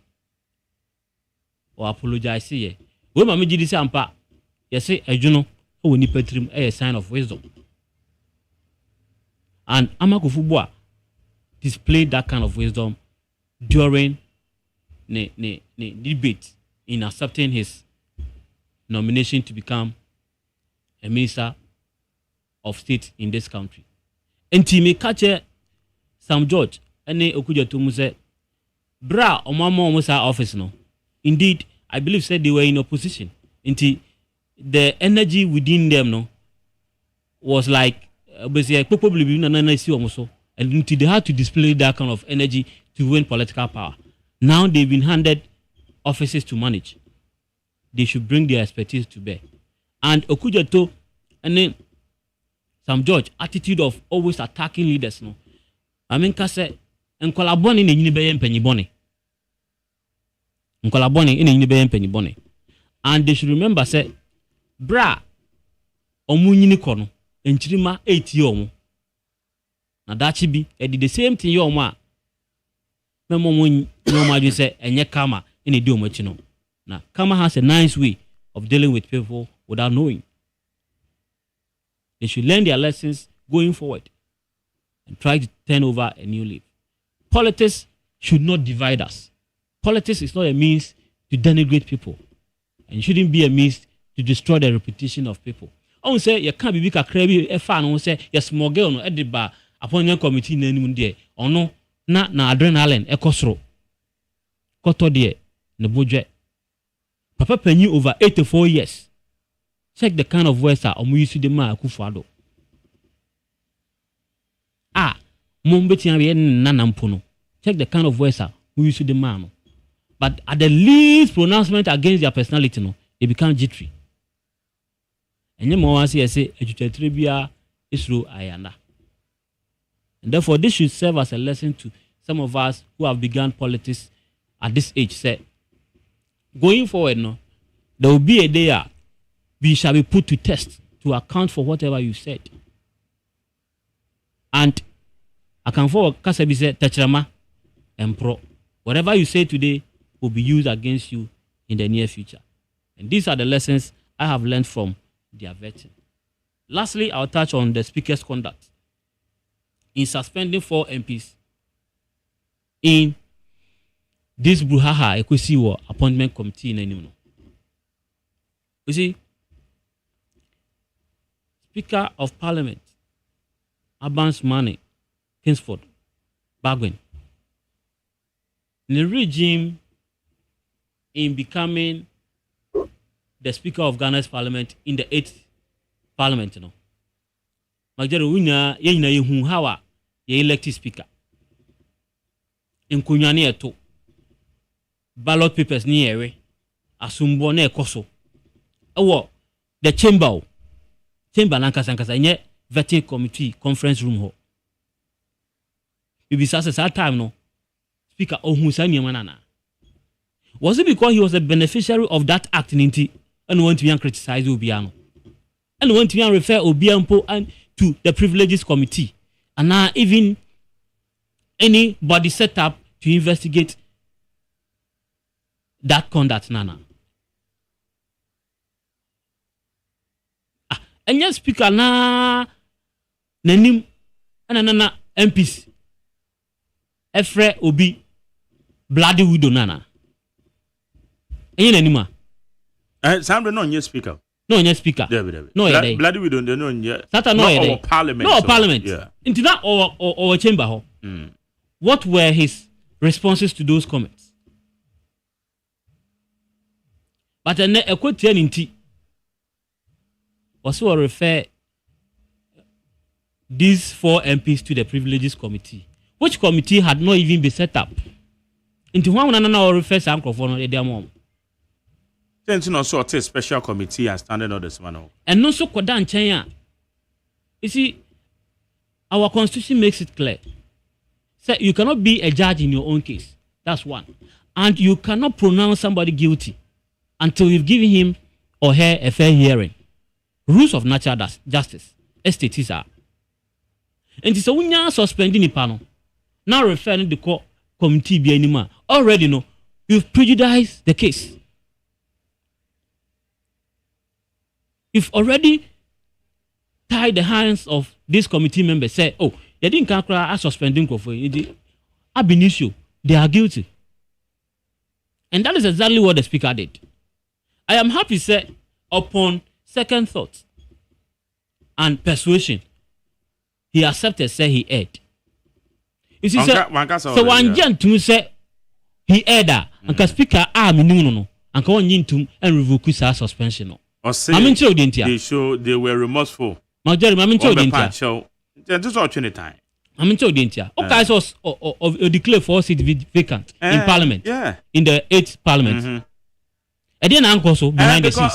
or apologize here. When my miji say ampa, you say ejuno o ni petrim a sign of wisdom. And Amakufubua displayed that kind of wisdom during the debate in accepting his nomination to become a minister of state in this country. And me catch Sam George and Okuja to Muse Bra or Mama Musa office no. Indeed, I believe said they were in opposition. Until the energy within them no was like probably and until they had to display that kind of energy to win political power. Now they've been handed offices to manage. they should bring their expertise to bear. And Okujeto and then Sam George attitude of always attacking leaders. No, I mean, kase enkolaboni in the penny bonnie. Enkolaboni in the penny bonnie. And they should remember, say, bra, omunyini kono, enchirima 8 years. Na that should be did the same thing your ma. Memo when your ma say enye Kama in a do much you know. Now Kama has a nice way of dealing with people without knowing. They should learn their lessons going forward and try to turn over a new leaf. Politics should not divide us. Politics is not a means to denigrate people, and shouldn't be a means to destroy the reputation of people. I won't say you can't be a crabby a fan. I won't say yes, small girl no at the bar upon your committee name there or no na adrenaline a costro. Koto dear the budget. Papa Penny over 84 years. Check the kind of words that used to the man Kufado. Mumbeti nanampuno. Check the kind of words that used to the man. But at the least pronouncement against their personality, no, they become jittery. And you more say educatribia is through ayana. And therefore, this should serve as a lesson to some of us who have begun politics at this age. Say, going forward, no, there will be a day we shall be put to test to account for whatever you said. And I can forward Kasabi said, Tachrama and Pro. Whatever you say today will be used against you in the near future. And these are the lessons I have learned from their vetting. Lastly, I'll touch on the Speaker's conduct in suspending 4 MPs in this Bruhaha Ekwesiwo appointment committee in Enimno. You see, Speaker of Parliament, Abans Mane, Kingsford, Bagwin, the regime in becoming the Speaker of Ghana's Parliament in the 8th Parliament, you know. Majority winner, ye hawa ye elected Speaker. In Kunyani eto, ballot papers ni ewe, asumbo ne koso. Awo the chamber nankasa nye vetting committee conference room ho. Bibi sasa sa time no. Speaker ohunsa nyemanana. Was it because he was a beneficiary of that act in Inti and want to criticize Obiano? And want to refer Obiampo and to the privileges committee? And now even anybody set up to investigate that conduct, Nana. And yes, Speaker na nanim anana MPs. Efre Obi bloody widow Nana. Any anima? Some no yes speaker. No yes speaker. No bloody widow no yes. That no parliament. No parliament. Yeah. Into that or chamber ho. What were his responses to those comments? But a quote in also refer these 4 MPs to the privileges committee, which committee had not even been set up. Into one or refer some microphone at their mom. Then to not sort a special committee and standing orders, man. And no so Kodan Chenya. You see, our constitution makes it clear. Say you cannot be a judge in your own case. That's one. And you cannot pronounce somebody guilty until you've given him or her a fair hearing. Rules of natural justice. Estates are. And it's a winner suspending the panel. Now referring the court committee be anymore. Already know you've prejudiced the case. You've already tied the hands of this committee members. Say, oh, they didn't come as suspending for ab initio. They are guilty. And that is exactly what the speaker did. I am happy, sir, upon second thought and persuasion, he accepted, say he erred. You see, so one gentleman say he erred, and can speaker no, and come on and revoke his suspension. They were remorseful. Majority, I'm in show. Just all time. I'm in Chodintia. Okay, so declare 4 seats vacant in Parliament. Yeah. In the 8th Parliament. didn't uncle so behind the scenes.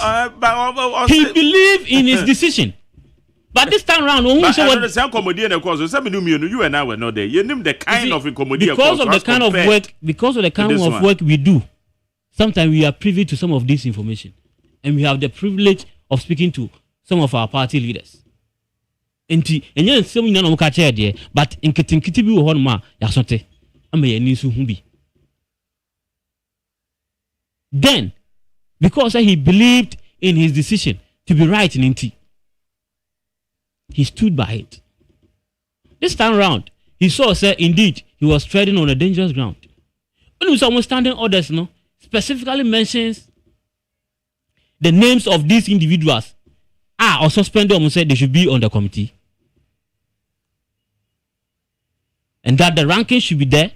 He believed in his decision. But this time around, you and I were not there. You knew the kind of comedy because of the kind of work we do. Sometimes we are privy to some of this information, and we have the privilege of speaking to some of our party leaders. And you some in no catch there, but in Kitinkiti bi wo ma yasote am ye ni su hu bi. Then, because he believed in his decision to be right in Inti, he stood by it. This time around, he saw, indeed, he was treading on a dangerous ground. When he was standing orders, specifically mentions the names of these individuals or suspended or said they should be on the committee. And that the ranking should be there,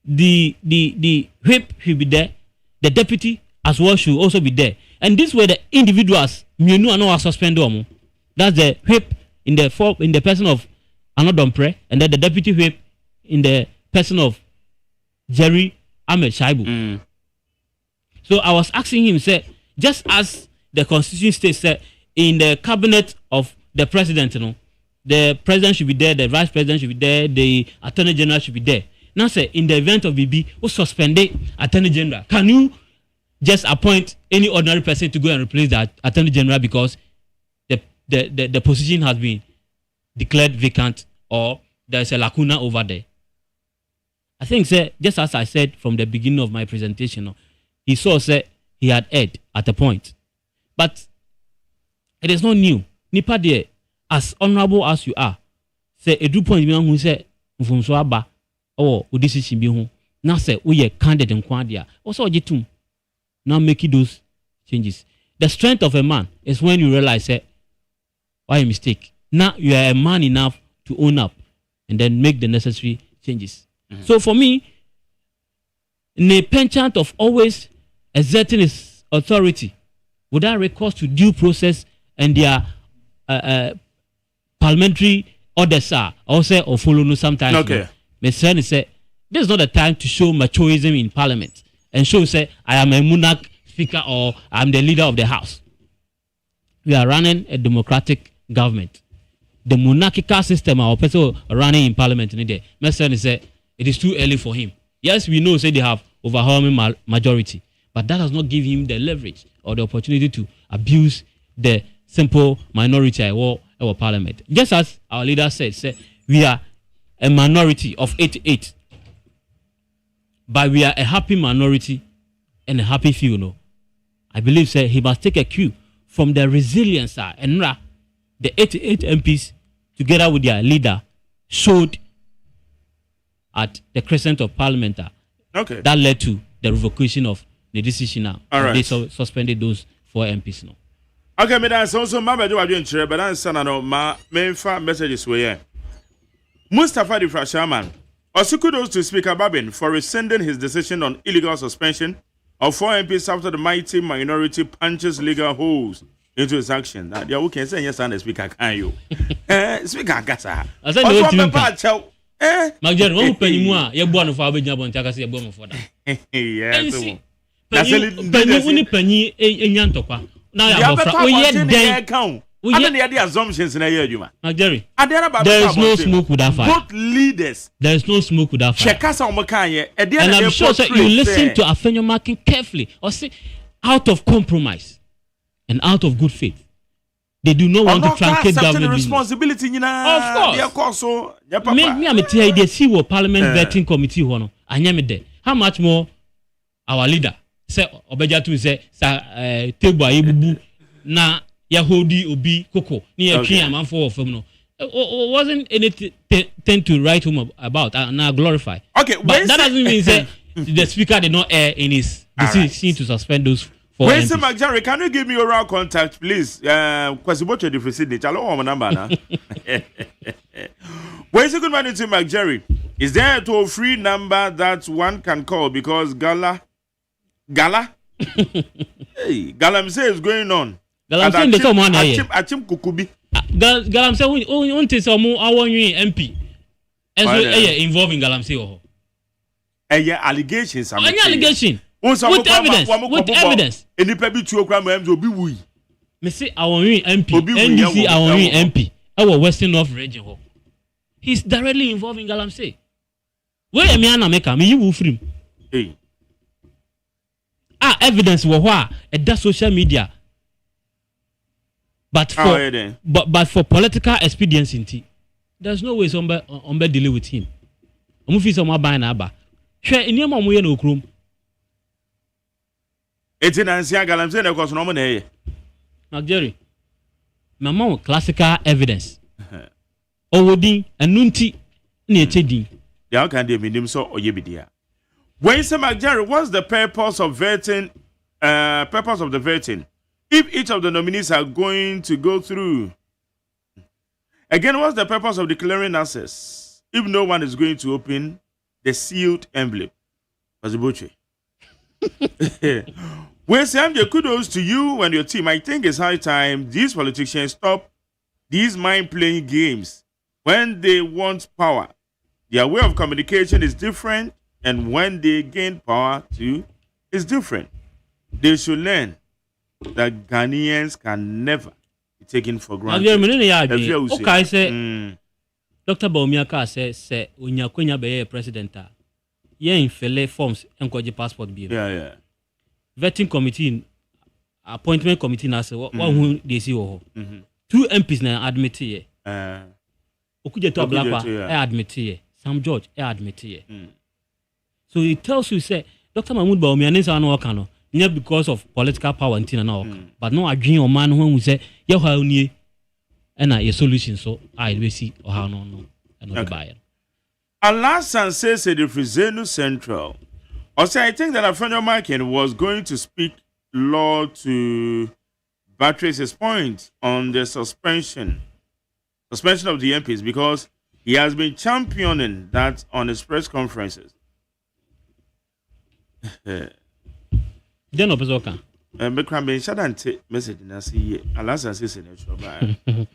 the whip should be there, the deputy as well should also be there. And these were the individuals are suspended. That's the whip in the person of Anodompre, and then the deputy whip in the person of Jerry Ahmed Shaibu. So I was asking him, just as the Constitution states, in the cabinet of the president, the president should be there, the vice president should be there, the attorney general should be there. Now, in the event of BB, who suspended attorney general, can you just appoint any ordinary person to go and replace the attorney general because the position has been declared vacant or there's a lacuna over there? I think, just as I said from the beginning of my presentation, he saw, he had erred at a point. But it is not new. Nipa de, as honorable as you are, a do point who say, Mfumsoaba, or decision be home. Now we are candidate in Quadia. Also, Jitum. Now making those changes. The strength of a man is when you realize, why a mistake. Now you are a man enough to own up and then make the necessary changes. Mm-hmm. So for me, in a penchant of always exerting his authority without recourse to due process and their parliamentary orders are also or follow no sometimes. Okay. Mr. Sani said, this is not the time to show machoism in parliament and show I am a monarch speaker or I'm the leader of the house. We are running a democratic government. The monarchical system our person running in parliament today. Mr. Sani said it is too early for him. Yes, we know they have overwhelming majority, but that does not give him the leverage or the opportunity to abuse the simple minority or parliament. Just as our leader said, we are a minority of 88, but we are a happy minority and a happy few. I believe he must take a cue from the resilience and the 88 MPs together with their leader showed at the crescent of Parliament. Okay. That led to the revocation of the decision now. All right. They suspended those 4 MPs now. Okay, me that's also my do doing chere, but answer no ma menfa messages we Mustafa the Frashaman. Also kudos to Speaker Babin for rescinding his decision on illegal suspension of 4 MPs after the mighty minority punches legal holes into his action. That you can say yes and Speaker can you. Speaker Gasa. I said no to Magjer, who penny more? You born for Abidjan Bontaka say born for that. Yes. Penny penny enyantokwa. Now you have the assumptions in a year, Jerry. There is no smoke without fire. Both leaders. There is no smoke without fire. And I'm sure you listen to Afenyo Marking carefully or say out of compromise and out of good faith. They do not want to truncate government the responsibility. Of course. Me, I'm a tell you, they see what Parliament vetting committee one. I am there. How much more our leader say Obejatu say table ibubu na Yahudi obi koko ni a tree man for no. Wasn't anything to write home about and now glorify. Okay, but that doesn't mean the speaker did not err in his decision to suspend those. Where's the McJerry? Can you give me your raw contact, please? Because what you're different, I'll know my number now. Where's the good morning to McJerry? Is there a toll-free number that one can call because Gala? Hey, Galam says going on. Galam says there's someone here. Achim Kukubi. Galam says we want to say more our MP. And so involving Galam say allegations. Any allegation. With evidence. Any baby to a crime will be we. Me say our MP, NDC, our MP, our Western North region. He's directly involved in Galamsey. Where am I make me you will free? Hey. Evidence was why at that social media. But for political expediency, there's no way somebody dealing with him. I'm moving some by an abba. Share in your mom we no room. It's in Ancia Galamsey, of course, no. Now, Jerry, my mom classical evidence. Owodin and Nunti near Chedin. How can they mean so or yebidia? When say Jerry, what's the purpose of vetting? Purpose of the vetting? If each of the nominees are going to go through. Again, what's the purpose of declaring access? If no one is going to open the sealed envelope. When Sam, kudos to you and your team. I think it's high time these politicians stop these mind-playing games. When they want power, their way of communication is different, and when they gain power too, is different. They should learn that Ghanaians can never be taken for granted. Okay, say Dr. Baumiaka say Unyakunya be president. In fele forms and passport be. Yeah. Vetting committee, appointment committee, na say what who they see wo. 2 MPs na admit here. Okujeto Ablakwa admit here. Sam George admit here. So it tells you say Dr. Mahmoud Bawumia nsa no work no, not because of political power until na work, but no adwin o man when we say ye ha unie na a solution so I will see or how no and buy. Alasan says the Frizenu Central. Also, I think that Afenyo Markin was going to speak law to buttress his point on the suspension of the MPs because he has been championing that on his press conferences. Then Opezoka. Bekrambe shadante message na see Alasan says in it.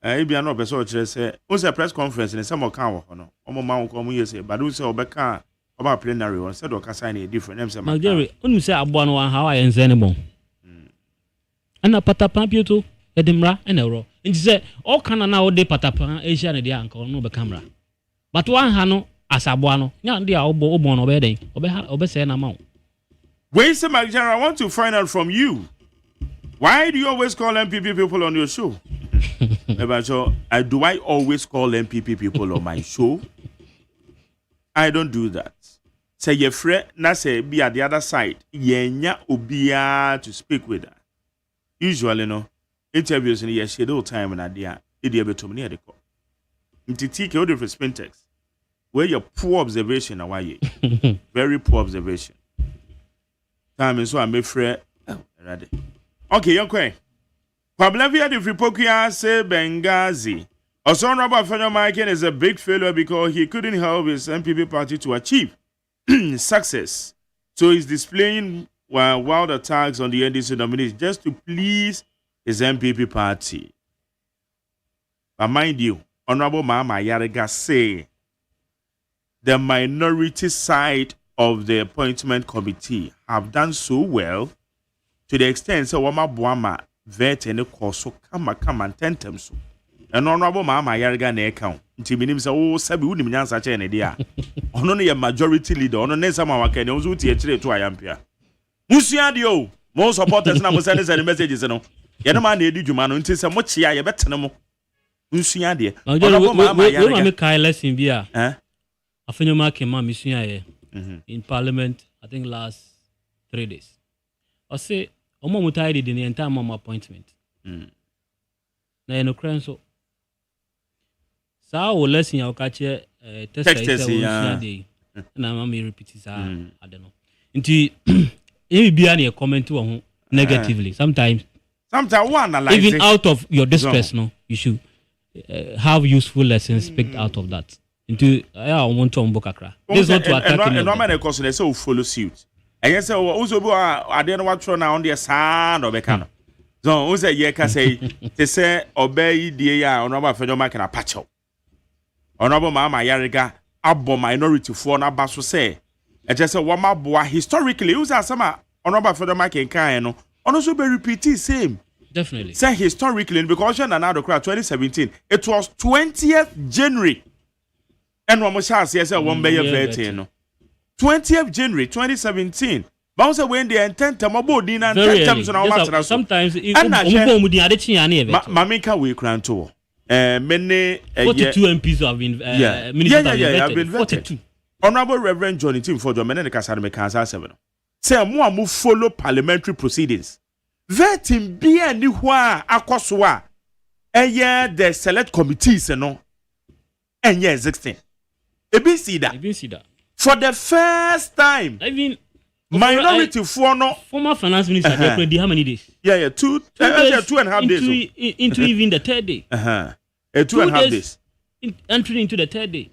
I be an officer say, "What's a press conference in some account? No, Mount come here say, but who say Obeka about plenary one said or sign a different names." Jerry, when you say Abuano, how I am anymore. And a patapampu to Edinburgh and Euro. And say, all can now de patapa, Asian and the uncle, no camera. But one hano as Abuano, not the Obo obeding, obey an amount. Wait, some I want to find out from you. Why do you always call MPP people on your show? Do I always call MPP people on my show? I don't do that. Say your friend, na say be at the other side. Yenya ubia to speak with her. Usually, no interviews in the schedule time and idea. Idia betomini adeko. Mtitike all different spin text. Where your poor observation away. Very poor observation. Time is so I'm afraid. Ready. Okay, you're okay. Pablavia de Fripokia say Benghazi. Also, Robert Fenner is a big failure because he couldn't help his MPP party to achieve success. So he's displaying wild attacks on the NDC nominees just to please his MPP party. But mind you, Honorable Mama Yarega say the minority side of the appointment committee have done so well to the extent so Wama Buama vet and so kama and tentem so. And Honorable Mama Yarga ne account. Nti minim say oh sabi unim nyansa che ne dia. Ono ne majority leader, ono ne sama waka ne ozu tie kire to ayampia. Musua de o, mo supporters na mo send messages no. Ye no man na edi dwuma no nti say mo chia ye betene mo. Musua de. Honorable Mama Yarga. We make kai lesson bia. Afenyo Markin ma misua ye. In Parliament, I think last 3 days. I say omo mutai the entire mama appointment. Na no kran so. Sa o lesson ya okache test ya dey. Na mama repeat sa I don't know. Nti e bia na comment wo negatively. Sometimes one analyze even out of your distress no, you should have useful lessons picked out of that. Into I want to kakra. This not to attack him. And no man cause say follow suit. And yes also bo I don't want to now on the sand of Bekano. So who say ye can say they say obey the ya honorable Fenyo Markin a patch up. Honorable Mama Yarega abo minority for na baso say e just say wama boa historically use asama honorable for the mark in kan no ono so be repeat same. Definitely. Say historically because na the crowd 2017 it was 20th January. And one more chance say one be 13 no. 20th January 2017. But when they intend to mabo din and 10 times on our sometimes mu din ade chi ane e Mami ka we kran to. Many 42 MPs have been have been 42. Honorable Reverend Johnny Tim for the men kasa me kansa 7. Say mo amu follow parliamentary proceedings. Vetting be any wa akoso a the select committees no enye 16. Ebi see that. For the first time. I mean minority for no former finance minister they how many days? Yeah, 2.5 days. Into even the third day. 2.5 days. Entering into the third day.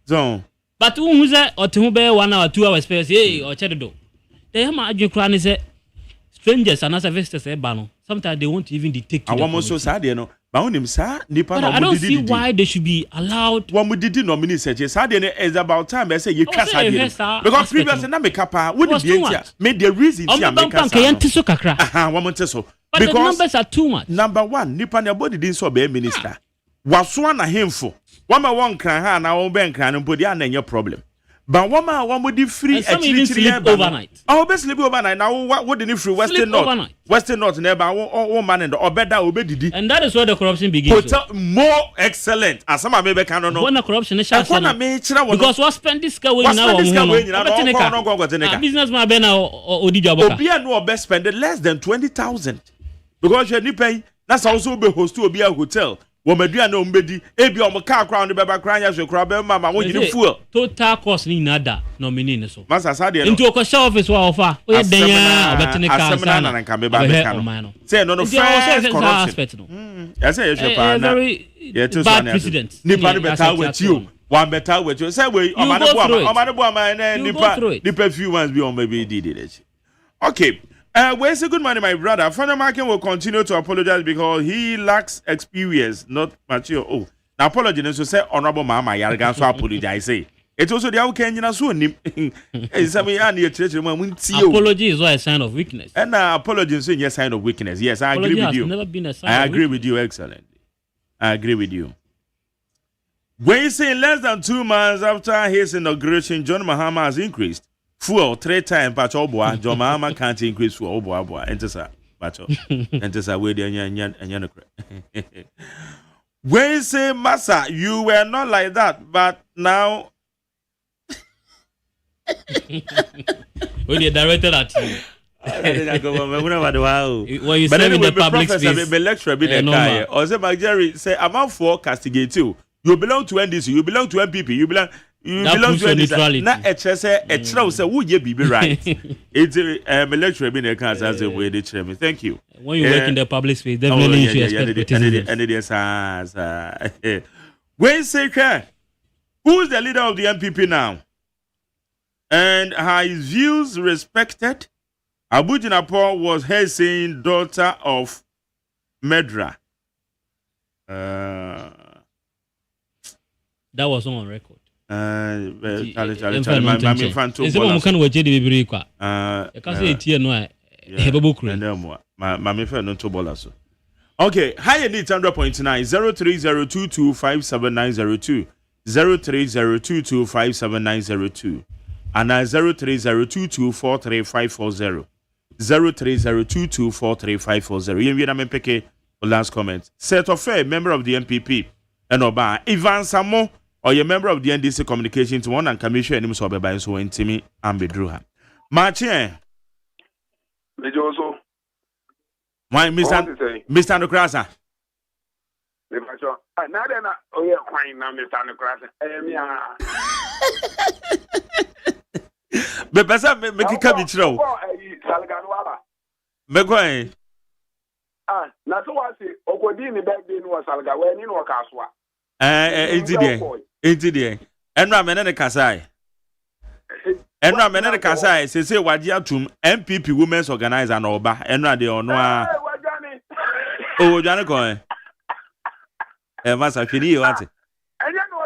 So but who say or to be 1 hour 2 hours first or chedo. They have my adjun say strangers and as a visitors sometimes they won't even detect. I want so sad no. But I don't see why they should be allowed. One we did nominate such as is about time. I say you can't because previously na make up wouldn't be made the reason to make so but the numbers are too much. Number one, nipa na body didn't so be minister. Waso na hemfo. One cry ha na one ben cry no body na problem. But one would be free sleep overnight. Oh, best sleep overnight. Now what didn't free Western North? Western North never one man and or better obedi. And that is where the corruption begins. More excellent. As some maybe can know. When the corruption is because what spend this guy now businessman be now or Obi no best spend less than 20,000. Because you pay that's also be host to be a hotel. Womedua no mbedi ebi o car crown be ba kran ya hwe kra be mama wo yiri fuel total cost ni nada nominee ne so masa sade no into okosha office wa ofa o ye denya obetene ka asem na nka be ba be kan say no first corruption ya say you pa na bad president nipa no better wachi o one better wachi say we omade bo ama na nipa few ones be on maybe did it. Okay. Where's a good morning, my brother? Father Markin will continue to apologize because he lacks experience, not mature. Oh, now apology so say honorable mama yargan so apologize. Say it's also the Kenyan so apology is a sign of weakness. And apology is a sign of weakness. Yes, I agree with you. Never been a sign I agree with you excellently. I agree with you. When you say less than 2 months after his inauguration, John Mahama has increased fuel 3 times, but John Mahama can't increase fuel. Enter sir, but enter sir, where the when you say Massa, you were not like that, but now when you directed at you. When you say in the public space, be lecturer be the or say Jerry say I'm for castigate you. You belong to NDC, you belong to MPP, you belong to NDC. Na HSA say who ye be right. It's a lecturer be the cancer as a way they tell me. Thank you. When you work in the public space, definitely you should expect criticism. When say who's the leader of the MPP now? And are his views respected? Abu Jinapor was her saying daughter of Medra. That was on record. Okay, higher need 100.9 030225790 030225790 and 03022435540 03022435540. You mean peke last comment. Set of fair member of the MPP and Oba Ivan Samo or your member of the NDC Communications one and commission and so by so intimi and bedruha. Martin. Why Mr. Nukrasa? Me pesa me kika bi chiro. Me kwai. Na so wase okodi ni birthday no salga we ni no kaswa. Enti de. Enra me ne kasai. Enra me ne kasai say waje atum MPP Women's Organizer na oba. Enra de ono a. Oh, wajane ko. Masa fini yo ate. Enye no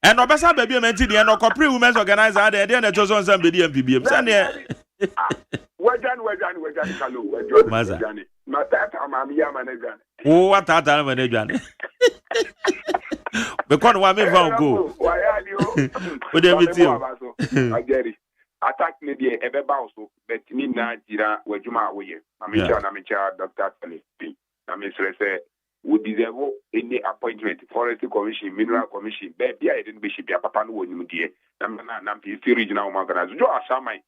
And Obasa baby mentidi and Okopri women's organizer are there and the chosen some baby and PBM. Maza. Oh, what that time when they done? Because one may found go. What do you Jerry? Attack me the ebe bounce, but me na jira wejuma away. Amicha, Dr. Philip. Say, would deserve any appointment, Forest Commission, Mineral Commission, baby, I didn't be ship your papa no you dear. Nampi regional organizer. Joe Samai,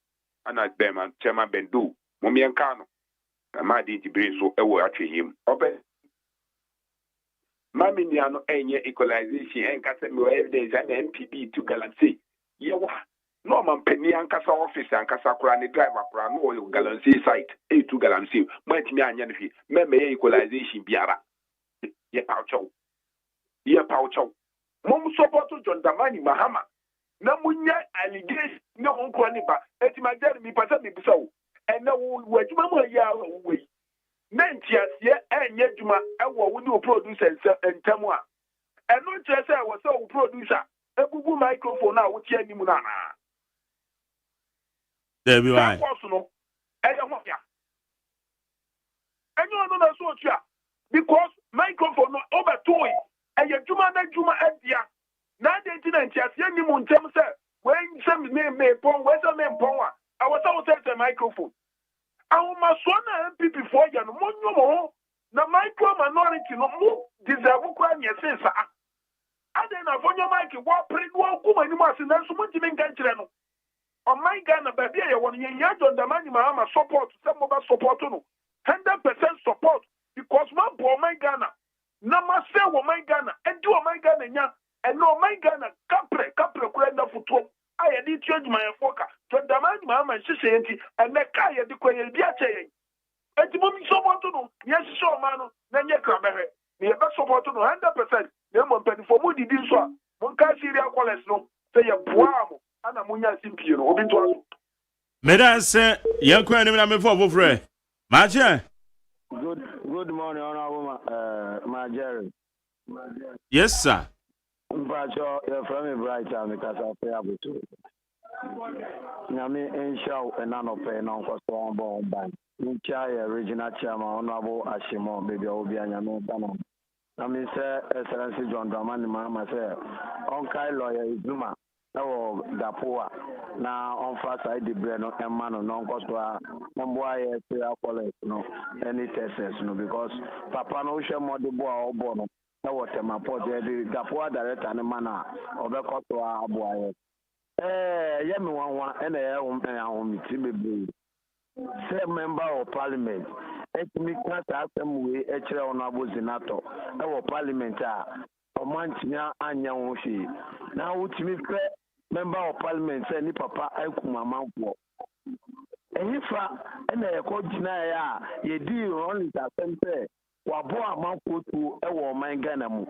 and at them and Chairman Bendu, Mommy and Kano. And my deity brain so ever actually him. Open. Mammy Niano, any equalization and Casemiro evidence and MPP to Galancy. Yawa. No man penny and Casa office and Casa Kurani driver for an oil Galancy site, A2 Galancy, might me and Yanfi, Meme equalization biara. Ye Paucho. Ye Paucho. Mom support to John Damani Mahama. Namunya allegation, no one croniba, et my Jeremy Pasami so, and no way, Mamma Yaw away. Nantias, ye, and yet you will do producer and Tamwa. And not just I was so producer, a boo microphone now with Yenny Munana. There be right. And you know that's what you are. Because microphone over toy and your Juma Edia. 1990 as Yenny Muntem said, when some name may pong, where's a name pong? I was outside the microphone. I must one MP before you no more. The micro minority no more deserve crime, yes, sir. I then have on your mic, what print one woman you must in that so much in Gantreno. On my Ghana, baby, I want you on the money, Mahama support, some of us support, 100% support, because my boy, my Ghana, Nama say, my Ghana, and do my Ghana, and no, my Ghana, Capre, Crenda for I did change my forecast to the man, Mamma, and she said, and the Kaya, the Quay, the Ache. And the moment support to know, yes, so man, then you come back. You have support to know 100%. Then one penny for Moody this one. One can't see their callers, no, say a boam. Ana munya simpio obi to aso Meda say yankwa ni na me for frɛ Maje Good morning honorable Majere. Yes sir. Mpacho you from me bright and because I pay abutu Nyame enshaw enano pay no kosto on ban Ncha regional chairman honorable Ashimo baby obi anyame bana na me say excellency John Dramani Mahama say onkai lawyer Izuma no Dapoa na on fast side the brain no emma no kosto boy say college no any tests no because papa no hwe mo de boa obo no na what my port the Dapoa director ne mana obekoto aboa ye me wan and meeting bebre say member of parliament etimi kata asem we ekire honorable senator na wo parliament a omantia anya wo hwe na wotimi fe member of parliament say ni papa akuma manfo ehifa na yeko gina ya ye di only asem say wabo amanfo tu ewo man Ghana mu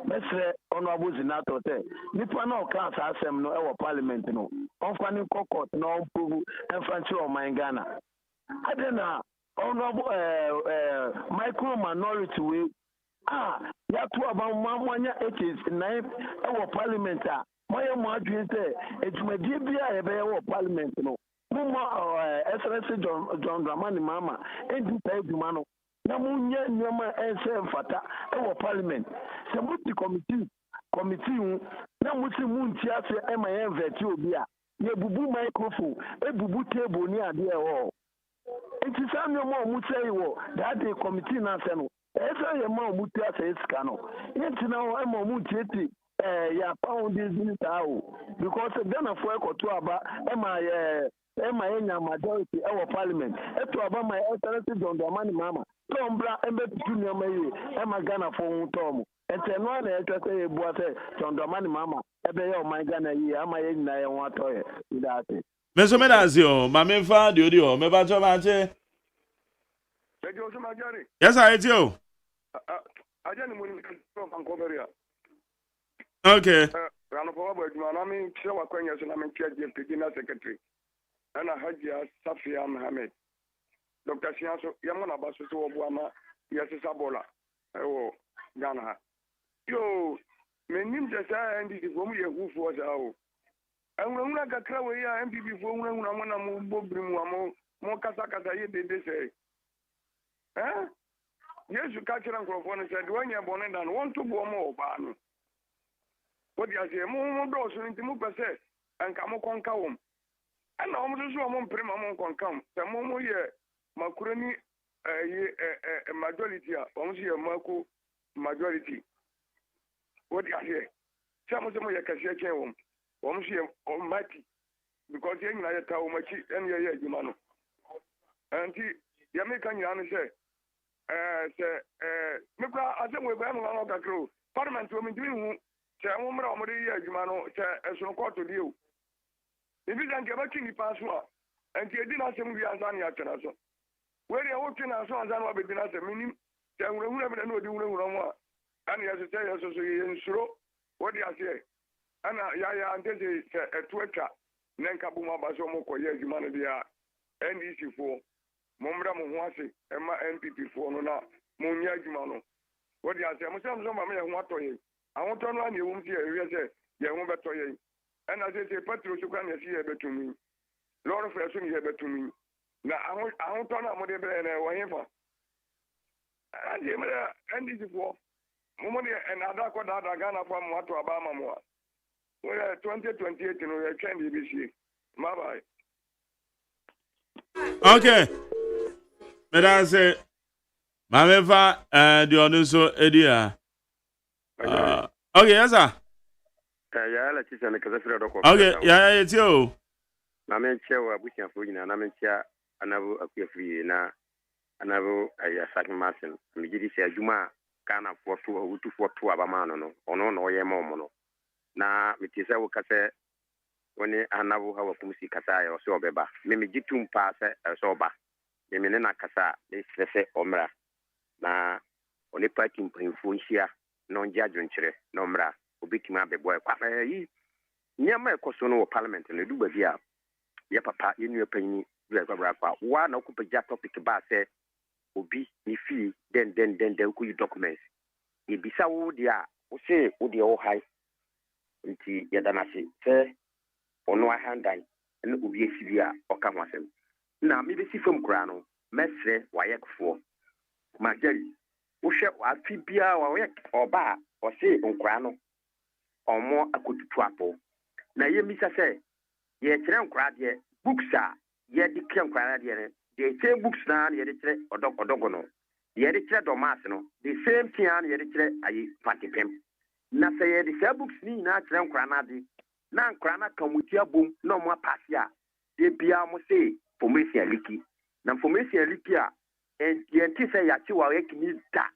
mesre honorable senator say nipa na o kan asem no ewo parliament no onfa ni court na onpugu enfranchi o man Ghana adena honorable micro minority we ya tu abamanya it is 9 ewo parliament a moye mo adwin say edumadi bia ye be ewo parliament no mo excellency John Dramani Mahama endi tai duma no na munye nyoma ense mfata ewo parliament se muti committee na muti munti ase ema ye vet obi a ye bubu microphone ebubu table ni ade ewo enti sa nyoma muti ewo that the committee na se no esa ye ma muti ase iska no enti na ema muti eti ya pound this minister because Ghana for ekoto aba ema ye nya majority ewo parliament eto aba my excellency John Dramani Mahama tombra embe tunya mayi ema Ghana for untom ente no na etwese ebu ase John Dramani Mahama ebe ye o my Ghana yi ama ye nyina ye ho atoye idate Meso medazi o ma memfa de odi o me ba to ma che Ejo so majari Yes I hear you Ajani muni from Ankoberia Okay Rano kwa wabu eduma na mi kise wakwenya so na mi kia JPG na secretary Ana Hajia Safia Mohammed Dr. Sianso yamona baso so obuama yesi sabola ewo Ghana yo menim just NDC for me who for how. And when I got away, MPP for when I'm more Casacata, they say. Eh? Yes, you catch a microphone and said, when you're born and want to go more, Ban. What you say, more doors into Mupase and come on come. And I'm just one prima come. The moment here, Makurani, a majority, only a Marco majority. What you say? Some of them are Cassia home. Only almighty. Because you're not a Taumachi and you're Yamano. And the American Yan say, I think we're going on the crew. Parliament will be doing woman or Yamano, as no court to you. If you don't get a king, pass one, and you didn't ask him to answer any action. Where you're working as well as I will be dinner, meaning, then we will never know the one. And he has to tell us, so what do you say? And and this is a Twitter, Nankabuma Basomoko, humanity, NDC for Mombra Mwasi, Emma NPP for Nona, Munya Jumano. What do you say? I'm some want to I want to know you won't see a real say, you won't bet to you. And as I say, Petro, you can see a bit to me. Lord of Fashion, you bet to me. Now, I want to know what they bear and whatever. And you NDC for Momony and Adako Ghana from what to Obama more. Well, 2028, you know, I can't BBC. Bye bye. Okay. But I say, Mameva, the Onuso Edia. Okay, yes, sir. Okay, yeah, it's you. Namen Chewa, Bushia Fujina, Namen Chia, Anavu Akwefri, Anavu Ayasak Martin, Mijidi Juma, Kana for 2 Abamano, or no Yemono. Na mitisa wukase woni anabu hawa kumsi kasa ya so beba mimi jitum pa se so ba mimi na kasa le sese omra na oni party mpinfu nhia no njajo nkyere no mra obitima bebo kwa yi nyama ekoso no parliament na duba bia ya papa yenu panyi bia kwa wa na okupeja topic ba se obi ni fi den ku documents e bisa wo dia wo se wo dia wo high nti yadanase se ono ahandan ene obi esibia oka hwasem na me besi fam kura no mesre wayekfo magari wo hwe afi bia wa oba o se nkura no omo akotutu apo na ye misa se ye kire nkura de books a ye de kire nkura de ne de kire books na ye de kire odogo no ye de kire domas no the same thing an ye de kire ayi patipem na say the books ni na kire nkura na de na nkura na kamutia bom na mo apase a de bia mo say formation liki na formation liki a en ti say ya chi wa ekini da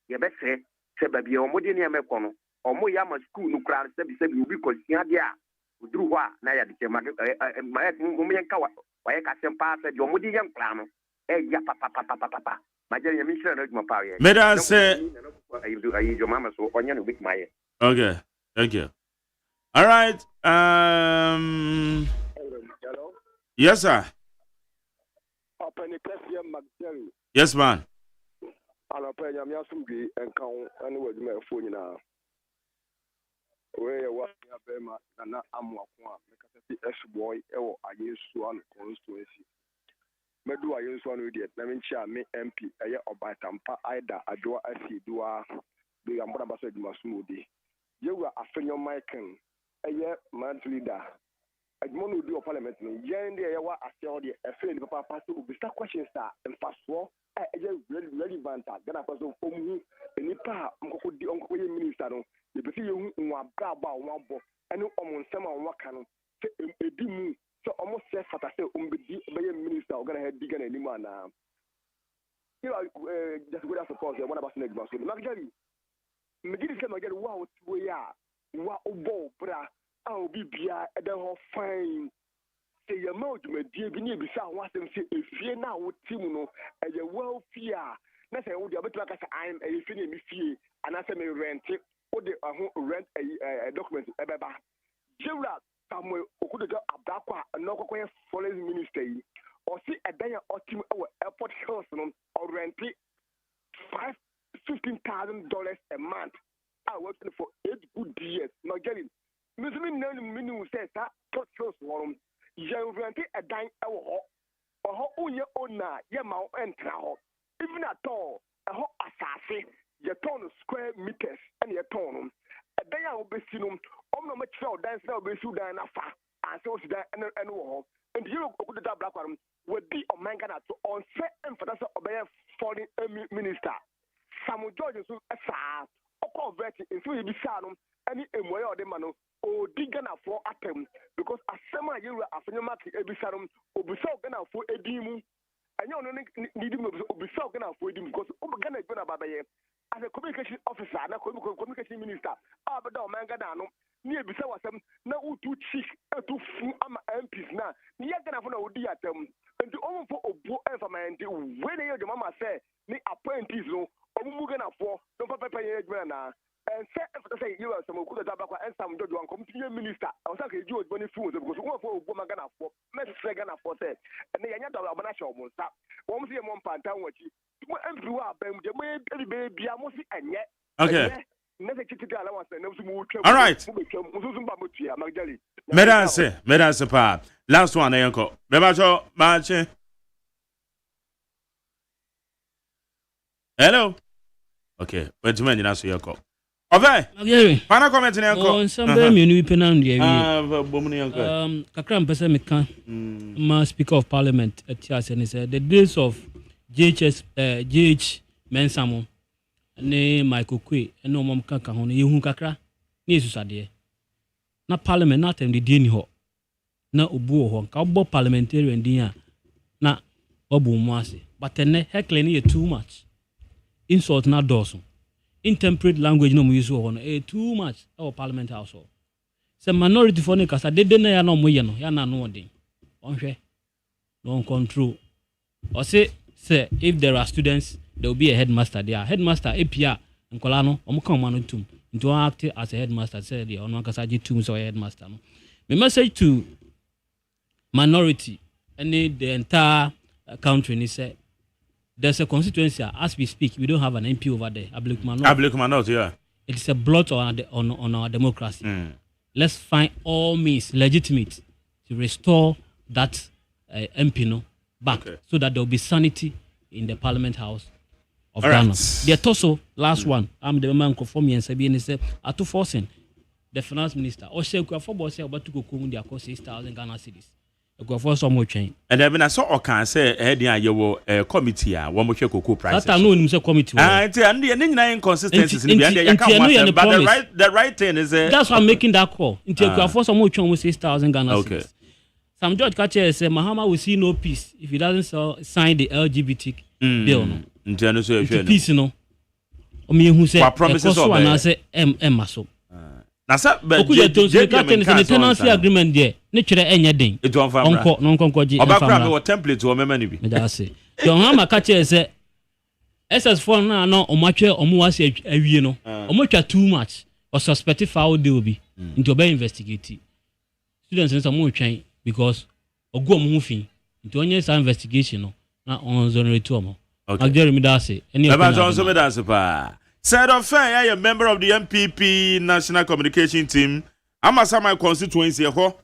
ye be se baby o mo de ne emekọ no o mo ya ma school no kura se bi obi kosia de a uduru ho a na ya de ma mo yen ka wa ye ka sempa se de o mo de yen kura no ya papa majere ya mi shira na djuma pa ye meda se ayi jo mama so onya no bit maye. Okay, thank you. All right. Hello? Yes, sir. Yes, man. I'll pay you some and count anyway, my phone now. Where what Bema and Amwa, because S boy, or I use one constituency. Medu I use one with it. Let me share me MP, a year or by Tampa, either a door I see, do I be ambassador Masmoody. You were a senior Michael, a year month leader. I want to do a parliament. Yen the Yawa Asia, a friend of Papa Pastor, will be stuck questions and fast war. I just really relevant. Then I was on who any part of the uncle minister. You see you one braba one book and no almost some on what can a dim so almost says what I say by a minister or gonna have bigger anyone now. You are just good as suppose one of us next boss. Luxury. Megidi se magari wa otuo ya wa obo bra a obi bia e de ho fine se ye ma odumedie bi ne bisa ho asem se efie na wo tim no e ye wa fie a na se wo de obetla ka se am e fie ne mi fie ana se me rent o de ho rent a document e beba jewra Samuel okudojo abakwa no kokoye foreign minister yi o si edan ya otim e airport hills no o rent $15,000 a month. working for 8 good years. Now, getting Miss Minu says that close one. You rented a dime or own your owner, your mouth and travel. Even at all, a hot assassin, your ton of square meters and your tonum. A day I will be seen no much so dance now be Sudan afar and so and war. And you could the black one would be a man to on set and for that's a foreign minister. Samuel George so a sa or vetting in so be sanum any way or the mano or digana for atom because as summer you are after a bisarum or be so gonna for a demu. And you need to be so gonna for him because Uganda is going to as a communication officer and a communication minister. But no man Ganano near beside some now to chick to MPs now. Near gonna for no diatom and the only for information when the mama say the appointees no or Mugana for no papa and say you are some good and some judge one community minister. I was like you was going food because one for woman gonna for Messi Gana for said and they are not a national monster. One see a month and town what you baby and yet. Okay. All right. Medance pa. Last one yanko. Bebacho match. Hello. Okay. Wait a minute, that's your call. Okay. Final comment in yanko. Oh, somebody me nu penan dia wi. Kakra mpese meka. Ma Speaker of Parliament atiase ne say the days of GH Mensamo ne Michael Kwe eno mom kanka ho ne yehu kakra ne yesusade na parliament na tem de die ni ho na obu ho nka obo parliamentarian din a na obu mu ase but ene heckling ne too much insult na doso intemperate language no mu use ho no too much our parliament house ho se minority for ne kasa dede na ya no mo ye no ya na no odin onhwe no control or say if there are students, there will be a headmaster there. Headmaster APR and Colano, Omukamano Tum, into act as a headmaster, said the Onwakasaji Tum, so a headmaster. My message to minority and the entire country is there's a constituency. As we speak, we don't have an MP over there. Ablikmanot, yeah. It's a blot on our democracy. Let's find all means legitimate to restore that MP no back so that there will be sanity in the Parliament House of Ghana. The Toso, last one, I'm the man conform me and Sabian is to forcing the finance minister or say for boss about to go their cost 6,000 Ghana cedis. Go for some more change. And then I saw or can say a committee, one more cocoa price. That I know him committee. And the inconsistencies in the but the right thing is that's why I'm making that call. Until go for some more change with 6,000 Ghana cedis. Some George Kache said Mahama will see no peace if he doesn't sign the LGBT bill. No. Peace, no. Me who said promises of I say maso. Na sa be the tenancy agreement there. Ne chere enya den. Onko no nkonkoji. Obakra be template o mema ni bi. Me da say. John Hama Kache say SS4 na no omachwe omuwase awie no. Omotwa too much or suspect foul deal bi. Into be investigate. Students in some twan because ogu omufi into onye sa investigation no na on zone to omo. Okay. Jeremy Dase. Said of fair, a member of the MPP National Communication Team. I'm a my constituency ho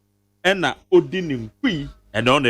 and na odinim and on the